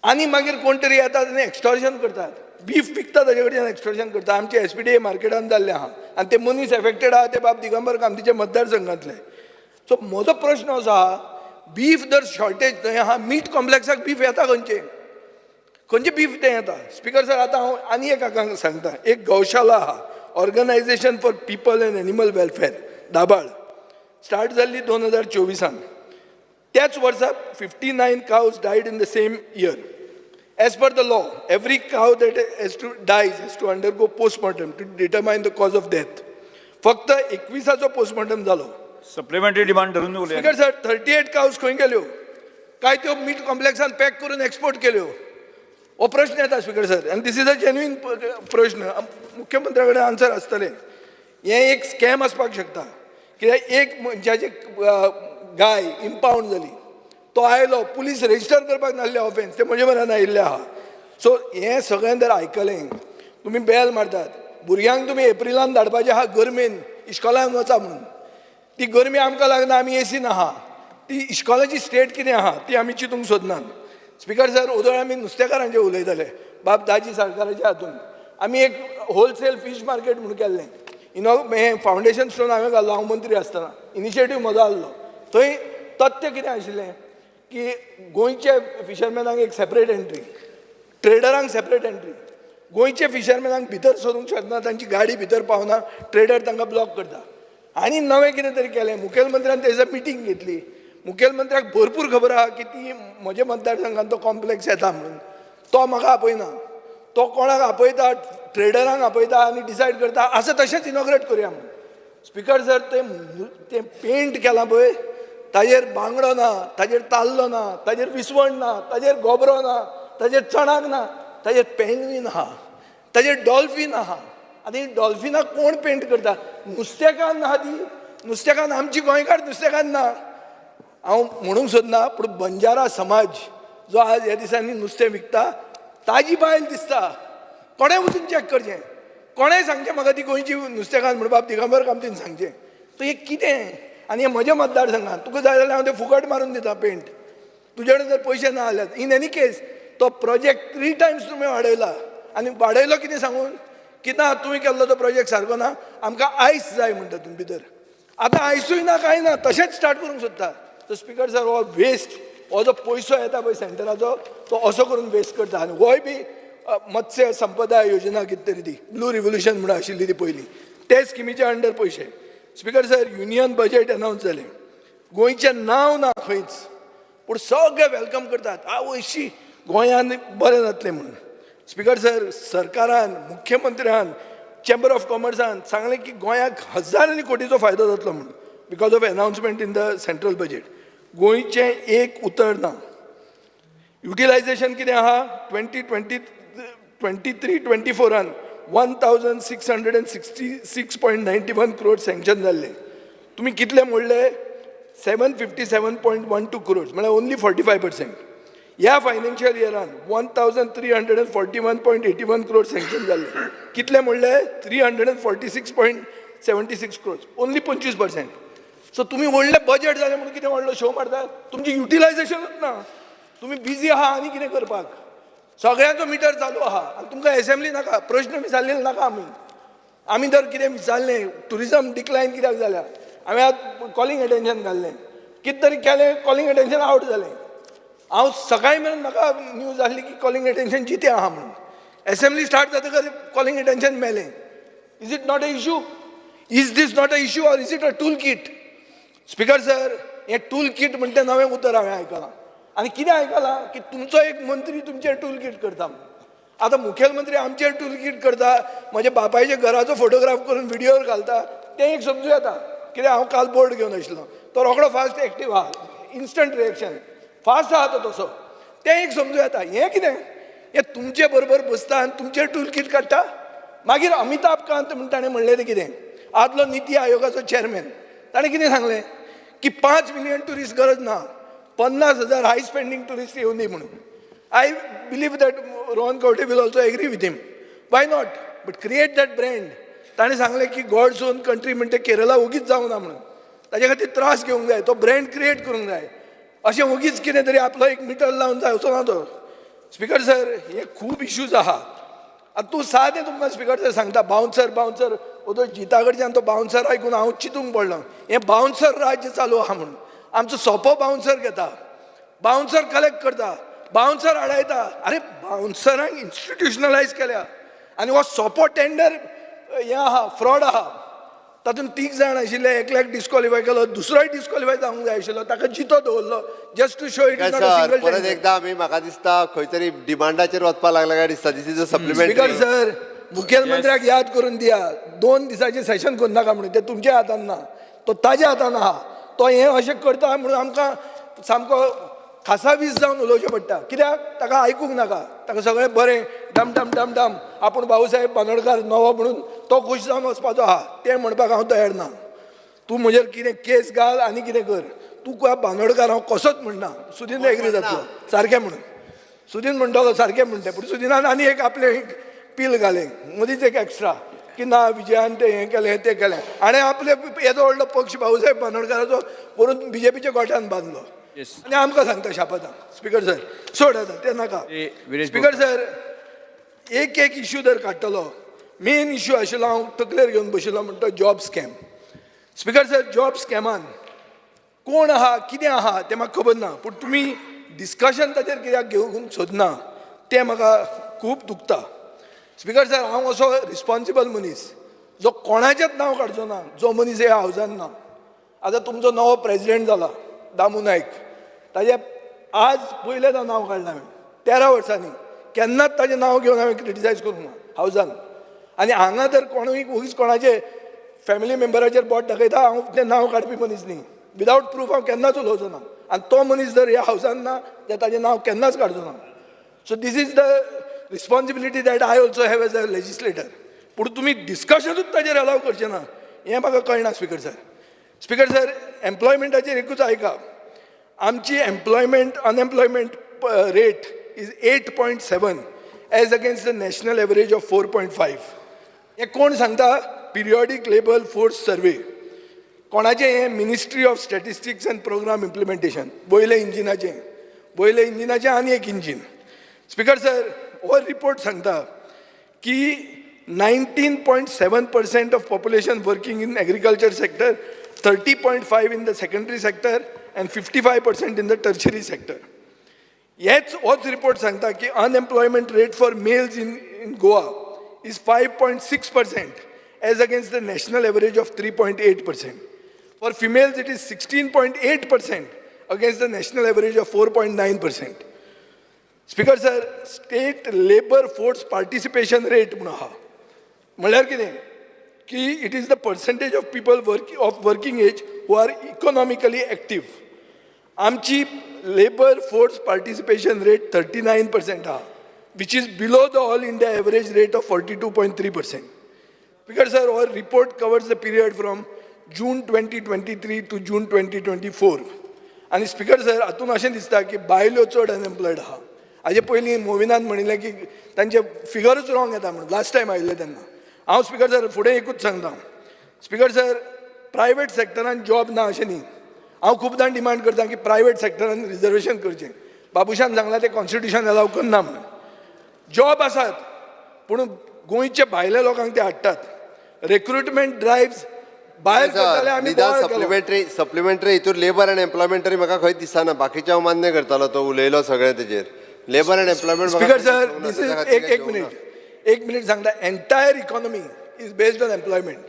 आनी मागीर कोण तरी येतात आनी एक्सटॉर्शन करतात, बीफ विकता ताजे कडच्यान एक्सटॉर्शन करता. आमचे SPDA मार्केटान जाल्ले आहा आनी ते मनीस एफेक्टेड आहा ते बाब दिगंबर कामतीचे मतदारसंघांतले. सो म्हजो प्रश्न असो आहा, बीफ जर शॉर्टेज थंय आहा, मीट कॉम्प्लेक्साक बीफ येता खंयचे बीफ ते येता. स्पीकर सर, आतां हांव आनी एक हाका सांगता. एक गौशाला आहा, organisation for people and animal welfare, Dabal, start जाल्ली 2024. त्याच वर्सा 59 cows died in the same year. As per the law, every cow that dies has to undergo postmortem to determine the cause of death. फक्त 21 postmortem जालो. Supplementary demand धरून उलया. Speaker sir, 38 cows खंय गेल्यो? काय त्यो मीट कॉम्प्लेक्सान पॅक करून export केल्यो? हो प्रश्न येता स्पीकर सर, आनी दिस इज अ जेन्युइन प्रश्न. मुख्यमंत्र्या कडेन आन्सर आसतलें. हें एक स्कॅम आसपाक शकता, कित्याक एक मनशाची गाय इम्पाउंड जाली, तो आयलो, पुलीस रजिस्टर करपाक नासले ऑफेन्स, ते म्हजे म्हऱ्यान आयिल्ले आहा. सो हें सगळें जर आयकलें, तुमी बेल मारतात, भुरग्यांक तुमी एप्रिलान धाडपाचें आहा गर्मेन इस्कॉलाक वचा म्हणून. ती गर्मी आमकां लागना, आमी एसीन आहा. ती इस्कॉलाची स्टेट कितें आहा ती आमी चिंतूंक सोदनात. स्पीकर सर, उदळ आमी नुस्तेकारांचे उलयताले बाब दाजी सरकाराच्या हातून. आमी एक होलसेल फीश मार्केट म्हणून केल्लें. हें फावंडेशन स्टोन हांवें घाल्लो, हांव मंत्री आसतना. इनिशिएटीव म्हजो आसलो. थंय तथ्य कितें आशिल्लें की गोंयचे फिशरमॅनांक एक सेपरेट एंट्री, ट्रेडरांक सेपरेट एंट्री. गोंयचे फिशरमॅनांक भितर सरूंक शकना, तांची गाडी भितर पावना, ट्रेडर तांकां ब्लॉक करता. आनी नवें कितें तरी केलें. मुखेलमंत्र्यान तेजो मिटींग घेतली. मुखेलमंत्र्याक भरपूर खबर आहा की ती म्हज्या मतदारसंघात तो कॉम्प्लेक्स येता म्हणून. तो म्हाका आपयना, तो कोणाक आपयता, ट्रेडरांक आपयता आनी डिसायड करता असं तशेंच इनॉग्रेट करुया म्हणून. स्पीकर सर, ते पेंट केलां पळय, ताजेर बांगडो ना, ताजेर ताल्लो ना, ताजेर विसवण ना, ताजेर गोबरो ना, ताजेर चणाक ना, ताजेर पेंग्वीन आहा, ताजेर डॉल्फीन आहा. आतां ही डॉल्फिनां कोण पेंट करता? नुस्तेकान आहा ती. नुस्तेकान आमची गोंयकार नुस्तेकान ना. हांव म्हणूंक सोदना, पूण बंजारा समाज जो आज ह्या दिसांनी नुस्तें विकता, ताजी बायल दिसता. कोणें वचून चॅक करचें? कोणें सांगचें म्हाका ती गोंयची नुस्तेकान म्हणून बाब दिगंबर कामतीन सांगचें. तो हें कितें? आनी हें म्हज्या मतदारसंघात. तुका जाय जाल्यार हांव तें फुकट मारून दिता पेंट. तुजे कडेन जर पयशे ना जाल्यार. इन एनी केस तो प्रोजेक्ट 3 times तुमी वाडयला. आनी वाडयलो कितें सांगून की ना तुवें केल्लो तो प्रोजेक्ट सारको ना, आमकां आयस जाय म्हणटा तुमी भितर. आतां आयसूय ना, कांय ना, तशेंच स्टार्ट करूंक सोदता. सो स्पीकर सर, हो वेस्ट, हो जो पयसो येता पळय सेंटराचो, तो असो करून वेस्ट करता. आनी होय बी मत्स्य संपदा योजना कितें तरी ती ब्लू रिव्होल्युशन म्हणून आशिल्ली ती पयलीं, ते स्किमीच्या अंडर पयशे. स्पीकर सर, युनियन बजेट अनावन्स जालें. गोंयचें नांव ना खंयच, पूण सगळे वेलकम करतात. आवयशी गोंयान बरें जातलें म्हणून. स्पीकर सर, सरकारान, मुख्यमंत्र्यान, चेंबर ऑफ कॉमर्सान सांगलें की गोंयाक हजारांनी कोटीचो फायदो जातलो म्हणून, because of announcement in the central budget. गोंयचें एक उतर ना. युटिलायझेशन कितें आहा? 2023-24 1666.91 crores सँक्शन जाल्ले. तुमी कितले मोडले? 757.12 crores, म्हळ्यार ओन्ली 45%. ह्या फायनान्शियल इयरान 1341.81 crores सँक्शन जाल्ले. कितले मोडले? 346.76 crores, ओन्ली 25%. सो तुमी व्हडले बजेट जालें म्हणून कितें व्हडलो शो मारतात? तुमची युटिलायझेशनूच ना. तुमी बिजी आहा आनी कितें करपाक. सगळ्यांचो मिटर चालू आहा आनी तुमकां असेंब्ली नाका, प्रश्न विचारलेले नाका. आमी जर कितें विचारलें टुरिजम डिक्लायन कित्याक जाल्या, हांवें आतां कॉलिंग अटेन्शन घाल्लें, कितें तरी केलें, कॉलिंग अटेन्शन आवट जालें. हांव सकाळीं मेरेन म्हाका न्यूज आसली की कॉलिंग अटेन्शन जितें आहा म्हणून. असेंब्ली स्टार्ट जातकच कॉलिंग अटेन्शन मेलें. Is it not a issue? Is this not a issue or is it a tool kit? Speaker sir, हें टूल किट म्हणटा तें नवें उतर हांवें आयकलां. आनी कितें आयकलां की तुमचो एक मंत्री तुमचेर टूल किट करता म्हणून. आतां मुखेलमंत्री आमचेर टूल किट करता, म्हज्या बापायच्या घराचो फोटोग्राफ करून व्हिडिओर घालता, तें एक समजूं येता. कित्याक हांव काल बोर्ड घेवन आशिल्लो, तो रोखडो फास्ट एक्टीव आहा, इन्स्टंट रिएक्शन फास्ट आहा तो तसो, तें एक समजूं येता. हें कितें? हें तुमचे बरोबर बसता आनी तुमचेर टूल किट काडटा. मागीर अमिताभ कांत म्हण ताणें म्हणलें तें कितें, आदलो निती आयोगाचो चेअरमॅन, ताणें कितें सांगलें की 5 मिलियन टुरिस्ट गरज ना, 50,000 हाय स्पेंडींग टुरिस्ट येऊन दी म्हणून. I believe that Rohan Khaunte will also agree with him. Why not? But create that brand. ताणें सांगलें की गॉड्स ओन कंट्री म्हणटा केरला उगीच जावना म्हणून. ताजे खातीर त्रास घेवंक जाय, तो ब्रँड क्रिएट करूंक जाय. अशें उगीच कितें तरी आपलो एक मिटर लावन जावचो ना तो. स्पिकर सर, हे खूब इश्यूज आहा. आतां तूं सादें तुमकां स्पिकर सर सांगता बाउन्सर बाउन्सर तो जिता कडच्यान तो बाउन्सर आयकून हांव चिंतूंक पडलो. हें बाउन्सर राज्य चालू आहा म्हणून. आमचो सोंपो बाउन्सर घेता, बाउन्सर कलेक्ट करता, बाउन्सर आडायता. अरे बाउन्सरांक इन्स्टिट्युशनलायज केल्या आनी हो सोंपो टेंडर हें आहा, फ्रॉड आहा. तातूंत 3 जाण आशिल्ले, एकल्याक डिस्क्वॉलिफाय केलो, दुसरोय डिस्क्वॉलिफाय जावंक जाय आशिल्लो, ताका जितो दवरलो just to show it is not a sir, single परत टेंडर. एकदा आमी म्हाका दिसता खंय तरी डिमांडाचेर वचपाक लागला काय दिसता. This is a supplementary. Speaker sir, मुखेलमंत्र्याक याद करून दिया, 2 दिसाचें सेशन करून नाका म्हणून. ते तुमच्या हातान ना, तो ताज्या हातान आहा. तो हें अशें करता म्हणून आमकां सामको खासावीस जावन उलोवचें पडटा. कित्याक ताका आयकूंक नाका, ताका सगळें बरें डम डम डम डम. आपूण भाऊसाहेब बांदोडकार नवो म्हणून तो खूश जावन वचपाचो आहा, तें म्हणपाक हांव तयार ना. तूं म्हजेर कितें केस घाल आनी कितें कर, तूं बांदोडकार हांव कसोच म्हणना. सुदीन एग्री जातलो सारकें म्हणून. सुदीन म्हणटलो सारकें म्हणटा, पूण सुदिनान आनी एक आपलें पील घालें मदींच एक एक्स्ट्रा की ना विजयान तें हें केलें तें केलें. आनी आपले येदो व्हडलो पक्ष भाऊसाहेब बांदोडकाराचो व्हरून बीजेपीच्या गोट्यान बांदलो आनी आमकां सांगता शापता. स्पीकर सर, सोड आतां तें नाका. स्पीकर सर, एक इश्यू जर काडटलो, मेन इश्यू आशिल्लो हांव तकलेर घेवन बशिल्लो म्हणटा job scam. Speaker sir, job स्कॅमान कोण आहा कितें आहा तें म्हाका खबर ना, पूण तुमी डिस्कशन ताचेर कित्याक घेवंक सोदना तें म्हाका खूब दुखता. स्पीकर सर, हांव असो रिस्पॉन्सिबल मनीस जो कोणाचेंच नांव काडचो ना, जो मनीस ह्या हावजान ना. आतां तुमचो नवो प्रेजिडेंट जाला दामू नायक, ताजें आज पयलेंदां नांव काडलां हांवें 13 वर्सांनी. केन्नाच ताजें नांव घेवन हांवें क्रिटिसायज करूंक ना हावजान. आनी हांगा तर कोणूय उगीच कोणाचे फॅमिली मेंबराचेर बोट दाखयता, हांव तें नांव काडपी मनीस न्ही. विदावट प्रूफ हांव केन्नाच उलोवचो ना. आनी तो मनीस जर ह्या हावजान ना जाल्यार ताजें नांव केन्नाच काडचो ना. So this is the responsibility that I also have as a legislator. पूण तुमी डिस्कशनूच ताचेर अलाव करचें ना हें म्हाका कळना. स्पीकर सर, स्पीकर सर, एम्प्लॉयमेंटाचेर एकूच आयका. आमची unemployment rate is 8.7 as against the national average of 4.5. हें कोण सांगता? Periodic labour force survey. कोणाचें हें? Ministry of statistics and programme implementation. बोयले इंजिनाचें आनी एक इंजीन. स्पीकर सर, हो रिपोर्ट सांगता की 19.7% of population working in agriculture sector, 30.5 in the secondary sector and 55% in the tertiary sector. होच रिपोर्ट सांगता की unemployment rate for males in Goa is 5.6% as against the national average of 3.8%. For females, it is 16.8% against the national average of 4.9%. Speaker sir, state labor force participation rate म्हणून आहा. म्हळ्यार कितें की it is the percentage of people of working age who are economically active. आमची labor force participation rate 39% आहा, which is below the all India average rate of 42.3%. Speaker sir, our report covers the period from June 2023 to June 2024. आणि speaker sir, हातून अशें दिसता की बायलो चड unemployed आहा. हाजे पयलीं मोविनान म्हणिल्लें की तांचे फिगरूच रॉंग येता म्हणून लास्ट टायम आयिल्ले तेन्ना. हांव स्पीकर सर फुडें एकूच सांगता. स्पीकर सर, प्रायवेट सेक्टरान जॉब ना अशें न्ही. हांव खूबदां डिमांड करता की प्रायवेट सेक्टरान रिजर्वेशन करचें. बाबुशान सांगलां तें कॉन्स्टिट्युशन अलाव करना म्हणून. जॉब आसात पूण गोंयच्या भायल्या लोकांक ते हाडटात. रिक्रुटमेंट ड्रायव्स भायर करताले आमी सप्लिमेंटरी हितूर लेबर एंड एम्प्लॉयमेंटरी म्हाका खंय दिसना. बाकीचे हांव मान्य करतालो, तो उलयलो सगळें तेजेर. Labour and employment. Speaker sir, this is एक मिनिट सांगता. Entire economy is based on employment.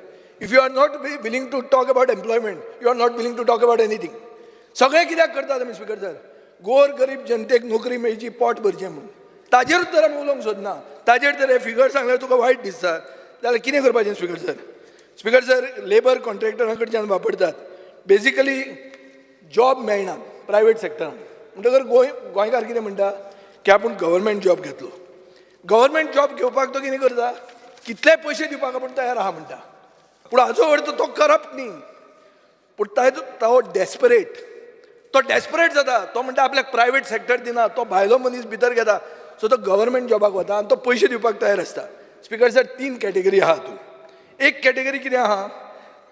If you are not willing to talk about employment, you are not willing to talk about anything. सगळें कित्याक करतात आमी speaker sir? गोर गरीब जनतेक नोकरी मेळची, पोट भरचें म्हणून. ताजेरूच जर आमी उलोवंक सोदना, ताजेर जर हे फिगर सांगल्यार तुका वायट दिसता जाल्यार कितें करपाचें speaker sir? Speaker sir, labour कॉन्ट्रॅक्टरां कडच्यान वापरतात. बेजिकली जॉब मेळना प्रायवेट सेक्टरान. म्हणटकर गोंयकार कितें म्हणटा की आपूण गव्हर्मेंट जॉब घेतलो. गव्हर्मेंट जॉब घेवपाक तो कितें करता? कितले पयशे दिवपाक आपूण तयार आहा म्हणटा. पूण हाचो अर्थ तो करप्ट न्ही, पूण तो डेस्परेट. तो डेस्परेट जाता, तो म्हणटा आपल्याक प्रायवेट सेक्टर दिना, तो भायलो मनीस भितर घेता, सो तो गव्हर्मेंट जॉबाक वता आनी तो पयशे दिवपाक तयार आसता. स्पिकर सर 3 कॅटेगरी आहा हातून. एक कॅटेगरी कितें आहा,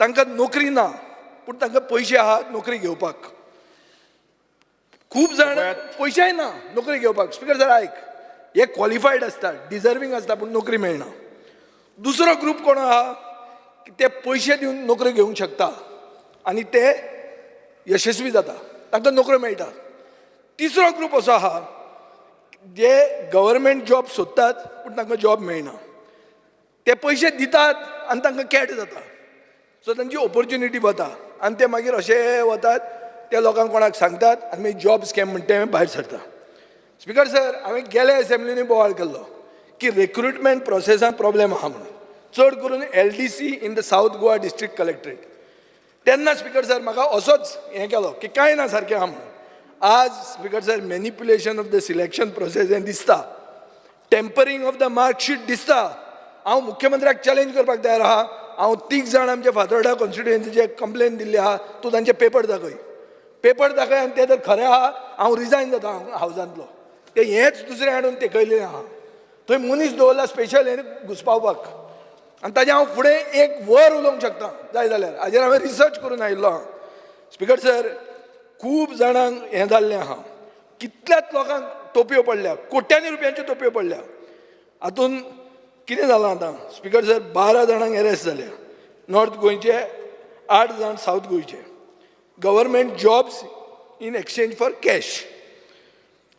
तांकां नोकरी ना पूण तांकां पयशे आहा नोकरी घेवपाक. खूब जाण पयशेय ना नोकरी घेवपाक. स्पिकर सर आयक, हे क्वॉलिफायड आसता, डिजर्विंग आसता पूण नोकरी मेळना. दुसरो ग्रूप कोण आहा, ते पयशे दिवन नोकरी घेवंक शकता आनी ते यशस्वी जाता, तांकां नोकऱ्यो मेळटा. तिसरो ग्रूप असो आहा जे गव्हर्मेंट जॉब सोदतात पूण तांकां जॉब मेळना. ते पयशे दितात आनी तांकां कॅट जाता, सो तांची ऑपॉर्च्युनिटी वता आनी ते मागीर अशे वतात, ते लोकांक कोणाक सांगतात आनी मागीर जॉब स्कॅम म्हणटा ते भायर सरता. स्पिकर सर, हांवें गेल्या असेंब्लीनी बोवाळ केल्लो की रिक्रुटमेंट प्रोसेसान प्रॉब्लेम आहा म्हणून, चड करून LDC in the south Goa district collectorate. तेन्ना स्पिकर सर म्हाका असोच हें केलो की कांय ना सारकें आहा म्हणून. आज speaker sir manipulation of the selection process हें दिसता, टेम्परिंग ऑफ द मार्कशीट दिसता. हांव मुख्यमंत्र्याक चॅलेंज करपाक तयार आहा. हांव 3 जाण आमच्या फातोर्डा कॉन्स्टिट्युएन्सीचे कंप्लेन दिल्ली आहा, तूं तांचे पेपर दाखय आनी ते जर खरें आहा हांव रिजायन जाता हावजांतलो. ते हेंच दुसरें हाडून तेकयलें आहा. थंय मनीस दवरला स्पेशल हें घुसपावपाक आनी ताजें हांव फुडें 1 वर उलोवंक शकता जाय जाल्यार. हाजेर हांवें रिसर्च करून आयिल्लो आहा. स्पिकर सर, खूब जाणांक हें जाल्लें आहा, कितल्याच लोकांक टोपयो पडल्या, कोट्यांनी रुपयांच्यो टोपयो पडल्या. हातून कितें जालां आतां स्पिकर सर, 12 जाणांक अरेस्ट जाल्या. नॉर्थ गोंयचे, 8 जाण सावथ गोंयचे. Government jobs in exchange for cash.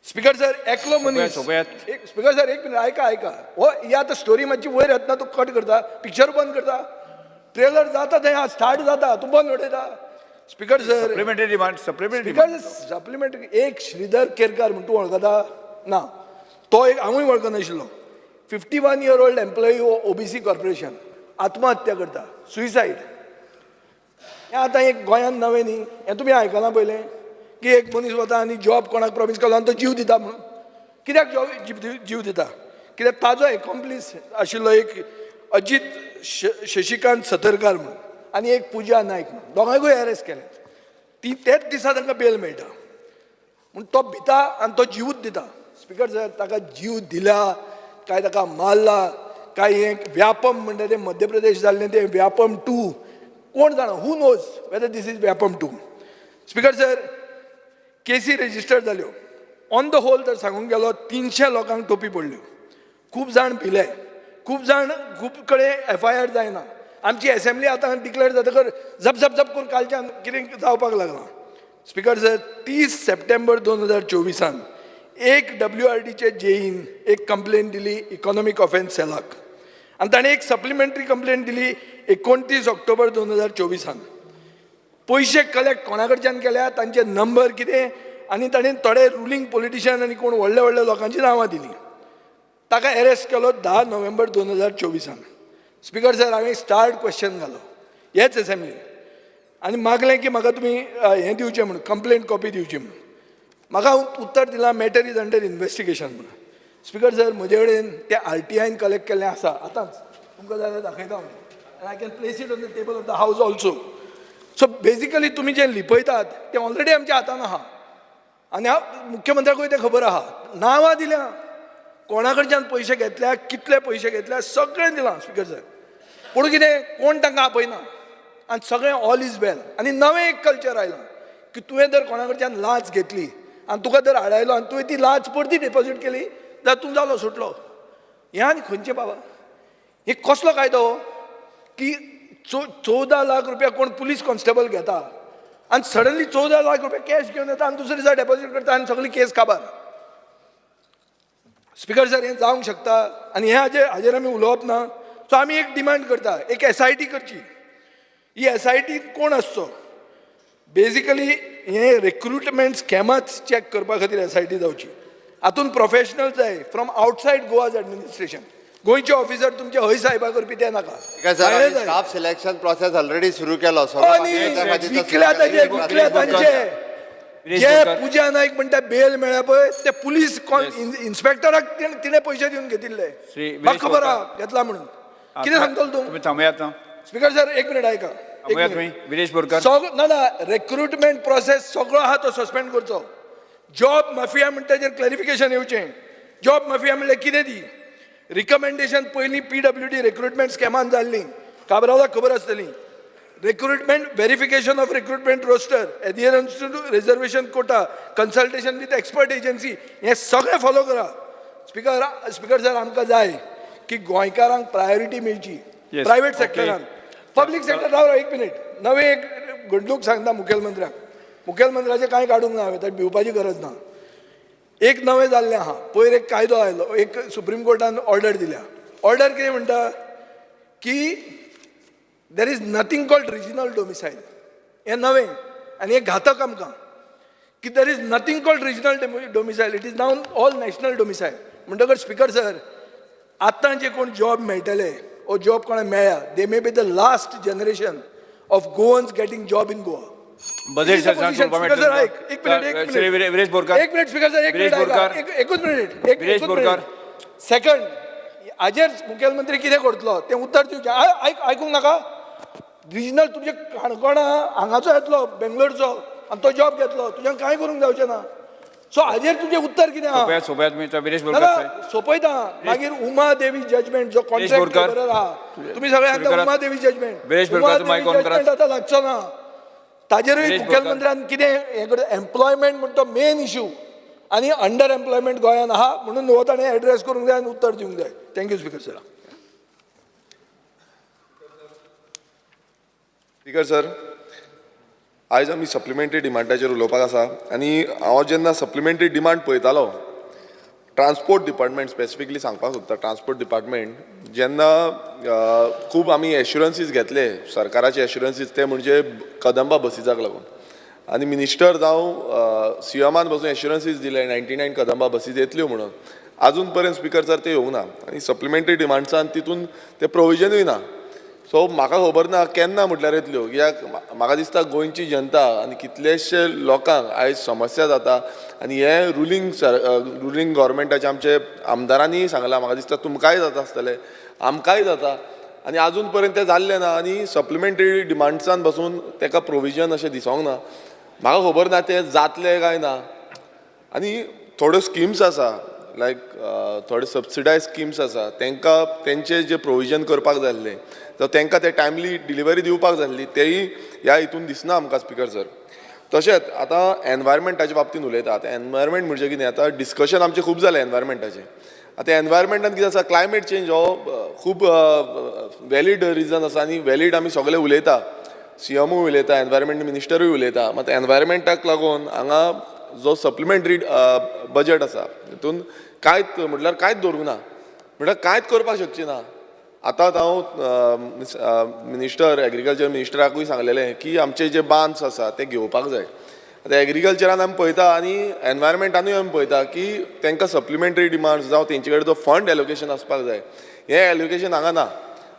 Speaker sir, एकलो मनीस, स्पिकर सर एक मिनिट ऐका. हो ही आतां स्टोरी मातशी वयर येतना तूं कट करता, पिक्चर बंद करता, ट्रेलर जाता थंय स्टार्ट जाता, तूं बंद उडयता. Speaker sir, supplementary demand, supplementary एक श्रीधर केरकार म्हणून तूं वळखता ना, तो एक हांवूय वळखनाशिल्लो. 51 year old employee OBC corporation आत्महत्या करता, सुइसायड. हें आतां एक गोंयांत नवें न्ही, हें तुमी आयकलां पयलें की एक मनीस वता आनी जॉब कोणाक प्रॉमिस केलो आनी तो जीव दिता म्हणून. कित्याक जीव दिता? कित्याक ताजो एकॉम्प्लीस आशिल्लो एक अजीत शशिकांत सतरकार म्हणून आनी एक पुजा नायक म्हणून, दोगांयकूय अरेस्ट केले. तेच दिसा तांकां बेल मेळटा म्हूण तो भिता आनी तो जीवूच दिता. स्पिकर सर, ताका जीव दिला काय ताका मारला काय हें व्यापम म्हणटा तें मध्य प्रदेश जाल्लें तें व्यापम 2 कोण जाणा, who knows whether this is Vyapam 2. Speaker sir, cases register जाल्यो. ऑन द होल तर सांगूंक गेलो 300 लोकांक टोपी पडल्यो. खूब जाण भिले, खूब कडेन FIR जायना. आमची असेंब्ली आतां डिक्लेअर जातकर झप करून कालच्यान कितें जावपाक लागलां. स्पिकर सर, 30 सप्टेंबर 2024 एक WRDचे जेईन एक कंप्लेन दिली इकॉनॉमिक ऑफेन्स सेलाक आनी ताणें एक सप्लिमेंटरी कंप्लेन दिली 29 ऑक्टोबर 2024. पयशे कलेक्ट कोणा कडच्यान केल्या, तांचे नंबर कितें, आनी ताणें थोडे रुलींग पॉलिटिशियन आनी कोण व्हडल्या लोकांची नांवां दिलीं. ताका अरेस्ट केलो 10 नोव्हेंबर 2024. स्पिकर सर, हांवें स्टार्ट क्वेश्चन घालो हेच असेंब्लीन आनी मागलें की म्हाका तुमी हें दिवचें म्हणून, कंप्लेंट कॉपी दिवची म्हणून. म्हाका उत्तर दिलां मॅटर इज अंडर इन्व्हेस्टिगेशन म्हणून. स्पिकर सर, म्हजे कडेन तें RTIन कलेक्ट केल्लें आसा, आतांच तुमकां जाय जाल्यार दाखयता हांव. I can place it on the table of the house also. So basically तुमी जें लिपयतात तें ऑलरेडी आमच्या हातान आहा आनी हांव मुख्यमंत्र्याकूय तें खबर आहा. नांवां दिल्यां, कोणा कडच्यान पयशे घेतल्या, कितले पयशे घेतल्या, सगळें दिलां. स्पिकर सर, पूण कितें, कोण तांकां आपयना आनी सगळें ऑल इज वेल. आनी नवें एक कल्चर आयलां की तुवें जर कोणा कडच्यान लांच घेतली आनी तुका जर हाडायलो आनी तुवें ती लांच परती डिपॉझीट केली जाल्यार तूं जालो सुटलो. हें आनी खंयचें बाबा? हे कसलो कायदो की 14 लाख रुपया कोण पुलीस कॉन्स्टेबल घेता आनी सडनली 14 लाख रुपया कॅश घेवन येता आनी दुसरे दिसा डेपॉझीट करता आनी सगळी केस काबार. स्पिकर सर, हें जावंक शकता आनी हें हाजेर आमी उलोवप ना. सो आमी एक डिमांड करता, एक SIT करची. ही SIT कोण आसचो? बेजिकली हे रिक्रुटमेंट स्कॅमाच चॅक करपा खातीर SIT जावची. हातून प्रोफेशनल्स जाय फ्रॉम आउटसायड गोवाज एडमिनिस्ट्रेशन. गोंयचे ऑफिसर तुमचे हय साहेबा करपी ते नाका. स्टाफ सिलेक्शन प्रोसेस ऑलरेडी सुरू केलो. विकल्या तांचे जे पुजा नायक म्हणटा बेल मेळ्ळ्या पळय ते पुलीस इन्स्पेक्टराक तिणें पयशे दिवन घेतिल्ले. म्हाका खबर आहा घेतला म्हणून. कितें सांगतलो तूं? थांबयात. स्पिकर सर, एक मिनिट आयका. थांबूया तुम्ही. विरेश बोरकर. ना ना रिक्रुटमेंट प्रोसेस सगळो आहा तो सस्पेंड करचो. जॉब माफिया म्हणटा ताचेर क्लॅरिफिकेशन येवचें. जॉब माफिया म्हणल्यार कितें ती? रिकमेंडेशन पयलीं PWD रिक्रुटमेंट स्कॅमान जाल्ली, काबराला खबर आसतली. Recruitment verification of recruitment roster, adherence to reservation quota, consultation with expert agency, हें सगळें फॉलो करा. स्पीकर सर, आमकां जाय की गोंयकारांक प्रायोरिटी मेळची. Yes, private okay. सेक्टरान, पब्लीक सेक्टर राव एक मिनीट. नवे एक घडणूक सांगता मुखेलमंत्र्याक. मुखेलमंत्र्याचें कांय काडूंक ना हांवें, ताका भिवपाची गरज ना. एक नवें जाल्लें आहा. पयर एक कायदो आयलो, एक सुप्रीम कोर्टान ऑर्डर दिल्या. ऑर्डर कितें म्हणटा की there is nothing called regional domicile. हें नवें आनी हें घातक आमकां की there is nothing called regional domicile. It is now all national domicile. म्हणटकच स्पीकर सर, आतां जे कोण जॉब मेळटले ओ जॉब कोणाक मेळ्ळा, they may be the last generation of Goans getting job in Goa. Budget एक मिनिट विरेश बोरकर. एक मिनिट स्पीकर सर, एक विरेश मिनिट बोरकर. एकूच मिनिट. विरेश बोरकर. सेकंड, हाजेर मुखेलमंत्री कितें करतलो तें उत्तर दिवचें. आयकूंक नाका. रिजनल तुजे काणकोणा हांगाचो येतलो बेंगलोरचो आनी तो जॉब घेतलो, तुज्यान कांय करूंक जावचें ना. सो हाजेर तुजें उत्तर कितें आहा? सोपयात विरेश बोरकर. सोपयता. मागीर उमा देवी जजमेंट जो कॉन्ट्रॅक्ट बरोबर आहा, तुम्ही सगळे सांगता उमा देवी जजमेंट. विरेश बोरकर, मायक ऑन करा. आतां लागचो ना. ताजेरूय मुखेलमंत्र्यान कितें हें करता. एम्प्लॉयमेंट म्हणटा तो मेन इश्यू आनी अंडर एम्प्लॉयमेंट गोंयान आहा, म्हणून हो ताणें एड्रेस करूंक जाय आनी उत्तर दिवंक जाय. Thank you speaker sir. Speaker sir, आयज आमी सप्लिमेंटरी डिमांडाचेर उलोवपाक आसा. आनी हांव जेन्ना सप्लिमेंटरी डिमांड पळयतालो, ट्रान्सपोर्ट डिपार्टमेंट स्पेसिफिकली सांगपाक सोदता. ट्रान्सपोर्ट डिपार्टमेंट जेन्ना खूब आमी एश्युरन्सीस घेतले, सरकाराचे एश्युरन्सीस, ते म्हणजे कदंबा बसीसाक लागून. आनी मिनिस्टर जावं CMान बसून एश्युरन्सीस दिले 99 कदंबा बसीस येतल्यो म्हणून. आजून पर्यंत स्पीकर सर ते येवंक ना. आनी सप्लिमेंटरी डिमांड्सान तितून ते प्रोविजनूय ना. सो म्हाका खबर ना केन्ना म्हटल्यार येतल्यो. कित्याक म्हाका दिसता गोंयची जनता आनी कितलेशे लोकांक आयज समस्या जाता. आनी हे रुलींग गव्हर्मेंटाचे आमचे आमदारांनी सांगलां, म्हाका दिसता तुमकांय जाता आसतलें, आमकांय जाता. आनी आजून पर्यंत तें जाल्लें ना. आनी सप्लिमेंटरी डिमांड्सान बसून ताका प्रोविजन अशें दिसोंक ना. म्हाका खबर ना तें जातलें काय ना. आनी थोड्यो स्किम्स आसा, लायक थोडे सबसिडायज स्किम्स आसा, तांकां तेंचे जे प्रोविजन करपाक जाय आसलें, तर तांकां ते टायमली डिलिव्हरी दिवपाक जाय आसली, तेय ह्या हितून दिसना आमकां स्पीकर सर. तशेंच आतां एनवायरमेंटाच्या बाबतींत उलयता. आतां एनवायरमेंट म्हणजे कितें, आतां डिस्कशन आमचें खूब जालें एनवायरमेंटाचें. आतां एनवायरमेंटान कितें आसा, क्लायमेट चेंज हो खूब वॅलीड रिजन आसा आनी वॅलीड आमी सगळे उलयता. CMूय उलयता, एनवायरमेंट मिनिस्टरूय उलयता. मात एनवायरमेंटाक लागून हांगा जो सप्लिमेंटरी बजेट आसा तितून कांयच म्हटल्यार कांयच दवरूंक ना. म्हटल्यार कांयच करपाक शकची ना. आतां हांव मिनिस्टर एग्रीकल्चर मिनिस्टराकूय सांगलेलें की आमचे जे बांद्स आसा ते घेवपाक जाय. आतां एग्रीकल्चरान आमी पळयता आनी एनवायरमेंटानूय आमी पळयता की तांकां सप्लिमेंटरी डिमांड्स जावं तेंचे कडेन जो फंड एलोकेशन आसपाक जाय, हें एलोकेशन हांगा ना.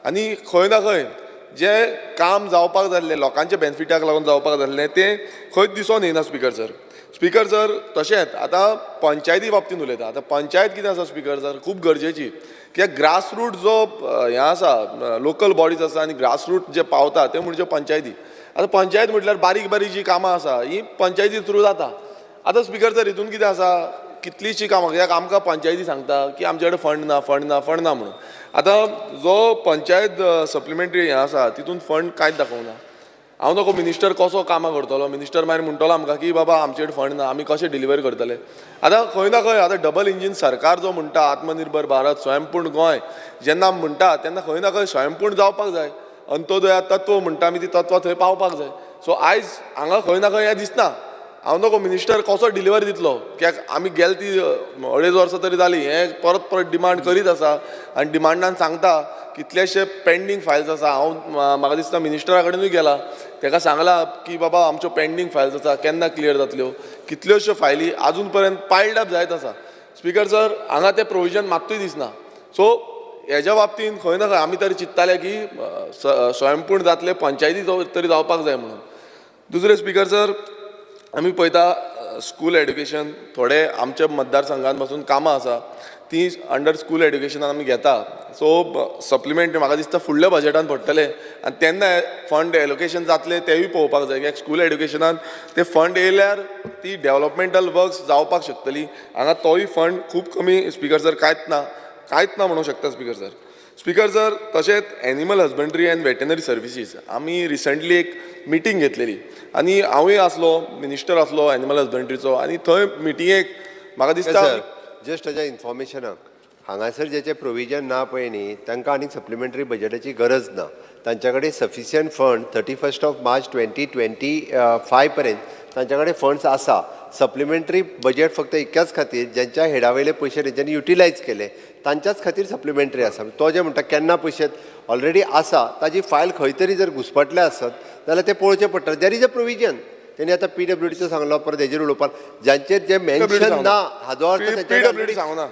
आनी खंय ना खंय जें काम जावपाक जाल्लें, लोकांच्या बेनिफिटाक लागून जावपाक जाल्लें, तें खंयच दिसून येना स्पीकर सर. स्पीकर सर, तशेंच आतां पंचायती बाबतींत उलयता. आतां पंचायत कितें आसा स्पीकर सर, खूब गरजेची. कित्याक ग्रासरूट जो हें आसा, लोकल बॉडीज आसा आनी ग्रासरूट जे पावता ते म्हणजे पंचायती. आतां पंचायत म्हटल्यार बारीक बारीक जी कामां आसा ही पंचायती थ्रू जाता. आतां स्पीकर सर, हितून कितें आसा, कितलींशीं कामां, कित्याक आमकां पंचायती सांगता की आमचे कडेन फंड ना फंड ना फंड ना म्हणून. आतां जो पंचायत सप्लिमेंटरी हें आसा तितून फंड कांयच दाखोवंक ना. हांव नको मिनिस्टर कसो कामां करतलो, मिनिस्टर मागीर म्हणटलो आमकां की बाबा आमचे कडेन फंड ना, आमी कशें डिलिव्हर करतले. आतां खंय ना खंय आतां डबल इंजीन सरकार जो म्हणटा आत्मनिर्भर भारत, स्वयंपूर्ण गोंय जेन्ना म्हणटा तेन्ना खंय ना खंय स्वयंपूर्ण जावपाक जाय. अंत्योदया तत्व म्हणटा आमी ती तत्वां थंय पावपाक जाय. सो आयज हांगा खंय ना खंय हें दिसना. हांव नको मिनिस्टर कसो डिलिव्हर दितलो, कित्याक आमी गेल ती 2.5 वर्सां तरी जालीं हें परत परत डिमांड करीत आसा आनी डिमांडान सांगता कितलेशे पेंडींग फायल्स आसा. हांव म्हाका दिसता मिनिस्टरा कडेनूय गेला, ताका सांगलां की बाबा आमच्यो पेंडींग फायल्स आसा, केन्ना क्लियर जातल्यो. कितल्योश्यो फायली आजून पर्यंत पायल्ड अप जायत आसा. स्पीकर सर, हांगा तें प्रोविजन मात्तूय दिसना. सो हेज्या बाबतींत खंय ना खंय आमी तरी चिंत्ताले की स्वयंपूर्ण जातले, पंचायती तरी जावपाक जाय म्हणून. दुसरें स्पीकर सर, आमी पळयता स्कूल एड्युकेशन थोडे आमच्या मतदारसंघान पासून कामां आसा ती अंडर स्कूल एड्युकेशनान आमी घेता. सो सप्लिमेंटरी म्हाका दिसता फुडल्या बजेटान पडटले आनी तेन्ना फंड एलोकेशन जातले तेवूय पळोवपाक जाय कित्याक स्कूल एड्युकेशनान ते फंड येयल्यार ती डेव्हलपमेंटल वर्क्स जावपाक शकतली. हांगा तोय फंड खूब कमी स्पिकर सर कांयच ना म्हणूंक शकता स्पिकर सर. स्पिकर सर तशेंच animal husbandry end veterinary services आमी रिसंटली एक मिटींग घेतलेली आनी हांवूय आसलो मिनिस्टर आसलो एनिमल हजबंड्रीचो आनी थंय मिटिंगेक म्हाका दिसता जस्ट ताच्या इन्फॉर्मेशनाक हांगासर जेचे प्रोविजन ना पळय न्ही तांकां आनीक सप्लिमेंटरी बजेटाची गरज ना. तांच्या कडेन सफिशियंट फंड 31 मार्च 2025 पर्यंत तांच्या कडेन फंड्स आसा. सप्लिमेंटरी बजेट फक्त इतक्याच खातीर ज्यांच्या हेडावयले पयशे तेंच्यांनी युटिलायज केले तांच्याच खातीर सप्लिमेंटरी आसा. तो जे म्हणटा केन्ना पयशे ऑलरेडी आसा ताजी फायल खंय तरी जर घुसपटले आसत जाल्यार ते पळोवचें पडटा. देर इज अ प्रोविजन. तेणी आतां PWDचो सांगलो परत हेजेर उलोवपाक ज्यांचेर जे मेन्शन ना हाजो अर्थ PWD सांगना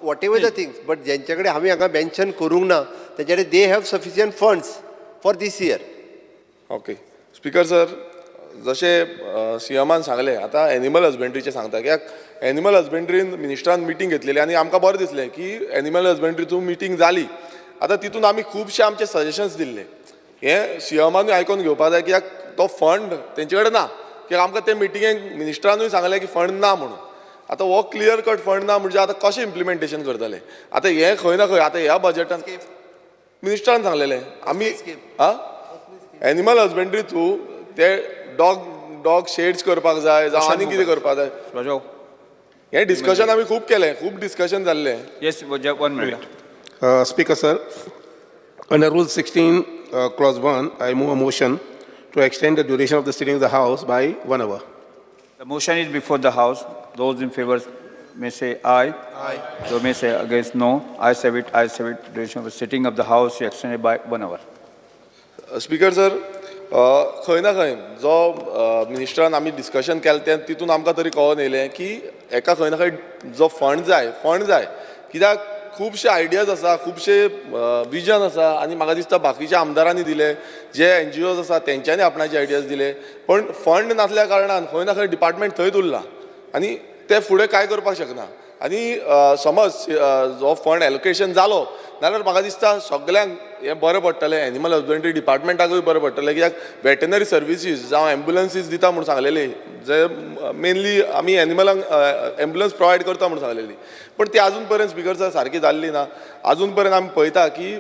whatever the things but ज्यांचे कडेन हांवें हांगा मेन्शन करूंक ना तेंचे कडेन they have sufficient funds for this year. Okay speaker sir जशें CMान सांगलें आतां एनिमल हजबंड्रीचें सांगता कित्याक एनिमल हजबंड्रीन मिनिस्टरान मिटींग घेतलेली आनी आमकां बरें दिसलें की एनिमल हजबंड्रीतून मिटींग जाली. आतां तितून आमी खुबशे आमचे सजेशन्स दिल्ले हें CMानूय आयकून घेवपाक जाय कित्याक तो फंड तेंचे कडेन ना कित्याक आमकां ते मिटिंगेक मिनिस्टरानूय सांगलें की फंड ना म्हणून. आतां हो क्लियर कट फंड ना म्हणजे आतां कशें इम्प्लिमेंटेशन करतले. आतां हें खंय ना खंय आतां ह्या बजेटान मिनिस्टरान सांगलेलें आमी एनिमल हजबंड्री थ्रू ते डॉग शेड्स करपाक जाय जावं आनी कितें करपाक जाय हें डिस्कशन आमी खूब केलें खूब डिस्कशन जाल्लें. Yes 1 minute. Speaker, sir, under Rule 16, Clause 1, I move a motion to extend the duration of the sitting of the House by 1 hour. The motion is before the House. Those in favor may say aye. Aye. Those may say against no. I say it. I say it. Duration of the sitting of the House is extended by 1 hour. Speaker sir खंय ना खंय जो मिनिस्टरान आमी discussion केलें तें तितून आमकां तरी कळोन येयलें की एका खंय ना खंय जो फंड जाय कित्याक खुबशे आयडियाज आसा खुबशे विजन आसा आनी म्हाका दिसता बाकीच्या आमदारांनी दिले जे NGOs आसा तेंच्यांनी आपणाचे आयडियाज दिले पण फंड नासल्या कारणान खंय ना खंय डिपार्टमेंट थंयच उरला आनी ते फुडें कांय करपाक शकना. आनी समज जो फंड एलोकेशन जालो नाल्यार म्हाका दिसता सगल्यांक हें बरें पडटलें एनिमल हजबंड्री डिपार्टमेंटाकूय बरें पडटलें कित्याक वेटनरी सर्विसीस जावं एम्ब्युलन्सीस दिता म्हणून सांगलेली जे मेनली आमी एनिमलांक एम्ब्युलन्स प्रोवायड करता म्हणून सांगलेली पण ती आजून पर्यंत स्पिकर सर सारकी जाल्ली ना. आजून पर्यंत आमी पळयता की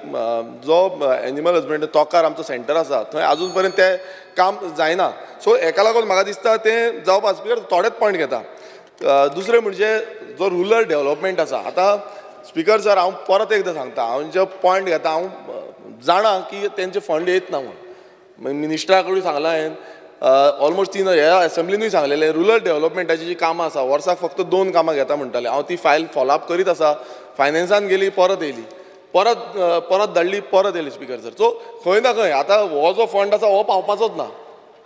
जो एनिमल हजबंड्री तोकार आमचो सेंटर आसा थंय आजून पर्यंत तें काम जायना. सो हेका लागून म्हाका दिसता तें जावपाक स्पिकर थोडेच पॉयंट घेता. दुसरें म्हणजे जो रुरल डेव्हलपमेंट आसा आतां स्पिकर सर हांव परत एकदां सांगता हांव जे पॉयंट घेता हांव जाणा की तेंचे फंड येत ना म्हणून मिनिस्टरा कडून सांगलां हांवें ऑलमोस्ट ह्या असेंब्लीनूय सांगलेलें रुरल डेव्हलपमेंटाची जी कामां आसा वर्साक फक्त 2 कामां घेता म्हणटाले हांव ती फायल फॉलोअप करीत आसा. फायनान्सान गेली परत येयली परत धाडली परत येयली स्पिकर सर. सो खंय ना खंय आतां हो जो फंड आसा हो पावपाचोच ना.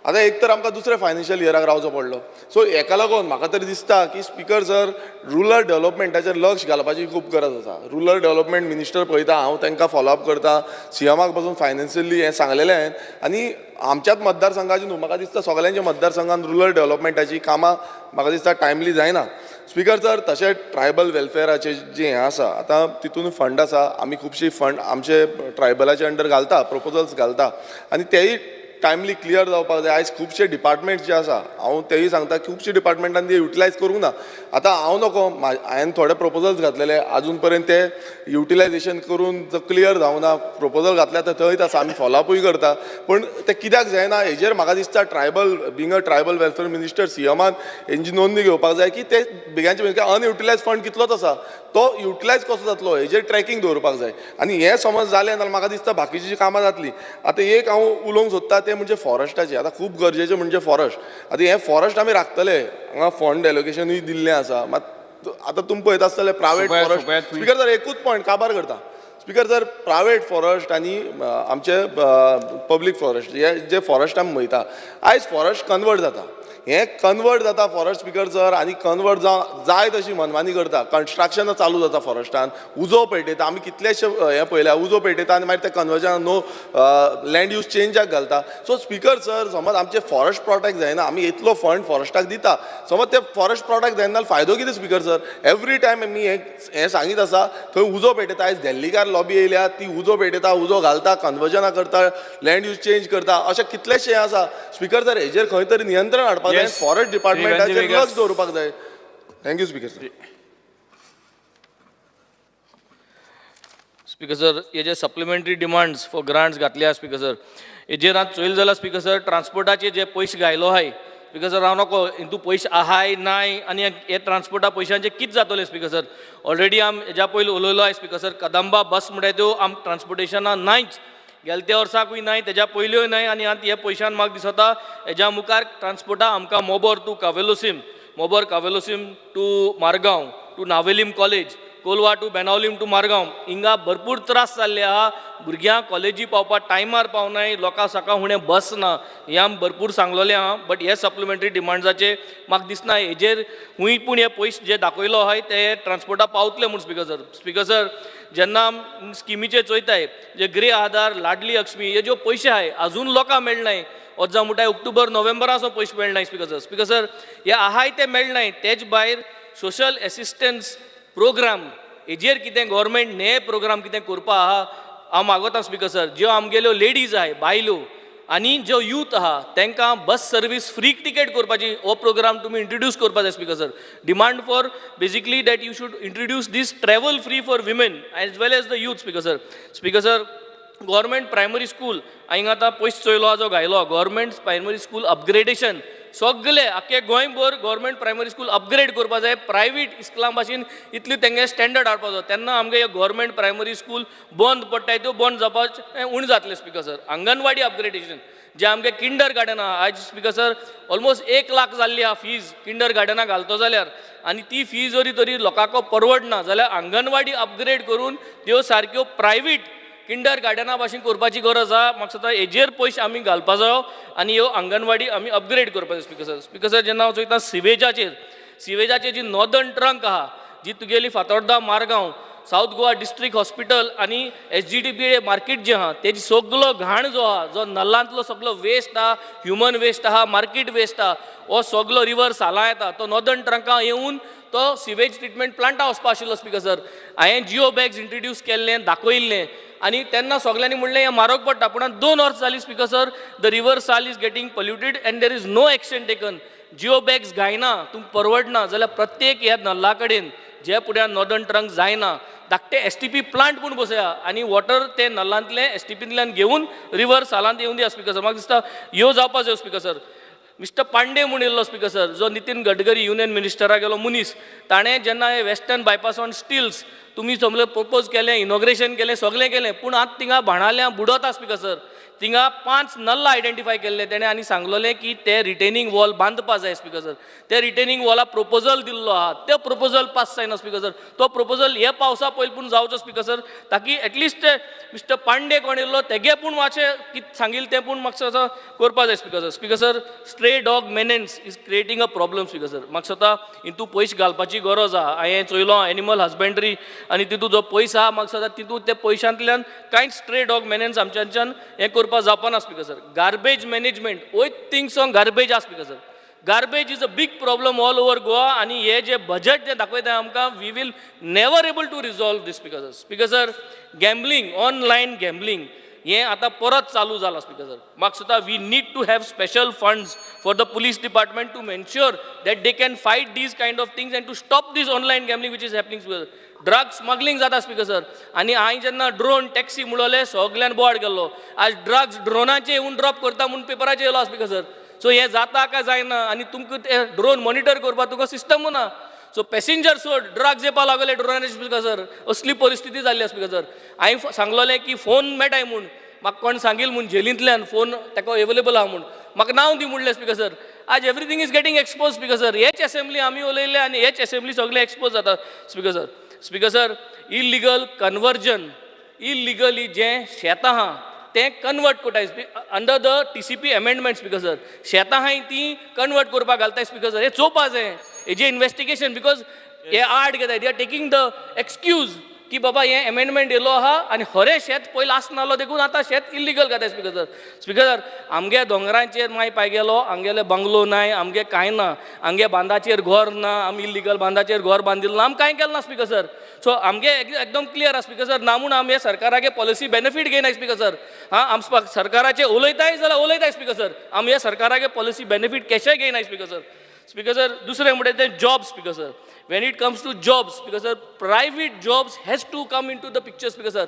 आतां एक तर आमकां दुसऱ्या फायनान्शियल इयराक रावचो पडलो. सो हेका लागून म्हाका तरी दिसता की स्पिकर सर रुरल डेव्हलपमेंटाचेर लक्ष घालपाची खूब गरज आसा. रुरल डेव्हलपमेंट मिनिस्टर पळयता हांव तांकां फॉलोअप करता CMाक पासून फायनान्शियली हें सांगलेलें हांवें आनी आमच्याच मतदारसंघाची न्हू म्हाका दिसता सगळ्यांच्या मतदारसंघान रुरल डेव्हलपमेंटाची कामां म्हाका दिसता टायमली जायना. स्पिकर सर तशेंच ट्रायबल वेलफेअराचें जें हें आसा आतां तितून फंड आसा आमी खुबशी फंड आमचे ट्रायबलाचे अंडर घालता प्रोपोजल्स घालता आनी तेय टायमली क्लियर जावपाक जाय. आयज खुबशे डिपार्टमेंट्स जे आसा हांव तेय सांगता खुबशे डिपार्टमेंटांनी ते युटिलायज करूंक ना. आतां हांव नको हांवें थोडे प्रोपोजल्स घातलेले आजून पर्यंत ते युटिलायजेशन करून क्लियर जावंक ना. प्रोपोजल घातल्या तर थंयच आसा आमी फॉलोअपूय करता पण ते कित्याक जायना हेजेर म्हाका दिसता being a tribal welfare minister CMान हेंची नोंदणी घेवपाक जाय की ते बेगांचे बेगीन अनयुटिलायज फंड कितलोच आसा तो युटिलायज कसो जातलो हेजेर ट्रॅकिंग दवरपाक जाय. आनी हें समज जालें जाल्यार म्हाका दिसता बाकीची जी कामां जातली. आतां एक हांव उलोवंक सोदतां तें म्हणजे फॉरेस्टाचें. आतां खूब गरजेचें म्हणजे फॉरेस्ट. आतां हें फॉरेस्ट आमी राखतले हांगा फंड एलोकेशनूय दिल्लें आसा मात आतां तुमी पळयता आसतले प्रायवेट फॉरेस्ट. स्पिकर सर एकूच पॉयंट काबार करता स्पिकर सर प्रायवेट फॉरेस्ट आनी आमचे पब्लीक फॉरेस्ट जे फॉरेस्ट आमी वयता आयज फॉरेस्ट कन्वर्ट जाता हें कन्वर्ट जाता फॉरेस्ट स्पीकर सर आनी कन्वर्ट जाय तशी मनमानी करता कन्स्ट्रक्शन चालू जाता फॉरेस्टान उजो पेटयता आमी कितलेशे हें पळयल्या उजो पेटयता आनी मागीर ते कन्वर्जन नो लँड यूज चेंजाक घालता सो स्पीकर सर समज आमचे फॉरेस्ट प्रोटेक्ट जायना आमी इतलो फंड फॉरेस्टाक दिता समज ते फॉरेस्ट प्रोटेक्ट जायना जाल्यार फायदो कितें स्पीकर सर एवरी टायम आमी हें सांगीत आसा थंय उजो पेटयता आयज दिल्लीकार लॉबी येयल्या ती उजो पेटयता उजो घालता कन्वर्जनां करता लँड यूज चेंज करता अशें कितलेशे आसा स्पीकर सर हेजेर खंय तरी नियंत्रण हाडपाक जाय फॉरेस्ट डिपार्टमेंटाचेर लक्ष दवरपाक जाय thank you speaker sir speaker sir हे जे सप्लिमेंटरी डिमांड्स फॉर ग्रांट्स घातल्या स्पीकर सर हेजेर आज चोयल जाल्यार स्पीकर सर ट्रान्सपोर्टाचे जे पयशे घायलो आहाय स्पीकर सर हांव नको हितू पयशे आहाय नाय आनी हे ट्रान्सपोर्टा पयशांचे कितें जातले स्पीकर सर ऑलरेडी आम हेज्या पयलीं उलयलो आहाय स्पीकर सर कदंबा बस म्हणटा त्यो आम ट्रान्सपोर्टेशना नायच गेल्या त्या वर्साकूय नाय तेज्या पयलींय नाय आनी आतां हे पयशान म्हाका दिसता हेज्या मुखार ट्रान्सपोर्टा आमकां Mobor to Cavelossim to Margao to Navelim college Colva to Benaulim to Margao हिंगा भरपूर त्रास जाल्ले आहा भुरग्यांक कॉलेजी पावपाक टायमार पावनाय लोकांक सकाळ फुडें बस ना हें आमी भरपूर सांगलोलें आहा बट हे सप्लिमेंटरी डिमांड्साचे म्हाका दिसना हेजेर खूंय पूण हे पयशे जे दाखयलो आहाय ते ट्रान्सपोर्टा पावतले म्हूण स्पीकर सर जेन्ना स्किमीचे चोयताय जे गृह आधार लाडली लक्ष्मी हे ज्यो पयशे आहाय अजून लोकांक मेळनाय वच म्हणटाय ऑक्टोबर नोव्हेंबराचो पयशे मेळनाय स्पीकर सर हे आहाय ते मेळनाय तेच भायर सोशल एसिस्टन्स प्रोग्राम हेजेर कितें गव्हर्मेंट हे प्रोग्राम कितें करपा आहा हांव मागोता स्पीकर सर ज्यो आमगेल्यो लेडीज आहाय बायलो आनी जो यूथ आहा तांकां बस सर्वीस फ्री टिकेट करपाची हो प्रोग्राम तुमी इंट्रोड्यूस करपा जाय speaker sir demand for basically that you should introduce this travel free for women as well as the youth speaker sir government primary school हांगा आतां पयस चोयलो जो घायलो गव्हर्मेंट प्रायमरी स्कूल अपग्रेडेशन सगळे आख्खे गोंयभर गव्हर्मेंट प्रायमरी स्कूल अपग्रेड करपा जाय प्रायवेट स्कुलां भाशेन इतली तेंगे स्टँडर्ड हाडपा जाय तेन्ना आमगे हे गव्हर्मेंट प्रायमरी स्कूल बंद पडटाय त्यो बंद जावपाचें उण जातलें स्पीकर सर आंगणवाडी अपग्रेडेशन जे आमगे किंडर गार्डन आहा आयज स्पीकर सर ऑलमोस्ट 1 लाख जाल्ली आहा फीज किंडर गार्डनाक घालतो जाल्यार आनी ती फी जरी तरी लोकांक परवडना जाल्यार आंगणवाडी अपग्रेड करून त्यो सारक्यो प्रायवेट किंडर गार्डना भाशेन करपाची गरज आहा म्हाका दिसता हेजेर पयशे आमी घालपा जायो आनी ह्यो आंगणवाडी आमी अपग्रेड करपाच्यो स्पीकर सर जेन्ना हांव चोयता सिवेजाचेर जी नॉर्दर्न ट्रंक आहा जी तुगेली Fatorda Margao south Goa district hospital आनी SGTP मार्केट जे आहा तेजी सगळो घाण जो आहा जो नल्लांतलो सगळो वेस्ट आहा ह्युमन वेस्ट आहा मार्केट वेस्ट आहा हो सगळो रिवर साला येता तो नॉर्दर्न ट्रंकां येवन तो सिवेज ट्रिटमेंट प्लांटा वचपा आशिल्लो स्पीकर सर हांवें जिओ बॅग्स इंट्रोड्यूस केल्लें दाखयल्लें आनी तेन्ना सगळ्यांनी म्हणलें हें म्हारग पडटा पूण 2 वर्सां जालीं speaker sir the river Sal is getting polluted and there is no action taken geo bags घायना तुमकां परवडना जाल्यार प्रत्येक ह्या नल्ला कडेन जे फुड्यान नॉर्दर्न ट्रंक जायना धाकटे STP प्लांट पूण बसया आनी वॉटर ते नल्लांतले STPंतल्यान घेवन रिवर सालांत येवन दिया स्पीकर सर म्हाका दिसता ह्यो जावपा जायो स्पीकर सर मिस्टर पांडे म्हणून येयल्लो स्पीकर सर जो नितीन गडकरी युनियन मिनिस्टराक गेलो मनीस ताणें जेन्ना हे वेस्टर्न बायपास ऑन स्टिल्स तुमी सगळें प्रपोज केलें इनॉग्रेशन केलें सगळें केलें पूण आतां थिंगा भाणाल्या बुडोता स्पीकर सर थिंगा 5 नल्ला आयडेंटिफाय केल्ले तेणें आनी सांगलोलें की ते रिटेनिंग वॉल बांदपा जाय स्पीकर सर ते रिटेनिंग वॉला प्रपोजल दिल्लो आहा ते प्रपोजल पास जायना स्पीकर सर तो प्रपोजल हे पावसा पयलीं पूण जावचो स्पीकर सर ताकी एटलिस्ट मिस्टर पांडे कोण येयल्लो तेगे पूण मातशें कितें सांगिल्लें तें पूण म्हाका करपा जाय speaker sir stray dog menace is creating a problem speaker sir म्हाका दिसता हितू पयशे घालपाची गरज आहा हांवें चोयलो एनिमल हजबँड्री आनी तितू जो पयसो आहा म्हाका दिसता तितू ते पयशांतल्यान कांयच स्ट्रे डॉग मेनेन्स आमच्यान हें करपा जावपाना स्पीकर सर गार्बेज मॅनेजमेंट वोय थिंग्स ऑन गार्बेज आहा speaker sir garbage is a big problem all over Goa आनी हे जे बजेट जे दाखयता आमकां we will never able to resolve this speaker sir gambling online gambling हें आतां परत चालू जाला स्पीकर सर म्हाका दिसता we need to have special funds for the police department to ensure that they can fight these kind of things and to stop this online gambling which is happening speaker drug smuggling जाता speaker sir आनी हांवें जेन्ना drone taxi म्हणलें सगळ्यान बोवाड गेल्लो आज drugs ड्रोनाचे येवन drop करता म्हणून पेपराचेर येयलो स्पीकर सर सो हें जाता काय जायना आनी तुमकां ते ड्रोन मॉनिटर करपाक तुका सिस्टमू ना सो पॅसेंजर सोड ड्रग्स येवपा लागले ड्रोनाचे स्पीकर सर असली परिस्थिती जाल्ली स्पीकर सर हांवें सांगलोलें की फोन मेळटाय म्हूण म्हाका कोण सांगिल्लें म्हूण जेलींतल्यान फोन ताका एवेलेबल आहा म्हूण म्हाका नांव दी म्हणलें स्पीकर सर आज everything is getting expose speaker sir हेच असेंब्ली आमी उलयले आनी हेच असेंब्ली सगळे एक्सपोज जाता स्पीकर सर इल्लिगल कन्वर्जन इल्लिगली जें शेत आहा ते कन्वर्ट कोताय under the TCP amendment speaker sir शेतां हाय ती कन्वर्ट करपाक घालताय स्पीकर सर हे चोवपा जाय हेजे इन्वेस्टिगेशन बिकॉज हे आड घेताय they are taking the excuse की बाबा हे अमेंडमेंट येयलो आहा आनी खरें शेत पयलीं आसनालो देखून आतां शेत इल्लिगल घाताय स्पीकर सर आमगे दोंगरांचेर माय पाय गेलो आमगेले बंगलो नाय आमगे कांय ना आमगे बांदाचेर घर ना आमी इल्लिगल बांदाचेर घर बांदिल्लो ना आमी कांय केलें ना स्पीकर सर सो आमगे एकदम क्लियर आसा स्पीकर सर ना म्हूण आमी हे सरकाराचे पॉलिसी बेनिफीट घेयनाय स्पीकर सर आम सरकाराचे उलयताय जाल्यार उलयताय स्पीकर सर आमी हे सरकाराचे पॉलिसी बेनिफीट केशेय घेयनाय स्पीकर सर दुसरें म्हणटा तें job speaker sir when it comes to jobs because sir private jobs has to come into the picture because sir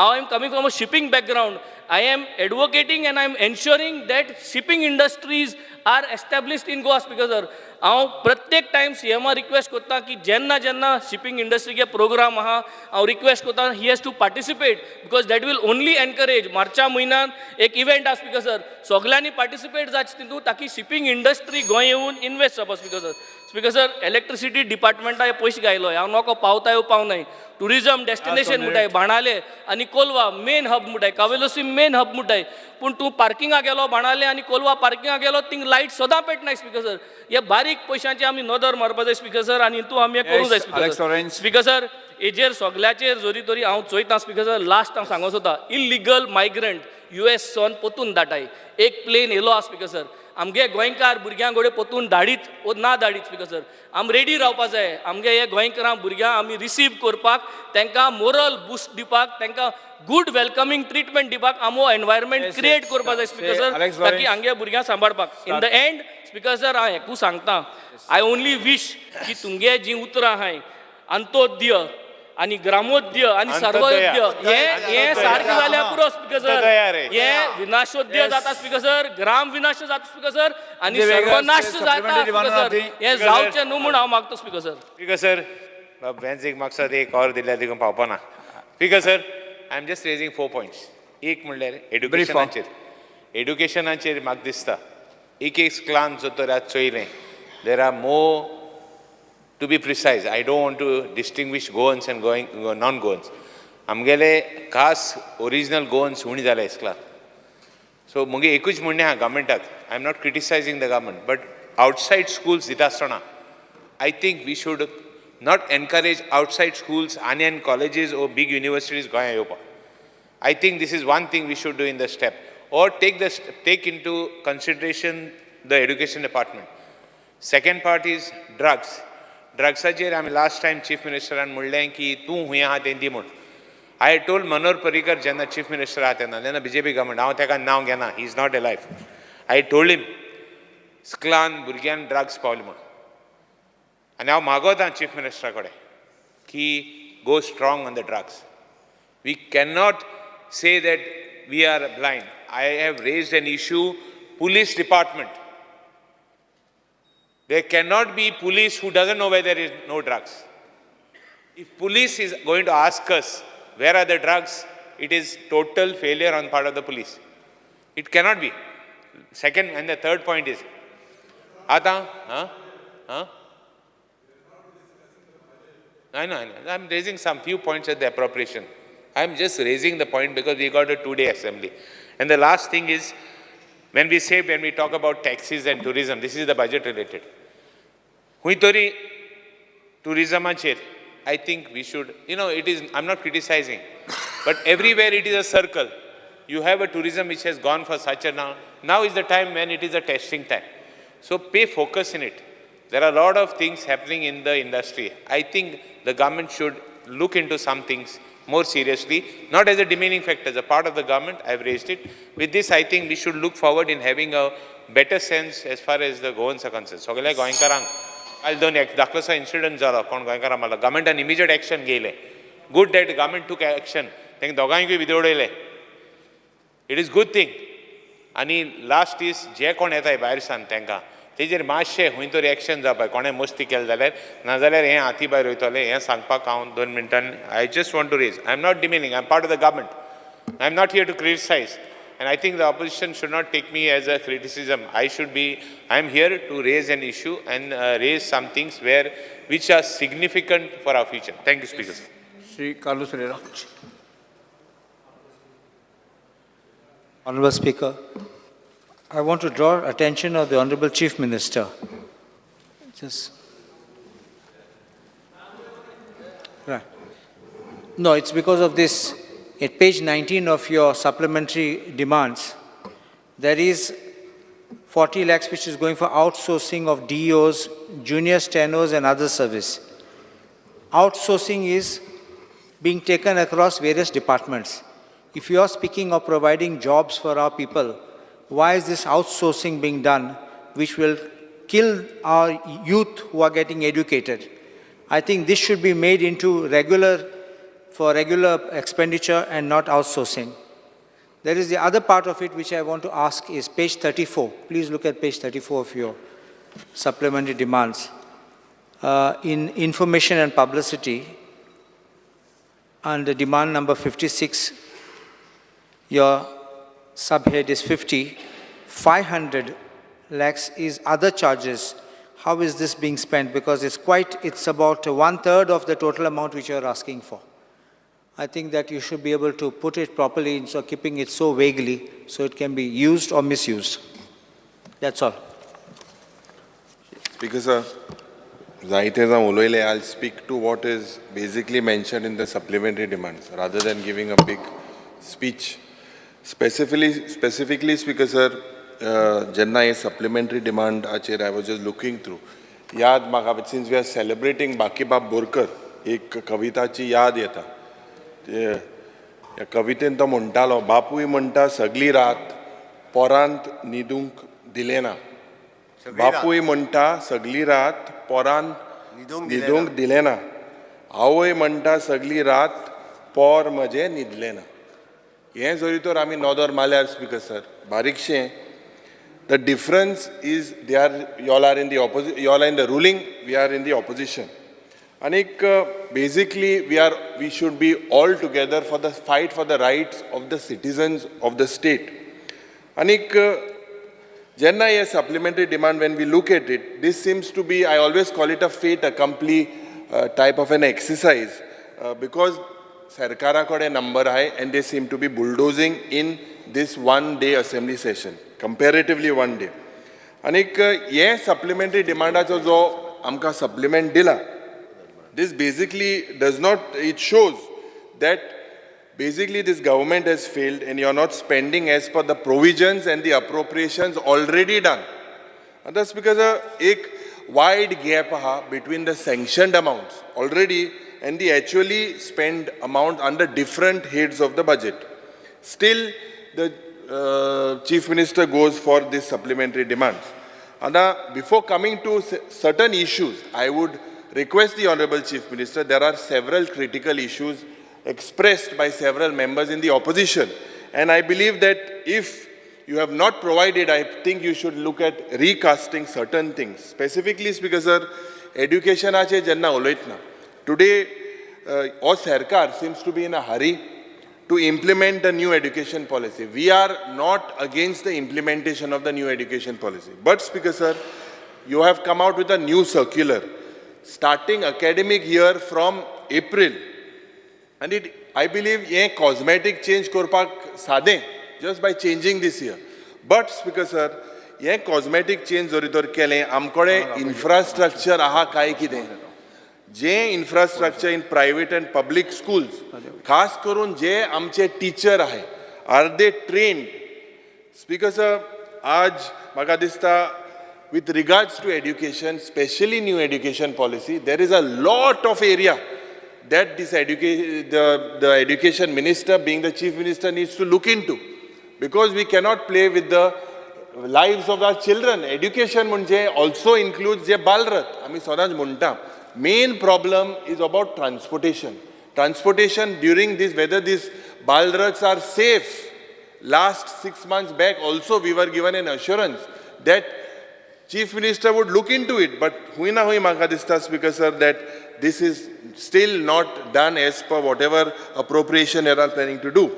I am coming from a shipping background I am advocating and I am ensuring that shipping industries are established in Goa because sir हांव प्रत्येक time CMR request करता की जेन्ना जेन्ना shipping इंडस्ट्रीचे programme आहा हांव request करता he has to participate because that will only encourage मार्चा म्हयन्यात एक इव्हेंट आसा स्पीकर सर सगळ्यांनी पार्टिसिपेट जावचे तितून ताकी शिपिंग इंडस्ट्री गोंय येवन इन्वेस्ट जावपा स्पीकर सर इलेक्ट्रिसिटी डिपार्टमेंटा हे पयशे घायलो हांव नोको पावताय पावनाय टुरिजम डेस्टिनेशन म्हणटाय बाणाले आनी कोलवा मेन हब म्हणटाय कावेलोसीम मेन हब म्हणटाय पूण तूं पार्किंगाक गेलो बाणाले आनी कोलवा पार्किंगाक गेलो थिंग लायट सदां पेटनाय स्पीकर सर हे बारीक पयशांचे आमी नदर मारपा जाय स्पीकर सर आनी हितून आमी करूंक जाय स्पीकर सर हेजेर सगल्याचेर जोरी तोरी हांव चोयता स्पीकर सर लास्ट हांव सांगूंक सोदता इल्लिगल मायग्रंट US सोन पोतून धाटाय एक प्लेन येयलो आसा स्पीकर सर आमगे गोंयकार भुरग्यांक घोडे पोतून धाडीत वो ना धाडीत स्पीकर सर आम रेडी रावपा जाय आमगे हे गोंयकारां भुरग्यांक आमी रिसीव करपाक तांकां मोरल बूस्ट दिवपाक तांकां गूड वेलकमींग ट्रिटमेंट दिवपाक आमो एनवायरमेंट क्रिएट करपा जाय स्पीकर सर ताकी हांगे भुरग्यांक सांबाळपाक in the end speaker sir हांव हेकू सांगता आय ओनली विश की तुमगे जीं उतरां आहाय अंत्योदय आणि ग्रामोद्य आणि सर्वोद्य हे सारखे जाल्या पुरो स्पीकर सर हे विनाशोद्य जाता स्पीकर सर ग्राम विनाश जाता स्पीकर सर आणि सर्वनाश जाता स्पीकर सर हे जावचे न्हू म्हूण हांव मागता स्पीकर सर बेन्स मागसा एक और दिल्यार देखून पावपाना speaker sir I am just raising 4 points एक म्हणल्यार एड्युकेशनाचेर म्हाका दिसता एक स्कलान जो तर आज चोयलें there are more to be precise, I don't want to distinguish Goans and non-Goans. आमगेले खास ओरिजिनल गोवन्स हुणी जाले इसकला सो मुगे एकूच म्हणणें आहा गव्हर्मेंटाक I am not criticising the government but outside schools दिता आसतना I think we should not encourage outside schools आनी कॉलेजीस ओ बिग युनिवर्सिटीज गोंया येवपाक I think this is one thing we should do in the step or take into consideration the education department second part is ड्रग्साचेर आमी last time chief मिनिस्टरान म्हणलें की तूं खूंय आहा तें दी म्हूण आय टोल्ड मनोहर पर्रीकर जेन्ना चीफ मिनिस्टर आहा तेन्ना BJP गव्हर्मेंट हांव ताका नांव घेना he is not alive I told him स्कलान भुरग्यांक ड्रग्स पावले म्हूण आनी हांव मागोता चीफ मिनिस्टरा कडेन की go strong on the drugs we can not say that we are blind I have raised an issue police department There cannot be police who doesn't know where there is no drugs. If police is going to ask us, where are the drugs, it is total failure on part of the police. It cannot be. Second and the third point is, I know. I'm raising some few points at the appropriation. I'm just raising the point because we got a 2-day assembly. And the last thing is, when we talk about taxes and tourism, this is the budget related. Huitori tourism achir, I think we should, it is, I'm not criticizing, but everywhere it is a circle. You have a tourism which has gone for such a now is the time when it is a testing time. So pay focus in it. There are a lot of things happening in the industry. I think the government should look into some things more seriously, not as a demeaning factor, as a part of the government. I've raised it. With this, I think we should look forward in having a better sense as far as the Goans are concerned. So, Goenkarang, I'll do next. Daklasa incident jala, kon Goenkarang mala. Government an immediate action gele. Good that the government took action. Think dogain ko vidodele. It is good thing. Ani last is je kon eta bayirsan tenka. तेजेर मातशें खंय तरी action जावपाक कोणें मस्ती केली जाल्यार नाजाल्यार हें हाती भायर वयतलें हें सांगपाक हांव 2 मिनटांनी I just want to raise I am not demeaning I am part of the government I am not here to criticise and I think the opposition should not take me as a criticism I am here to raise an issue and raise some things which are significant for our future. Thank you, Speaker. Shri Carlos Ferreira. Honorable Speaker, I want to draw attention of the Honorable Chief Minister. Right. No, it's because of this. At page 19 of your supplementary demands, there is 40 lakhs which is going for outsourcing of DOs, junior stenos and other service. Outsourcing is being taken across various departments. If you are speaking of providing jobs for our people, why is this outsourcing being done, which will kill our youth who are getting educated? I think this should be made into regular expenditure and not outsourcing. There is the other part of it which I want to ask is page 34. Please look at page 34 of your supplementary demands. In information and publicity, under demand number 56, your subhead is 50, 500 lakhs is other charges. How is this being spent? Because it's about 1/3 of the total amount which you're asking for. I think that you should be able to put it properly instead of keeping it so vaguely so it can be used or misused. That's all. Speaker sir, I'll speak to what is basically mentioned in the supplementary demands rather than giving a big speech. Specifically, Speaker sir, Jenna is supplementary demand, I was just looking through. Yad Maka, since we are celebrating Baki Bab Borkar, ek kavitachi yad yeta. या कवितेन तो म्हणटालो बापूय म्हणटा सगळी रात पोरांत न्हिदूंक दिलें ना बापूय म्हणटा सगळी रात पोरांत न्हिदूंक दिलें ना आवय म्हणटा सगळी रात पोर म्हजें न्हिदलें ना हें जरी तर आमी नोदर माल्यार स्पीकर सर बारीकशें the difference is they are you all are in the opposite you all are in the ruling we are in the opposition Anik, basically, we should be all together for the fight for the rights of the citizens of the state. Anik, Jenna a supplementary demand, when we look at it, this seems to be, I always call it a fait accompli type of an exercise because Sarkara kode number high and they seem to be bulldozing in this one-day assembly session, comparatively one day. Anik, ye supplementary demand acho jo amka supplement dila. This basically does not, it shows that basically this government has failed and you are not spending as per the provisions and the appropriations already done. And that's because a wide gap between the sanctioned amounts already and the actually spent amount under different heads of the budget. Still, the Chief Minister goes for these supplementary demands. And before coming to certain issues, I would request the Honorable Chief Minister, there are several critical issues expressed by several members in the opposition. And I believe that if you have not provided, I think you should look at recasting certain things. Specifically, Speaker Sir, education ache janna oloitna. Today, our Sarkar seems to be in a hurry to implement a new education policy. We are not against the implementation of the new education policy. But Speaker Sir, you have come out with a new circular starting academic year from April. And I believe a cosmetic change korpak sade just by changing this year. But Speaker Sir, a cosmetic change zoritor kele amkode infrastructure aha kai kide. जे infrastructure in private and public schools, खास करून जे आमचे teacher आहे, are they trained? Speaker Sir, आज म्हाका दिसता with regards to education, especially new education policy, there is a lot of area that this the education minister, being the chief minister, needs to look into. Because we cannot play with the lives of our children. Education also includes the balrat. Ami Swaraj munta. Main problem is about transportation. Transportation during this, whether these balrats are safe. Last 6 months back also we were given an assurance that Chief Minister would look into it, but huina hui makadista Speaker Sir that this is still not done as per whatever appropriation they are planning to do.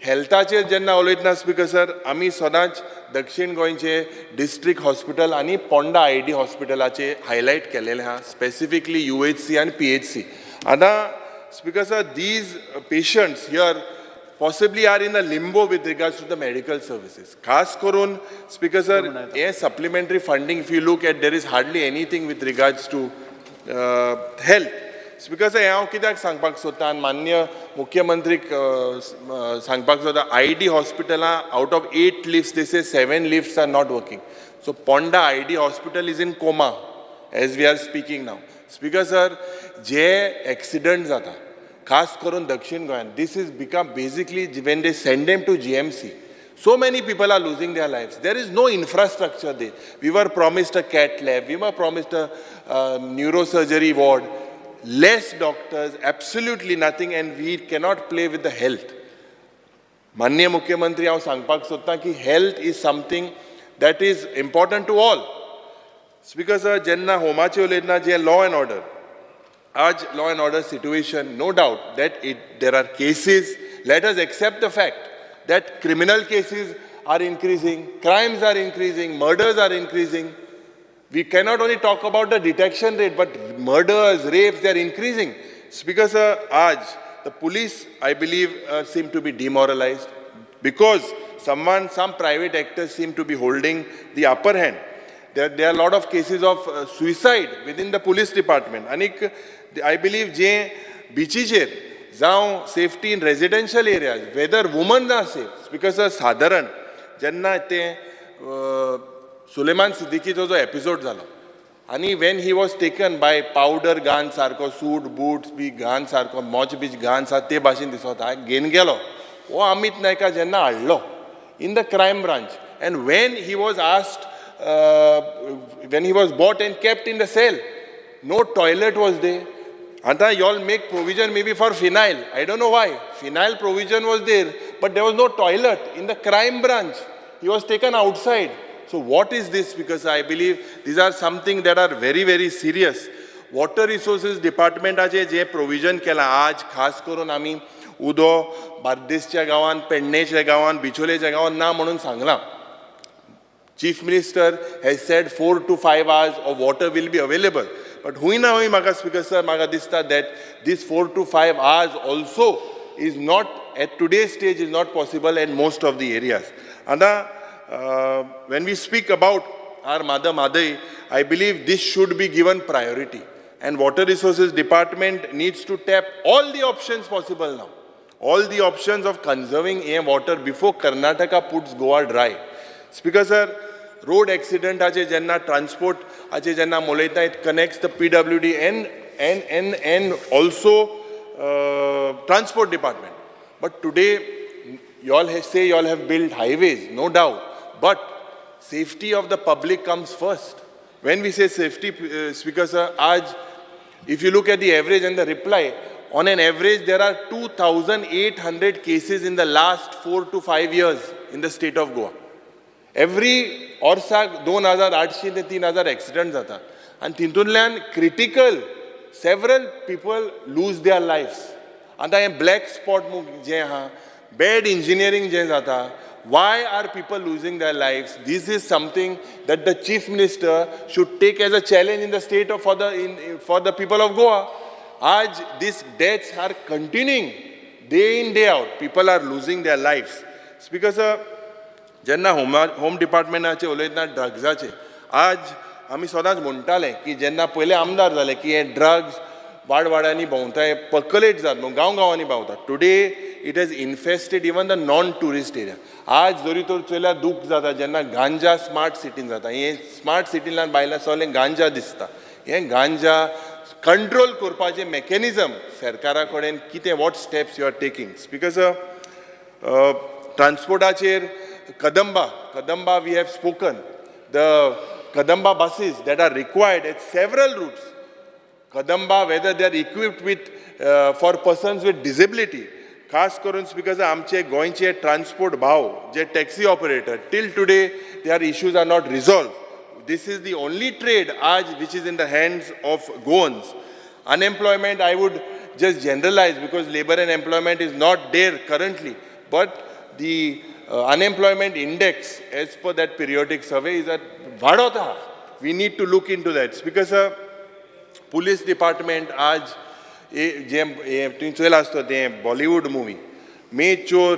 Healthaचे जेन्ना उलयतना Speaker Sir, आमी सदांच दक्षिण गोंयचे district hospital आणि Ponda ID hospitalaचे highlight केलेले हा, specifically UHC and PHC. आता Speaker Sir, these patients here possibly are in a limbo with regards to the medical services. Khas Korun, Speaker Sir, supplementary funding, if you look at, there is hardly anything with regards to health. Speaker Sir, हांव कित्याक सांगपाक सोदतां आनी माननीय मुख्यमंत्रीक सांगपाक सोदतां ID hospitalaं out of 8 lifts, they say 7 lifts are not working. So Ponda ID hospital is in coma as we are speaking now. Speaker Sir, जे accident जाता, खास करून दक्षिण गोंयान, this is become basically when they send them to GMC. So many people are losing their lives. There is no infrastructure there. We were promised a CAT lab, we were promised a neurosurgery ward, less doctors, absolutely nothing, and we cannot play with the health. माननीय मुख्यमंत्री हांव सांगपाक सोदतां की health is something that is important to all. Speaker Sir, जेन्ना होमाचे उलयतना जे law and order, आज law and order situation, no doubt that there are cases, let us accept the fact that criminal cases are increasing, crimes are increasing, murders are increasing. We cannot only talk about the detection rate, but murders, rapes, they are increasing. Speaker Sir, the police, I believe, seem to be demoralized because some private actors seem to be holding the upper hand. There are a lot of cases of suicide within the police department. And I believe je beaches, जावं safety in residential areas, whether women are safe. Speaker Sir, साधारण जेन्ना ते Suleiman Siddiquiचो जो episode जालो आनी when he was taken by powder gun सारको suit boots बी gun सारको मोच बीच gun सा ते भाशेन दिसता घेन गेलो वो अमित नायका जेन्ना हाडलो in the crime branch, and when he was asked when he was bought and kept in the cell, no toilet was there. Anta you all make provision maybe for phenyl, I don't know why phenyl provision was there, but there was no toilet in the crime branch. He was taken outside. So what is this? Because I believe these are something that are very, very serious. Water Resources Department आजे जे provision केला आज खास करून आमी उदो बार्देसच्या गांवान, पेडणेच्या गांवान, बिचोलेच्या गांवान ना म्हणून सांगला. Chief Minister has said 4 to 5 hours of water will be available. But हुई ना हुई म्हाका Speaker Sir म्हाका दिसता that this 4 to 5 hours also is not at today's stage is not possible in most of the areas. And when we speak about our mother Madai, I believe this should be given priority. And Water Resources Department needs to tap all the options possible now. All the options of conserving water before Karnataka puts Goa dry. Speaker Sir, road accident ache jenna transport ache jenna moleta, it connects the PWD and also transport department. But today, you all say you all have built highways, no doubt. But safety of the public comes first. When we say safety, Speaker Sir, if you look at the average and the reply, on an average there are 2,800 cases in the last 4 to 5 years in the state of Goa. Every orsak 2,800 te 3,000 accidents jata. And tintunlan critical, several people lose their lives. And I am black spot je ha, bad engineering je jata. Why are people losing their lives? This is something that the Chief Minister should take as a challenge in the state of for the people of Goa. These deaths are continuing day in, day out. People are losing their lives. Speaker Sir, जेन्ना home डिपार्टमेंटाचे उलयतना ड्रग्साचे आमी सदांच म्हणटाले की जेन्ना पयले आमदार जाले की हे ड्रग्स वाडवाड्यांनी भोंवताय पर्कलेट जाता न्हू गांवांनी भोंवता. Today it has infested even the non tourist area. जरी तर चोयल्यार दूख जाता जेन्ना गांजा स्मार्ट सिटीन जाता. हे स्मार्ट सिटींतल्यान भायल्या सगळें गांजा दिसता. हे गांजा कंट्रोल करपाचें मेकॅनिझम सरकारा कडेन कितें what steps you are taking? Speaker sir, ट्रान्सपोर्टाचेर Kadamba, we have spoken. The Kadamba buses that are required at several routes. Kadamba, whether they are equipped with, for persons with disability. Khas करून Speaker Sir, आमचे गोंयचे transport भाव, जे taxi operator, till today, their issues are not resolved. This is the only trade which is in the hands of Goans. Unemployment, I would just generalize because labor and employment is not there currently. But the unemployment index as per that periodic survey is at vadota. We need to look into that. Because police department आज जे तुम चोयला आसतो ते Bollywood movie. मैं चोर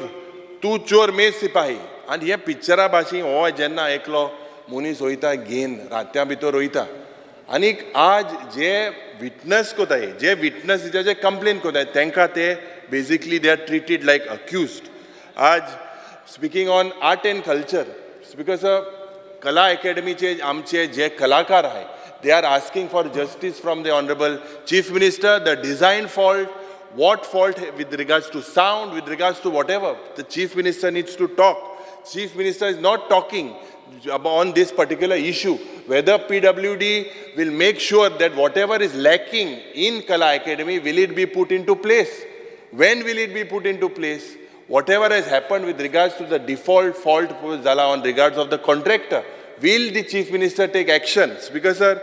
तू चोर मैं सिपाही आनी हे पिक्चरा भाशेन हो जेन्ना एकलो मनीस वयता घेन रात्या भितर वयता आनीक आज जे विटनस कोताय जे विटनस जे कंप्लेन कोताय तांकां ते basically they are treated like accused. आज speaking on art and culture because Kala अकॅडमीचे आमचे जे कलाकार आहे they are asking for justice from the Honorable Chief Minister, the design fault, what fault with regards to sound, with regards to whatever. The Chief Minister needs to talk. Chief Minister is not talking on this particular issue. Whether PWD will make sure that whatever is lacking in Kala Academy, will it be put into place? When will it be put into place? Whatever has happened with regards to the default fault zala on regards of the contractor, will the Chief Minister take actions? Because sir,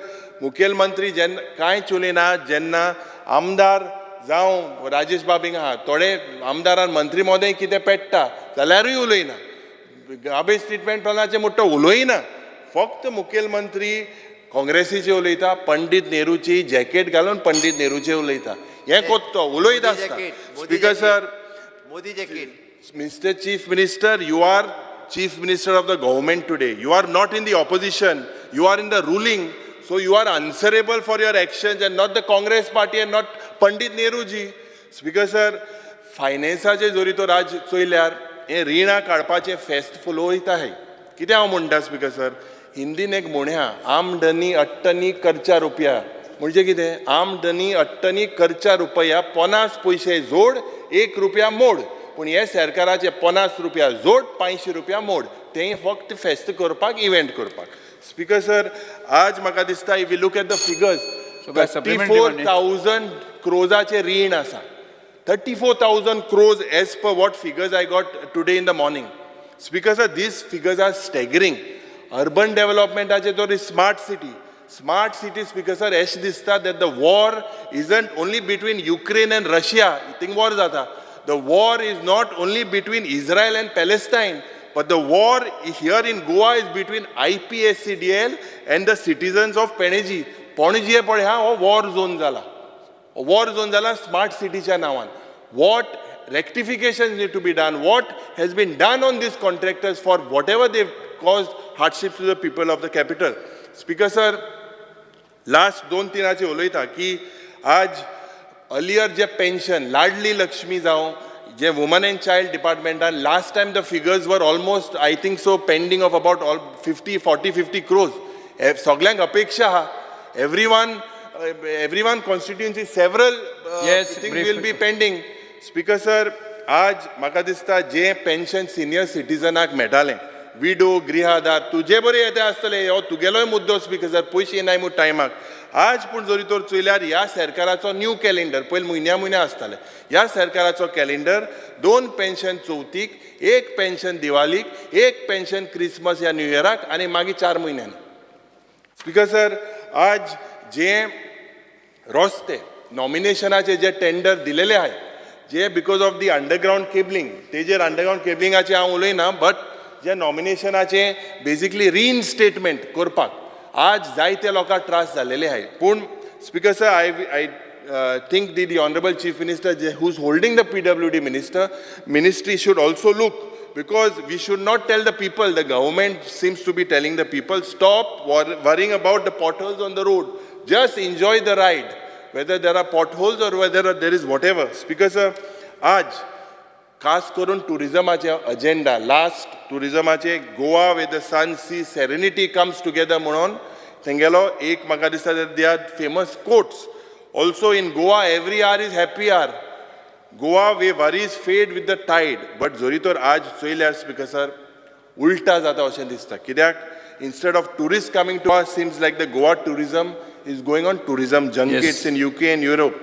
मुखेलमंत्री जेन्ना कांय उलयना जेन्ना आमदार जावं राजेश बाबींग आहा थोडे आमदारान मंत्री महोदय कितें पेट्टा जाल्यारूय उलयना गार्बेज ट्रिटमेंट प्लानाचें मोठो उलयना फक्त मुखेलमंत्री काँग्रेसीचे उलयता पंडीत नेहरूची जॅकेट घालून पंडीत नेहरूचे उलयता हें कोत्तो उलयता आसता. Speaker sir, Modi jacket. Mr. Chief Minister, you are Chief Minister of the government today. You are not in the opposition. You are in the ruling. So you are answerable for your actions and not the Congress party and not Pandit Nehruji. Speaker sir, फायनान्साचे जोरी तो राज चोयल्यार हे रिणां काडपाचें फेस्त फुलो वयता है. कितें हांव म्हणटा स्पीकर सर, हिंदीन एक म्हण्या आमदनी अट्टनी करचा रुपया म्हणजे कितें आमदनी अट्टनी करचा रुपया 50 पयशे जोड 1 रुपया मोड. पूण हे सरकाराचे 50 रुपया जोड 500 रुपया मोड तें फक्त फेस्त करपाक इव्हेंट करपाक. स्पीकर सर, आज म्हाका दिसता if you look at the figures 34,000 क्रोजाचे रीण आसा. 34,000 crores as per what figures I got today in the morning. Speaker sir, these figures are staggering. Urban development ache to smart city. Smart city, Speaker sir, ash dista that the war isn't only between Ukraine and Russia. Think war jata. The war is not only between Israel and Palestine, but the war here in Goa is between IPSCDL and the citizens of Panaji. Panaji पळय हा हो war zone जाला. War zone जाला smart cityच्या नावान. What rectifications need to be done? What has been done on these contractors for whatever they've caused hardships to the people of the capital? Speaker sir, last 2-3 उलयता की आज earlier जे pension लाडली लक्ष्मी जावं जे women and child department and last time the figures were almost I think so pending of about all 50 crores. सगळ्यांक अपेक्षा हा everyone constituency several things will be pending. Speaker sir, आज म्हाका दिसता जे पेन्शन सिनियर सिटीजनाक मेळटालें विडो गृहादार तुजे बरें येते आसतले हो तुगेलोय मुद्दो स्पीकर सर पयशे येनाय म्हूण टायमाक आज पूण जरी तर चोयल्यार ह्या सरकाराचो न्यू कॅलेंडर पयलीं म्हयन्या आसतालें ह्या सरकाराचो कॅलेंडर 2 पेन्शन चवथीक 1 पेन्शन दिवाळीक 1 पेन्शन क्रिसमस ह्या न्यू इयराक आनी मागीर 4 म्हयन्यांनी. स्पीकर सर, आज जे रस्ते नॉमिनेशनाचे जे टेंडर दिलेले आहे जे because of the underground cabling तेजेर अंडरग्राउंड केबलिंगाचे हांव उलयना बट जे नॉमिनेशनाचे बेसिकली रिइनस्टेटमेंट करपाक आज जायते लोकांक त्रास जालेले आहे. पूण speaker sir, I think the honourable chief minister who is holding the PWD ministry should also look, because we should not tell the people, the government seems to be telling the people, stop worrying about the potholes on the road, just enjoy the ride, whether there are potholes or whether there is whatever. Speaker sir, आज खास करून टुरिजमाचे agenda last टुरिजमाचे Goa with the sun sea serenity comes together म्हणून तेंगेलो एक म्हाका दिसता they are famous quotes also in Goa every our is happy our Goa way worries fade with the tide. But जरी तर आज चोयल्यार स्पीकर सर उलटा जाता अशें दिसता. कित्याक instead of tourists coming to us, seems like the Goa tourism is going on tourism junkets in UK and Europe.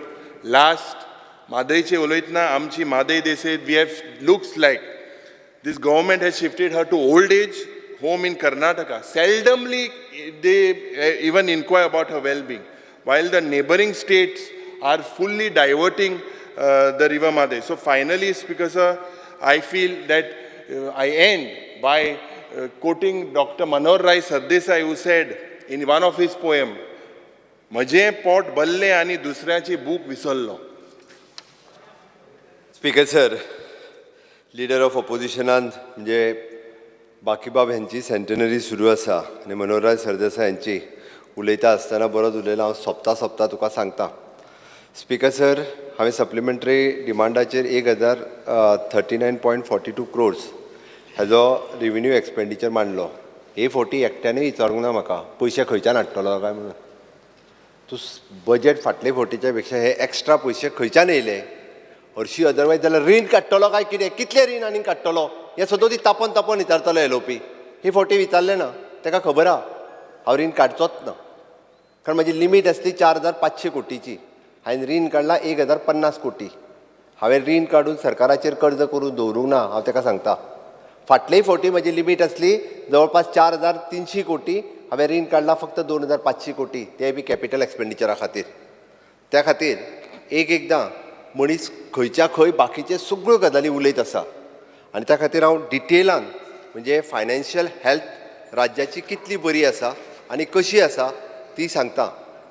Last Madaiche uloitna amchi Madai, they said we have looks like this government has shifted her to old age home in Karnataka. Seldomly they even inquire about her well-being, while the neighboring states are fully diverting the river Madai. So finally, Speaker sir, I feel that I end by quoting Dr. Manohar Rai Sardesai, who said in one of his poems, "Maje pot balle ani dusryachi book visollo." Speaker sir, leader of ऑपोजिशनान म्हणजे बाकीबाब यांची centenary सुरू आसा आनी मनोहरराय सरदेसाय यांची उलयता आसतना बरोच उलयला. हांव सोंपता तुका सांगता. स्पीकर सर, हांवें सप्लिमेंटरी डिमांडाचेर 1039.42 crores हेजो रेव्हेन्यू एक्सपेंडिचर मांडलो. A40 एकट्यानूय विचारूंक ना म्हाका पयशे खंयच्यान हाडटलो काय म्हणून. तूं बजेट फाटले फावटीच्या पेक्षा हे एक्स्ट्रा पयशे खंयच्यान येयले? हरशी अदरवायज जाल्यार रीण काडटलो काय कितें? कितले रीण आनीक काडटलो हें सदो ती तापोवन विचारतलो येलोपी. हे फावटी विचारलें ना, ताका खबर आहा हांव रीण काडचोच ना, कारण म्हाजी लिमीट आसली 4,500 कोटीची. हांवें रीण काडला 1,050 कोटी. हांवें रीण काडून सरकाराचेर कर्ज करून दवरूंक ना. हांव ताका सांगता. फाटलेय फावटी म्हजी लिमीट आसली जवळपास 4,300 कोटी. हांवें रीण काडला फक्त 2,500 कोटी, तें बी कॅपिटल एक्सपेंडिचरा खातीर. त्या खातीर एकदां मनीस खंयच्या खंय बाकीचे सगळ्यो गजाली उलयत आसा आनी त्या खातीर हांव डिटेलान म्हणजे फायनान्शियल हेल्थ राज्याची कितली बरी आसा आनी कशी आसा ती सांगता.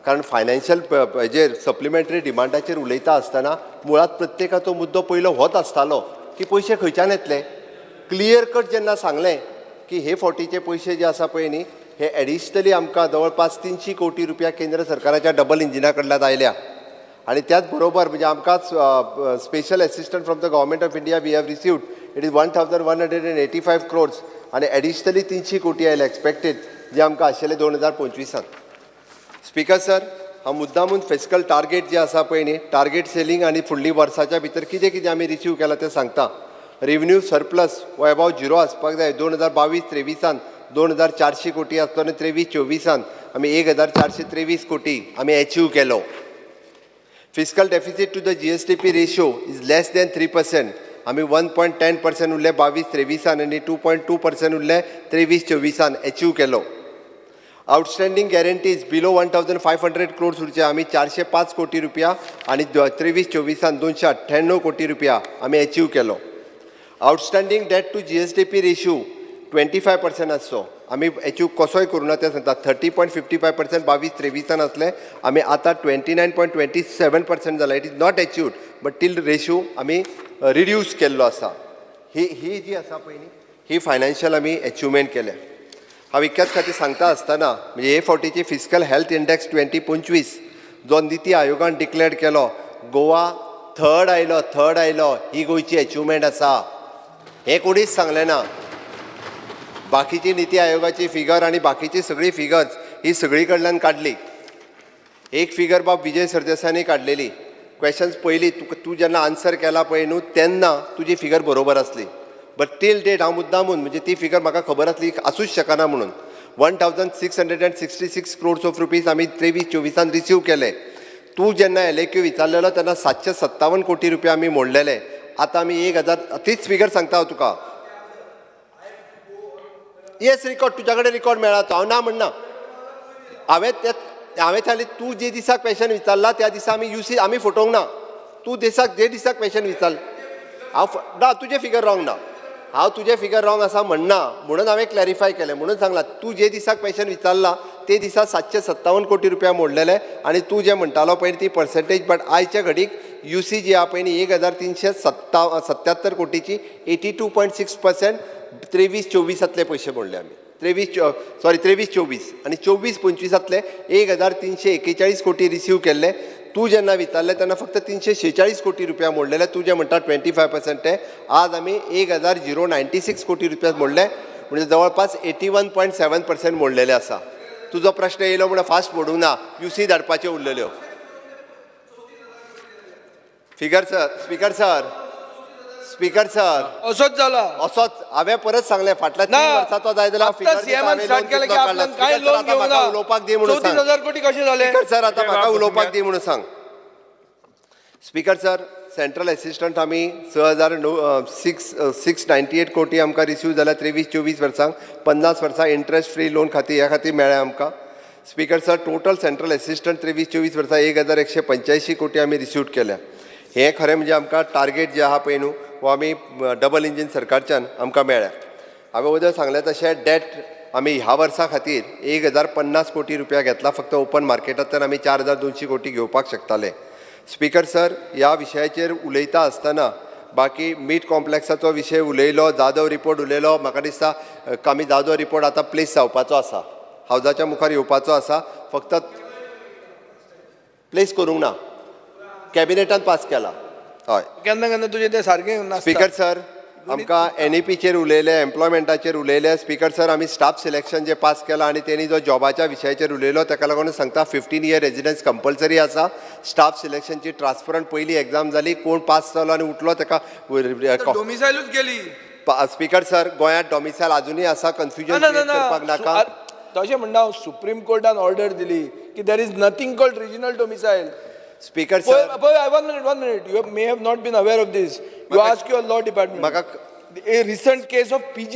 कारण फायनान्शियल हेजेर सप्लिमेंटरी डिमांडाचेर उलयता आसतना मुळात प्रत्येकाचो मुद्दो पयलो होच आसतालो की पयशे खंयच्यान येतले. क्लियर कट जेन्ना सांगलें की हे फावटीचे पयशे जे आसा पळय न्ही हे एडिशनली आमकां जवळपास 300 कोटी रुपया केंद्र सरकाराच्या डबल इंजिना कडल्यान आयल्या आनी त्याच बरोबर म्हणजे आमकां special assistant from the government of India we have received it is 1,185 crores आनी एडिशनली 300 कोटी आयले एक्सपेक्टेड जे आमकां आशिल्ले 2025. स्पीकर सर, हांव मुद्दामून फिस्कल टार्गेट जे आसा पळय न्ही टार्गेट सेलिंग आनी फुडली वर्साच्या भितर कितें कितें आमी रिसीव केलां तें सांगता. रेव्हेन्यू सरप्लस वो अबावट 0 आसपाक जाय. 2022-23 2,400 कोटी आसतना 23-24 आमी 1,423 कोटी आमी अचीव केलो. Fiscal deficit to the GSDP ratio is less than 3%. आमी 1.10% उरले 22-23 आनी 2.2% उरले 23-24 अचीव केलो. आउटस्टँडींग गॅरंटीज बिलो 1,500 crores उरचे आमी 405 कोटी रुपया आनी 23-24 298 कोटी रुपया आमी अचीव केलो. आउटस्टँडींग डेट टू GSDP रेशियो 25% आसचो आमी अचीव कसोय करूं ना तें सांगता. 30.55% 22-23 आसले आमी आतां 29.27% जाला. It is not achieved but till ratio आमी रिड्यूस केल्लो आसा. ही जी आसा पळय न्ही ही फायनान्शियल आमी अचिवमेंट केल्या. हांव इतक्याच खातीर सांगता आसतना म्हणजे हे फावटीची फिस्कल हेल्थ इंडेक्स 2025 जो निती आयोगान डिक्लेअर केलो गोवा थर्ड आयलो ही गोंयची अचिवमेंट आसा. हे कोणीच सांगलें ना. बाकीची निती आयोगाची फिगर आणि बाकीची सगळी फिगर्स ही सगळी कडल्यान काडली. एक फिगर बाब विजय सरदेसायानी काडलेली. क्वेश्चन्स पयली तूं जेन्ना आन्सर केला पळय न्हू तेन्ना तुजी फिगर बरोबर आसली. बट टील डेट हांव मुद्दामून म्हणजे ती फिगर म्हाका खबर आसली आसूच शकना म्हणून 1,666 crores ऑफ रुपीज आमी 23-24 रिसीव केले. तूं जेन्ना LAQ विचारलेलो तेन्ना 757 कोटी रुपया आमी मोडलेले. आतां आमी 1,000 तीच फिगर सांगता हांव तुका. येस रिकॉर्ड तुज्या कडेन रिकॉर्ड मेळ्ळा. हांव ना म्हणना. हांवें सांगलें तूं जे दिसा क्वेश्चन विचारला त्या दिसा आमी UC आमी फटोवंक ना. तूं जे दिसाक क्वेश्चन विचारला हांव ना तुजें फिगर रॉंग ना. हांव तुजें फिगर रॉंग आसा म्हणना म्हणून हांवें क्लॅरिफाय केलें. म्हणून सांगलां तूं जे दिसा क्वेश्चन विचारला ते दिसा 757 कोटी रुपया मोडलेले आनी तूं जे म्हणटालो पळय ती पर्सेंटेज. बट आयच्या घडीक UC जी आहा पळय न्ही 1,377 कोटीची 82.6% 23-24 पयशे मोडले आमी. 23-24 आनी 24-25 1,341 कोटी रिसीव केल्ले. तूं जेन्ना विचारले तेन्ना फक्त 346 कोटी रुपया मोडलेले. तूं जे म्हणटा 25% ते आज आमी 1,096 कोटी रुपया मोडले म्हणजे जवळपास 81.7% मोडलेले आसा. तुजो प्रश्न येयलो म्हणून फास्ट मोडूंक ना. UC धाडपाच्यो उरलेल्यो. स्पीकर सर असोच जाला. असोच हांवें परत सांगलें फाटल्या 3 वर्साचो जाय जाल्यार उलोवपाक दी म्हणून 34,000 कोटी कशे झाले. सर आतां म्हाका उलोवपाक दी म्हणून सांग. स्पीकर सर, सेंट्रल एसिस्टंट आमी 698 कोटी आमकां रिसीव जाल्या 23-24 वर्सांक. 50 वर्सां इंट्रस्ट फ्री लोन खातीर ह्या खातीर मेळ्ळें आमकां. Speaker sir, total central assistant 23-24 वर्सां 1,185 कोटी आमी रिसीव केल्या. हें खरें म्हणजे आमकां टार्गेट जे आहा पळय न्हू वो आमी डबल इंजीन सरकारच्यान आमकां मेळ्ळ्या. हांवें उदय सांगलें तशें डेट आमी ह्या वर्सा खातीर 1,050 कोटी रुपया घेतला. फक्त ओपन मार्केटांतल्यान आमी 4,200 कोटी घेवपाक शकताले. स्पीकर सर, ह्या विशयाचेर उलयता आसतना बाकी मीट कॉम्प्लेक्साचो विशय उलयलो, जाधव रिपोर्ट उलयलो. म्हाका दिसता आमी जाधव रिपोर्ट आतां प्लेस जावपाचो आसा, हावजाच्या मुखार येवपाचो आसा. फक्त प्लेस करूंक ना, कॅबिनेटान पास केला. हय केन्ना केन्ना तुजें तें सारकें नासता. स्पीकर सर, आमकां NEPचेर उलयले, एम्प्लॉयमेंटाचेर उलयले. स्पीकर सर, आमी स्टाफ सिलेक्शन जे पास केलां आनी तेणी जो जॉबाच्या विशयाचेर उलयलो ताका लागून सांगता 15 year रेजिडन्स कंपल्सरी आसा. स्टाफ सिलेक्शनची ट्रान्सपरंट पयली एग्जाम जाली, कोण पास जालो आनी उठलो ताका डोमिसायलूच गेली. स्पीकर सर, गोंयांत डॉमिसायल अजुनूय आसा, कन्फ्युजन करपाक नाका. तशें म्हणटा हांव, सुप्रीम कोर्टान ऑर्डर दिली की there is nothing called regional domicile. Speaker sir, one minute. You may have not been aware of this. You ask your law department. A recent case of PG,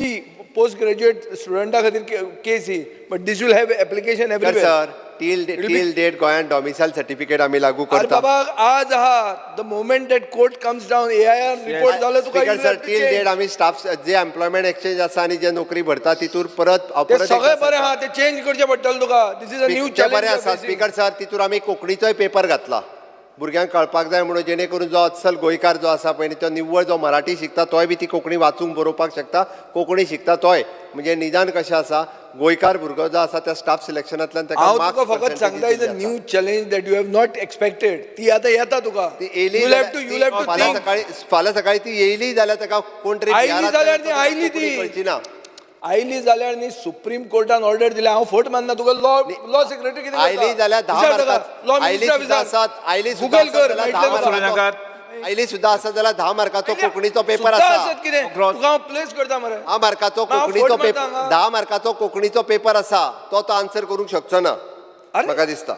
postgraduate student खातीर case he, but this will have application everywhere. Sir, till date गोंयांत डॉमिसायल certificate आमी लागू करता. बाबा आज आहा, the moment that court comes down, AIR report जालो तुका. Speaker sir, till date आमी स्टाफ जे एम्प्लॉयमेंट एक्सचेंज आसा आनी जे नोकरी भरता तितूर परत सगळे बरें आहा, ते चेंज करचें पडटलें तुका. दिस इज अ न्यू चॅलेंज. बरें आसा स्पीकर सर, तितूर आमी कोंकणीचोय पेपर घातला भुरग्यांक कळपाक जाय म्हणून, जेणे करून जो अस्सल गोंयकार जो आसा पळय तो निव्वळ जो मराठी शिकता तोय बी ती कोंकणी वाचूंक बरोवपाक शकता, कोंकणी शिकता तोय. म्हणजे निदान कशें आसा, गोंयकार भुरगो जो आसा त्या स्टाफ सिलेक्शनांतल्यान हांव तुका फकत सांगता, is a new challenge that you have not expected. ती आतां येता तुका. फाल्यां सकाळी ती येयली जाल्यार ताका कोण तरी आयली जाल्यार न्ही सुप्रीम कोर्टान ऑर्डर दिल्या. हांव फट मानना तुका. लॉ सेक्रेटरी कितें आयली जाल्यार 10 मार्कां, आयली सुद्दां आसात, आयली सुद्दां आसा जाल्यार 10 मार्काचो कोंकणीचो पेपर आसा. तुका प्लेस करता मरे. 10 मार्काचो कोंकणीचो पेपर, 10 मार्काचो कोंकणीचो पेपर आसा, तो आन्सर करूंक शकचो ना म्हाका दिसता.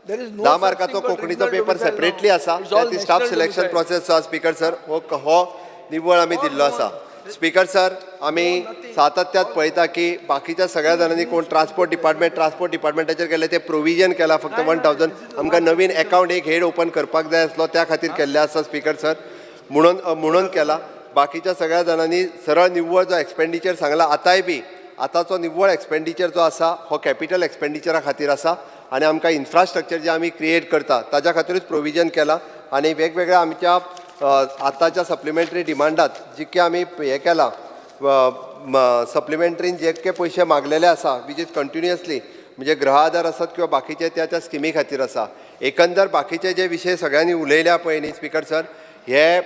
10 मार्काचो कोंकणीचो पेपर सेपरेटली आसा, ती स्टाफ सिलेक्शन प्रोसेस आसा. स्पीकर सर, हो निव्वळ आमी दिल्लो आसा. स्पीकर सर, आमी सातत्यात पळयता की बाकीच्या सगळ्या जाणांनी कोण ट्रान्सपोर्ट डिपार्टमेंटाचेर केले ते प्रोविजन केला. फक्त 1000 आमकां नवीन अकावंट एक हेड ओपन करपाक जाय आसलो, त्या खातीर केल्ले आसा स्पीकर सर, म्हणून केला. बाकीच्या सगळ्या जाणांनी सरळ निव्वळ जो एक्सपेंडिचर सांगला, आतांय बी आतांचो निव्वळ एक्सपेंडिचर जो आसा हो कॅपिटल एक्सपेंडिचरा खातीर आसा आनी आमकां इन्फ्रास्ट्रक्चर जे आमी क्रिएट करता ताच्या खातीरूच प्रोविजन केला. आनी वेगवेगळ्या आमच्या आतांच्या सप्लिमेंटरी डिमांडात जितके आमी हे केला, सप्लिमेंटरीन जे पयशे मागलेले आसा वीच इज कंटिन्युअसली, म्हणजे गृह आधार आसात किंवा बाकीचे त्या स्किमी खातीर आसा. एकंदर बाकीचे जे विशय सगळ्यांनी उलयल्या पळय न्ही स्पीकर सर, हे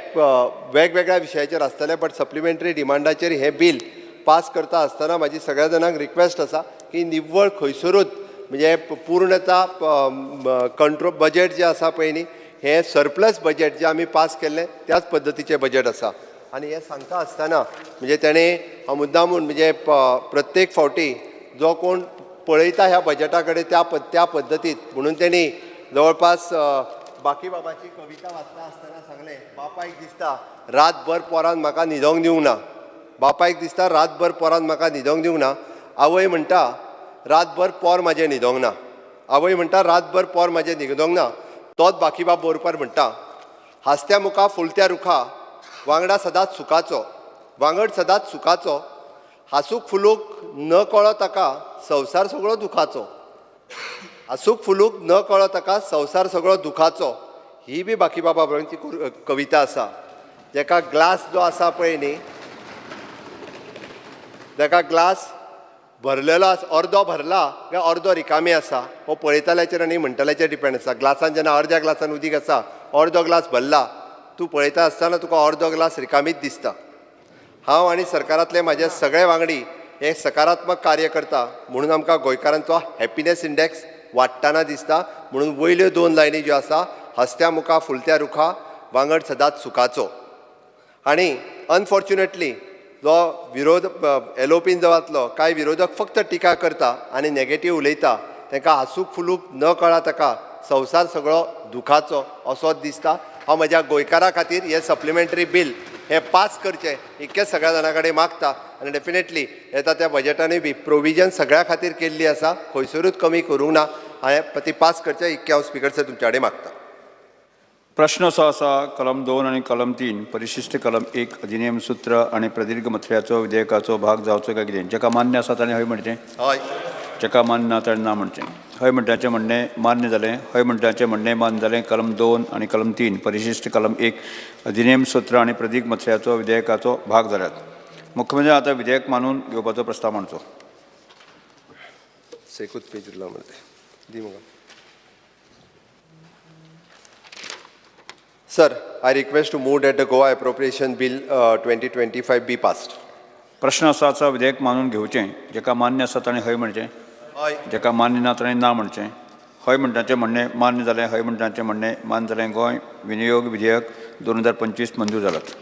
वेगवेगळ्या विशयाचेर आसतले, बट सप्लिमेंटरी डिमांडाचेर हे बील पास करता आसतना म्हाजी सगळ्या जाणांक रिक्वेस्ट आसा की निव्वळ खंयसरूच म्हणजे पूर्णता कंट्रोल बजेट जे आसा पळय न्ही, हे सरप्लस बजेट जे आमी पास केल्लें त्याच पद्दतीचें बजेट आसा. आनी हे सांगता आसतना म्हणजे तेणें हांव मुद्दामून म्हणजे प्रत्येक फावटी जो कोण पळयता ह्या बजेटा कडेन त्या पद्दतीत म्हणून तेणी जवळपास बाकी बाबाची कविता वाचता आसतना सांगलें, बापायक दिसता रातभर पोरान म्हाका न्हिदोंक दिवंक ना, बापायक दिसता रातभर पोरान म्हाका न्हिदोंक दिवंक ना. आवय म्हणटा रातभर पोर म्हाजें न्हिदोंक ना. आवय म्हणटा रातभर पोर म्हाजें न्हिदोंक ना. तोच बाकी बाब बरोवपार म्हणटा, हांसत्या मुखा फुलत्या रुखा वांगडा सदांच सुखाचो, वांगड सदांच सुखाचो, हांसूक फुलूक न कळो ताका संवसार सगळो दुखाचो. हांसूक फुलूक न कळो ताका संवसार सगळो दुखाचो. ही बी बाकी बाबा बरोवची कविता आसा. जेका ग्लास जो आसा पळय न्ही, जेका ग्लास भरलेलो अर्दो भरला काय अर्दो रिकामी आसा हो पळयतल्याचेर आनी म्हणटल्याचेर डिपेंड आसा. ग्लासान जेन्ना अर्द्या ग्लासान उदीक आसा, अर्दो ग्लास भरला, तूं पळयता आसतना तुका अर्दो ग्लास रिकामीच दिसता. हांव आनी सरकारांतले म्हाजे सगळे वांगडी हे सकारात्मक कार्य करता म्हणून आमकां गोंयकारांचो हॅपिनेस इंडेक्स वाडटाना दिसता. म्हणून वयल्यो 2 लायनी ज्यो आसा, हसत्या मुखा फुलत्या रुखा वांगड सदांच सुखाचो. आनी अनफॉर्च्युनेटली जो विरोध एलोपीन जो जातलो, कांय विरोधक फक्त टिका करता आनी नॅगेटीव उलयता, तांकां हांसूक फुलूक न कळा ताका संवसार सगळो दुखाचो असोच दिसता. हांव म्हज्या गोंयकारा खातीर हे सप्लिमेंटरी बील हे पास करचें इतकें सगळ्या जाणां कडेन मागता. आनी डेफिनेटली येता त्या बजेटानूय बी प्रोविजन सगळ्या खातीर केल्ली आसा, खंयसरूच कमी करूंक ना. हांवें ती पास करचें इतकें हांव स्पीकर सर तुमचे कडेन मागता. प्रश्न असो आसा, कलम 2 आणि कलम 3 परिशिष्ट कलम 1 अधिनियम सूत्र आणि प्रदीर्घ मथळ्याचो विधेयकाचो भाग जावचो काय कितें? जेका मान्य आसा ताणें हय म्हणचें, हय. जेका मान्य ना ताणें ना म्हणचें. हय म्हणटाचें म्हणणें मान्य जालें. हय म्हणटाचें म्हणणें मान्य जालें. कलम 2 आनी कलम 3 परिशिश्ट कलम 1 अधिनियम सत्र आनी प्रदीक मत्स्याचो विधेयकाचो भाग जाल्यात. मुख्यमंत्री आतां विधेयक मानून घेवपाचो प्रस्ताव मांडचो. एकूच पेज उरला मरे दी म्हाका. Sir, I request to move that the Goa Appropriation Bill 2025 be passed. प्रश्न आसा विधेयक मानून घेवचें. जेका मान्य आसा ताणें हय म्हणचें. जेका मान्य ना ताणें ना म्हणचें. हय म्हणटाचें म्हणणें मान्य जालें. हय म्हणटाचें म्हणणें मान्य जालें. गोंय विनियोग विधेयक 2025 मंजूर जालात.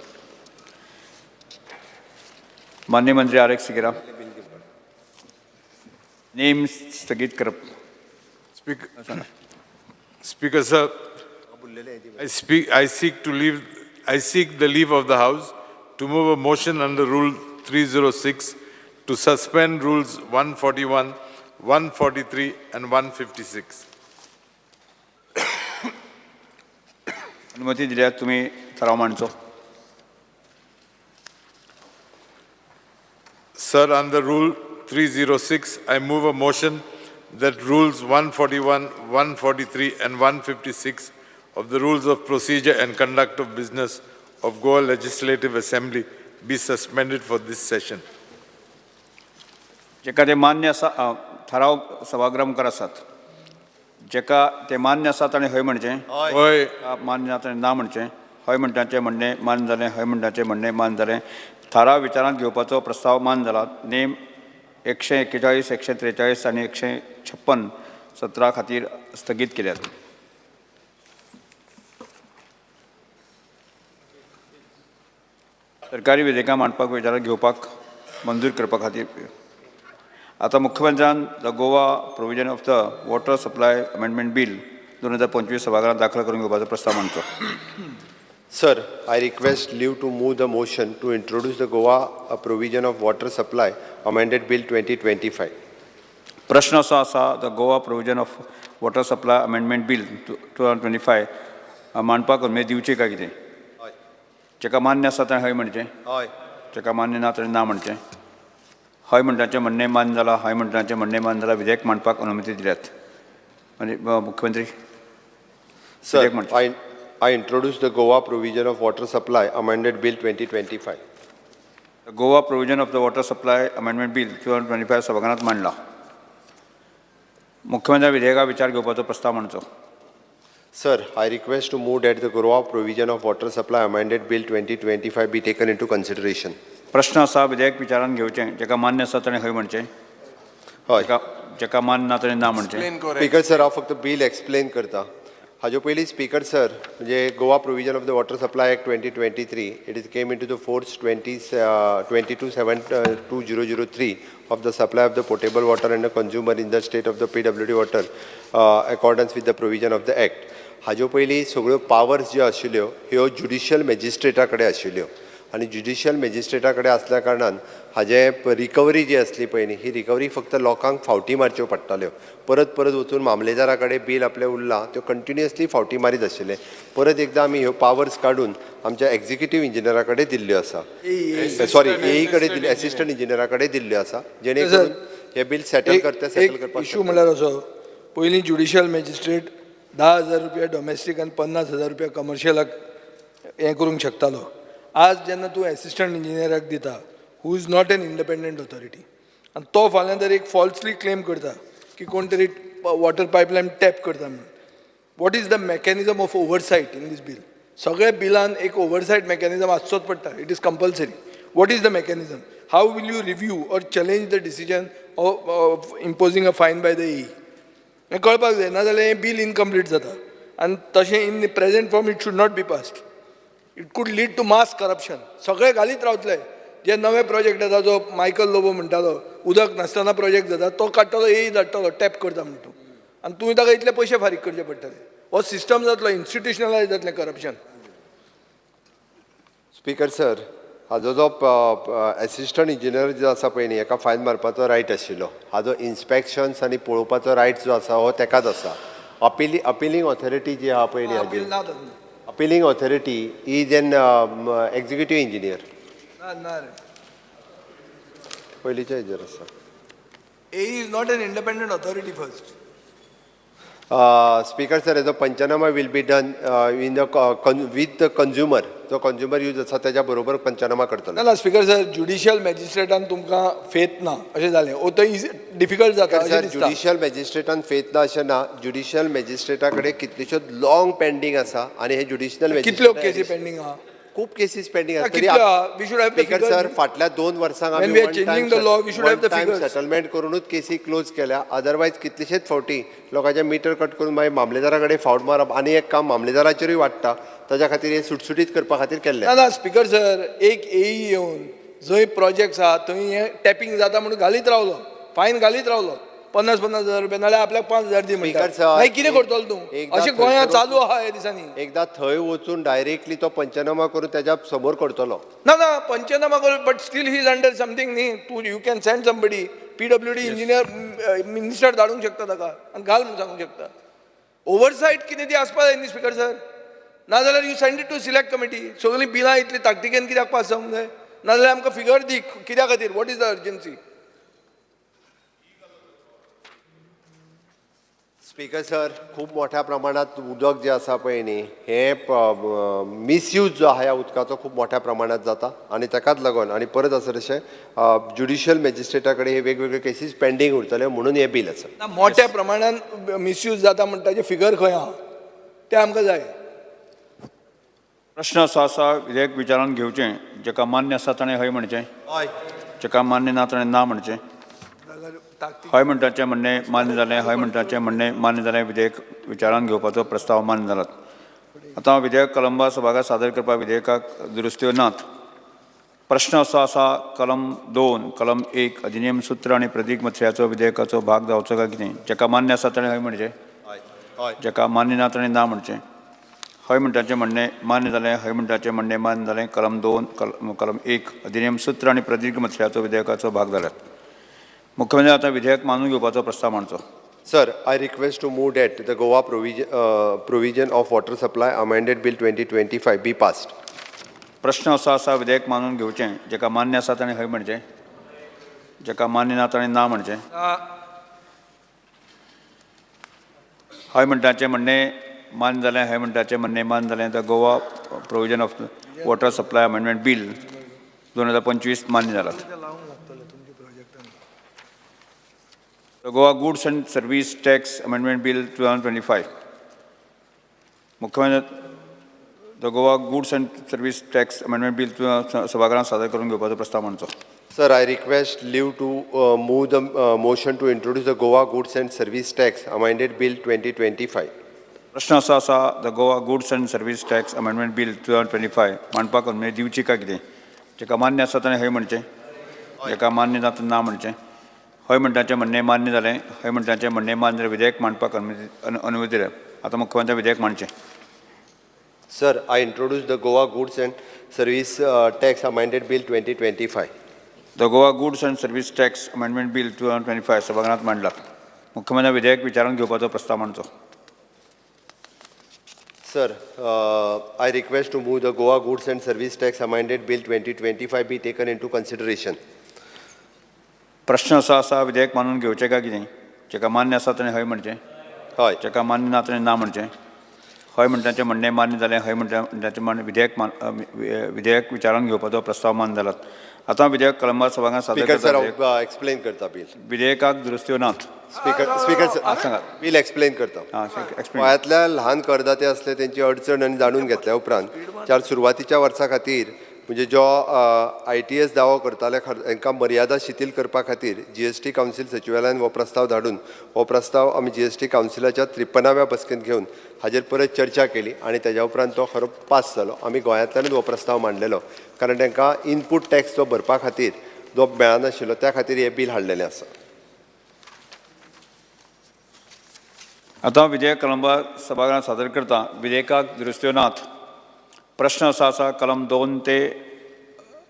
मान्य मंत्री आर. एक्स. सिगेरा. नेम स्थगीत करप. Speaker, sir, I seek the leave of the House to move a motion under Rule 306 to suspend Rules 141, 143 and 156. अनुमती दिल्यात तुम्ही ठराव मांडचो. Sir, under Rule 306, I move a motion that Rules 141, 143 and 156 of the Rules of Procedure and Conduct of Business of Goa Legislative Assembly be suspended for this session. जेका ते मान्य आसा ठराव सभागृह मुखार आसात. जेका ते मान्य आसा ताणें हय म्हणचें. हय. मान्य ना ताणें ना म्हणचें. हय म्हणटाचें म्हणणें मान्य जालें. हय म्हणटाचें म्हणणें मान्य जालें. थाराव विचारांत घेवपाचो प्रस्ताव मान्य जाला. नेम 141, 143 आनी 156 सत्रा खातीर स्थगीत केल्यात. सरकारी विधेयकां मांडपाक विचारांत घेवपाक मंजूर करपा खातीर आतां मुख्यमंत्र्यान the Goa provision of the water supply amendment bill 2025 सभागृहांत दाखल करून घेवपाचो प्रस्ताव मांडचो. Sir, I request leave to move the motion to introduce the Goa Provision of Water Supply Amended Bill 2025. प्रश्न असो आसा the Goa provision of water supply amendment bill 2025 मांडपाक उमेद दिवची काय कितें. जेका मान्य आसा ताणें हय म्हणचें. जेका मान्य ना ताणें ना म्हणचें. हय म्हणटाचें म्हणणें मान्य जालां. हय म्हणटाचें म्हणणें मान्य जालां. विधेयक मांडपाक अनुमती दिल्यात. आनी मुख्यमंत्री. Sir, I introduce the Goa Provision of Water Supply Amended Bill 2025. Goa provision of the water supply amendment bill 2025 सभागृहांत मांडला. मुख्यमंत्री विधेयका विचार घेवपाचो प्रस्ताव मांडचो. Sir, I request to move that the Goa Provision of Water Supply Amended Bill 2025 be taken into consideration. प्रश्न आसा विधेयक विचारांत घेवचें. जेका मान्य आसा ताणें हय म्हणचें. जेका मान्य ना ताणें ना म्हणचें. स्पीकर सर, हांव फक्त बिल एक्सप्लेन करता. हाजे पयलीं स्पीकर सर म्हणजे Goa provision of the water supply act 2023 it is came in to the force 22/7/2003 of the supply of the portable water and the consumer in the state of the PWD water accordance with the provision of the act. हाजे पयलीं सगळ्यो powers ज्यो आशिल्ल्यो ह्यो judicial मॅजिस्ट्रेटा कडेन आशिल्ल्यो आनी judicial मॅजिस्ट्रेटा कडेन आसल्या कारणान हाजे रिकवरी जी आसली पळय न्ही ही रिकवरी फक्त लोकांक फावटी मारच्यो पडटाल्यो. परत परत वचून मामलेदारा कडेन बील आपलें उरलां त्यो कंटिन्युअसली फावटी मारीत आशिल्ले. परत एकदां आमी ह्यो पावर्स काडून आमच्या एक्झिक्युटीव इंजिनियरा कडेन दिल्ल्यो आसा. सॉरी AE कडेन दिल्ल्यो, एसिस्टंट इंजिनियरा कडेन दिल्ल्यो आसा जेणे करून हे बील सेटल करपाक. इशू म्हणल्यार असो पयलीं ज्युडिशियल मॅजिस्ट्रेट 10,000 रुपया डॉमेस्टीक आनी 50,000 रुपया कमर्शियलाक हें करूंक शकतालो. आज जेन्ना तूं एसिस्टंट इंजिनियराक दिता who is not an independent authority आनी तो फाल्यां तर एक फॉल्सली क्लेम करता की कोण तरी वॉटर पायपलायन टॅप करता म्हणून. What is the mechanism of oversight in this bill. सगळ्या बिलान एक ओवरसायट मेकॅनिझम आसचोच पडटा. It is compulsory. What is the mechanism. How will you review or challenge the decision of imposing a fine by the AE. हें कळपाक जाय नाजाल्यार हें बिल इनकम्प्लीट जाता आनी तशें in the present form it should not be passed. It could lead to mass corruption. सगळे घालीत रावतले. जे नवे प्रोजेक्ट येता जो मायकल लोबो म्हणटालो उदक नासतना प्रोजेक्ट जाता तो काडटलो AE धाडटलो टॅप करता म्हणटा आनी तुवें ताका इतले पयशे फारीक करचे पडटले. हो सिस्टम जातलो इन्स्टिट्युशनलायज जातलें करप्शन. स्पीकर सर, हाजो जो एसिस्टंट इंजिनियर जो आसा पळय न्ही हेका फायन मारपाचो रायट आशिल्लो. हाजो इन्स्पेक्शन्स आनी पळोवपाचो रायट जो आसा हो तेकाच आसा. अपिलींग ऑथॉरिटी जी आहा पळय न्ही हाजी appealing authority is an executive engineer. ना रे. पयलींच्या हेजेर आसा. AE is not an independent authority first. Speaker sir, हेजो पंचनामा will be done in the with the consumer. जो कंज्युमर यूज आसा त्याच्या बरोबर पंचनामा करतलो. ना स्पीकर सर, ज्युडिशियल मॅजिस्ट्रेटान तुमकां फेथ ना अशें जालें. ओ तो डिफिकल्ट जाता अशें दिसता. ज्युडिशियल मॅजिस्ट्रेटान फेथ ना अशें ना. ज्युडिशियल मॅजिस्ट्रेटा कडेन कितल्योश्योच लॉंग पेंडींग आसा आनी हे ज्युडिशियल कितल्यो केसी पेंडींग आहा? खूप केसीस पेंडींग आसा. We should have the speaker sir, फाटल्या 2 वर्सांक When we are changing the law, we should have the figures. Settlement करूनच केसी क्लोज केल्या. अदरवायज कितलेशेच फावटी लोकांचे मिटर कट करून मागीर मामलेदारा कडेन फावट मारप आनी एक काम मामलेदाराचेरूय वाडटा. ताच्या खातीर हे सुटसुटीत करपा खातीर केल्लें. ना स्पीकर सर, एक एई येवन जंय प्रोजेक्ट्स आहा थंय हे टॅपिंग जाता म्हणून घालीत रावलो, फायन घालीत रावलो 50,000 रुपया, नाल्यार आपल्याक 5,000 दी म्हणटा. मागीर कितें करतलो तूं? अशें गोंयांत चालू आहा हे दिसांनी. एकदा थंय वचून डायरेक्टली तो पंचनामा करून त्याच्या समोर करतलो. ना पंचनामा करून, but still he is under something न्ही. तूं you can send somebody, PWD engineer minister धाडूंक शकता ताका आनी घाल म्हणून सांगूंक शकता. ओवरसायट कितें ती आसपा जाय न्ही स्पीकर सर. नाजाल्यार you send it to select committee. सगळीं बिलां इतली ताकतिकेन कित्याक पास जावंक जाय? नाजाल्यार आमकां फिगर दी कित्या खातीर. What is the urgency? Speaker sir, खूप मोठ्या प्रमाणात उदक जे आसा पळय न्ही, हे मिसयूज जो आहा ह्या उदकाचो खूप मोठ्या प्रमाणात जाता आनी ताकाच लागून आनी परत आसा तशें ज्युडिशियल मॅजिस्ट्रेटा कडेन हे वेगवेगळे केसीस पेंडींग उरतले म्हणून हे बील आसा. मोठ्या प्रमाणात मिसयूज जाता म्हणटा तेजे फिगर खंय आहा ते आमकां जाय. प्रश्न असो आसा, विधेयक विचारान घेवचें, जेका मान्य आसा ताणें हय म्हणचें, जेका मान्य ना ताणें ना म्हणचें. हय म्हणटाचें म्हणणें मान्य जालें, हय म्हणटाचें म्हणणें मान्य जालें. विधेयक विचारान घेवपाचो प्रस्ताव मान्य जालात. आतां विधेयक कलंबा सभाघरांत सादर करपा विधेयकाक दुरुस्त्यो नात. प्रश्न असो आसा, कलम 2, कलम 1 अधिनियम सूत्र आनी प्रतीक मत्स्याचो विधेयकाचो भाग जावचो काय कितें? जेका मान्य आसा ताणें हय म्हणचें, जेका मान्य ना ताणें ना म्हणचें. हय म्हणटाचें म्हणणें मान्य जालें, हय म्हणटाचें म्हणणें मान्य जालें. कलम 2, कलम 1 अधिनियम सूत्र आनी प्रतीक मत्स्याचो विधेयकाचो भाग जाल्यात. मुख्यमंत्री आता विधेयक मानून घेवपाचो प्रस्ताव मांडचो. Sir, I request to move that the Goa provision of water supply amended bill 2025 be passed. प्रश्न असो आसा, विधेयक मानून घेवचें, जेका मान्य आसा ताणें हय म्हणचें, जेका मान्य ना ताणें ना म्हणचें. हय म्हणटाचें म्हणणें मान्य जालें, हय म्हणटाचें म्हणणें मान्य जालें. The Goa provision of water supply amendment bill 2025 मान्य जालात. The Goa Goods and Service Tax Amendment Bill 2025. मुख्यमंत्री the Goa goods and service tax amendment bill सभागृहात सादर करून घेवपाचो प्रस्ताव मांडचो. Sir, I request leave to move the motion to introduce the Goa goods and service tax amended bill 2025. प्रश्न असो आसा, the Goa goods and service tax amendment bill 2025 मांडपाक अनुमती दिवची काय कितें? जेका मान्य आसा ताणें हय म्हणचें, जेका मान्य ना ताणें ना म्हणचें. हय म्हणटाचें म्हणणें मान्य जालें, हय म्हणटाचें म्हणणें मान्य जालें. विधेयक मांडपाक अनुमती दिल्या. आतां मुख्यमंत्री विधेयक मांडचें. Sir, I introduce the Goa goods and service tax amended bill 2025. The Goa goods and service tax amendment bill 2025 सभागृहात मांडला. मुख्यमंत्री विधेयक विचारान घेवपाचो प्रस्ताव मांडचो. Sir, I request to move the Goa goods and service tax amended bill 2025 be taken into consideration. प्रश्न असो आसा, विधेयक मानून घेवचें काय कितें? जेका मान्य आसा ताणें हय म्हणचें, हय. जेका मान्य ना ताणें ना म्हणचें. हय म्हणटाचें म्हणणें मान्य जालें, हय म्हणटाचें म्हणणें विधेयक विचारान घेवपाचो प्रस्ताव मान्य जालात. आतां विधेयक कलंबा सभागृहात सादर करता. एक्सप्लेन करता बिल. विधेयकाक दुरुस्त्यो नात. स्पीकर सांगात. बिल एक्सप्लेन करता. गोंयांतल्या ल्हान करदाते असले त्यांची अडचण आनी जाणून घेतल्या उपरांत सुरवातीच्या वर्सा खातीर म्हणजे जो ITS दावो करताले हांकां मर्यादा शिथील करपा खातीर GST कावन्सील सचिवालयान हो प्रस्ताव धाडून हो प्रस्ताव आमी GST कावन्सिलाच्या 53व्या बसकेंत घेवन हाजेर परत चर्चा केली आनी तेज्या उपरांत तो खरो पास जालो. आमी गोंयांतल्यानूच हो प्रस्ताव मांडलेलो कारण तांकां इनपूट टॅक्स जो भरपा खातीर जो मेळनाशिल्लो त्या खातीर हे बील हाडलेलें आसा. आतां विधेयक कलंबा सभागृहात सादर करता. विधेयकाक दुरुस्त्यो नात. प्रश्न असो आसा, कलम 2 ते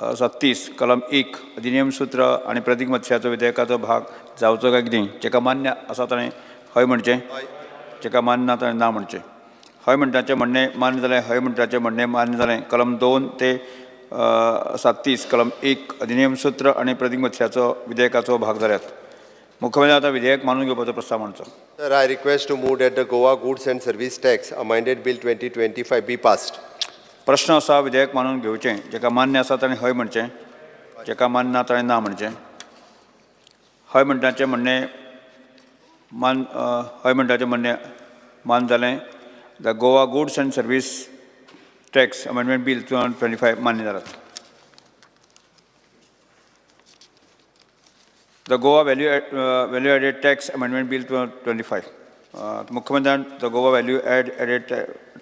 36 कलम 1 अधिनियम सूत्र आनी प्रतीक मत्स्याचो विधेयकाचो भाग जावचो काय कितें? जेका मान्य आसा ताणें हय म्हणचें, जेका मान्य ना ताणें ना म्हणचें. हय म्हणटाचें म्हणणें मान्य जालें, हय म्हणटाचें म्हणणें मान्य जालें. कलम 2 ते 37 कलम 1 अधिनियम सूत्र आनी प्रतीक मत्स्याचो विधेयकाचो भाग जाल्यात. मुख्यमंत्री आता विधेयक मानून घेवपाचो प्रस्ताव मांडचो. Sir, I request to move that the Goa Goods and Service Tax amended Bill 2025 be passed. प्रश्न असा विधेयक मानून घेवचें जेका मान्य आसा ताणें हय म्हणचें, जेका मान्य ना ताणें ना म्हणचें. हय म्हणटाचें म्हणणें हय म्हणटाचें म्हणणें मान जालें. The Goa goods and service tax amendment bill 2025 मान्य जालात. The Goa value added tax amendment bill 2025. मुख्यमंत्र्यान the Goa value added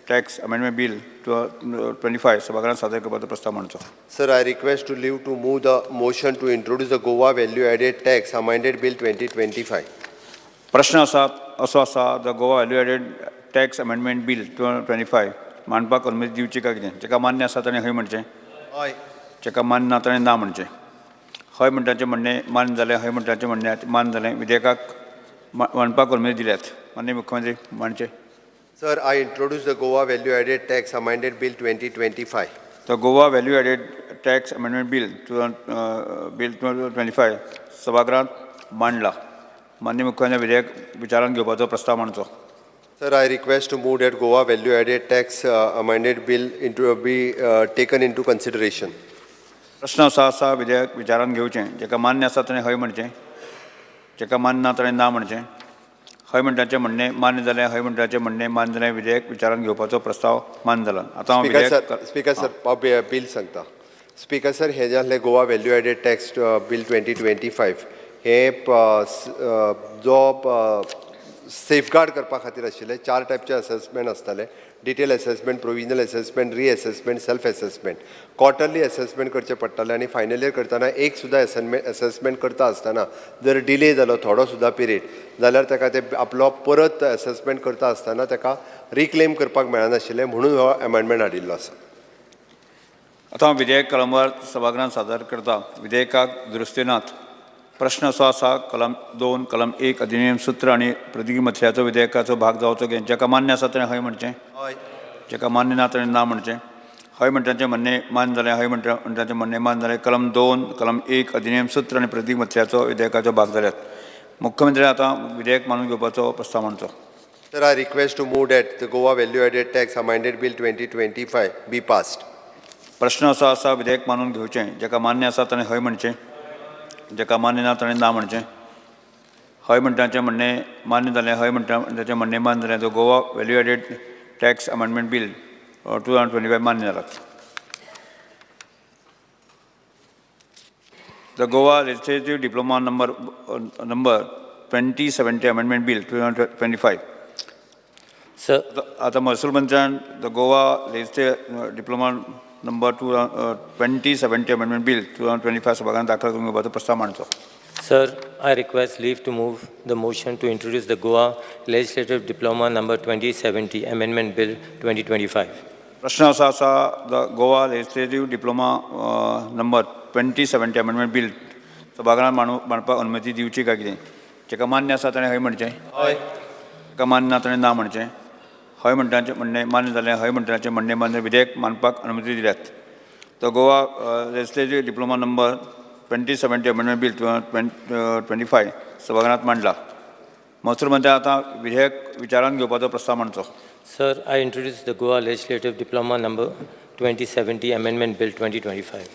tax amendment bill 2025 सभागृहांत सादर करपाचो प्रस्ताव मांडचो. Sir, I request to leave to move the motion to introduce the Goa Value Added Tax amended Bill 2025. प्रश्न असो आसा the Goa value added tax amendment bill 2025 मांडपाक अनुमती दिवची काय कितें. जेका मान्य आसा ताणें हय म्हणचें, हय. जेका मान्य ना ताणें ना म्हणचें. हय म्हणटाचें म्हणणें मान्य जालें, हय म्हणटाचें म्हणणें मान्य जालें. विधेयकाक मांडपाक अनुमती दिल्यात. माननीय मुख्यमंत्री मांडचें. Sir, I introduce the Goa Value Added Tax amended Bill 2025. The Goa value added tax amendment bill 2025 सभागृहांत मांडला. माननीय मुख्यमंत्री विधेयक विचारान घेवपाचो प्रस्ताव मांडचो. Sir, I request to move that Goa Value Added Tax amended Bill be taken into consideration. प्रश्न असो आसा विधेयक विचारान घेवचें जेका मान्य आसा ताणें हय म्हणचें, जेका मान्य ना ताणें ना म्हणचें. हय म्हणटाचें म्हणणें मान्य जालें, हय म्हणटाचें म्हणणें मान्य जालें. विधेयक विचारान घेवपाचो प्रस्ताव मान्य जाला. आतां हांव Speaker sir, bill सांगता. Speaker sir, हे जे ahले Goa Value Added Tax Bill 2025 हे जो सेफगार्ड करपा खातीर आशिल्ले 4 टायपचे असेसमेंट आसताले. Detail assessment, provisional assessment, reassessment, self assessment. Quarterly assessment करचे पडटाले आनी फायनल इयर करतना एक सुद्दां असेसमेंट करता आसतना जर डिले जालो थोडो सुद्दां पिरियड जाल्यार ताका ते आपलो परत असेसमेंट करता आसतना ताका रिक्लेम करपाक मेळनाशिल्लें म्हणून हो अमेंडमेंट हाडिल्लो आसा. आतां हांव विधेयक कलमवार सभागृहांत सादर करता. विधेयकाक दुरुस्तीनात. प्रश्न असो आसा कलम 2 कलम 1 अधिनियम सूत्र आनी प्रतिमथ्याचो विधेयकाचो भाग जावचो घे. जेका मान्य आसा ताणें हय म्हणचें, जेका मान्य ना ताणें ना म्हणचें. हय म्हणटाचें म्हणणें मान्य जालें, हय म्हणटाचें म्हणणें मान्य जालें. कलम 2 कलम 1 अधिनियम सूत्र आनी प्रतिमथ्याचो विधेयकाचो भाग जाल्यात. मुख्यमंत्री आतां विधेयक मानून घेवपाचो प्रस्ताव मांडचो. Sir, I request to move that the Goa Value Added Tax amended Bill 2025 be passed. प्रश्न असो आसा विधेयक मानून घेवचें जेका मान्य आसा ताणें हय म्हणचें, जेका मान्य ना ताणें ना म्हणचें. हय म्हणटाचें म्हणणें मान्य जालें, हय म्हणटाचें म्हणणें मान्य जालें. The Goa value added tax amendment bill 2025 मान्य जालात. The Goa legislative diploma number 2070 amendment bill 2025. आतां महसूल मंत्र्यान the Goa legislative diploma number 2070 amendment bill 2025 सभागृहांत दाखल करून घेवपाचो प्रस्ताव मांडचो. Sir, I request leave to move the motion to introduce the Goa Legislative Diploma number 2070 Amendment Bill 2025. प्रश्न असो आसा the Goa legislative diploma number 2070 amendment bill सभागृहांत मांडपाक अनुमती दिवची काय कितें. जेका मान्य आसा ताणें हय म्हणचें, जेका मान्य ना ताणें ना म्हणचें. हय म्हणटाचें म्हणणें मान्य जालें, हय म्हणटाचें म्हणणें मान्य. विधेयक मांडपाक अनुमती दिल्यात. The Goa legislative diploma number 2070 amendment bill 2025 सभागृहांत मांडला. महसूल मंत्री आतां विधेयक विचारान घेवपाचो प्रस्ताव मांडचो. Sir, I introduce the Goa Legislative Diploma number 2070 Amendment Bill 2025.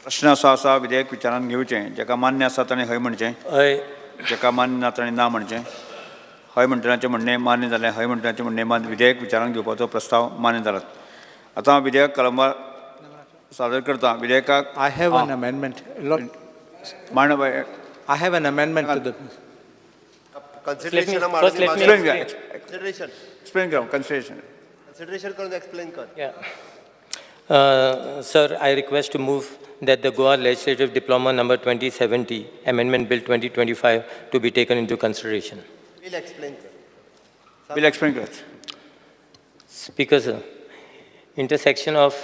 प्रश्न असो आसा विधेयक विचारान घेवचें जेका मान्य आसा ताणें हय म्हणचें, जेका मान्य ना ताणें ना म्हणचें. हय म्हणटाचें म्हणणें मान्य जालें, हय म्हणटाचें म्हणणें मान्य. विधेयक विचारान घेवपाचो प्रस्ताव मान्य जालात. आतां हांव विधेयक कलमवार सादर करता. विधेयकाक I have an amendment. I have an amendment to the... Consideration करून explain कर. Yeah. Sir, I request to move that the Goa Legislative Diploma number 2070 Amendment Bill 2025 to be taken into consideration. Will explain कर. Will explain कर. Speaker, sir, intersection of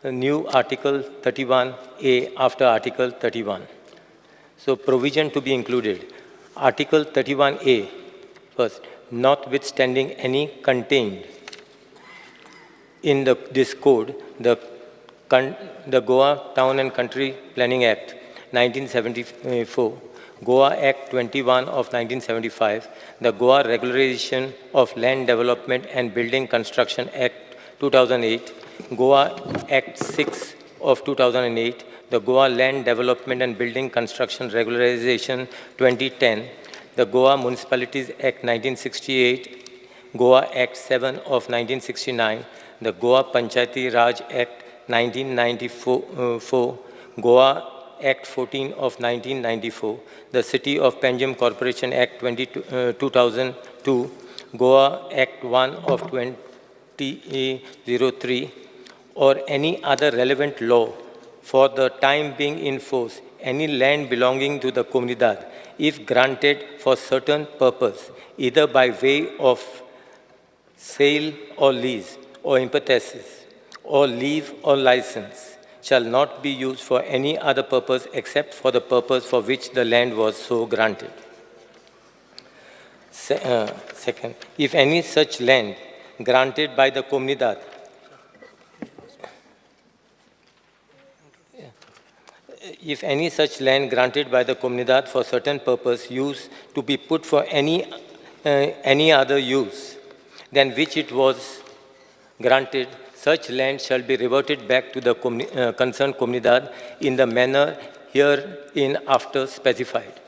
the new Article 31A after Article 31. So provision to be included. Article 31A, first, notwithstanding any contained in this code, the Goa Town and Country Planning Act 1974 Goa Act 21 of 1975, the Goa Regularization of Land Development and Building Construction Act 2008, Goa Act 6 of 2008, the Goa Land Development and Building Construction Regularization 2010, the Goa Municipalities Act 1968, Goa Act 7 of 1969, the Goa Panchayati Raj Act 1994, Goa Act 14 of 1994, the City of Panjim Corporation Act 2002, Goa Act 1 of 2003, or any other relevant law for the time being in force, any land belonging to the Comunidad, if granted for certain purpose, either by way of sale or lease, or impetus, or leave or license, shall not be used for any other purpose except for the purpose for which the land was so granted. Second, if any such land granted by the Comunidad for certain purpose used to be put for any other use than which it was granted, such land shall be reverted back to the concerned Comunidad in the manner herein after specified.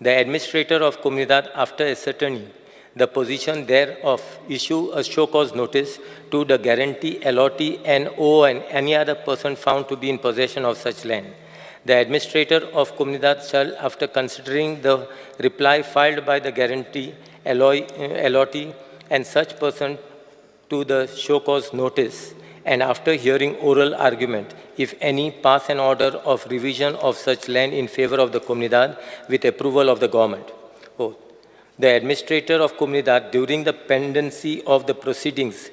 The administrator of Comunidad, after ascertaining the position thereof, issue a show cause notice to the guarantee, allottee, NO, and any other person found to be in possession of such land. The administrator of Comunidad shall, after considering the reply filed by the guarantee, allottee, and such person to the show cause notice, and after hearing oral argument, if any, pass an order of revision of such land in favor of the Comunidad with approval of the government. The administrator of Comunidad, during the pendency of the proceedings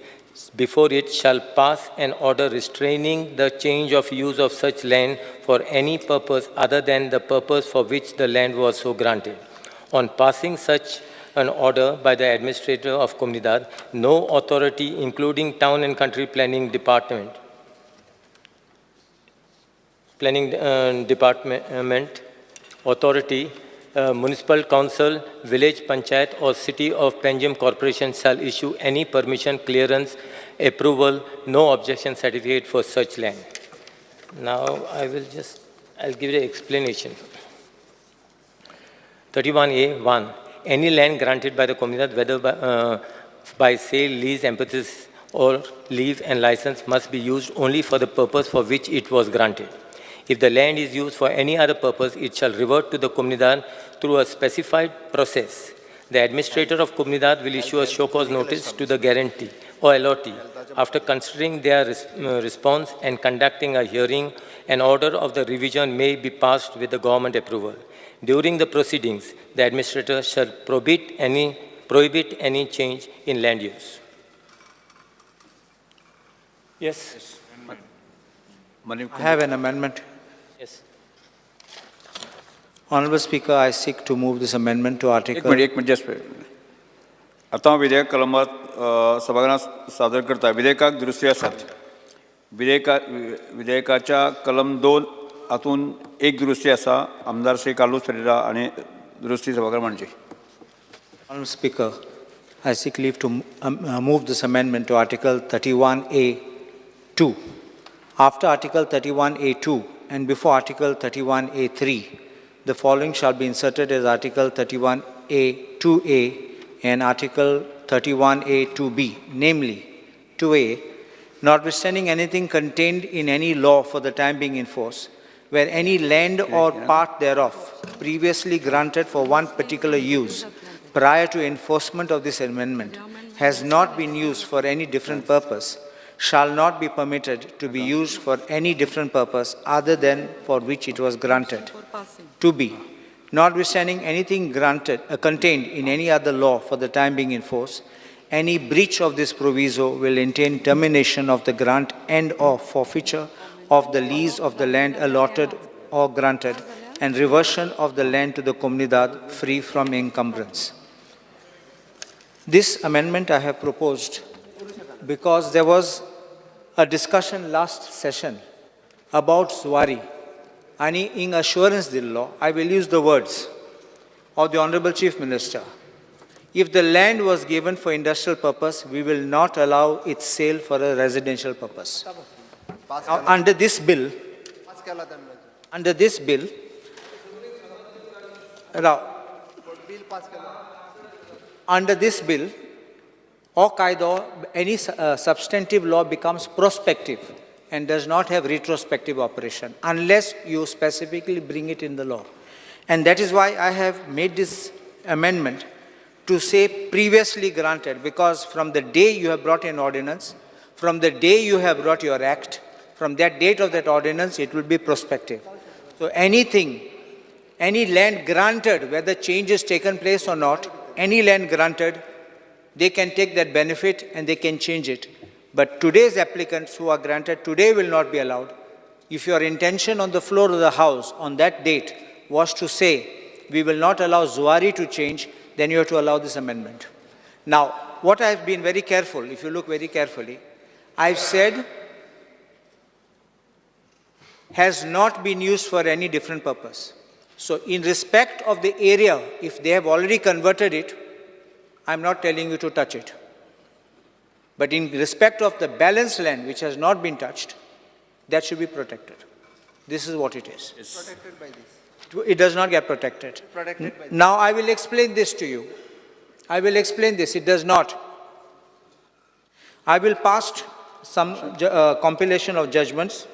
before it, shall pass an order restraining the change of use of such land for any purpose other than the purpose for which the land was so granted. On passing such an order by the administrator of Comunidad, no authority, including Town and Country Planning Department, authority, municipal council, village panchayat, or city of Panjim corporation shall issue any permission, clearance, approval, no objection certificate for such land. Now I'll give the explanation. 31A1. Any land granted by the Comunidad, whether by sale, lease, emphasis, or leave and license, must be used only for the purpose for which it was granted. If the land is used for any other purpose, it shall revert to the Comunidad through a specified process. The administrator of Comunidad will issue a show cause notice to the guarantee or allottee. After considering their response and conducting a hearing, an order of the revision may be passed with the government approval. During the proceedings, the administrator shall prohibit any change in land use. Yes. I have an amendment. Yes. Honorable Speaker, I seek to move this amendment to Article... एक minute just wait. आता हांव विधेयक कलमात सभागृहांत सादर करता. विधेयकाक दुरुस्ती आसात. विधेयकाच्या कलम 2 हातून एक दुरुस्ती आसा. आमदार श्री कार्लोस फेरेरा आणि दुरुस्ती सभागृहांत मांडची. Honorable Speaker, I seek leave to move this amendment to Article 31A2. After Article 31A2 and before Article 31A3, the following shall be inserted as Article 31A2A and Article 31A2B, namely 2A, notwithstanding anything contained in any law for the time being in force, where any land or part thereof previously granted for one particular use prior to enforcement of this amendment has not been used for any different purpose, shall not be permitted to be used for any different purpose other than for which it was granted. 2B, notwithstanding anything contained in any other law for the time being in force, any breach of this proviso will entail termination of the grant and or forfeiture of the lease of the land allotted or granted and reversion of the land to the Comunidad free from encumbrance. This amendment I have proposed because there was a discussion last session about Zwari. And in assurance the law, I will use the words of the Honorable Chief Minister. If the land was given for industrial purpose, we will not allow its sale for a residential purpose. Now, under this bill, or kaida, any substantive law becomes prospective and does not have retrospective operation unless you specifically bring it in the law. And that is why I have made this amendment to say previously granted, because from the day you have brought an ordinance, from the day you have brought your act, from that date of that ordinance, it will be prospective. So anything, any land granted, whether change has taken place or not, any land granted, they can take that benefit and they can change it. But today's applicants who are granted today will not be allowed. If your intention on the floor of the House on that date was to say, we will not allow Zuari to change, then you have to allow this amendment. Now, what I have been very careful, if you look very carefully, I've said has not been used for any different purpose. So in respect of the area, if they have already converted it, I'm not telling you to touch it. But in respect of the balanced land which has not been touched, that should be protected. This is what it is. It's protected by this. It does not get protected. Now I will explain this to you. I will explain this. It does not. I will pass some compilation of judgments.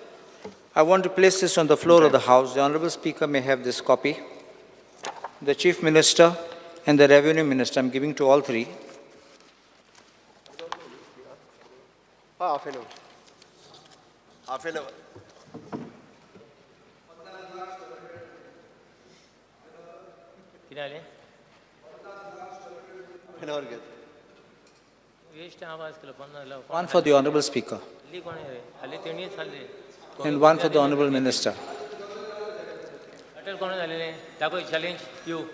I want to place this on the floor of the House. The Honorable Speaker may have this copy. The Chief Minister and the Revenue Minister, I'm giving to all three. Half an hour. Half an hour. One for the Honorable Speaker and one for the Honorable Minister. Challenge you.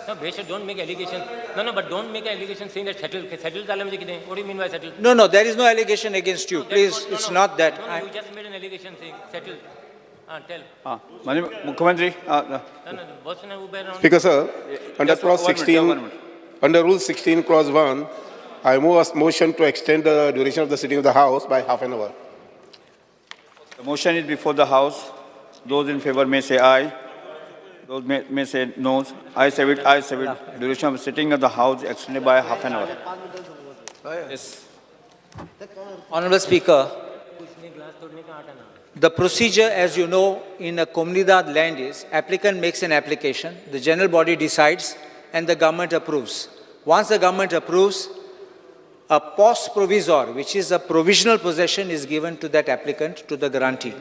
No, don't make allegation. No, but don't make allegation saying that settle. What do you mean by settle? No, there is no allegation against you. Please, it's not that. No, you just made an allegation saying settle. Tell. Mukhyamantri. Speaker sir, under clause 16, under Rule 16, clause 1, I move a motion to extend the duration of the sitting of the House by half an hour. The motion is before the House. Those in favor may say aye. Those may say no. I say it, I say it. Duration of sitting of the House extended by half an hour. Yes. Honorable Speaker, the procedure, as you know, in a Comunidad land is, applicant makes an application, the general body decides, and the government approves. Once the government approves, a pos provisor, which is a provisional possession, is given to that applicant, to the grantee.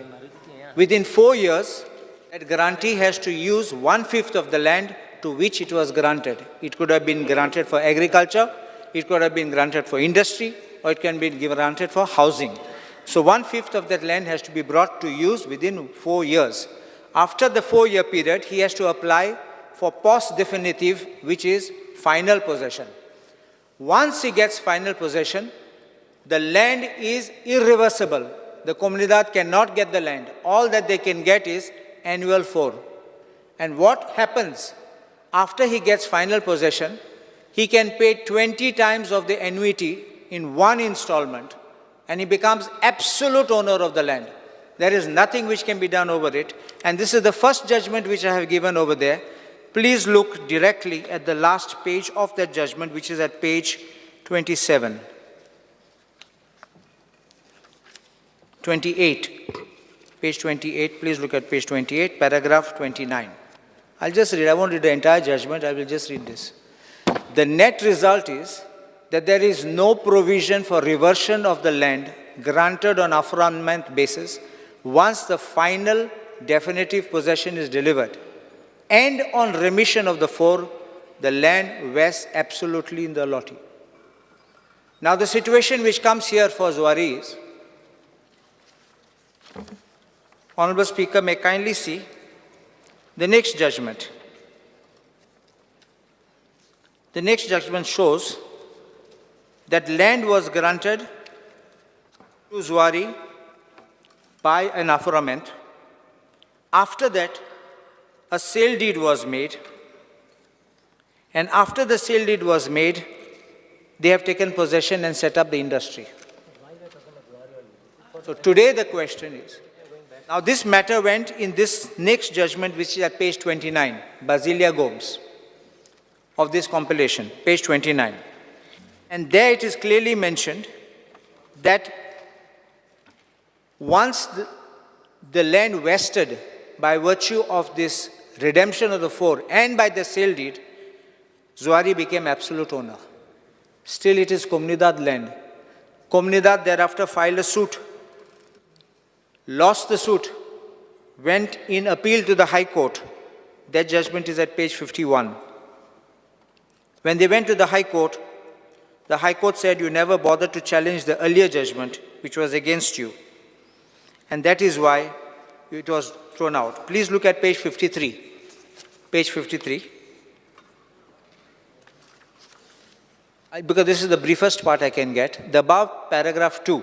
Within 4 years, that grantee has to use 1/5 of the land to which it was granted. It could have been granted for agriculture, it could have been granted for industry, or it can be granted for housing. So 1/5 of that land has to be brought to use within 4 years. After the 4-year period, he has to apply for pos definitive, which is final possession. Once he gets final possession, the land is irreversible. The Comunidad cannot get the land. All that they can get is annual 4. And what happens after he gets final possession? He can pay 20 times of the annuity in one installment, and he becomes absolute owner of the land. There is nothing which can be done over it. And this is the first judgment which I have given over there. Please look directly at the last page of that judgment, which is at page 27. 28. Page 28, please look at page 28, paragraph 29. I'll just read, I won't read the entire judgment, I will just read this. The net result is that there is no provision for reversion of the land granted on affirmment basis once the final definitive possession is delivered. And on remission of the 4, the land vests absolutely in the allotee. Now the situation which comes here for Zuari is, Honorable Speaker may kindly see the next judgment. The next judgment shows that land was granted to Zuari by an affirmment. After that, a sale deed was made, and after the sale deed was made, they have taken possession and set up the industry. So today the question is, now this matter went in this next judgment, which is at page 29, Basilia Gomes, of this compilation, page 29. And there it is clearly mentioned that once the land vested by virtue of this redemption of the 4 and by the sale deed, Zuari became absolute owner. Still it is Comunidad land. Comunidad thereafter filed a suit, lost the suit, went in appeal to the High Court. That judgment is at page 51. When they went to the High Court said you never bothered to challenge the earlier judgment, which was against you. And that is why it was thrown out. Please look at page 53. Page 53. Because this is the briefest part I can get. The above paragraph 2.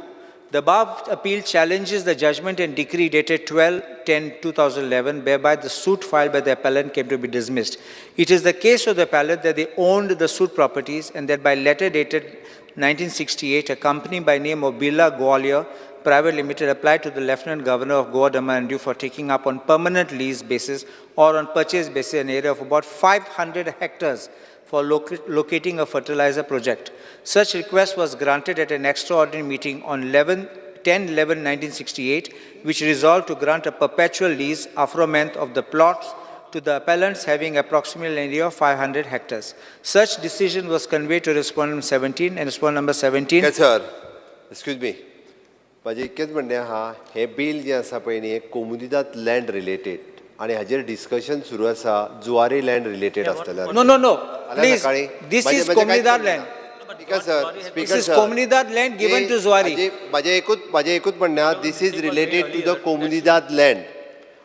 The above appeal challenges the judgment and decree dated 12/10/2011, whereby the suit filed by the appellant came to be dismissed. It is the case of the appellant that they owned the suit properties and that by letter dated 1968, a company by name of Birla Gwalior Private Limited applied to the Lieutenant Governor of Goa, Daman and Diu for taking up on permanent lease basis or on purchase basis an area of about 500 hectares for locating a fertilizer project. Such request was granted at an extraordinary meeting on 10/11/1968, which resolved to grant a perpetual lease aforementioned of the plots to the appellants having approximately an area of 500 hectares. Such decision was conveyed to respondent 17 and respondent number 17. Okay, sir. Excuse me. माझे इतकेच म्हणणे आहा हे bill जे आसा पळय न्ही कोमुनिदाद लँड रिलेटेड आणि हाजेर डिस्कशन सुरू आसा जुवारी लँड रिलेटेड आसतलें. No. Please, this is Comunidad land. This is Comunidad land given to Zuari. माझे एकूच म्हणणे आहा दिस इज रिलेटेड टू द कोमुनिदाद लँड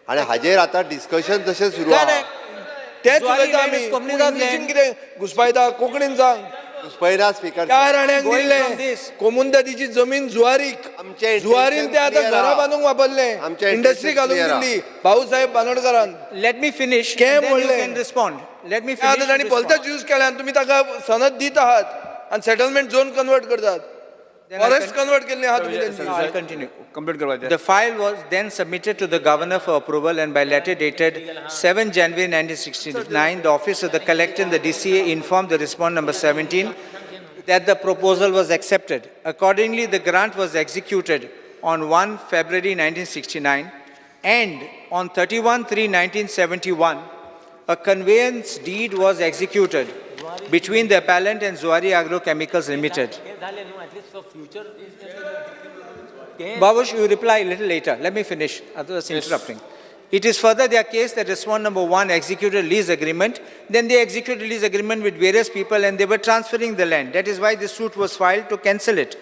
आणि हाजेर आतां डिस्कशन जशें सुरू आहा तेच उलयता आमी इंग्लिशीन कितें घुसपायता कोंकणीन सांग. घुसपयना स्पीकर त्या राण्याक दिल्ले कोमुनिदादीची जमीन जुवारीक जुवारीन ते आतां घरा बांदूंक वापरले इंडस्ट्री घालून Delhi Bhausaheb बांदोडकरान. Let me finish came and then you म्हणलें can respond. Let me आतां finish. तांणी भलतेच यूज केल्या आनी तुमी ताका सनद दित आहात आनी सेटलमेंट झोन कन्वर्ट करतात. फॉरेस्ट कन्वर्ट केल्ले आहात तुमी तेंची. I'll continue. The file was then submitted to the governor for approval and by letter dated 7 January 1969, the office of the collector and the DCA informed the respondent number 17 that the proposal was accepted. Accordingly, the grant was executed on 1 February 1969 and on 31/3/1971, a conveyance deed was executed between the appellant and Zuari Agrochemicals Limited. Babush, you reply a little later. Let me finish. Otherwise, interrupting. It is further their case that respondent number 1 executed lease agreement. Then they executed lease agreement with various people and they were transferring the land. That is why the suit was filed to cancel it.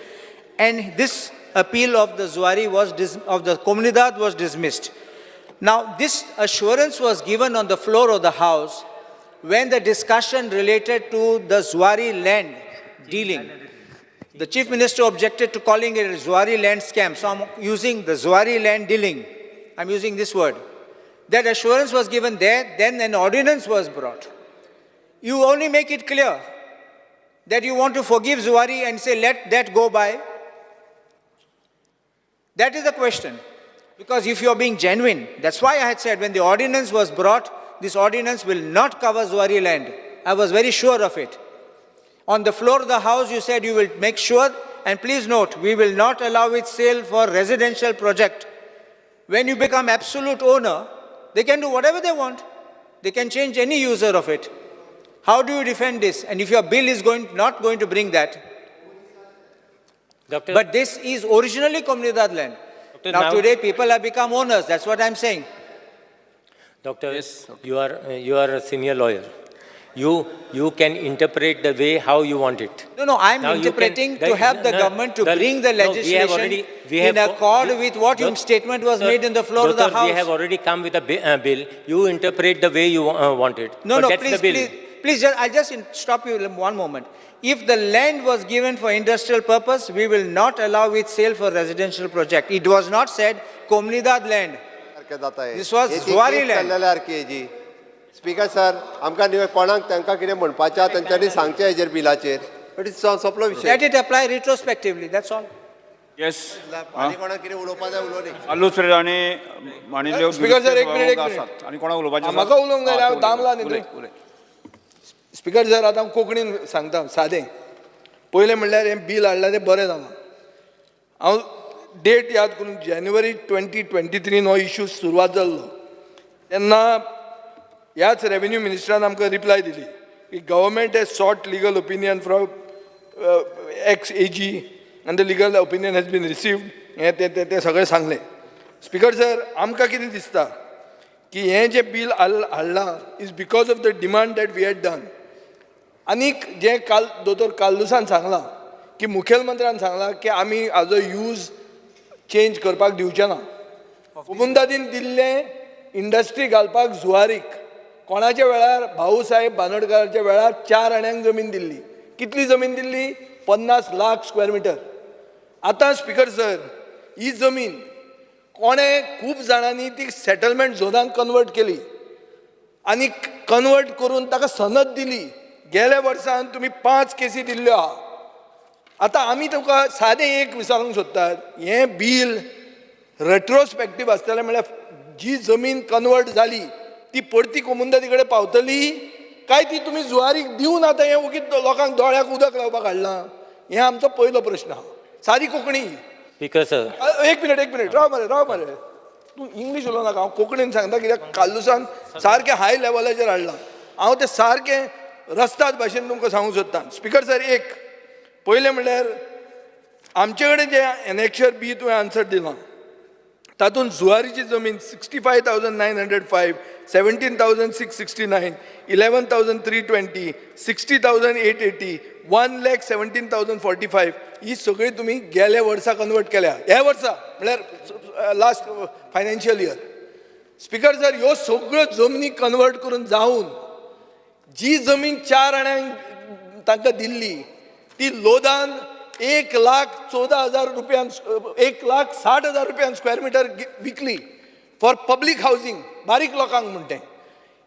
And this appeal of the Zuari of the Comunidad was dismissed. Now, this assurance was given on the floor of the House when the discussion related to the Zuari land dealing. The Chief Minister objected to calling it a Zuari land scam. So I'm using the Zuari land dealing. I'm using this word. That assurance was given there, then an ordinance was brought. You only make it clear that you want to forgive Zuari and say, let that go by. That is the question. Because if you are being genuine, that's why I had said when the ordinance was brought, this ordinance will not cover Zuari land. I was very sure of it. On the floor of the House, you said you will make sure, and please note, we will not allow its sale for residential project. When you become absolute owner, they can do whatever they want. They can change any user of it. How do you defend this? And if your bill is not going to bring that. Doctor, but this is originally Comunidad land. Doctor, now today people have become owners. That's what I'm saying. Doctor, yes, you are a senior lawyer. You can interpret the way how you want it. No, I'm interpreting to help the government to bring the legislation in accord with what your statement was made in the floor of the House. We have already come with a bill. You interpret the way you want it. No, that's please, the bill. please, I'll just stop you one moment. If the land was given for industrial purpose, we will not allow its sale for residential project. It was not said Comunidad land. This was Zuari land. Speaker sir आमकां न्ही कोणाक तांकां कितें म्हणपाचें आहा तांच्यांनी सांगचें हेजेर बिलाचेर बट इट्स सोंपलो विशय Let it apply retrospectively, that's all. Yes आनी कोणाक कितें उलोवपा जाय उलोवनी आलू फ्रेड आणि मानिल्ल्यो स्पीकर सर, एक मिनिट, एक आसात. मिनिट. आणि कोणाक उलोवपाचें म्हाका उलोवंक जाय हांव दामला न्ही उलय, तूं. उलय. स्पीकर सर आतां हांव कोंकणीन सांगता सादें पयलें म्हणल्यार हें बील हाडलां तें बरें जालां. हांव डेट याद करून जानेवारी 2023 हो इश्यू सुरवात जाल्लो तेन्ना ह्याच रेव्हेन्यू मिनिस्टरान आमकां रिप्लाय दिली की government has sought legal opinion from ex AG आनी the legal opinion has been received हें तें सगळें सांगलें. स्पीकर सर आमकां कितें दिसता की हें जें बील हाडलां is because of the demand that we had done. आनीक जें काल दोतोर कालुसान सांगलां की मुखेलमंत्र्यान सांगलां की आमी हाजो यूज चेंज करपाक दिवचे ना. कुमुंदादीन दिल्लें इंडस्ट्री घालपाक जुवारीक कोणाच्या वेळार भाऊ साहेब बांदोडकराच्या वेळार 4 आण्यांक जमीन दिल्ली. कितली जमीन दिल्ली? 50 लाख स्क्वेअर मिटर. आतां स्पीकर सर ही जमीन कोणें खूब जाणांनी ती सेटलमेंट झोनान कन्वर्ट केली आनी कन्वर्ट करून ताका सनद दिली. गेल्या वर्सान तुमी 5 केसी दिल्ल्यो आहा. आतां आमी तुका सादें एक विचारूंक सोदतात हें बील रेट्रोस्पेक्टीव आसतलें म्हणल्यार जी जमीन कन्वर्ट जाली ती परती कोमुंदादी कडेन पावतली काय ती तुमी जुवारीक दिवन आतां हें उगीत लोकांक दोळ्याक उदक लावपाक हाडलां? हें आमचो पयलो प्रश्न आहा. सादी कोंकणी. स्पीकर सर एक मिनिट राव मरे तूं इंग्लीश उलोव नाका हांव कोंकणीन सांगता कित्याक कालुसान सारकें हाय लेवलाचेर हाडलां. हांव तें सारकें रस्तात भाशेन तुमकां सांगूंक सोदतां. स्पीकर सर एक पयलें म्हणल्यार आमचे कडेन जें एनेक्शर बी तुवें आन्सर दिलां तातूंत जुवारीची जमीन 65,905, 17,669, 11,320, 60,880, 1,17,045 ही सगळी तुमी गेल्या वर्सा कन्वर्ट केल्या. ह्या वर्सा म्हळ्यार last financial year. Speaker sir ह्यो सगळ्यो जमनी कन्वर्ट करून जावन जी जमीन 4 आण्यांक तांकां दिल्ली ती लोदान 1,14,000 रुपयान 1,60,000 रुपयान स्क्वेअर मिटर विकली फॉर पब्लीक हावजींग बारीक लोकांक म्हणटें.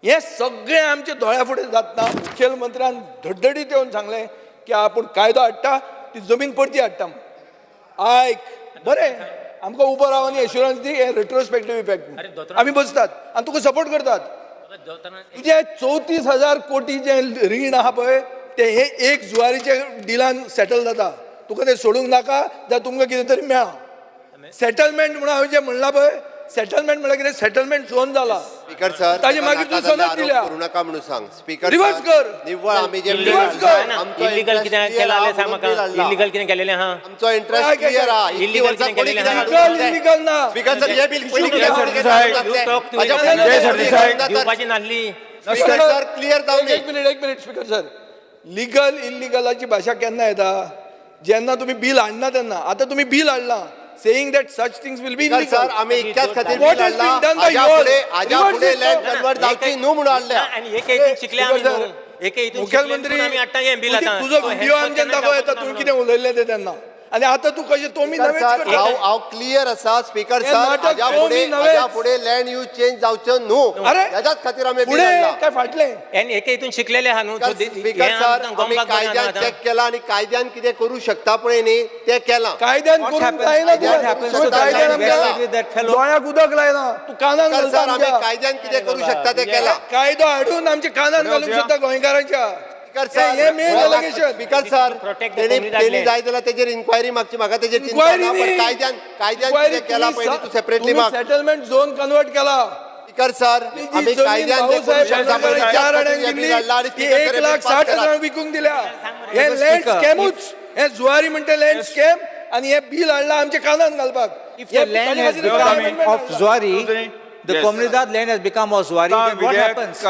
हें सगळें आमच्या दोळ्या फुडें जातना मुखेलमंत्र्यान धडधडीत येवन सांगलें की आपूण कायदो हाडटा ती जमीन परती हाडटा. आयक बरें आमकां उबो राव आनी एश्युरन्स दी हें रेट्रोस्पेक्टीव इफेक्ट आमी बसतात आनी तुका सपोर्ट करतात. तुजें 34,000 कोटी जें रीण आहा पळय तें हे एक जुवारीच्या डिलान सेटल जाता. तुका तें सोडूंक नाका जाल्यार तुमकां कितें तरी मेळा. सेटलमेंट म्हणून हांवें जें म्हणलां पळय सेटलमेंट म्हळ्यार कितें सेटलमेंट झोन जाला. स्पीकर सर ताजे मागीर तूं सनद दिल्या करूं नाका म्हणून सांग. स्पीकर रिवर्स कर. निव्वळ आमी जे इल्लीगल कितें केलें आल्या सांग म्हाका. इल्लीगल कितें केलेलें आहा? आमचो इंटरेस्ट क्लियर आहा. इल्लीगल कितें केलेलें आहा? इल्लीगल ना. स्पीकर सर हे बिल पयलीं दिवपाची नासली. स्पीकर सर क्लियर जावन एक मिनिट स्पीकर सर लिगल इल्लीगलाची भाशा केन्ना येता? जेन्ना तुमी बील हाडना तेन्ना. आतां तुमी बील हाडलां saying that such things will be illegal. Sir आमी इतक्याच खातीर बील हाडलां हाज्या फुडें लँड कन्वर्ट जावची न्हू म्हणून हाडल्या. आनी एक हितून शिकले आमी न्हू. एक हितून मुखेलमंत्री आमी हाडटा हें बील आतां. तुजो व्हिडिओ आमच्यान दाखोव येता तुवें कितें उलयल्लें तें तेन्ना आनी आतां तूं कशें तोमी नवेच करता. हांव क्लियर आसा स्पीकर हे सर नाटक हाज्या नवेच. फुडें लँड यूज चेंज जावचो न्हू. अरे हेच्याच खातीर आमी बील फुडें हाडलां. काय फाटलें? आनी एक हितून शिकलेले आहा न्हू. स्पीकर सर आमी कायद्यान चॅक केला आनी कायद्यान कितें करूं शकता पळय न्ही तें केलां. कायद्यान करूंक जायना दोळ्याक उदक लायना तूं कानान सर घालता आमी आमच्या. कायद्यान कितें करूं शकता तें केलां. कायदो हाडून आमच्या कानान घालूंक सोदता गोंयकारांच्या. स्पीकर हे मेन एलिगेशन. स्पीकर सर तेणी जाय जाल्यार तेजेर इन्क्वायरी मागची. म्हाका तेजेर चिंता ना पण कायद्यान कितें केला पळय तूं सेपरेटली माग. सेटलमेंट झोन कन्वर्ट केला. स्पीकर सर आमी कायद्यान तें करूं शकता पण चार आड्यांक दिल्ली ती 1,60,000 विकूंक दिल्या. हे लँड स्कॅमूच. हे जुवारी म्हणटा लँड स्कॅम आनी हे बील हाडला आमच्या कानान घालपाक. If the land has become of Zuari, the Komunidad land has become of Zuari, then what happens?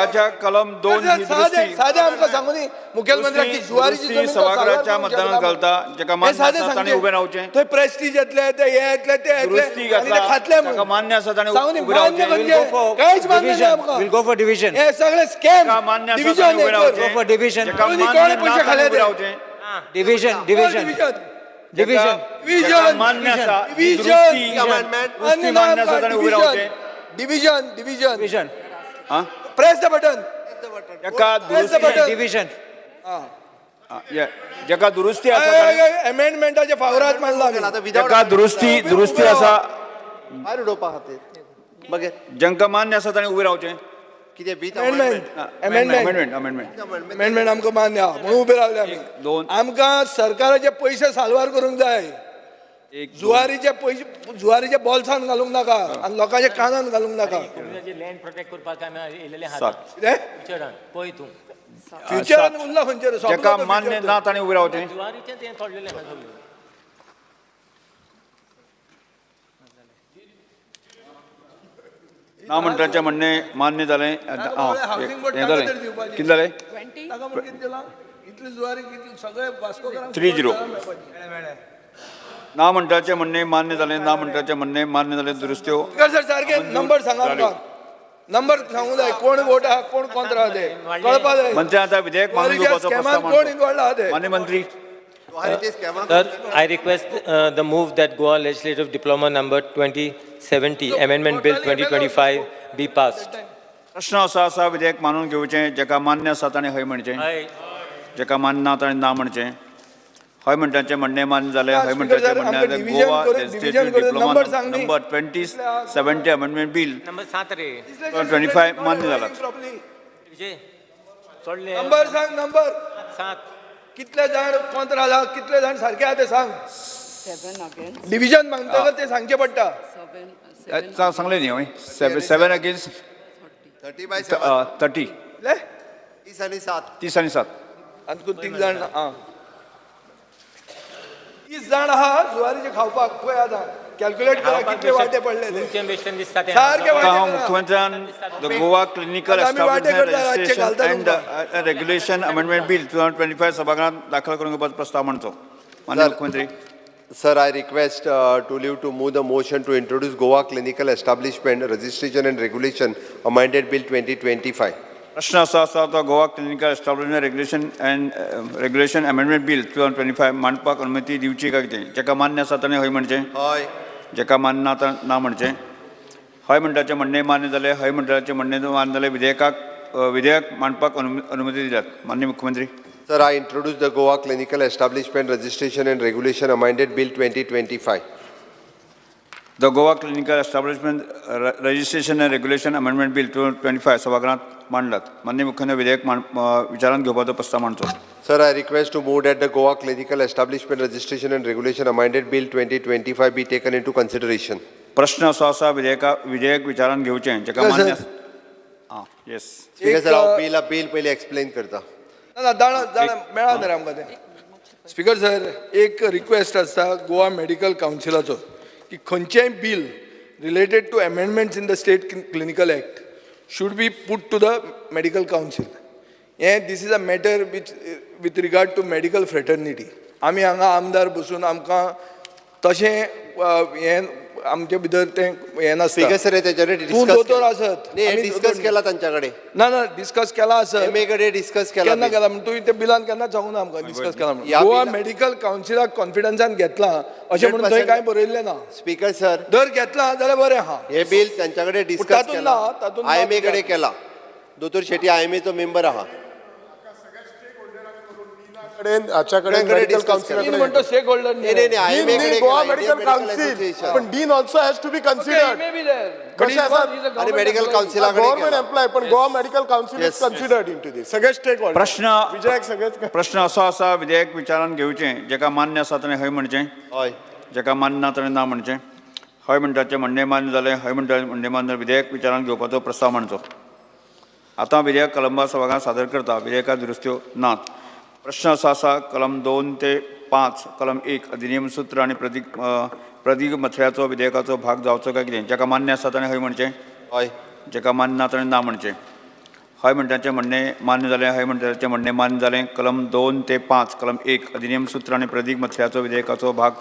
कलम 2 ही दुरुस्ती साधे आमकां सांगू न्ही मुखेलमंत्र्याक की जुवारीची जमीन सभागृहाच्या मतदानात घालता जेका मान्य आसा ताणें उबें रावचें. थंय प्रेस्टीज येतले ते हे येतले ते दुरुस्ती येतले आनी ते खातले घातला ताका मान्य आसा ताणें सांगू न्ही उबें मान्य रावचें. म्हणजे कांयच मान्य नाही आमकां. We'll go for division. हे सगळे स्कॅम ताका मान्य आसा डिव्हिजन ताणें उबें Go रावचें. for division. जेका कोणी मान्य कोणी ना पैसे ताणें खाले उबें ते. रावचें. Division. डिव्हिजन जेका मान्य आसा ही दुरुस्ती अमेंडमेंट दुरुस्ती मान्य आसा ताणें उबें रावचें. Division Division. हां Press the button. जेका Press the button. Division. जेका दुरुस्ती आसा अमेंडमेंटाच्या फावरात मानला जेका दुरुस्ती आसा भायर उडोवपा खातीर मागीर जेंका मान्य आसा ताणें उबें रावचें कितें बीत अमेंडमेंट आमकां मान्य आहा म्हणून उबे रावले आमी आमकां सरकाराचे पयशे साल्वार करूंक जाय जुवारीचे बॉल्सान घालूंक नाका आनी लोकांच्या कानान घालूंक नाका लँड प्रोटेक्ट करपाक आमी येयलेले कितें पळय तूं फ्युचरान उरला खंयचेर जेका मान्य ना ताणें उबें रावचें जुवारीचें तें थोडलेलें आहा सगळें ना म्हणटाचें म्हणणें मान्य जालें हें जालें कितें जालें इतली जुवारी सगळे वास्को 3-0 ना म्हणटाचें म्हणणें मान्य जालें ना म्हणटाचें म्हणणें मान्य जालें दुरुस्त्यो सर सारके नंबर सांगा आमकां नंबर सांगूंक जाय कोण वोट आहा कोण कोंत्र आहा ते कळपा जाय मंत्री आतां विधेयक मानून घेवपाचो प्रस्ताव कोण इन्वॉल्ड आहा ते मान्य मंत्री Sir, I request the move that Goa Legislative Diploma number 2070, Amendment Bill 2025 be passed. प्रश्न असो आसा विधेयक मानून घेवचें जेका मान्य आसा ताणें हय म्हणचें जेका मान्य ना ताणें ना म्हणचें हय म्हणटाचें म्हणणें मान्य जालें हय म्हणटाचें म्हणणें Goa legislative diploma number 2070 amendment bill Number 7 रे 25 मान्य जाला विजय सोडले नंबर सांग नंबर 7 कितले जाण कोंत्र आहा कितले जाण सारके आहा ते सांग डिव्हिजन म्हणटकच ते सांगचे पडटा सांगलें न्ही हांवें 7 अगेन्स्ट 30 30 आनी 7 30 आनी 7 आनी तूं 3 जाण 30 जाण आहा जुवारीचे खावपाक पळय आतां कॅल्क्युलेट करा कितले वाटे पडले तुमचें बेश्टें दिसता तें सारके वाटे हांव मुख्यमंत्र्यान the Goa clinical establishment and regulation amendment bill 2025 सभागृहात दाखल करून घेवपाचो प्रस्ताव म्हणचो माननीय मुख्यमंत्री Sir, I request to leave to move the motion to introduce Goa Clinical Establishment Registration and Regulation Amended Bill 2025. प्रश्न असो आसा तो Goa clinical establishment regulation amendment bill 2025 मांडपाक अनुमती दिवची काय कितें जेका मान्य आसा ताणें हय म्हणचें हय जेका मान्य ना ताणें ना म्हणचें हय म्हणटाचें म्हणणें मान्य जालें हय म्हणटाचें म्हणणें मान्य जालें विधेयक मांडपाक अनुमती दिल्यात माननीय मुख्यमंत्री Sir, I introduce the Goa Clinical Establishment Registration and Regulation Amended Bill 2025. The Goa Clinical Establishment Registration and Regulation Amendment Bill 2025 सभागृहात मांडलात माननीय मुख्यमंत्री विधेयक विचारान घेवपाचो प्रस्ताव मांडचो Sir, I request to move that the Goa Clinical Establishment Registration and Regulation Amended Bill 2025 be taken into consideration. प्रश्न असो आसा विधेयक विचारान घेवचें जेका मान्य येस Speaker, sir, हांव बिल पयलीं एक्सप्लेन करता. ना जाणा मेळा न्ही आमकां तें स्पिकर सर एक रिक्वेस्ट आसता गोवा मेडिकल कावन्सिलाचो की खंयचेंय bill related to amendments in the state clinical act should be put to the medical council हें this is a matter with regard to medical fraternity आमी हांगा आमदार बसून आमकां तशें हें आमचे भितर तें हें नासता Speaker, sir, तेचेर तूं दोतोर आसत डिस्कस केला तांच्या कडेन ना डिस्कस केला आसत एमए कडेन डिस्कस केला केन्ना केला म्हणून तुवें ते बिलान केन्ना सांगूं ना आमकां डिस्कस केला म्हणून गोवा मेडिकल कावन्सिलाक कॉन्फिडन्सान घेतला अशें म्हणून थंय कांय बरयल्लें ना स्पीकर सर दर घेतला जाल्यार बरें आहा हे बिल त्यांच्या कडेन डिस्कस केला तातूंत आयएमए कडेन केला दोतोर शेट्टी आयएमएचो मेंबर आहा हाच्या कडेन मेडिकल काउन्सिल म्हणतो stakeholder Goa medical council पण dean also has to be considered कशें आसा आणि मेडिकल काउन्सिला गव्हर्नमेंट एम्प्लॉय पण Goa medical council is considered into this सगळे स्टेक होल्डर विजयाक सगळेच प्रश्न असो आसा विधेयक विचारान घेवचें जेका मान्य आसा ताणें हय म्हणचें हय जेका मान्य ना ताणें ना म्हणचें हय म्हणटाचें म्हणणें मान्य जालें हय म्हणटाचें म्हणणें मान्य विधेयक विचारान घेवपाचो प्रस्ताव मांडचो आतां विधेयक कलंबा सभागृहात सादर करता विधेयकात दुरुस्त्यो नात प्रश्न असो आसा कलम 2 ते 5 कलम 1 अधिनियम सूत्र आनी प्रदीक मथळ्याचो विधेयकाचो भाग जावचो काय कितें जेका मान्य आसा ताणें हय म्हणचें हय जेका मान्य ना ताणें ना म्हणचें हय म्हणटाचें म्हणणें मान्य जालें हय म्हणटाचें म्हणणें मान्य जालें कलम 2 ते 5 कलम 1 अधिनियम सूत्र आनी प्रदीक मथळ्याचो विधेयकाचो भाग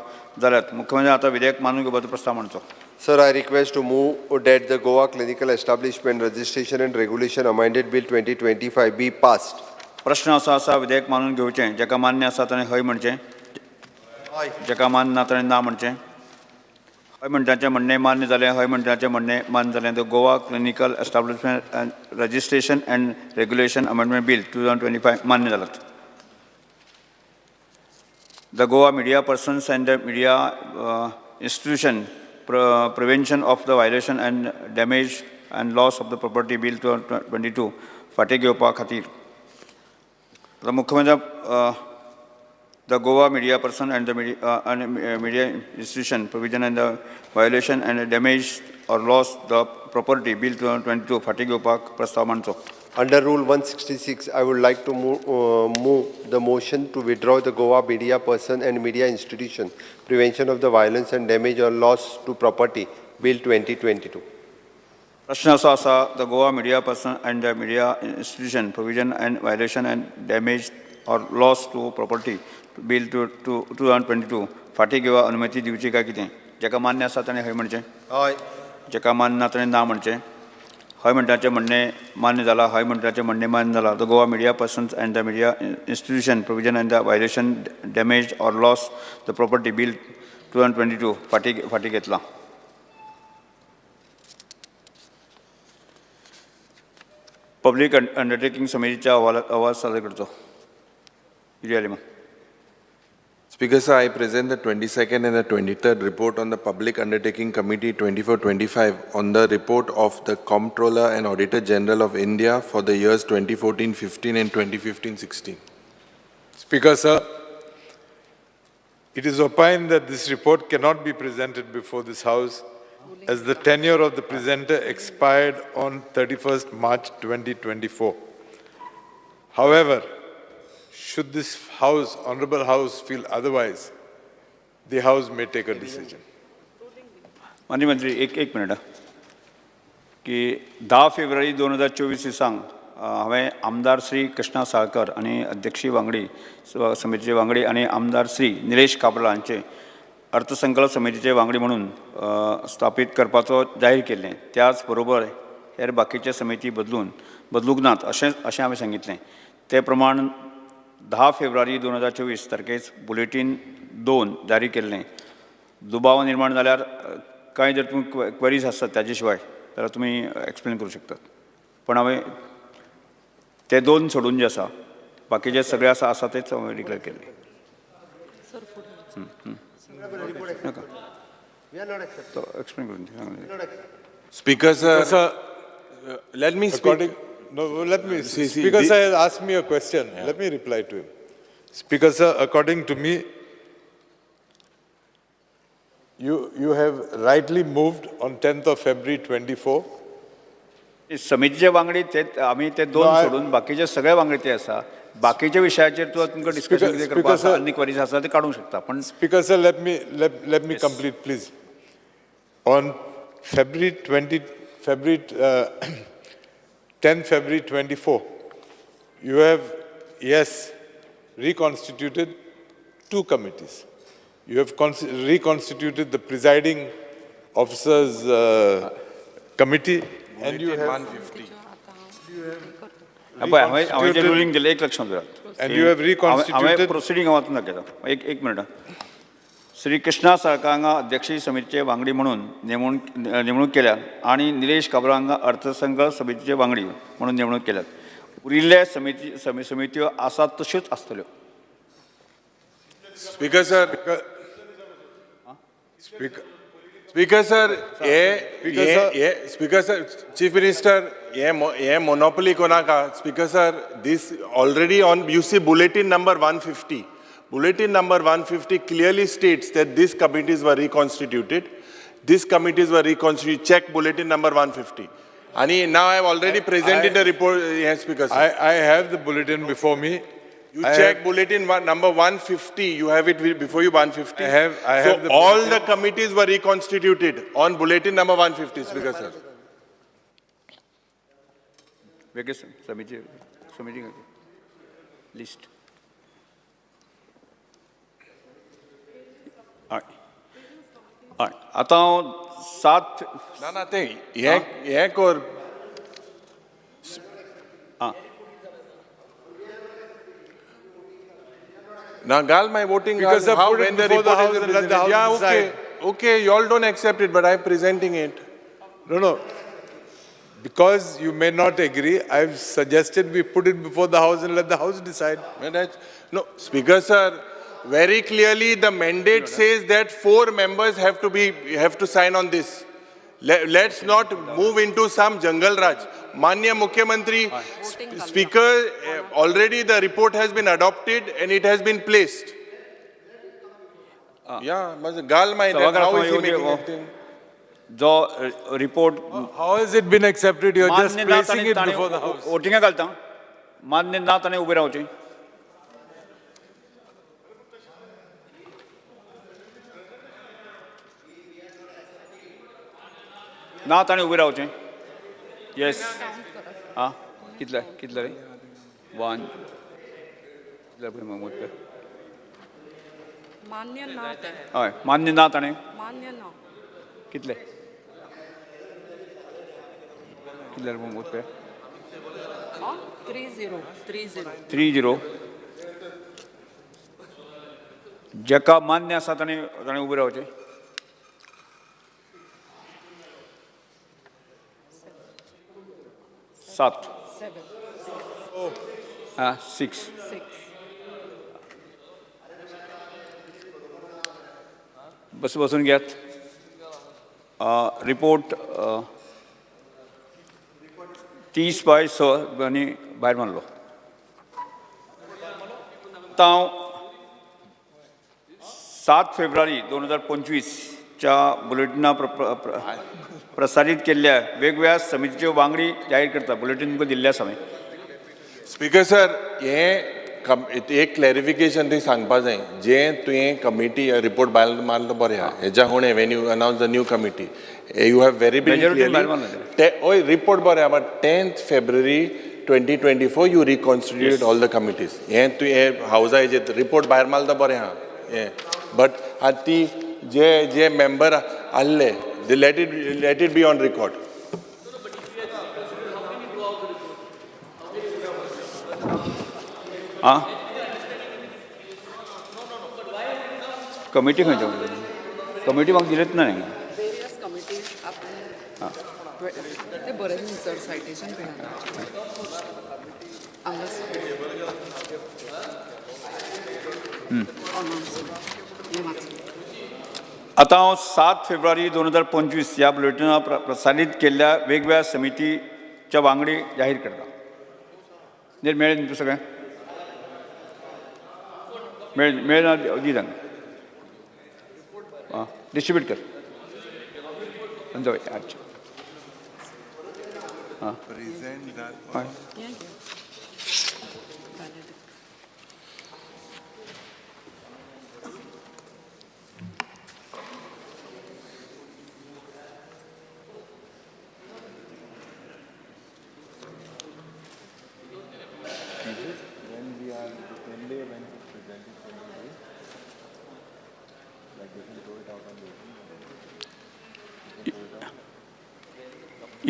जाल्यात मुख्यमंत्री आतां विधेयक मानून घेवपाचो प्रस्ताव मांडचो Sir, I request to move that the Goa Clinical Establishment Registration and Regulation Amended Bill 2025 be passed. प्रश्न असो आसा विधेयक मानून घेवचें जेका मान्य आसा ताणें हय म्हणचें जेका मान्य ना ताणें ना म्हणचें हय म्हणटाचें म्हणणें मान्य जालें हय म्हणटाचें म्हणणें मान्य जालें the Goa clinical establishment and registration and regulation amendment bill 2025 मान्य जालां the Goa media persons and the media institution prevention of the violation and damage and loss of the property bill 2022 फाटी घेवपा खातीर मुख्य the Goa media person and the media institution provision and the violation and damage or loss the property bill 2022 फाटी घेवपाक प्रस्ताव मांडचो. Under Rule 166, I would like to move the motion to withdraw the Goa Media Person and Media Institution Prevention of the Violence and Damage or Loss to Property Bill 2022. प्रश्न असो आसा the Goa media person and the media institution provision and violation and damage or loss to property bill 2022 फाटी घेवपाक अनुमती दिवची काय कितें जेका मान्य आसा ताणें हय म्हणचें हय जेका मान्य ना ताणें ना म्हणचें हय म्हणटाचें म्हणणें मान्य जाला हय म्हणटाचें म्हणणें मान्य जाला the Goa media persons and the media institution provision and the violation damage or loss the property bill 2022 फाटी घेतला. पब्लिक अंडरटेकिंग समितीच्या अहवाल सादर करचो. Speaker, sir, I present the 22nd and the 23rd report on the Public Undertaking Committee 24-25 on the report of the Comptroller and Auditor General of India for the years 2014-15 and 2015-16. Speaker, sir, it is opined that this report cannot be presented before this House as the tenure of the presenter expired on 31st March 2024. However, should this House, Honorable House, feel otherwise, the House may take a decision. माननीय मंत्री एक minute की 10 February 2024 दिसांक हांवें आमदार श्री कृष्णा साळकर आनी अध्यक्षी वांगडी समितीचे वांगडी आनी आमदार श्री निलेश काब्राल हांचे अर्थसंकल्प समितीचे वांगडी म्हणून स्थापीत करपाचो जाहीर केल्लें. त्याच बरोबर हेर बाकीचे समिती बदलूंक नात अशें हांवें सांगितलें. ते प्रमाण 10 फेब्रुवारी 2024 तारखेच बुलेटीन 2 जारी केल्लें. दुबाव निर्माण जाल्यार कांय जर तुमी क्वेरीज आसतात त्याच्या शिवाय जाल्यार तुमी एक्सप्लेन करूं शकतात. पण हांवें ते 2 सोडून जे आसा बाकीचे सगळे आसा तेच हांवें डिक्लेअर केल्ले. एक्सप्लेन करून Speaker, sir, let me speak. No, let me. Speaker sir has asked me a question. Let me reply to him. Speaker sir, according to me, you have rightly moved on 10th of February 24. समितीचे वांगडी ते आमी ते 2 सोडून बाकीचे सगळे वांगडी ते आसा. बाकीच्या विशयाचेर तुमकां डिस्कशन कितें करपाक आसा आनी क्वेरीज आसा ते काडूंक शकता. पण Speaker sir, let me complete, please. On February 10 February 24, you have, reconstituted 2 committees. You have reconstituted the presiding officers committee and you have... And you have reconstituted... Proceeding एक मिनिट. श्री कृष्णा साळकारांका अध्यक्षीय समितीचे वांगडी म्हणून नेमणूक केल्या आणि निलेश काब्राल हांका अर्थसंकल्प समितीचे वांगडी म्हणून नेमणूक केल्यात. उरिल्ले समित्यो आसात तश्योच आसतल्यो. Speaker, sir. Speaker, sir. Speaker, sir. Chief Minister, ye monopoly konaka. Speaker, sir. This already on. You see, bulletin number 150. Bulletin number 150 clearly states that these committees were reconstituted. These committees were reconstituted. Check bulletin number 150. And now I have already presented the report. Yes, Speaker, sir. I have the bulletin before me. You check bulletin number 150. You have it before you 150. I have so all the committees were reconstituted on bulletin number 150, Speaker, sir. Submitting list. आता 7 ना ते हे कर ना घाल my voting because how put it when the before the report House is and let the House yeah, decide. okay. okay, you all don't accept it, but I'm presenting it. No. Because you may not agree, I've suggested we put it before the House and let the House decide. No, Speaker sir, very clearly the mandate says that 4 members have to sign on this. Let's not move into some jungle raj. Manya Mukhyamantri, Speaker, already the report has been adopted and it has been placed. Yeah, gal minded. How is he making it thing? जो report How has it been accepted? You're just placing it before the House. Voting घालता मान्य ना ताणें उबे रावचें ना ताणें उबे रावचें येस आं कितले रे 1 कितले पळय मग मुद्दे मान्य ना ते हय मान्य ना ताणें मान्य ना कितले कितले मग मुद्दे 3-0 जेका मान्य आसा ताणें उबे रावचें सात 6 बसून घेयात रिपोर्ट 30/6 आनी भायर मारलो हांव 7 फेब्रुवारी 2025च्या बुलेटिना प्रसारीत केल्ल्या वेगवेगळ्या समितीच्यो वांगडी जाहीर करता बुलेटिन तुमकां दिल्ल्या समय स्पीकर सर एक क्लॅरिफिकेशन थंय सांगपाक जाय जें तुवें कमिटी रिपोर्ट भायर मारलो बरें आहा हेज्या फुडें when you announce the new committee you have very high report बरें आहा but 10th February 2024 you reconstitute all the committees हें तुवें हावजा हेजेर रिपोर्ट भायर मारलो बरें आहा हें बट आतां ती जे मेंबर आहले let it be on record. Committee खंयच्या कमिटी म्हाका दिलेच ना ते बरें सर सायटेशन आता हांव 7 फेब्रुवारी 2025 ह्या बुलेटिना प्रसारीत केल्ल्या वेगवेगळ्या समितीच्या वांगडी जाहीर करता मेळ्ळें तुमकां सगळें मेळना दी तांकां डिस्ट्रिब्यूट कर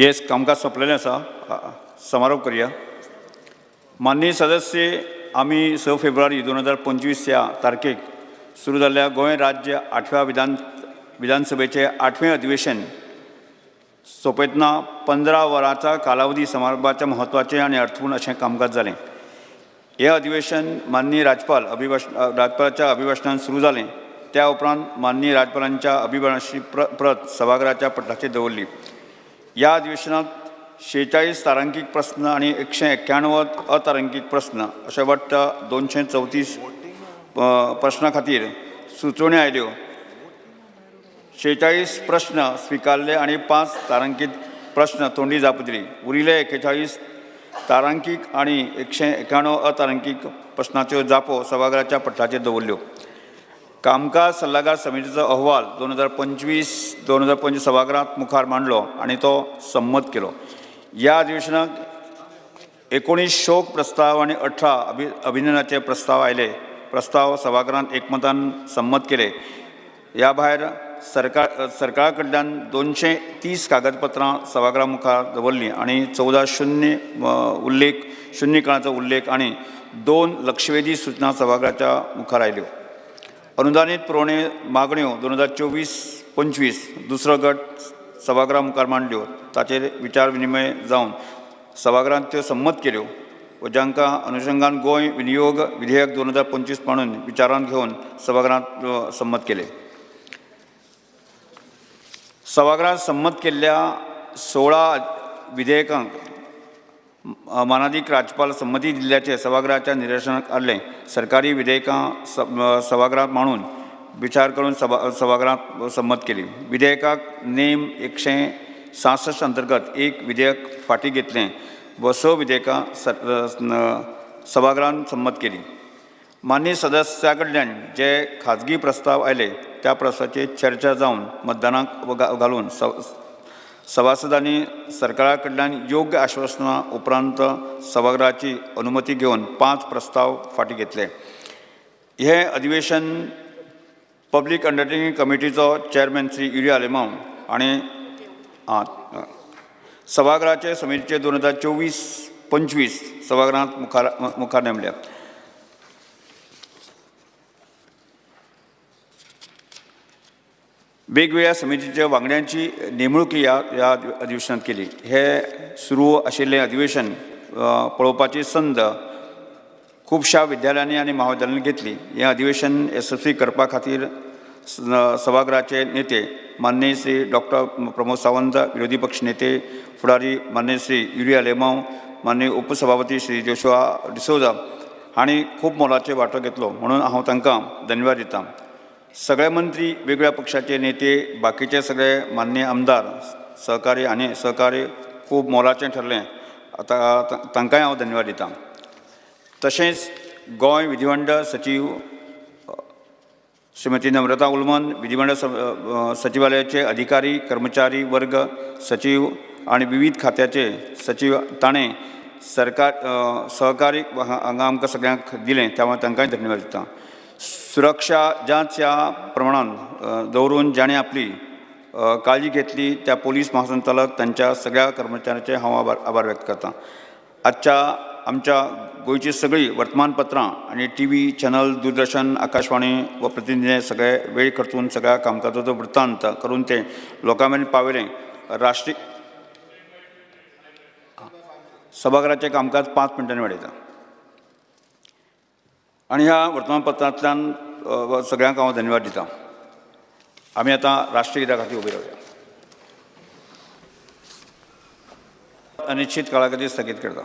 येस कामकाज सोंपलेलें आसा समारोप करया माननीय सदस्य आमी 6 फेब्रुवारी 2025 ह्या तारखेक सुरू जाल्ल्या गोंय राज्य 8व्या विधानसभेचें 8वें अधिवेशन सोंपयतना 15 वरांचा कालावधी समारंभाचें म्हत्वाचें आनी अर्थपूर्ण अशें कामकाज जालें हे अधिवेशन माननीय राज्यपालाच्या अभिभाशणान सुरू जालें त्या उपरांत माननीय राज्यपालांच्या अभिभाशणाची प्रत सभागृहाच्या पटलाचेर दवरली ह्या अधिवेशनात 46 तारांकीक प्रस्न आनी 191 अतारांकीक प्रस्न अशें वाटता 234 प्रश्नां खातीर सुचोवण्यो आयल्यो 46 प्रश्न स्विकारले आनी 5 तारांकीत प्रश्न तोंडी जाप दिली उरिल्ले 41 तारांकीक आनी 191 अतारांकीक प्रश्नाच्यो जापो सभागृहाच्या पटलाचेर दवरल्यो कामकाज सल्लागार समितीचो अहवाल 2025 सभागृहात मुखार मांडलो आनी तो संमत केलो ह्या अधिवेशनाक 19 शोक प्रस्ताव आनी 18 अभिनंदनाचे प्रस्ताव आयले प्रस्ताव सभागृहांत एकमतान संमत केले ह्या भायर सरकारा कडल्यान 230 कागदपत्रां सभागृहा मुखार दवरलीं आनी 14 शून्य काळाचो उल्लेख आनी 2 लक्षवेधी सूचना सभागृहाच्या मुखार आयल्यो अनुदानीत पुरवणी मागण्यो 2024-25 दुसरो गट सभागृहा मुखार मांडल्यो. ताचेर विचार विनिमय जावन सभागृहांत त्यो संमत केल्यो व जांकां अनुशंगान गोंय विनियोग विधेयक 2025 म्हणून विचारांत घेवन सभागृहांत संमत केले. सभागृहांत संमत केल्ल्या 16 विधेयकांक मानाधिक राज्यपाल संमती दिल्ल्याचे सभागृहाच्या निदर्शनाक हाडले. सरकारी विधेयकां सभागृहांत मांडून विचार करून सभागृहांत संमत केली. विधेयकाक नेम 166 अंतर्गत एक विधेयक फाटीं घेतलें व 6 विधेयकां सभागृहांत संमत केली. मान्य सदस्या कडल्यान जे खाजगी प्रस्ताव आयले त्या प्रस्तावाचेर चर्चा जावन मतदानाक घालून सभासदांनी सरकारा कडल्यान योग्य आश्वासनां उपरांत सभागृहाची अनुमती घेवन 5 प्रस्ताव फाटीं घेतले. हे अधिवेशन पब्लीक अंडरटेकिंग कमिटीचो चेअरमॅन श्री युरिया लेमाव आणि सभागृहाचे समितीचे 2024-25 सभागृहांत मुखार नेमल्या. वेगवेगळ्या समितीच्या वांगड्यांची नेमणूक ह्या अधिवेशनात केली. हे सुरू आशिल्लें अधिवेशन पळोवपाची संद खुबशा विद्यालयांनी आनी महाविद्यालयांनी घेतली. हें अधिवेशन यशस्वी करपा खातीर सभागृहाचे नेते माननीय श्री डॉक्टर प्रमोद सावंत, विरोधी पक्ष नेते फुडारी माननीय श्री युरिया लेमाव, माननीय उपसभापती श्री जोशुआ डिसोजा हांणी खूब मोलाचे वांटो घेतलो म्हणून हांव तांकां धन्यवाद दितां. सगळे मंत्री, वेगवेगळ्या पक्षाचे नेते, बाकीचे सगळे मान्य आमदार, सहकारी खूब मोलाचें ठरलें. तांकांय हांव धन्यवाद दितां. तशेंच गोंय विधिमंडळ सचिव श्रीमती नम्रता उलमन, विधिमंडळ सचिवालयाचे अधिकारी, कर्मचारी वर्ग, सचिव आणि विविध खात्याचे सचिव ताणें सहकारी हांगा आमकां सगळ्यांक दिलें त्या तांकांय धन्यवाद दितां. सुरक्षा जांच ह्या प्रमाणांत दवरून जाणें आपली काळजी घेतली त्या पोलीस महासंचालक तांच्या सगळ्या कर्मचाऱ्यांचे हांव आभार व्यक्त करतां. आमच्या गोंयची सगळीं वर्तमानपत्रां आनी TV चॅनल, दूरदर्शन, आकाशवाणी व प्रतिनिधी सगळे वेळ खर्चून सगळ्या कामकाजाचो वृत्तांत करून ते लोकां मेरेन पावयलें. राष्ट्रीय सभागृहाचें कामकाज 5 मिनटांनी वाडयता. आणि ह्या वर्तमानपत्रांतल्यान सगळ्यांक हांव धन्यवाद दितां. आमी आतां राष्ट्रीय हिता खातीर उबे रावया. अनिश्चित काळा खातीर स्थगीत करता.